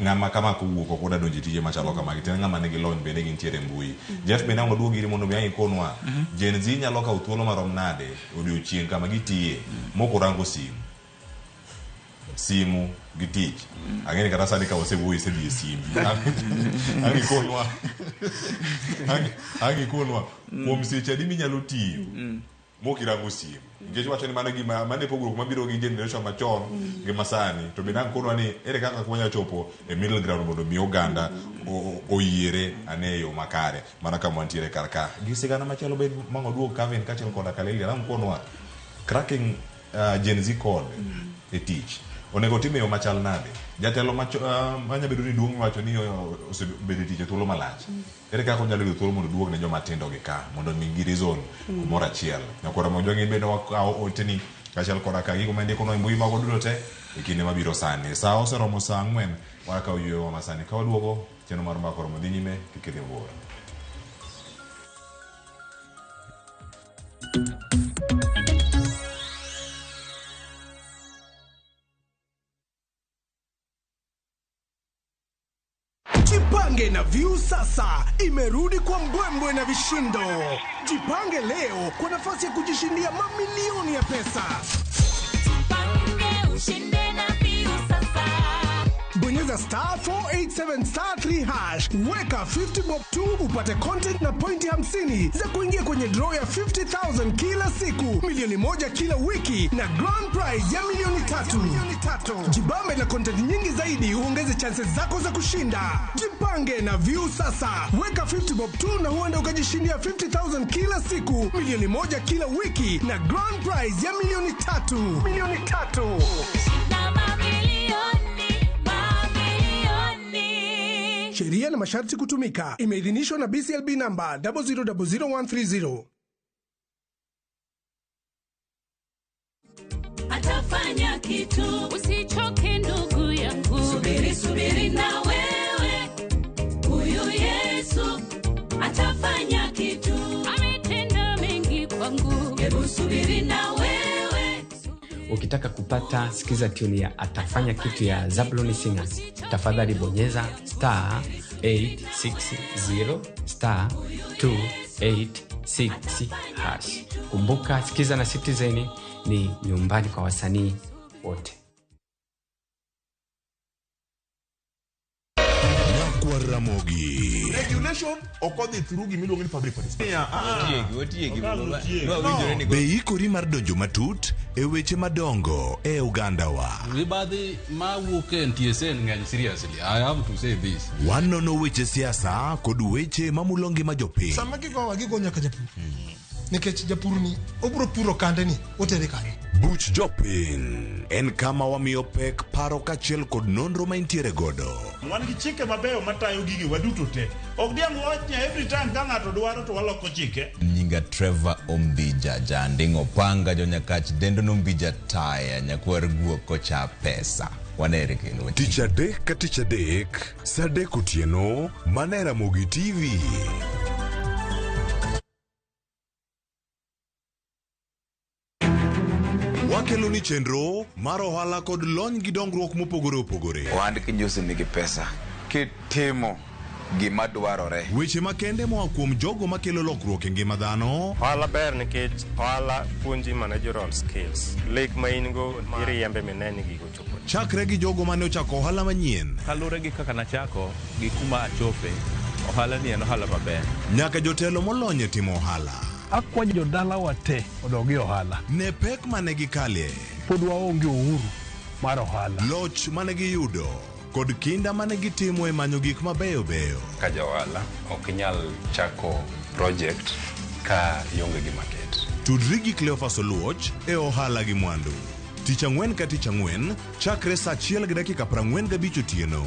ngama kama kuwuok koda donji tije machalo kama gitene ngama nigi lony bende gintiere mbui Jeff bende ngo duogi mondo mi ikonwa Gen Z nyalo ka uthuolo marom nade odiochieng kama gitiye moko rango simu gitich angeni kata sani ka osewuoyi sedhi simu angikonwa kuom seche adi minyalo tiyo mokirango simu ngecho wacho ni mano gima mane pogruok mabiro gi generation machon gi masani to binang konwa ni ere kaka kwanya chopo e middle ground mondo mi oganda oyiere aneyo makare mana kama wantiere karka gisigana machalo be mango duog Kevin kachel koda kaleli ran konwa cracking Gen Z code e teach onego time yo machal nade jatelo manya bedo ni duong wacho ni osebedo tije thuolo malach ere kaka onyalo yudo thuolo mondo duog ne joma tindo gi ka mondo mi gi reason kumoro achiel nyakora mo jogi bedo wakawo oteni kachal koda ka gigo mende kono mbui mago duto te e kinde mabiro sani sa oseromo sa 4 waka uyo masani ka waduogo cheno mar makoro modhi nyime kikidhi bora. Jipange na View sasa imerudi kwa mbwembwe na vishindo. Jipange leo kwa nafasi ya kujishindia mamilioni ya pesa. Jipange ushinde na View sasa. Bonyeza bonyeza star 487 star 3 hash, weka 50 bob tu upate content na pointi 50 za kuingia kwenye draw ya 50,000 kila siku, milioni 1 kila wiki na grand prize ya milioni 3. Jibambe na content nyingi zaidi uongeze chances zako za kushinda. Jipange na view sasa. Weka 50 bob tu na huenda ukajishindia 50,000 kila siku, milioni 1 kila wiki na grand prize ya milioni 3. Sheria na masharti kutumika. Imeidhinishwa na BCLB namba 0000130. Atafanya kitu, usichoke ndugu yangu. Subiri na wewe, huyu Yesu atafanya kitu. Ametenda mengi kwangu, hebu subiri na wewe. Ukitaka kupata sikiza tune ya Atafanya Kitu ya Zabloni Singers, tafadhali bonyeza star 860 star 286 hash. Kumbuka sikiza na Citizen ni nyumbani kwa wasanii wote. Kwa Ramogi regulation okodhi through gimiluongo ni public participation. Be ikori mar donjo matut e weche madongo e Uganda wa. Mibadhi ma wuok e TSN ng'eny seriously. I have to say this. Wanono weche siasa kod weche mamulongi majopiny. Sama gigowa gigo nyaka japur. Nikech japur ni obro puro kande ni otere kanye. Buch jopiny en kama wamiyo pek paro kachiel kod nonro maintiere godo. Wan gi chike mabeyo matayo gigi waduto te. Ok diang' wachnya every time ka ng'ato dwaro to waloko chike. Nyinga Trevor Ombija janding opanga jonyakach dendo nombija taya nyakwar guok kocha pesa. Wanere kendo. Tich adek ka tich adek, saa 3 otieno, mana e Ramogi TV. Wakelo ni chenro mar ohala kod lony gi dongruok mopogore opogore. Ohand kinyosi nigi pesa kitimo gima dwarore. Weche makende moa kuom jogo makelo lokruok e ngima dhano. Ohala ber nikech ohala puonji managerial skills. Lek ma in go iriembe mineni gigo chopo. Chakre gi jogo mane ochako ohala manyien. Kalure gi kaka nachako gi kuma achope. Ohala ni en ohala maber. Nyaka jotelo molony e timo ohala. Akwa jodala wate odogi ohala. Ne pek mane gikalie. Pod waonge uhuru mar ohala. Loch mane giyudo kod kinda mane gitimo e manyo gik mabeyo beyo. Ka johala ok nyal chako project ka ionge gi market. Tudri gi Cleophas Oluoch e ohala gi mwandu. Tich ang'wen ka tich ang'wen chakre saa 1:45 otieno.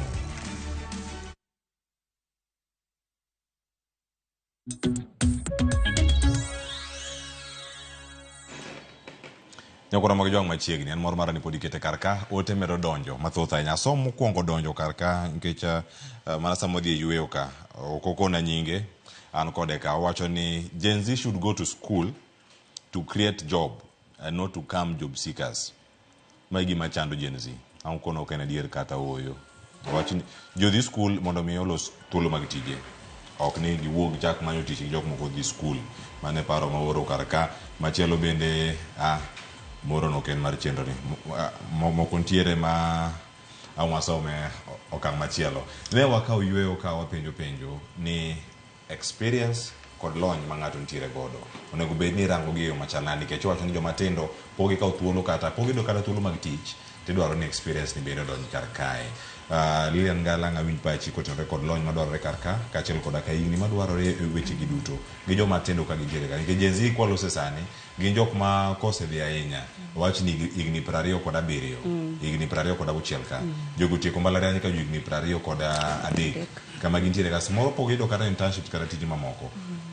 Nyakora mag jong machiegni en mor mara ni podi kete karka ote mero donjo mathoth ahinya. Asom mokwongo donjo karka nikech mana samodhi e yueyo ka okokona nyinge an kode ka owacho ni Gen Z should go to school to create job and not to come job seekers. Mai gima chando Gen Z. An kono ok en adier kata oyo. Owacho ni jodhi school mondo mi olos thuolo mag tije. Ok ni giwuog chak manyo tich gi jok moko dhi school. Mane paro maoro karka machielo bende moro no ken mar chenro ni moko ntiere ma awasome okang' machielo. Ne wakao yueyo ka wapenjo ni experience kod lony ma ng'ato ntiere godo onego bed ni rango gi yo machalani nikech wacho ni joma tindo pogi kao thuolo kata pogi do kata thuolo mag tich tidwaro ni experience ni bende donj kar kae. Lilian Galang awinj pachi kotenore kod lony madwarore karka kachiel koda ka igni madwarore e weche gi duto gi joma tindo ka gintiere ka nikech Gen Z kwalose sani gin jok ma kosedhi ahinya wach ni igni 27 igni 26 ka jogo tieko mbalariany ka igni 23 kama gintiere ka samoro pogi do kata internship kata tije mamoko.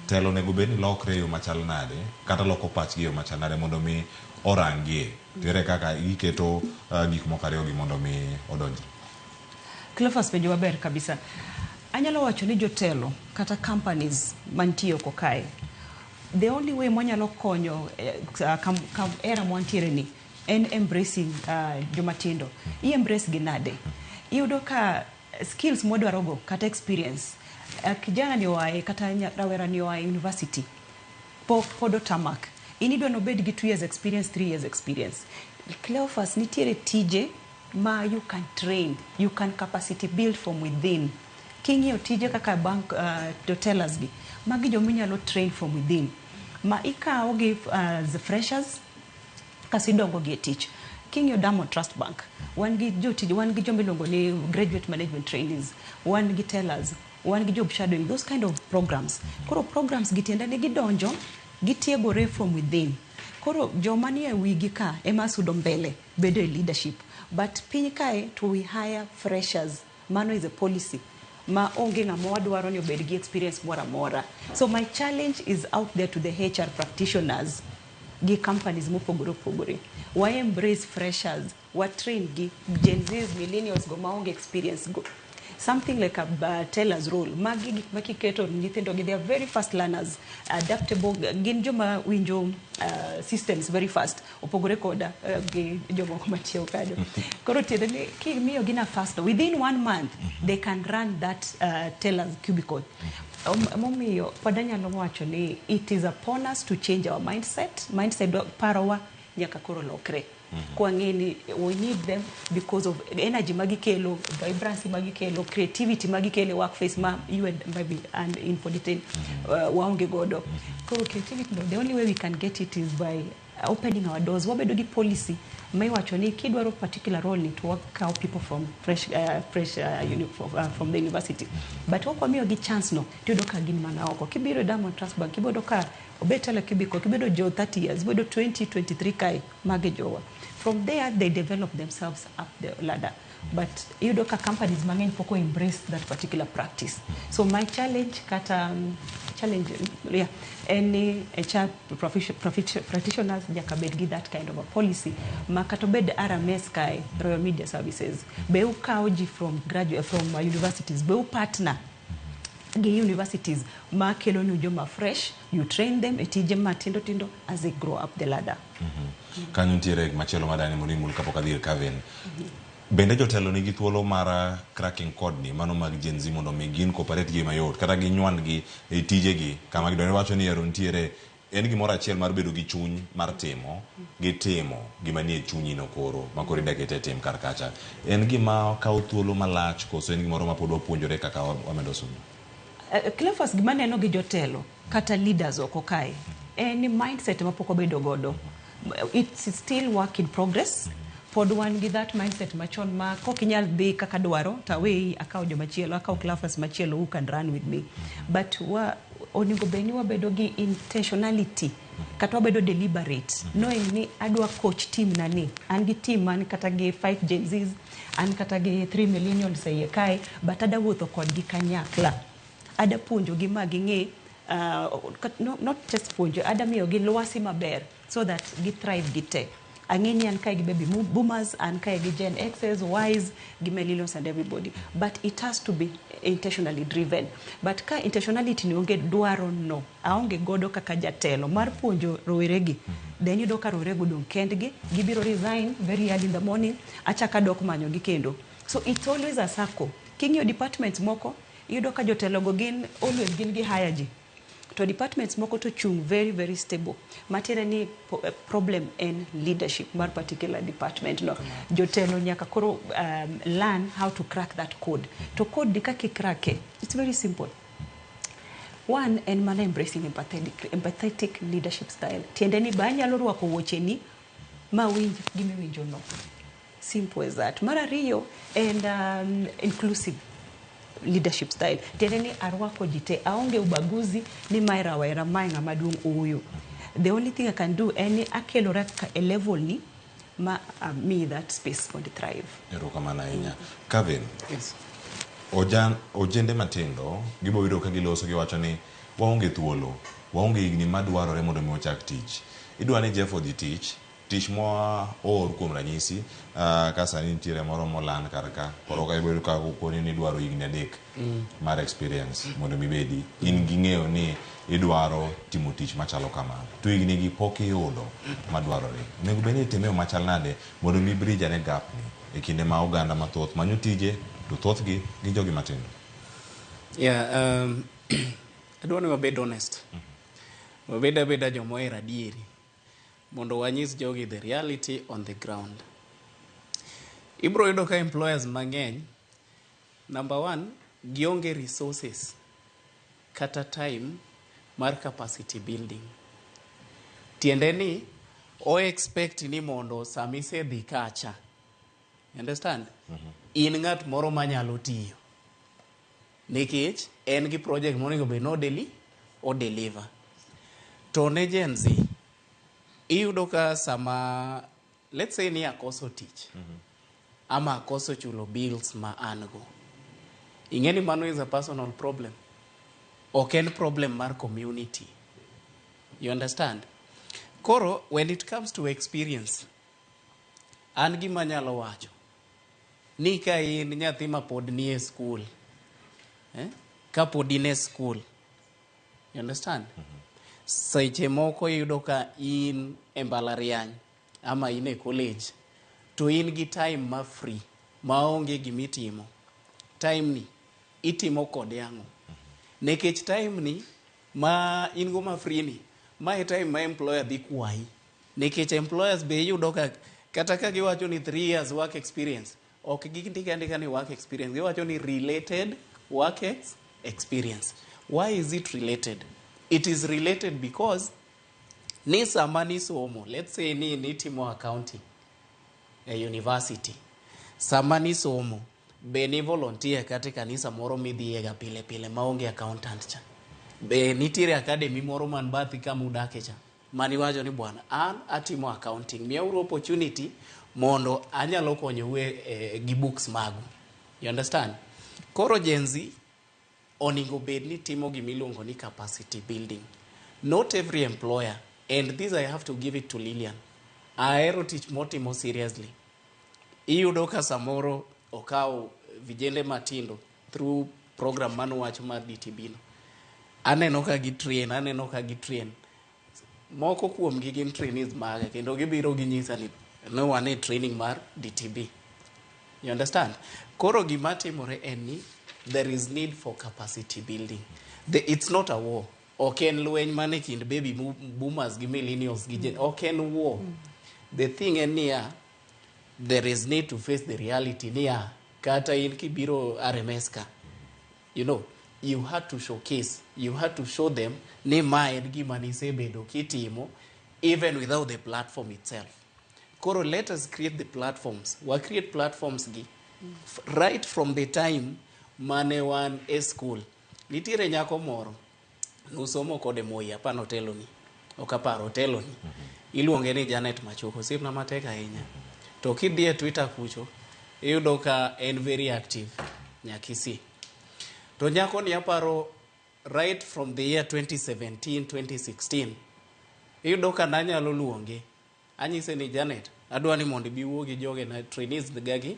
Telo nego bed ni lokre yo machal nade kata loko pachgi yo machal nade mondo mi orangie tere kaka iketo gik moko ariyo gi mondo mi odonji. Cleophas penjo maber kabisa. Anyalo wacho ni jotelo kata companies mantiyo ko kae. The only way mwanyalo konyo era mwantiere ni en embracing jomatindo. I embrace ginade. Iyudo ka skills modwarogo kata experience. Kijana ni wae kata rawera ni wae university. Podo tamak. Inidwa no bed gi 2 years experience, 3 years experience. Cleophas nitiere tije ma you can train, you can capacity build from within. King'iyo tije kaka bank tellers gi, magi jo minyalo train from within. Ma ikawo gi the freshers kasidongo gi tich. King'iyo Diamond Trust Bank, wan gi jotije, wan gi jomiluongo ni graduate management trainees, wan gi tellers, wan gi job shadowing, those kind of programs. Koro programs gitiende ni gidonjo, gitiegore from within. Koro joma nie wigi ka ema sudo mbele bedo e leadership, but piny kae to we hire freshers. Mano is a policy ma onge ng'ama wadwaro ni obed gi experience mora mora. So my challenge is out there to the HR practitioners gi companies mopogore opogore. Why embrace freshers? What train gi Gen Zs, millennials go maonge experience go. Something like a teller's role. Magi makiketo nyithindo gi, they are very fast learners, adaptable, gin joma winjo systems very fast. Opogore koda gi joma machio kado. Koro tiende ni kimiyo gina fast. Within 1 month, they can run that teller's cubicle. Momiyo padanyalo wacho ni it is upon us to change our mindset. Mindset parowa nyaka koro lokre. Kwa ngeni, we need them because of energy magikelo, vibrancy magikelo, creativity magikelo, workface ma you and maybe and in for detail waonge godo. Koro creativity, the only way we can get it is by opening our doors. Wabedo gi policy may wacho ni kidwaro particular role ni to work out people from from the university. But wako miyo gi chance no tiyodo ka gin mana oko. Kibiro Diamond Trust Bank, kibodo ka obetala kibiko, kibodo jo 30 years, kibodo 20-23 kai mage jowa. From there, they develop themselves up the ladder. But you know, companies mangeny poko embrace that particular practice. So my challenge, any HR practitioners jakabedgi that kind of a policy. Makatobed RMS kai Royal Media Services. Beu kaoji from universities. Beu partner universities ma kelo ni joma fresh, you train them etije matindo as they grow up the ladder. Kanyo ntiere machielo madani monimul kapok adhi Kevin. Bende jotelo nigi thuolo mar cracking code ni mano mag Gen Z mondo migin cooperate gi mayot kata gi nywan gi e tije gi kama gidone wacho ni ero ntiere en gimoro achiel mar bedo gi chuny mar timo gima nie chunyi no koro makori dakete tim kar kacha en gima kawo thuolo malach koso en gimoro ma pod wapuonjore kaka wamedo somo. Cleophas gima neno gi jotelo kata leaders oko kae any mindset ma poko bedo godo, it's still work in progress. Pod one gi that mindset machon ma kokinyal dhi kaka dwaro tawe akaw jomachielo akaw Cleophas machielo who can run with me, but oningo beni wabedo gi intentionality kata wabedo deliberate knowing ni adwa coach team nani an gi team man kata gi 5 Gen Zs an kata gi 3 millennials e kai, but ada wuotho kod gi kanyakla, ada puonjo gi magi nge not just puonjo, ada miyo gi lwasi maber so that gi thrive gite. Angeni an kai gi baby boomers, an kai gi Gen X's, Y's, gi millennials and everybody. But it has to be intentionally driven. But ka intentionality ni onge dwaro no, aonge godo kaka jatelo mar puonjo roweregi. Then you doka rowerego dong kendgi, gibiro resign very early in the morning, achaka dok manyo gi kendo. So it's always a circle. King your departments moko, you doka jotelo go gin always gin gi hire ji. To departments moko to chung very, very stable. Matera ni problem in leadership, mar particular department. No. Jotelo nyaka koro learn how to crack that code. To code di kaki krake, it's very simple. One, and man embracing empathetic leadership style. Tiende ni banya loru wako woche ni, ma winji, gimi winjo no. Simple as that. Mara Rio and inclusive leadership style. Teneni arwako jite aonge ubaguzi ni maira waira mainga madung uyu. The only thing I can do any akelo raka a level ni ma me that space for the thrive. Eroka mana inya. Kevin. Yes. Ojende matindo gibo wido ka giloso giwacho ni waonge thuolo, waonge igni madwarore mondo mi ochak tich. Idwa ni Jeff odhi tich mo or kuom ranyisi kasa nitiere moro molan karka koro ka ibedo ka koni ni dwaro igni adek mar experience mondo mi bedi in ging'eyo ni idwaro timo tich machalo kamano to igni gi pok iyudo madwarore nego beni timeo machal nade mondo mi bridge ne gap ni e kinde ma oganda mathoth manyo tije to thoth gi jogi matindo. Yeah, I don't want to be honest. Wabeda jomoera dieri mondo wanyis jogi the reality on the ground. ibro yudo ka employers mang'eny, number one, gionge resources kata time mar capacity building. Tiende ni o expect ni mondo samise dhi kacha, understand, in ng'at moro manyalo tiyo nikech en gi project monego be no deliver. To ne Gen Z iyudo ka sama let's say ni akoso tich ama akoso chulo bills ma an go, ing'eni mano is a personal problem, ok en problem mar community, you understand. Koro when it comes to experience, an gima nyalo wacho ni ka in nyathi ma pod ni e school, ka pod in e school, you understand, seche moko yudo ka in e mbalariany ama in e college, to in gi time ma free ma onge gimitimo, time ni itimo kode ang'o? Nekech time ni ma in go ma free ni, ma e time ma employer dhi kwayi, nekech employers be yudo ka kata ka giwacho ni 3 years work experience, ok gindika ni work experience, giwacho ni related work experience. Why is it related? It is related because ni sama ni somo, let's say ni timo accounting e university, sama ni somo be ni volunteer kata kanisa moro midhiega pile pile maonge accountant cha, be nitiere academy moro man bathi kama udake cha, mani wacho ni bwana an atimo accounting, miyauru opportunity mondo anyalo konyo gi books magu, you understand. Koro Gen Z oningo bed ni timo gimiluongo ni capacity building. Not every employer, and this I have to give it to Lilian, ahero tich motimo seriously. Iyudo ka samoro okawo vijende matindo through program manuwacho mar DTB no, aneno ka gitrain, moko kuom gi gin trainees maga, kendo gibiro ginyisa ni no wane training mar DTB, you understand. Koro gima timore en ni there is need for capacity building. It's not a war. Ok en lweny mane kind baby boomers gi millennials gi ok en war. The thing en niya, there is need to face the reality niya, kata in kibiro RMS ka, you know, you had to showcase, you had to show them ni ma en gima nisebedo kitimo even without the platform itself. Koro let us create the platforms. We create platforms gi right from the time mane wan e school. Nitiere nyako moro nusomo kode Moi apano telo ni, okaparo telo ni, iluonge ni Janet Machuko, sipna mateka ahinya. To kidhi e Twitter kucho iyudo ka en very active nyakisi. To nyako ni aparo right from the year 2017-2016 iyudo ka nanyalo luonge, anyise ni Janet, adwa ni mondo biwuo gi joge na trainees gagi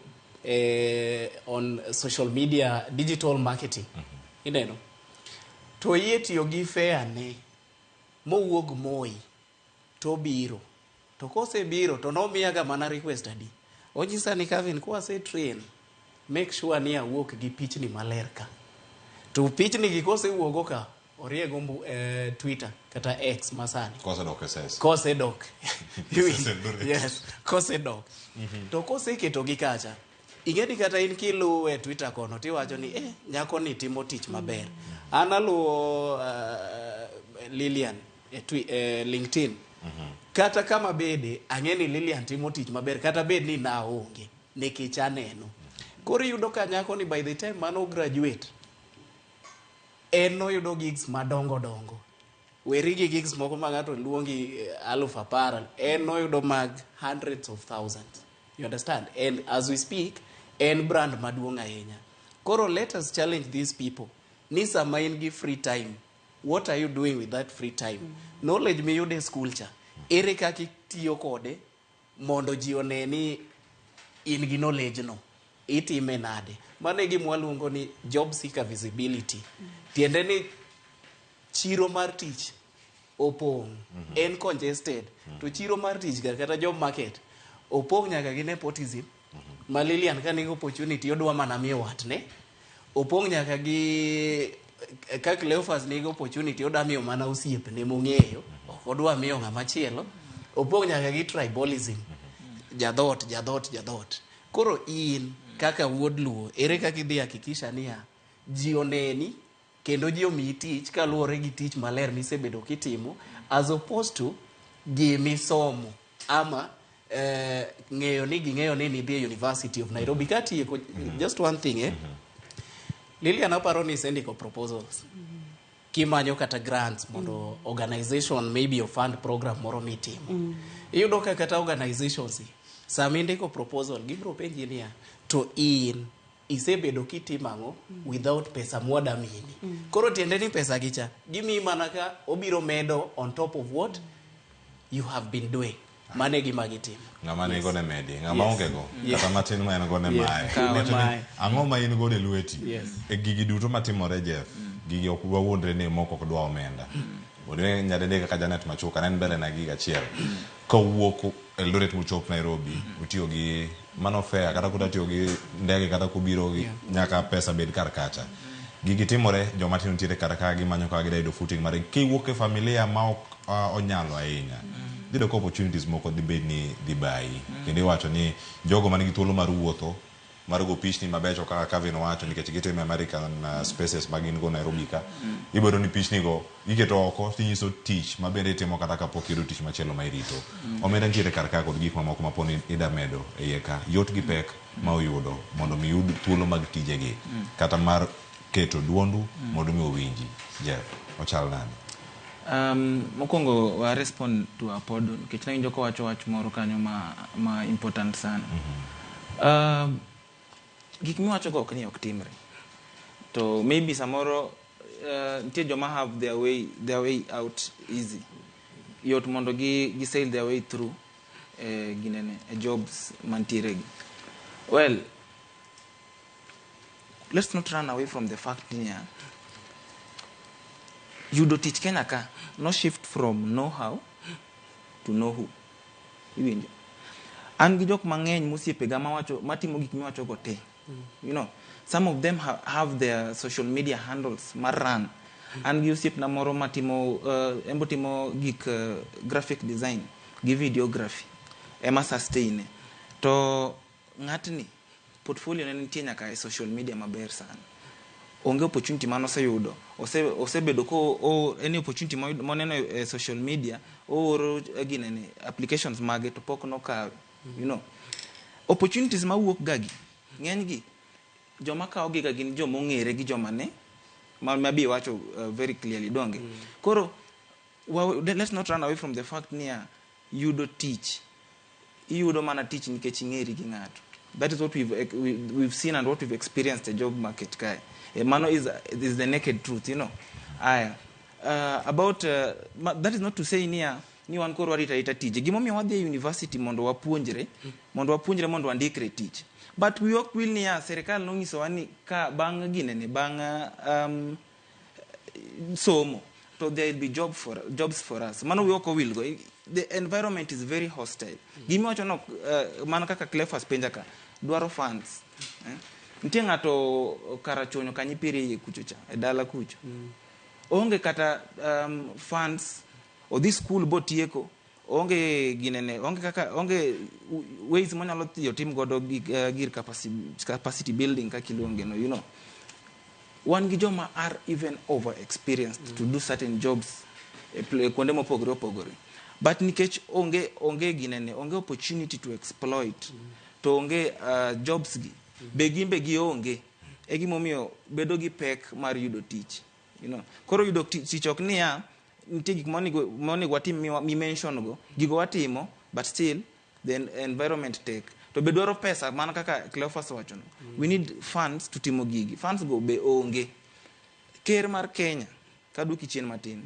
on social media digital marketing, ineno. To yie tiyo gi fair ne mowuog Moi to biro, to kose biro to nomiyaga mana request adi, onyisa ni Kevin kwa se train, make sure ni awuok gi pichni maler ka, to pichni gi kose wuogo ka oriego Twitter kata X masani kose dok yes, kose dok to kose keto gi kacha, ingeni kata in kiluwe Twitter kono tiwacho ni nyako ni timo tich maber. Analuwo Lilian LinkedIn, kata kama bede ang'eni Lilian timo tich maber, kata bed ni naonge nikech aneno. Koro yudo ka nyako ni by the time mano graduate eno yudo gigs madongo dongo, weri gi gigs moko ma ng'ato luongi 10,000, eno yudo mag hundreds of thousands, you understand. And as we speak, en brand maduong' ahinya. Koro let us challenge these people. Ni sama in gi free time, what are you doing with that free time? Knowledge mi yude school cha, ere kaka itiyo kode mondo ji one ni in gi knowledge no, itime nade. Mano e gima waluongo ni job seeker visibility. Tiende ni chiro mar tich opong', en congested, to chiro mar tich kata job market opong' nyaka gi nepotism. Ma Lilian ka nigi opportunity odwa mana miyo watne, opong' nyaka gi ka Cleophas nigi opportunity odwa miyo mana osiepne mong'eyo, ok odwa miyo ng'ama chielo, opong' nyaka gi tribalism, jadhot. koro in kaka wuod Luo ere kaka idhi hakikisha niya ji oneni kendo ji omiyi tich kaluwore gi tich maler misebedo kitimo as opposed to gimisomo ama ng'eyo ni ging'eyo ni nidhi e University of Nairobi katieko. Just one thing Lilian aparo ni isendiko proposals kimanyo kata grants mondo organization maybe fund program moro mitimo. Iyudo ka kata organizations sama indiko proposal gibro penji niya to in isebedo kitimo without pesa mwada mini. Koro tiende ni pesa gicha gimi mana ka obiro medo on top of what you have been doing. Mane gima gitimo. Ngama ne gone medi, ngama onge go. Kata matin ma en gone mae. Ang'o ma in gone lweti. E gigi duto matimore Jeff. Gigi ok wawondre ni moko ok dwa omenda. Odre nyadede kaka Janet Machuka nen mbele na giga achiel. Kawuok Eldoret muchop Nairobi, utiyo gi mano fare kata kuda tiyo gi ndege kata kubiro gi nyaka pesa bed kar kacha. Gigi timore joma tin ntiere kar ka gimanyo ka gidaido footing mare kiwuok e familia ma ok onyalo ahinya. Dido ko opportunities moko di bed ni di bai. Kendo wacho ni jogo manigi thuolo mar wuotho mar go pichni mabecho kaka Kevin wacho nikech gitimo American spaces magin go Nairobi ka. Ibodo ni pichni go iketo oko tinyiso tich mabende timo kata kapok yudo tich machielo ma irito. Omenda ntiere kar ka kod gik mamoko maponi ida medo e iye ka. Yot gi pek ma uyudo mondo mi yud thuolo mag tijegi kata mar keto duondu mondo mi owinji. Jeff, ochal nani? Mokongo wa respond to apodo nikech nawinjo ko wacho wach moro kanyo ma important sana. Gik miwacho go ok ni ok timre. To maybe samoro ntie joma have their way out easy. Yot mondo gi sail their way through ginene jobs mantiere gi. Well, let's not run away from the fact niya you do teach Kenya ka no shift from know how to know who. Iwinjo. An gi jok mang'eny musiepega mawacho matimo gik miwacho go te. You know, some of them have their social media handles maran. An gi osiep na moro matimo embotimo gik graphic design, gi videography. Ema sustain. To ng'atni portfolio ne nitie nyaka e social media maber sana. Onge opportunity mano oseyudo osebedo ko any opportunity moneno e social media or ginene applications mage to pok no ka you know opportunities mawuok gagi ng'eny gi joma kawo gi gagi joma ong'ere gi joma ne mabi wacho very clearly donge koro let's not run away from the fact near you do teach you do mana teach nikech ing'eri gi ng'ato. That is what we've seen and what we've experienced the job market kai. Mano is the naked truth, you know. About that is not to say ni wan koro warita tije. Gimomiyo wadhi e university mondo wapuonjre mondo andikre tich. But we ok will niya serikal nonyiso wani ka bang ginene bang somo so there will be jobs for us. Mano we ok will go. The environment is very hostile. Gimocho no mana kaka Cleophas penjaka dwaro funds. Ntie ng'ato karachonyo kanyipiri kuchocha e dala kucho. Onge kata funds o this school botieko onge ginene onge ways monyalo tiyo tim godo gir capacity building ka kilonge no you know. One gijoma are even over experienced to do certain jobs kwonde mopogore. But nikech onge ginene onge opportunity to exploit to onge jobs gi begimbe gi onge e gimomiyo bedo gi pek mar yudo tich you know. Koro yudo tich ok niya nitie gik monego watim mi mention go gigo watimo but still the environment take to be dwaro pesa mana kaka Cleophas wacho no. We need funds to timo gigi funds go be onge. Ker mar Kenya kaduki chien matin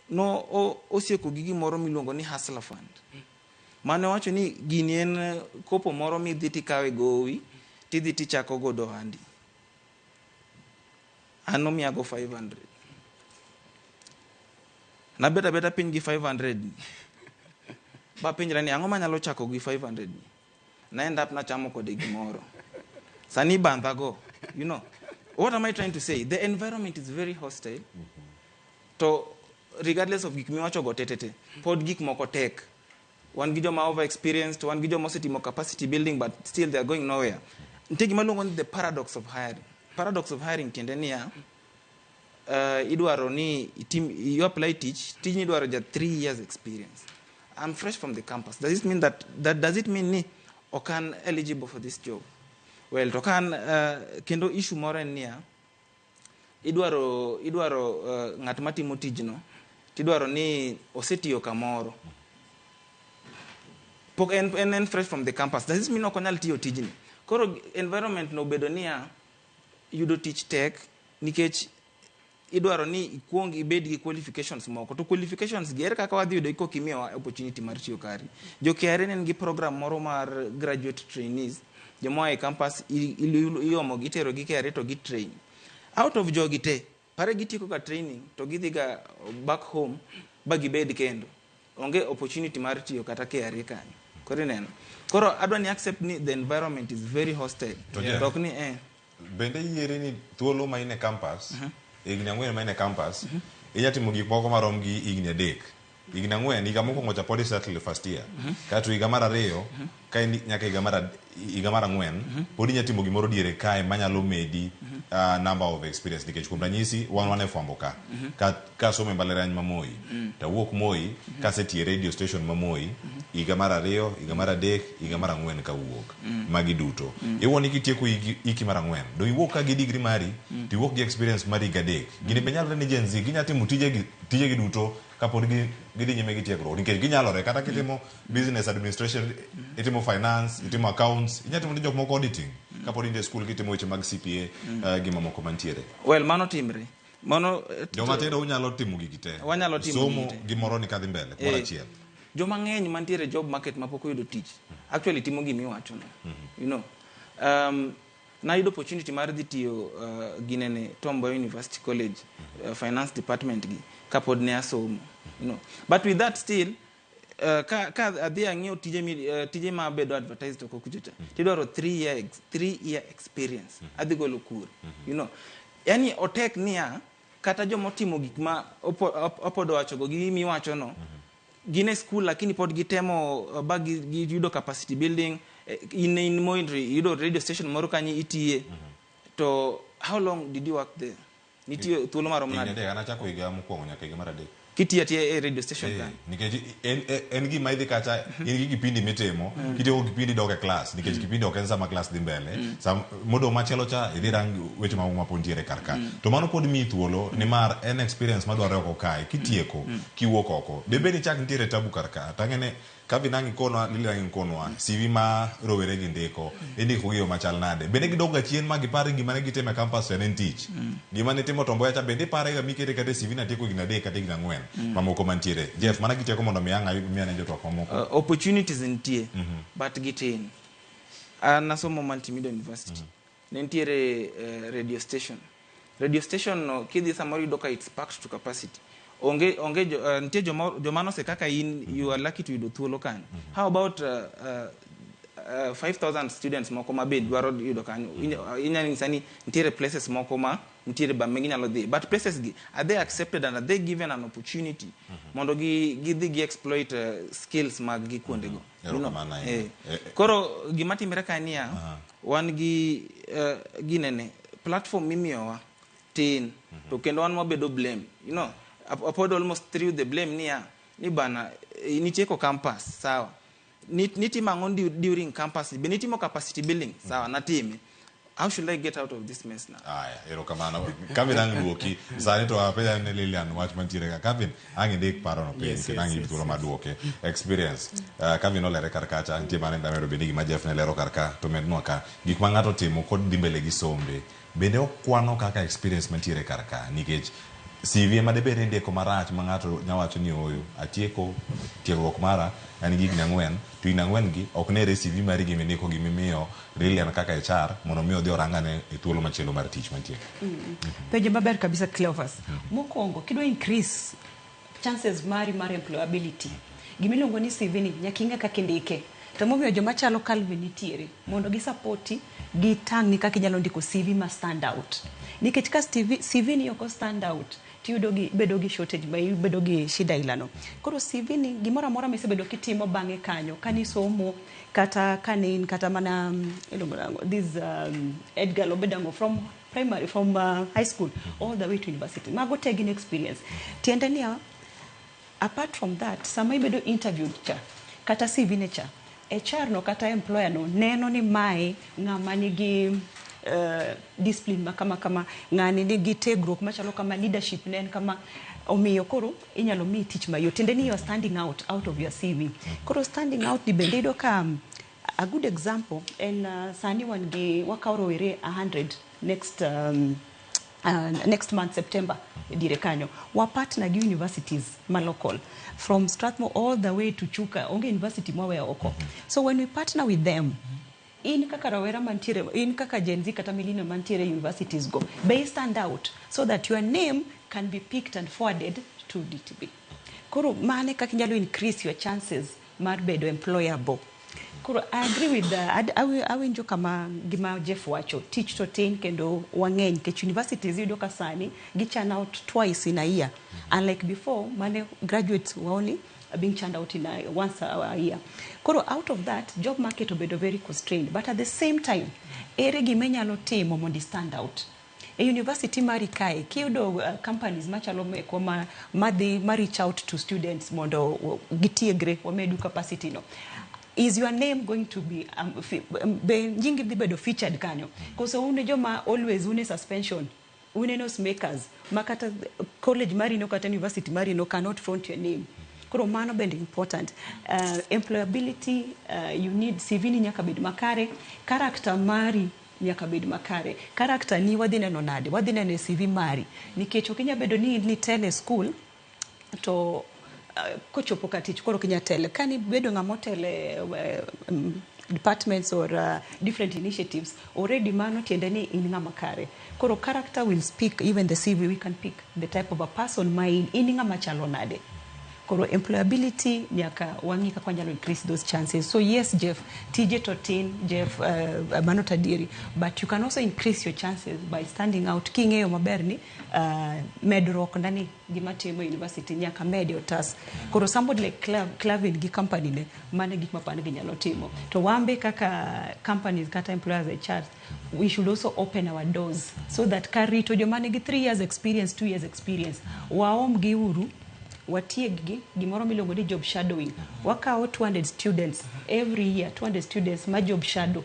no osieko gigi moro miluongo ni Hustler Fund. Mane wacho ni gini en kopo moro mi dhi tikawe gowi tidhi tichako godo handi. Ano miago 500. Na beta piny gi 500. Ba pinjra ni ang'o manyalo chako gi 500. Na end up na chamo kode gimoro. Sani bandha go. You know. What am I trying to say? The environment is very hostile. To regardless of gik miwacho go tetete. Pod gik moko tek. wan gi joma over experienced, wan gi joma osetimo capacity building but still they are going nowhere. Nitie gima luongo ni the paradox of hiring. Paradox of hiring tiende niya, idwaro ni you apply tijni idwaro ja 3 years experience. I'm fresh from the campus. Does it mean does it mean ni okan eligible for this job? Well, to kan kendo issue moro en niya, idwaro ng'at matimo tijno tidwaro ni osetiyo kamoro. Pok en fresh from the campus. Does this mean ok onyal tiyo tijni? Koro environment no bedo niya yudo tich tek nikech idwaro ni ikuong ibed gi qualifications moko. To qualifications gi kaka wadhi yudo iko kimiyo opportunity mar tiyo kari. Jo KRA en gi program moro mar graduate trainees. Jomoa e campus iomo gitero gi KRA to gi train. Out of jogi te, pare gitiko ka training to gidhiga back home ba gibed kendo. Onge opportunity mar tiyo kata KRA kanyo. Koro neno. Koro adwa ni accept ni the environment is very hostile. Tok ni bende yiere ni thuolo ma ine campus, igni ang'wen ma ine campus, inyatimo gik moko marom gi igni 3. Igni ang'wen, higa mokwongo cha pod settle first year. Kato higa mar 2, ka nyaka higa mar 4, pod inyatimo gimoro diere kae manyalo medi number of experience. Nikech kuom ranyisi, wan e fwambo ka. Ka somo e mbalariany ma Moi, ta wuok Moi, ka setiye radio station ma Moi, higa mar 2, higa mar 3, higa mar 4 ka wuok. Magi duto. Iwoni kitieko iki mar 4. Do iwuok ka gi degree mari, to iwuok gi experience mari higa 3. Gini be nyalore ni Gen Z, ginyatimo tijegi duto kapod gidhi nyime gi tiegruok. Nikech ginyalore kata kitimo business administration, itimo finance, itimo accounts, inyatimo ni jok moko auditing. Kapod inde school kitimo weche mag CPA gi mamoko mantiere. Well, mano timre. Mano joma tindo unyalo timo gigi te. Wanyalo timo gigi te. Somo gimoro ni kadhi mbele kwa achiel. Joma ng'eny mantiere job market mapoko yudo tich. Actually timo gimi wacho no. You know. Na yudo opportunity mar dhi tiyo ginene Tom Mboya University College finance department gi kapod ne asomo. You know. But with that still ka adhi ang'eyo tije ma bedo advertised oko kuchocha. Tidwaro 3 year experience. Adhi golo kur. You know. Yani otek niya kata joma timo gik ma opodo wacho go gimi wacho no. Gine school lakini pod gitemo bag yudo capacity building in Moindri yudo radio station moro kanyi itie. To how long did you work there? Nitiyo thuolo marom nade? Inde anachako higa mokwongo nyaka higa mar 3. Kitiye radio station kan. Nikech en gima idhi kacha in gi kipindi mitimo, kitiyo kipindi doge class, nikech kipindi ok en sama class dhi mbele. Sam modo machielo cha idhi rang weche ma pontiere karka. To mano pod mi thuolo ni mar en experience madwarore oko kae, kitieko, kiwuok oko. Debe ni chak nitiere tabu karka. Tangene ka binangi kono lilangi kono CV ma rowere gi ndiko, indiko gi yo machal nade. Bende gidonga chien ma gipare gima ne gitime campus en tich. Gima ne timo Tom Mboya cha bende pare ga mikere kate CV na tieko gina 3 kata gina 4. Mamoko mantiere. Jeff mana gitieko mondo mi anga miane jotwa mamoko. Opportunities ntie but gitin. Nasomo Multimedia University. Nentiere radio station. Radio station no kidhi samori doka it's packed to capacity. Onge ntie jomano se kaka you are lucky to yudo thuolo kan. How about 5,000 students moko mabed dwaro yudo kanyo. Inyani sani ntiere places moko ma ntiere ba mengi nyalo dhi. But places gi are they accepted and are they given an opportunity mondo gi exploit skills mag gi kuonde go. Koro gima timre kania wan gi ginene platform mimiyowa tin to kendo wan mabedo blame. You know, upon almost through the blame ni bana nitieko campus sawa nitima ngondi during campus be nitimo capacity building sawa natime. How should I get out of this mess now? Erokamano Kavin ang'duoki sani to apenya ne Lilian wach mantiere ka Kavin ang'e dek paro no piny kendo ang'e thuolo maduoke experience Kavin olere karkacha nitie mane ndamero bende gima Jeff ne lero karka to mednwa ka gik ma ng'ato timo kod dhi mbele gi sombe bende okwano kaka experience mantiere karka nikech CV ma debere ndiko marach ma ng'ato nyawacho ni oyo atieko tiegruok mara an gi gina 4 to ina 4 gi ok ne CV mari gi meniko gi mimiyo Lilian kaka HR mono miyo dhi orangane e thuolo machielo mar tich mantie. Peje maber kabisa Cleophas. Mokongo kidwa increase chances mari mar employability. Gimiluongo ni CV ni nyakinga kaka ndike. To momiyo joma chalo Calvin nitiere mondo gi supporti gi tang ni kaka inyalo ndiko CV ma stand out. nikech ka CV ni oko stand out tiyudo bedo gi shortage bedo gi shida ilano. Koro CV ni gimoro amora misebedo kitimo bang'e kanyo kanisomo kata kanin kata mana this Edgar Obedango from primary from high school all the way to university mago taking experience tiende ni apart from that sama ibedo interviewed cha kata CV ne cha HR no kata employer no neno ni mae ng'ama nigi discipline kama ng'ani nigi tegruok machalo kama leadership nen kama omiyo koro inyalo mi tich mayot tiende ni you are standing out of your CV. Koro standing out ni bende ido ka a good example en sani wan gi wakaoro were 100 next month September dire kanyo wa partner gi universities ma local from Strathmore all the way to Chuka onge university mwa wea oko. So when we partner with them in kaka rawera mantiere in kaka Gen Z kata millennial mantiere universities go they stand out so that your name can be picked and forwarded to DTB. Koro mane kaka inyalo increase your chances mar bedo employable. Kuro, I agree with that. Awinjo kama gima Jeff wacho, teach to attain kendo wang'eny kech universities yudo kasani gi churn out twice in a year. Unlike before, mane graduates were only being churned out in once a year. Kuro, out of that, job market obedo very constrained. But at the same time, ere gima nyalo timo mondo stand out. A university mari kae, kiyudo companies machalo meko ma reach out to students mondo gitiegre wamedu capacity no. Is your name going to be jingi bedo featured kanyo? Because une joma always une suspension, une nos makers, makata college mari no kata university mari no cannot front your name. Koro mano bende important. Employability, you need CV ni nyaka bed makare, character mari nyaka bed makare. Character ni wadhine no nade, wadhine no CV mari. Nikech okinya bedo ni tele school to kochopo katich koro kinya tele kani bedo ngamotele departments or different initiatives already mano tiende ni in ngama kare. Koro character will speak, even the CV we can pick the type of a person ma in ngama chalo nade. Koro employability nyaka wangika kwa nyalo increase those chances. So yes, Jeff, TJ Totin, Jeff Manotadiri, but you can also increase your chances by standing out. King eyo maberni medrock ndani gimatimo university nyaka medio tas. Koro somebody like Clavin gi company ne mane gik mapane ginyalo timo. To wambe kaka companies kata employers HR, we should also open our doors so that karito jomane gi 3 years experience, 2 years experience, waom gi uru watiegi gimoro miluongo ni job shadowing. Wakao 200 students every year, 200 students ma job shadow.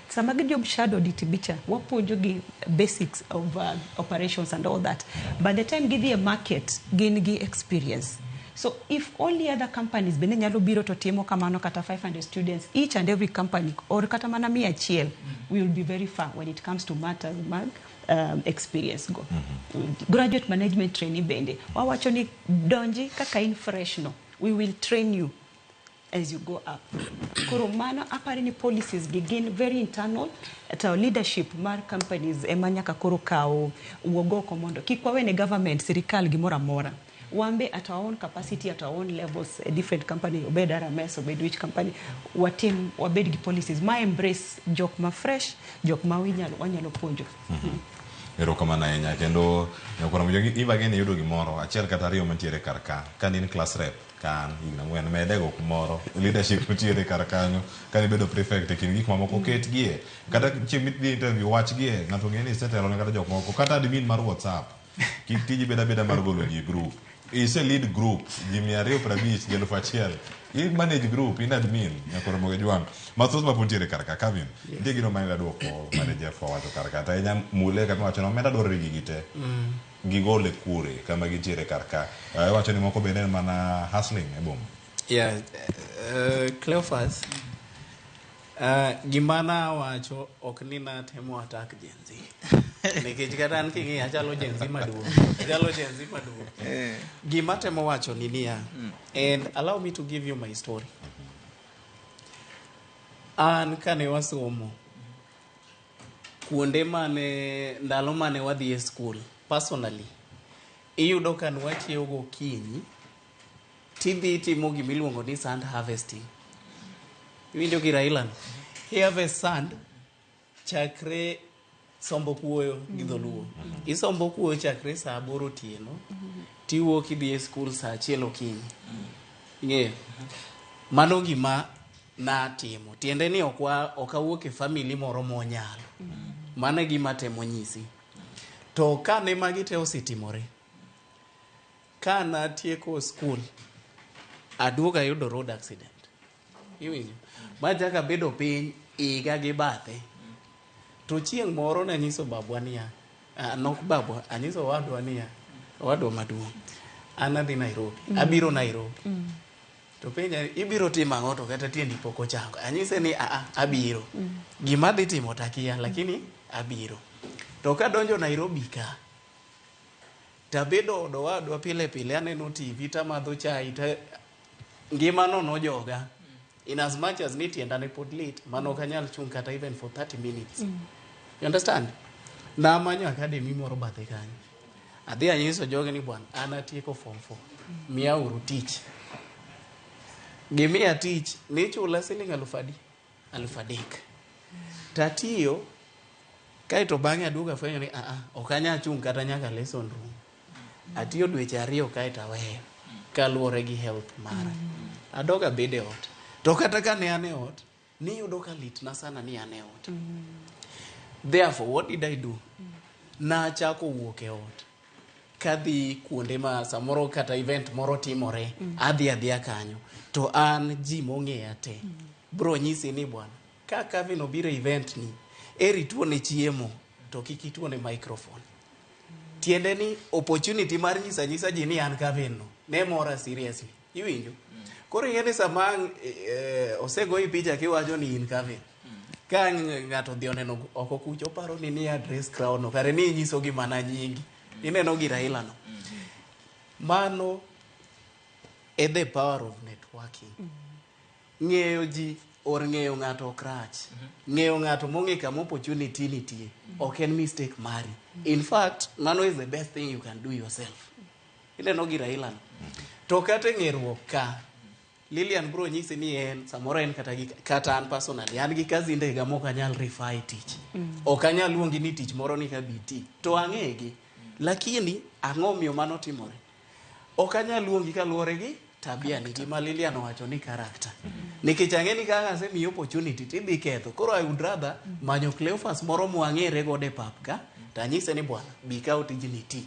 Sama gi job shadow ditibicha wapuonjo gi basics of operations and all that. By the time give a market gain gi experience. So if all the other companies bene nyalo biro to timo kamano kata 500 students each and every company or kata mana 100 we will be very far when it comes to matters experience go. Graduate management training bende wawacho ni donji kaka in fresh no, we will train you as you go up. Koro mano apari ni policies begin very internal at our leadership mar companies emanyaka koro kao uogoko mondo kikwawene government sirikal gimora mora wambe at our own capacity, at our own levels, a different company, obed RMS, obed which company, watim, wabed gi policies, ma embrace jok ma fresh, jok ma wanyalo ponjo. Ero kama na enya, kendo, nyakura mjogi, iba geni yudo gimoro, achiel katario mantiere karka, kan in class rep, kan, igna mwen, medego kumoro, leadership mantiere karkanyo, kan ibedo prefect, kin gik mamoko ket gie, kata chimit di interview, watch gie, ngato geni setelo na kata jok moko, kata admin mar WhatsApp, kitiji beda mar golo gi group. Is a lead group, Jimmy Ario Pravish, Yellow Fachiel. You manage group in admin, Nakoromogajuan. Mathos Mapunti Karaka, Kavin. Dig no mind for manager for what Karaka. I am Muleka Machano, Metador Rigite. Gigole Kure, Kamagiti Karaka. I watch any Moko Benen Mana hustling, a boom. Yeah, Cleophas. Gimana wacho oknina temo attack Gen Z. Nikijikatan kingi ajalo Gen Z madu. Gima temo wacho ni niya. And allow me to give you my story. An kane wasomo kuonde mane ndalo mane wadhi e school personally iyudo kan wachiewo gokinyi tidhi timo gimiluongo ni sand harvesting. Winjo gi Railan. He have a sand chakre sombo kuoyo gi dholuo. Isombo kuoyo chakre saa 8 otieno, tiwuok idhi e skul saa 1 okinyi. Ing'eyo? Mano gima natimo. Tiende ni ok awuok e family moro monyalo. Mano gima temo nyisi. To kane magi te osetimore, ka natieko skul, aduoga yudo road accident. Iwinjo? Majaka bedo piny iga gi bathe. To chieng' moro ne nyiso babwa niya, nok babwa, anyiso wadwa niya, wadwa maduong'. An adhi Nairobi, abiro Nairobi. To penja, ibiro timo ang'o to kata tiendi pok ochango. Anyise ni abiro. Gima dhi timo takia, lakini abiro. To kadonjo Nairobi ka, tabedo odowadwa pile pile, aneno TV, tamadho chai, ngima no nojoga. In as much as nitienda ne pod lit, mano kanyal chung kata even for 30 minutes. You understand? Na manyo academy moro bathe kanyo. Adhi anyiso joge ni bwana, an atieko form 4. Miya uru tich. Gimiya tich, nichula siling 3,000. Tatiyo, kaito bang'e aduoga fwenyo ni ok anyal chung kata nyaka lesson room. Atiyo dweche 2 kaito aweyo kaluwore gi health mara. Adoga bede ot. To kata ka ne ane ot, ni yudo ka litna sana ni ane ot. Therefore, what did I do? Na chako wuok e ot. Kadhi kuonde ma samoro kata event moro timore, adhi kanyo. To an ji mong'eya te. Bro nyisi ni bwana, ka Kevin obiro event ni, eri tuone chiemo, to kiki tuone microphone. Tiende ni opportunity mar nyisa ji ni an Kevin no. Ne mora seriously. Iwinjo? Koro yene sama osego i picha kiwacho ni in Kevin. Ka ng'ato dhi oneno oko kucho paro ni address crowd no. Kare ni nyiso gi mana nyingi. Ineno gi Raila no. Mano is the power of networking. Ng'eyo ji or ng'eyo ng'ato ok rach. Ng'eyo ng'ato mong'e kama opportunity nitie. Ok en mistake mari. In fact, mano is the best thing you can do yourself. Ineno gi Raila no. To kata ng'eruok ka Lilian bro nyisi ni en samoro en kata an personally an gi kazi ndega moko anyal refer tich. Ok anyal luongi ni tich moro ni ka BT. To ang'egi. Lakini ang'o miyo mano timore? Ok anyal luongi kaluwore gi tabia ni gima Lilian owacho ni character. Nikech ang'e ni kaka asemiyo opportunity tidhi ketho. Koro I would rather manyo Cleophas moro mwang'ere gode pap ka tanyise ni bwana bika tijni ti.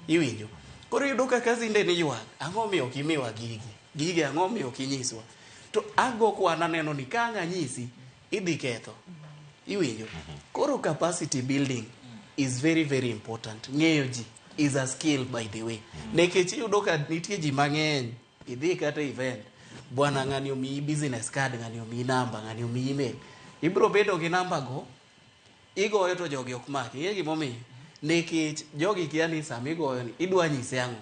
Iwinjo? Koro yudo ka kazi ndeni ywak. Ang'o miyo kimiwa gigi ang'o miyo kinyiswa. To ago kwa naneno ni ka ng'anyisi idhi ketho. Iwinjo? Koro capacity building is very very important. Ng'eyo ji is a skill by the way. Nekech yudo ka nitie ji mang'eny idhi kata event. Bwana ng'ani omiyi business card, ng'ani omiyi namba, ng'ani omiyi email. Ibro bedo gi namba go, igoyo to jogi ok maki. Ng'e gimomiyo? Nekech jogi kia ni sama igoyo ni idwa nyise ang'o.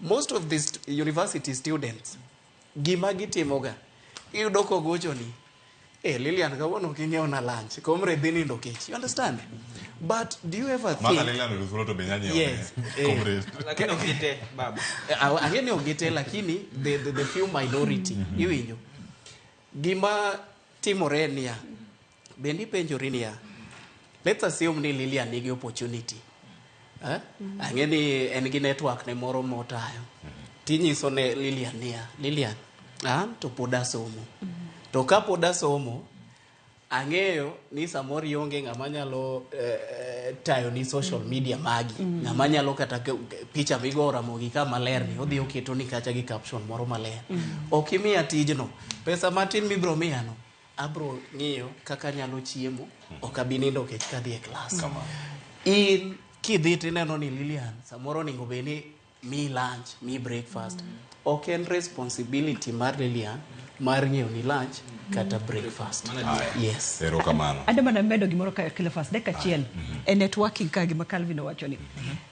Most of these university students gima gitimoga iyudo kogocho ni Lilian kawuono king'iewo na lunch komre dhi nindo kech. You understand? But do you ever think Maka Lilian ulusolo to benyanyi yes, komre lakini ogite baba angeni ogite lakini the few minority iwinjo gima timore niya bendi penjori niya let's assume ni Lilian nigi opportunity angeni en gi network ne moro motayo tinyiso ne Lilian niya Lilian to poda somo to ka poda somo ang'eyo ni samoro ionge ng'ama nyalo tayo ni social media magi ng'ama nyalo kata picha migora mogi kama ler ni odhi oketo ni kacha gi caption moro maler ok imiya tijno pesa matin mibro miya no abro ng'iyo kaka nyalo chiemo ok abinindo kech kadhi e class in kidhi tineno ni Lilian samoro ningo beni mi lunch mi breakfast ok en responsibility mar Lilian mar ng'eyo ni lunch kata breakfast. Yes. Ero kamano. Adama na medo gimoro ka Cleophas deka chiel. Networking ka gima Calvin owacho ni.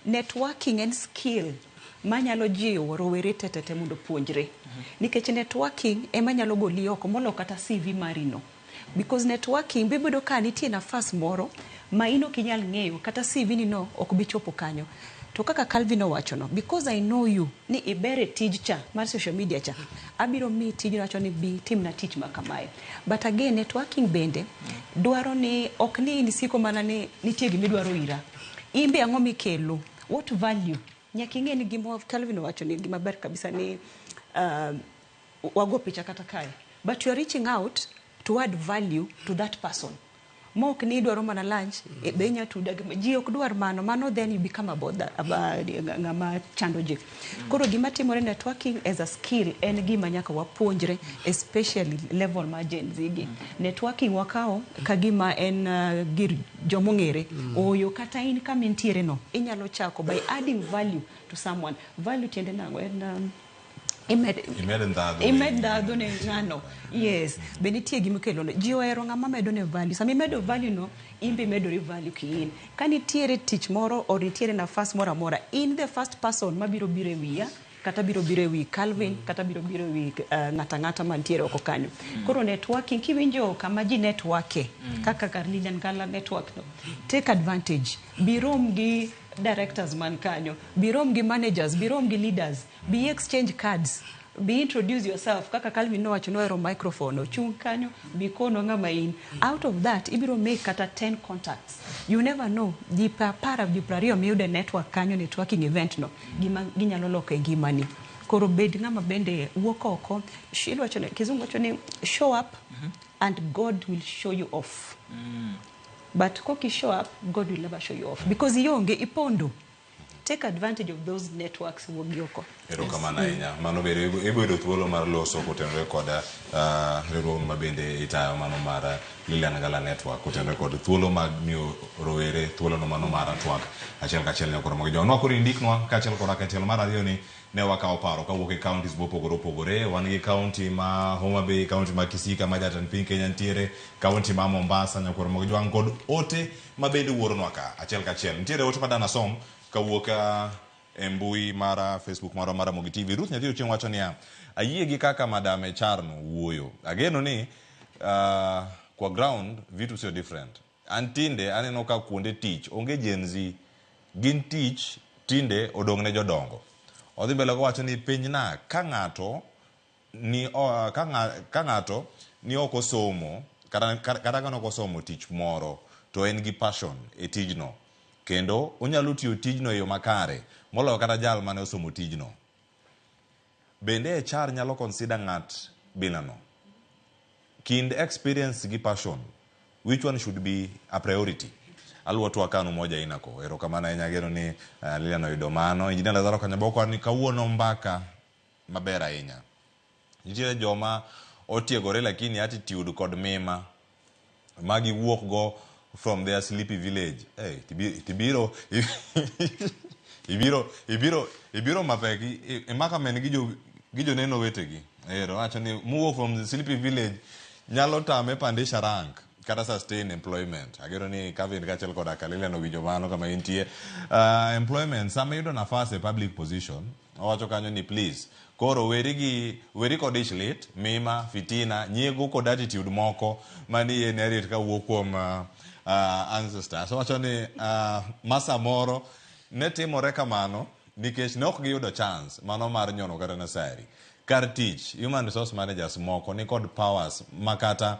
Networking and skill manyalo jiwo rowere tetete mondo puonjre. Nikech networking ema nyalo goli oko molo kata CV marino. Because networking bebedo ka nitie nafas moro ma ino kinyal ng'eyo kata CV ni no ok bi chopo kanyo. To kaka Calvin owacho no, because I know you, ni ibere tij cha, mar social media cha, abiro mi tij wacho ni bi tim na tich makamae. But again, networking bende, dwaro ni, ok ni nisiko mana ni nitie gimidwaro ira. Imbe ang'o mikelo, what value? Nyaka ing'e ni gimo Calvin owacho ni gima ber kabisa ni wago picha kata kae. But you are reaching out to add value to that person. Mok ni dwaro mana lunch, benya tuda ji ok dwar mano then you become about ngama chando ji. Koro gima timore networking as a skill en gima nyaka wapuonjre, especially level ma Gen Z gi. Networking wakao kagima en gir jomongere oyo kata in kama intiere no inyalo chako by adding value to someone. Value tiende nango en imed ndadho ne ng'ano. Yes, benitie gimikelo no ji ohero ng'ama medo ne value. Sama imedo value no, imbe medori value kiin. Ka nitiere tich moro or nitiere nafas moro amora, in the first person mabiro bire wiya, kata biro wi Calvin, kata biro wi ng'ata mantiere oko kanyo. Koro networking kiwinjo kama ji networke, kaka Carnelian Gala network no, take advantage. Birom gi directors man kanyo, birom gi managers, birom gi leaders, be exchange cards, be introduce yourself. Kaka Calvin no wacho no ero microphone ochung kanyo, be kono ng'ama in. Out of that, ibiro make kata 10 contacts. You never know. Di para di prario miude network kanyo networking event no, ginyalo loko ngimani. Koro bed ng'ama bende wuok oko. Shilo wacho ne kizungu wacho ni show up and God will show you off. But koki show up, God will never show you off. Because yonge ipondo. Take advantage of those networks wogioko. Ero kama na inya. Mano bere ebo thuolo mar loso kotenre koda riwruok mabende itayo mano mar Lilian Gala Network kotenre kod thuolo mag miyo rowere thuolo no mano mar twak achiel kachiel nyakoro mogi jonwa koro indiknwa kachiel koda kachiel mar ariyo ni ne wakao paro kawuok e counties mopogore wan gi county ma Homa Bay, county ma Kisika ma Jatend piny Kenya ntiere, county ma Mombasa nyakoro mogi jwang kod ote mabende wuoronwa ka achiel kachiel. Ntiere ote madana som kawuok mbui mara Facebook mara Mogi TV. Ruth Nyathi Ochieng wacho niya, ayie gi kaka Madame Charno wuoyo. Ageno ni kwa ground vitu sio different. Antinde aneno ka kuonde tich onge Gen Z, gin tich tinde odong ne jodongo. Odhi mbele ko wacho ni piny na ka ng'ato ni oko somo kata kano oko somo tich moro to en gi passion e tijno kendo onyalo tiyo tijno e yo makare moloyo kata jal mane osomo tijno. Bende HR nyalo consider ng'at bilano. Kind experience gi passion, which one should be a priority? Aluwa tu akanu moja inako. Ero kama na inyageno ni Lilian oyudo mano. Injina Lazaro Kanyaboko ni kawuono mbaka mabera inya. Nitiere joma otiegore lakini attitude kod mema magi wuok go from their sleepy village. Hey, ibiro mapeki imaka men gijo neno wetegi. Ero acho ni muo from the sleepy village nyalo tame pandisha rank kata sustain employment. Agero ni Calvin kachel koda Lilian owinjo mano kama intie employment sama yudo nafasi public position owacho kanyo ni please koro weri kod ich lit mima fitina nyiego kod attitude moko mani en arit ka wuok kuom ancestors. Owacho ni masa moro ne timore kamano nikech ne ok giyudo chance mano mar nyono kata nasari kar tich. Human resource managers moko ni kod powers makata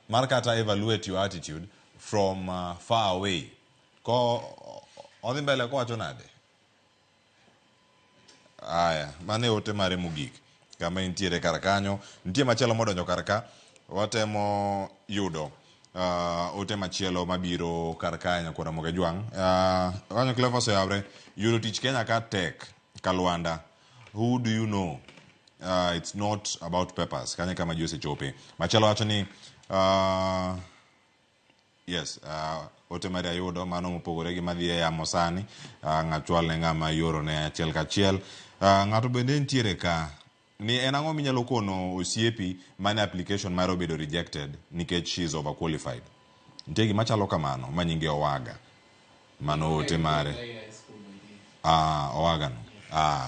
mar kata evaluate your attitude from far away. Ko odhi mbele ko wacho nade? Aya, mane ote mare mugik kama intiere kar kanyo. Nitie machielo modonjo kar ka watemo yudo ote machielo mabiro kar kanyo kuora Mogi Jwang. Kanyo Cleophas Oyawre, yudo tich Kenya ka tek Kalwanda. Who do you know? It's not about papers. Kanya kama Jose Chope. Machielo wacho ni yes, ote mari ayudo mano mopogore gi madhi ya mosani ng'atwal ne ng'ama yoro ne achiel kachiel. Ng'ato bende ntiere ka ni en ang'o minyalo kono osiepi mane application maro bedo rejected nikech she is overqualified. Nitie gima chalo kamano manyinge Owaga mano ote mare Owaga no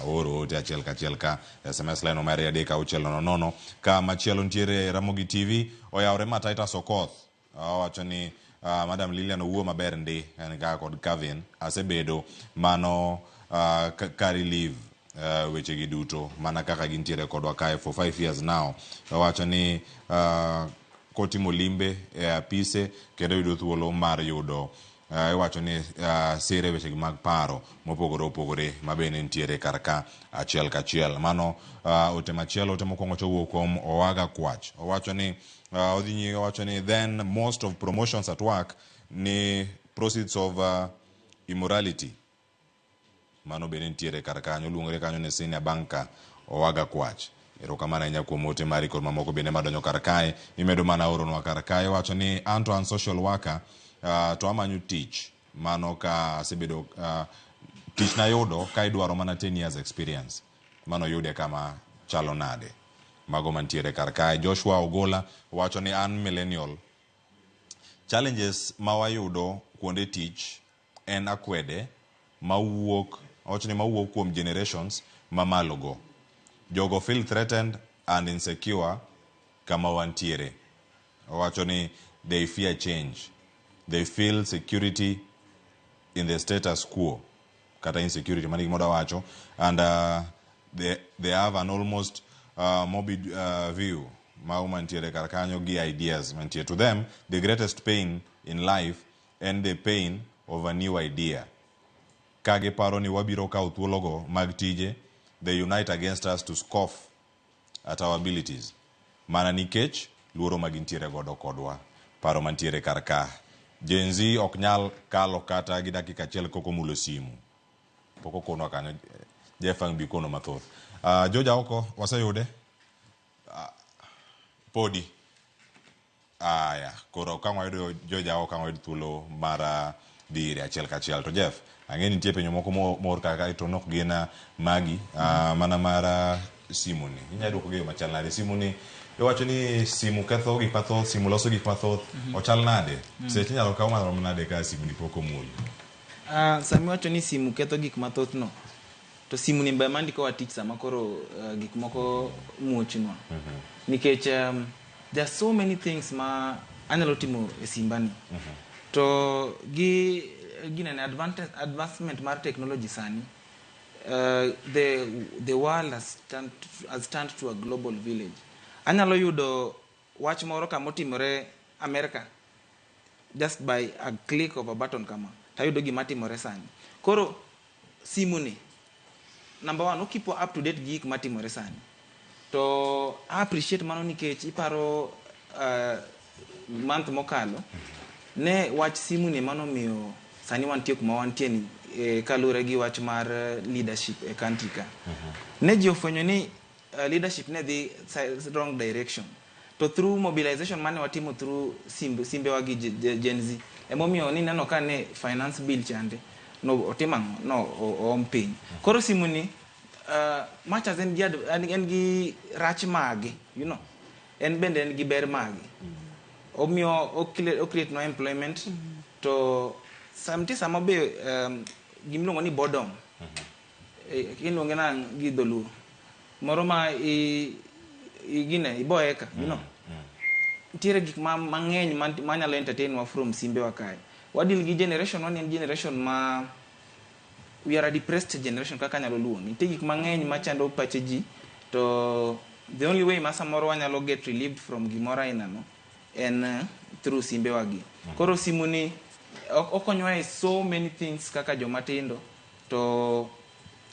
oro ote achiel kachiel ka SMS line mare adeka auchiel nono ka machielo ntiere Ramogi TV oyawre ma Titus Okoth wacho ni Madam Lilian owuo maber ndi en ga kod Kevin asebedo mano carry leave weche gi duto mana kaka gintiere kodwa kae for 5 years now. Wacho ni kotimo limbe e apise kendo yudo thuolo mar yudo iwacho ni sire weche mag paro mopogore opogore mabene ntiere karka achiel kachiel. Mano ote machielo ote mokwongo chowuok kuom Owaga Kwach. Owacho ni odhinyi owacho ni then most of promotions at work ni proceeds of immorality. Mano bene ntiere karka nyoluongre kanyo ne senior banker Owaga Kwach. Erokamano ahinya kuom ote mari kod mamoko bende madonjo karkae imedo mana oronwa karkae. Wacho ni anto an social worker to amanyo tich mano ka asebedo tich na yudo ka idwaro mana 10 years experience mano yude kama chalo nade mago mantiere karkae. Joshua Ogola wacho ni an millennial challenges ma wayudo kuonde tich en akwede mawuok wacho ni mawuok kuom generations mamalogo. Jogo feel threatened and insecure kama wantiere. Wacho ni they fear change. They feel security in the status quo. Kata insecurity mani moda wacho. And they have an almost morbid view. Mantiere karkanyo gi ideas mantiere. To them, the greatest pain in life and the pain of a new idea. Kage paro ni wabiro ka uthuologo mag tije, they unite against us to scoff at our abilities. Mana nikech luoro magintiere godo kodwa. Paro mantiere karka. Gen Z ok nyal kalo kata gi dakika achiel koko mulo simu. Poko kono kanyo Jeffang bikono mathoth. Joja oko waseyude podi. Aya, koro kangwa yudo Joja oko kangwa yudo thuolo mara dire achiel kachiel. To Jeff, ang'eni nitie penjo moko mor kaka to nok gina magi mana mara simu ni. Inya duoko gi machal nade simu ni. Iwacho ni simu ketho gik mathoth, simu loso gik mathoth, ochal nade? Seche nyalo kawo marom nade ka simu ni poko mul. Sami wacho ni simu ketho gik mathoth no. To simu ni mba mandiko wa tich sama koro gik moko muochinwa. Nikech there are so many things ma anyalo timo e simbani. To gina ne advancement mar technology sani. The world has turned to a global village. Anyalo yudo wach moro kamotimore America just by a click of a button kama. Tayudo gima timore sani. Koro simu ni number 1 keep up to date gik matimore sani. To I appreciate mano nikech iparo month mokalo ne wach simu ni mano miyo sani wantie kuma wantie ni kalure gi wach mar leadership e country ka. Ne ji ofwenyo ni leadership ne the wrong direction. To through mobilization mane watimo through simbe wagi Gen Z. Emomiyo ni neno ka ne finance bill chande no otimang no ompiny. Koro simu ni much as en gi rach magi, you know. En bende en gi ber magi. Omiyo o create no employment to sama be gimlongo ni boredom. Kinonge na gi dolu. Moro ma igine iboeka, you know. Tiere gik mang'eny manyalo entertain wa from simbe wa kae. Wadil gi generation one and generation ma we are a depressed generation kaka nyalo luongi. Nitie gik mang'eny machando pache ji to the only way masa moro wanyalo get relieved from gimora inano en through simbe wagi. Koro simu ni okonyowa e so many things kaka jomatindo to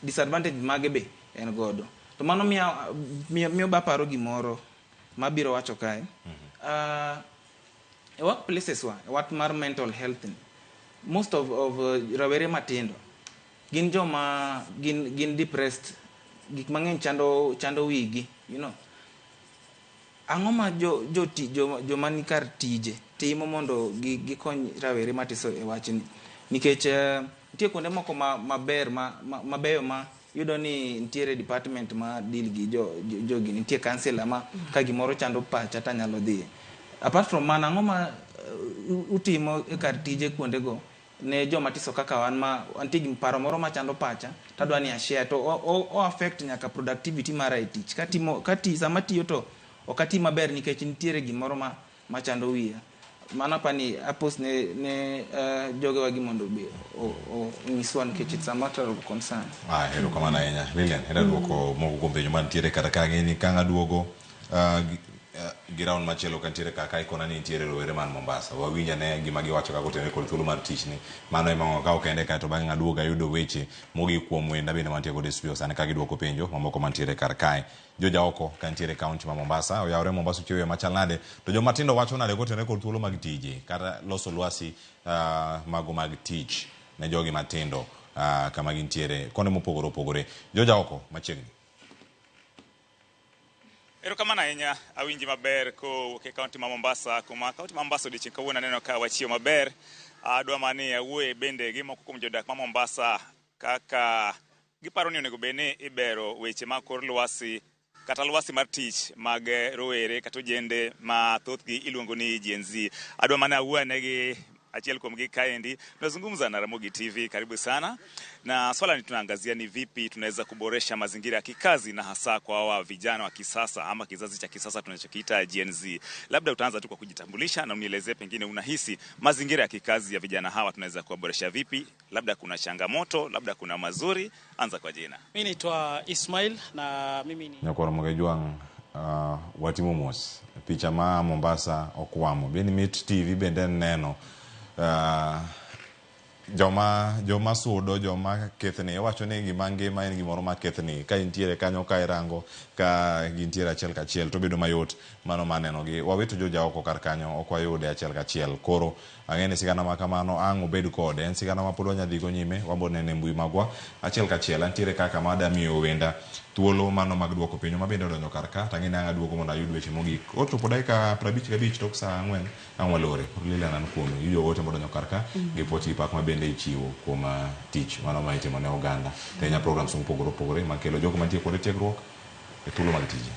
disadvantage mage be en godo. To mano miyo baparo gimoro mabiro wacho kae. Workplaces what mar mental health. Most of rawere matindo gin joma gin depressed, gik mang'eny chando wigi, you know. Ang'o ma joma ni kar tije timo mondo gikony rawere matiso e wachni. Nikech nitie kuonde moko maber mabeyo ma yudo ni ntiere department ma deal gi jogi, nitie counselor ma ka gimoro chando pacha ta nyalo dhi. Apart from man, ang'o ma utimo e kar tije kuonde go ne joma tiso kaka wan ma antie gi paro moro machando pacha tadwa ni share to o affect nyaka productivity mara e tich. Kati sama tiyo to okati maber nikech nitiere gimoro machando wiya. mana pani apos ne joge wagi mondo bi o niswan ke it's a matter of concern. Hero kama na enya Lilian era duoko mogo gombe nyuma ntiere kata kange ni kanga duogo giraun machelo kantiere kaka ikona ni ntiere rowere man Mombasa wawinya ne gima giwacho kako tene kod thuolo mar tich ni mano ema ka okende ka to bang' aduoga yudo weche mogi kuom wenda bende mantie kod studio sane ka giduoko penjo mamoko mantiere kar kae joja oko kantiere kaunti ma Mombasa oyawre Mombasa chiwe machalnade to joma tindo wacho nade ko tene kod thuolo mag tije kata loso lwasi mago mag tich ne jogi matindo kama gintiere konde mopogore opogore joja oko machiegni. Erokamano ahinya awinji maber ko ke kaunti ma Mombasa kuma kaunti ma Mombasa odiochieng' kawuono aneno ka wachio maber adwa mani awuoye bende gi moko kuom jodak ma Mombasa kaka giparo ni onego bene ibero weche ma kor lwasi kata lwasi mar tich mag rowere kata ojende ma thothgi iluongo ni Gen Z. Adwa mani awuoye negi achiel kuom gi kaendi. Tunazungumza na Ramogi TV, karibu sana. Na swala ni tunaangazia ni vipi tunaweza kuboresha mazingira ya kikazi na hasa kwa hawa vijana wa kisasa ama kizazi cha kisasa tunachokiita Gen Z. Labda utaanza tu kwa kujitambulisha na unielezee pengine unahisi mazingira ya kikazi ya vijana hawa tunaweza kuboresha vipi? Labda kuna changamoto, labda kuna mazuri. Anza kwa jina. Mimi naitwa Ismail na mimi ni Nyakoro Mogejuang watimo mos. Picha ma Mombasa okwamo. Beni Mit TV bende neno joma sudo joma kethni wacho ni gima ngima en gimoro ma kethni ka intiere kanyo ka irango ka gintiere achiel kachiel to bedo mayot mano maneno gi wawito joja oko kar kanyo ok wayude achiel kachiel koro ang'ene sigana ma kamano ang' obed kode en sigana ma pod wanyadhigo nyime wabo nene mbui magwa achiel kachiel antiere kaka mada miyo wenda thuolo mano mag duoko pinyo mabende odonjo kar ka tang'ene ang' aduoko mondo ayud weche mogik ochopo dakika 55 tok saa 4 ang' walore Lilian an kuome yudo wote modonjo kar ka gi poti pak mabende ichiwo kuom tich mano ma itimo ne oganda tenya programs mopogore opogore makelo jogo mantie kod tiegruok e thuolo mag tije.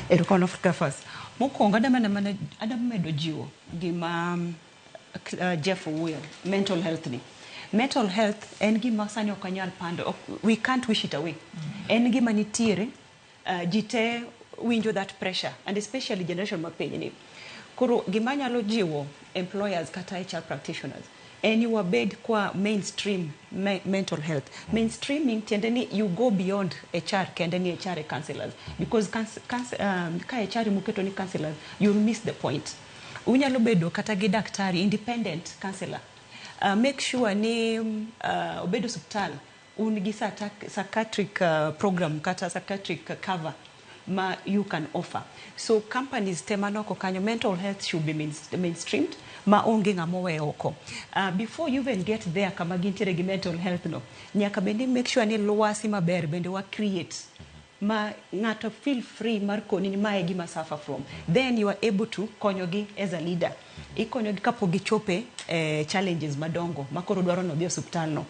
Erokono Africa First. Mokwongo adamedo jiwo gima Jeff Owuoyo, mental health ni. Mental health en gima sani ok anyal pando. We can't wish it away. En gima nitiere jite winjo that pressure and especially generation mapiny ni. Koro gima nyalo jiwo employers kata HR practitioners and you abed kwa mainstream mental health. Mainstreaming tiende ni you go beyond HR kende ni HR counselors because ka HR muketo ni counselors you'll miss the point. Unyalo bedo kata gi daktari independent counselor. Make sure ni obedo hospital unigi psychiatric program kata psychiatric cover ma you can offer. So companies temanoko kanyo mental health should be mainstreamed ma onge ng'amowe oko. Before you even get there kama gintiere gi mental health no nyaka bende make sure ni lwasi maber bende wa create ma ng'ato feel free mar koni ni mae gima suffer from then you are able to konyogi as a leader ikonyogi kapo gichope challenges madongo makoro dwaro no bi hospital no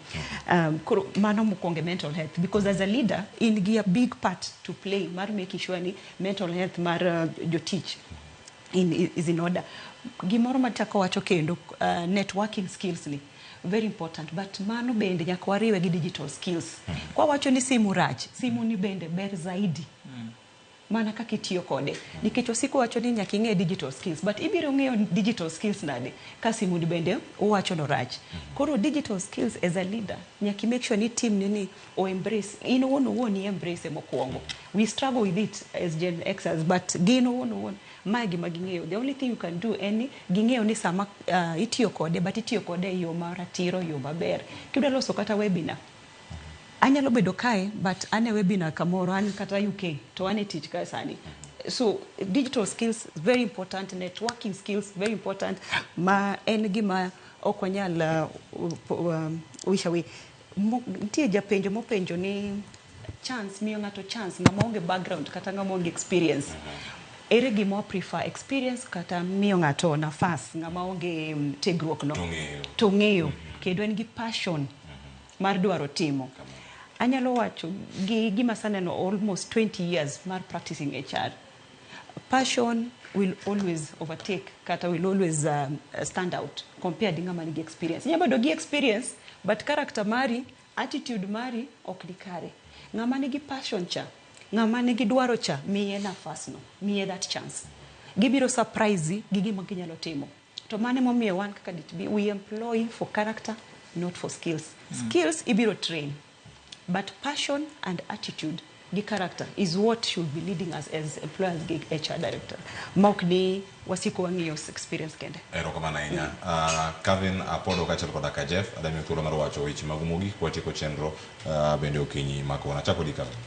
koro mano mokonge mental health because as a leader in gi a big part to play mar make sure ni mental health mar jotich is in order. Gimoro matako wacho kendo networking skills ni very important but mano bende nyaka wariwe gi digital skills. Kwa wacho ni simu rach, simu ni bende ber zaidi. Mana kaka itiyo kode. Nikech osiku wacho ni nyaka ing'e digital skills but ibiro ng'eyo digital skills nade ka simu ni bende uwacho no rach. Koro digital skills as a leader nyaka make sure ni team ni o embrace in one embrace mokwongo. We struggle with it as Gen Xers but gino one magi maging'eyo. The only thing you can do any ging'eyo ni sama itiyo kode but itiyo kode yo maratiro yo maber. Kidwa loso kata webinar anyalo bedo kae but ane webinar kamoro an kata UK to ane teach kae sani. So digital skills very important, networking skills very important ma en gima okonyal wish away. Ntie japenjo mopenjo ni chance miyo ng'ato chance ng'ama onge background kata ng'ama onge experience. Ere gima prefer experience kata miyo ng'ato nafas ng'ama onge tegruok no to ng'eyo kendo en gi passion mar dwaro timo. Anyalo wacho gima saneno almost 20 years mar practicing HR. Passion will always overtake kata will always stand out compared ng'ama nigi experience. Nyabado gi experience but character mari, attitude mari ok nikare. Ng'ama nigi passion cha, ng'ama nigi dwaro cha miye nafas no, miye that chance. Gibiro surprise gi gima ginyalo timo. to mane momiyo wan kaka DTB we employ for character not for skills. Skills ibiro train, but passion and attitude gi character is what should be leading us as employers gig HR director. Maukni wasiko wangiyo experience kende. Erokamano inya. Kevin Apodo kachal koda ka Jeff adami thuolo mar wacho weche mag mugi kwatieko chenro bende okinyi makona chako di Kevin.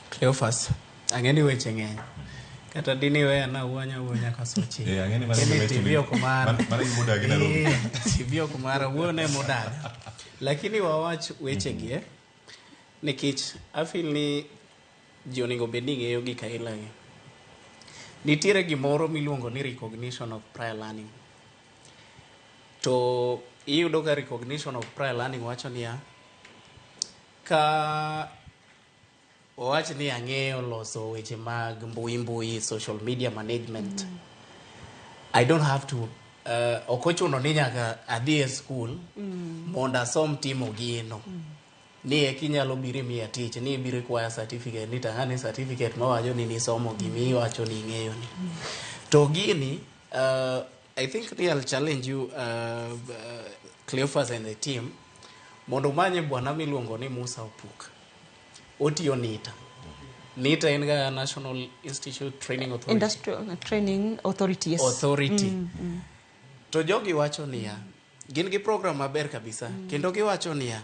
Cleophas angeni weche ng'eny. Kata dini we na uanya kasochi. Angeni mara TV kumara. Mara imuda gina robi. TV kumara uone mudaga. Lakini wawach weche gie. Nikech afil ni jioningo bedni ng'eyo gik ailagi. Nitiere gimoro miluongo ni recognition of prior learning. To iyudo ka recognition of prior learning wacho niya ka owach ni ang'eyo loso weche mag mbui social media management. I don't have to okochuno ni nyaka adhi e school mondo asom timo gino. Ni kinyalo biro miya tich, ni biro kwaya certificate, ni tangane certificate mawacho ni nisomo gimi wacho ni ng'eyo ni. To gini, I think I'll challenge you, Cleophas and the team, mondo manye bwana miluongo ni Musa Opuk. Otiyo NITA. NITA in ga National Institute Training Authority. Industrial Training Authority, yes. Authority. To jogi wacho niya, gin gi program maber kabisa, kendo giwacho niya,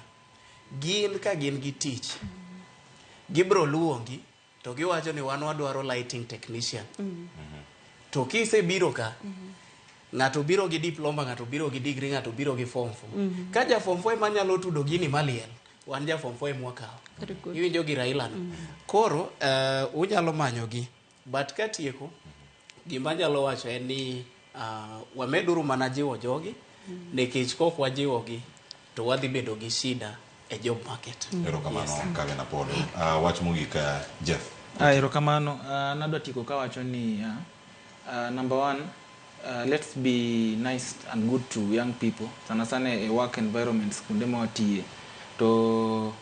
gin ka gin gi tich gibro luongi to giwacho ni wan wadwaro lighting technician. To kise biro ka ng'ato biro gi diploma, ng'ato biro gi degree, ng'ato biro gi form 4. Ka ja form 4 manyalo tudo gini maliel, wan ja form 4 mwakao. Iwinjo gi Raila no. Koro unyalo manyo gi, but katieko gima nyalo wacho en ni wameduru mana jiwo jogi nikech kok wajiwo gi to wadhi bedo gi shida a job market. Erokamano Kevin Apodo. Wach mogik Jeff. Erokamano nadwa tiko ka wacho ni number one, let's be nice and good to young people. Sana sana a work environments kunde ma watie. To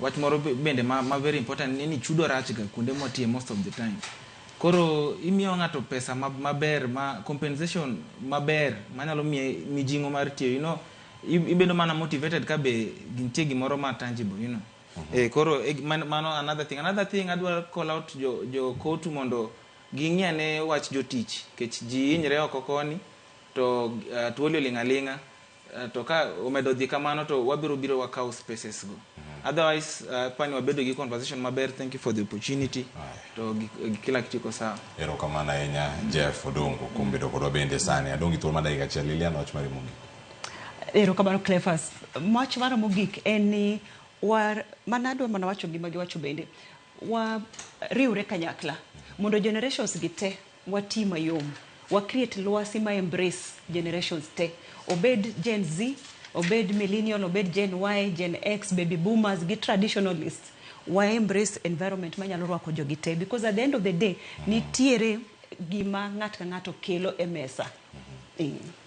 wach moro bende ma very important ni chudo rach ga kunde ma watie most of the time. Koro imiyo ng'ato pesa maber, compensation maber manyalo mijingo mar tiyo, you know, ibedo mana motivated ka be gintie gimoro ma tangible, you know. Koro mano another thing adwa call out jo kotu mondo ging'e ne wach jotich, kech ji hinyre oko koni to tuolo lingalinga to ka omedo dhi kamano to wabiro wakaw spaces go. Otherwise kwani wabedo gi conversation maber. Thank you for the opportunity. To kila kitu iko sawa. Erokamano ahinya Jeff Odongo kuom bedo kodwa bende sani. Adongi thuolo madakika achiel Lilian wach mari mogik. Erokamano Cleophas. Wach mara mogik en ni manadwa mana wacho gima giwacho bende riure kanyakla mondo generations gite wati mayom wa create lwasi ma embrace generations te, obed Gen Z, obed millennial, obed Gen Y, Gen X, baby boomers gi traditionalists, wa embrace environment manyalo rwako jogi te, because at the end of the day nitiere gima ng'at ka ng'ato kelo e mesa.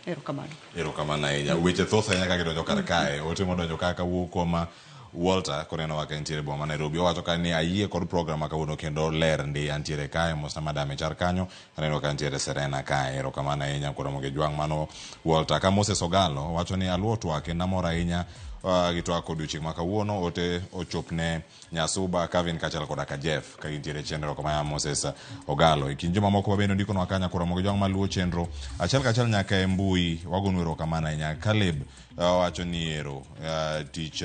Erokamano ahinya. Weche thoth ahinya ka gidonjo kar kae. Ote modonjo kaka wuok kuom Walter koneno waka ntiere boma Nairobi. Owacho ka ni ayie kod program kawuono kendo ler ndi antiere kae mosna madame char kanyo, aneno ka ntiere Serena kae. Erokamano ahinya kuom moge jwang' mano Walter. Ka Moses Ogalo wacho ni aluo twake namora ahinya gitwako odiochieng' ma kawuono. Ote ochopne Nyasuba, Kevin kachal koda ka Jeff ka gintiere chenro kama Moses Ogalo. Ikin joma moko bende ndiko no akanya kuom moge jwang' maluo chenro achiel kachal nyaka e mbui. Wagonu erokamano ahinya. Caleb wacho ni ero tich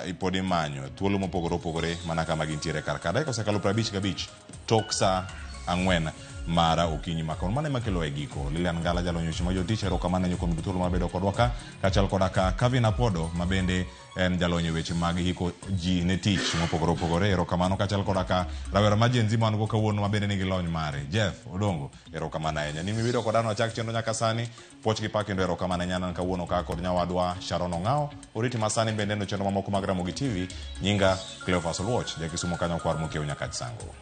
ipodi manyo thuolo mopogore opogore mana kama gintiere kar kada kosekalo 55 tok sa 4 mara okinyi makon mana makelo e giko. Lilian Ngala jalo nyoshi ma jotich erokamano nyoko mdutulo mabedo kodwa ka kachal koda ka Kevin Apodo mabende en jalonye weche mag hiko ji ne tich mopogore opogore. Erokamano kachal koda ka rawera ma Gen Z man go kawuono mabende nigi lony mare. Jeff Odongo erokamano ahinya. Ni mibedo kodano achak chendo nyaka sani poch gi pak kendo erokamano nyana kawuono ka kod nyawadwa Sharon Ongao. Oriti masani bende no chendo mamoko mag Ramogi TV. Nyinga Cleophas Oluoch jakisumo kanyo kwar mokiew nyaka sango.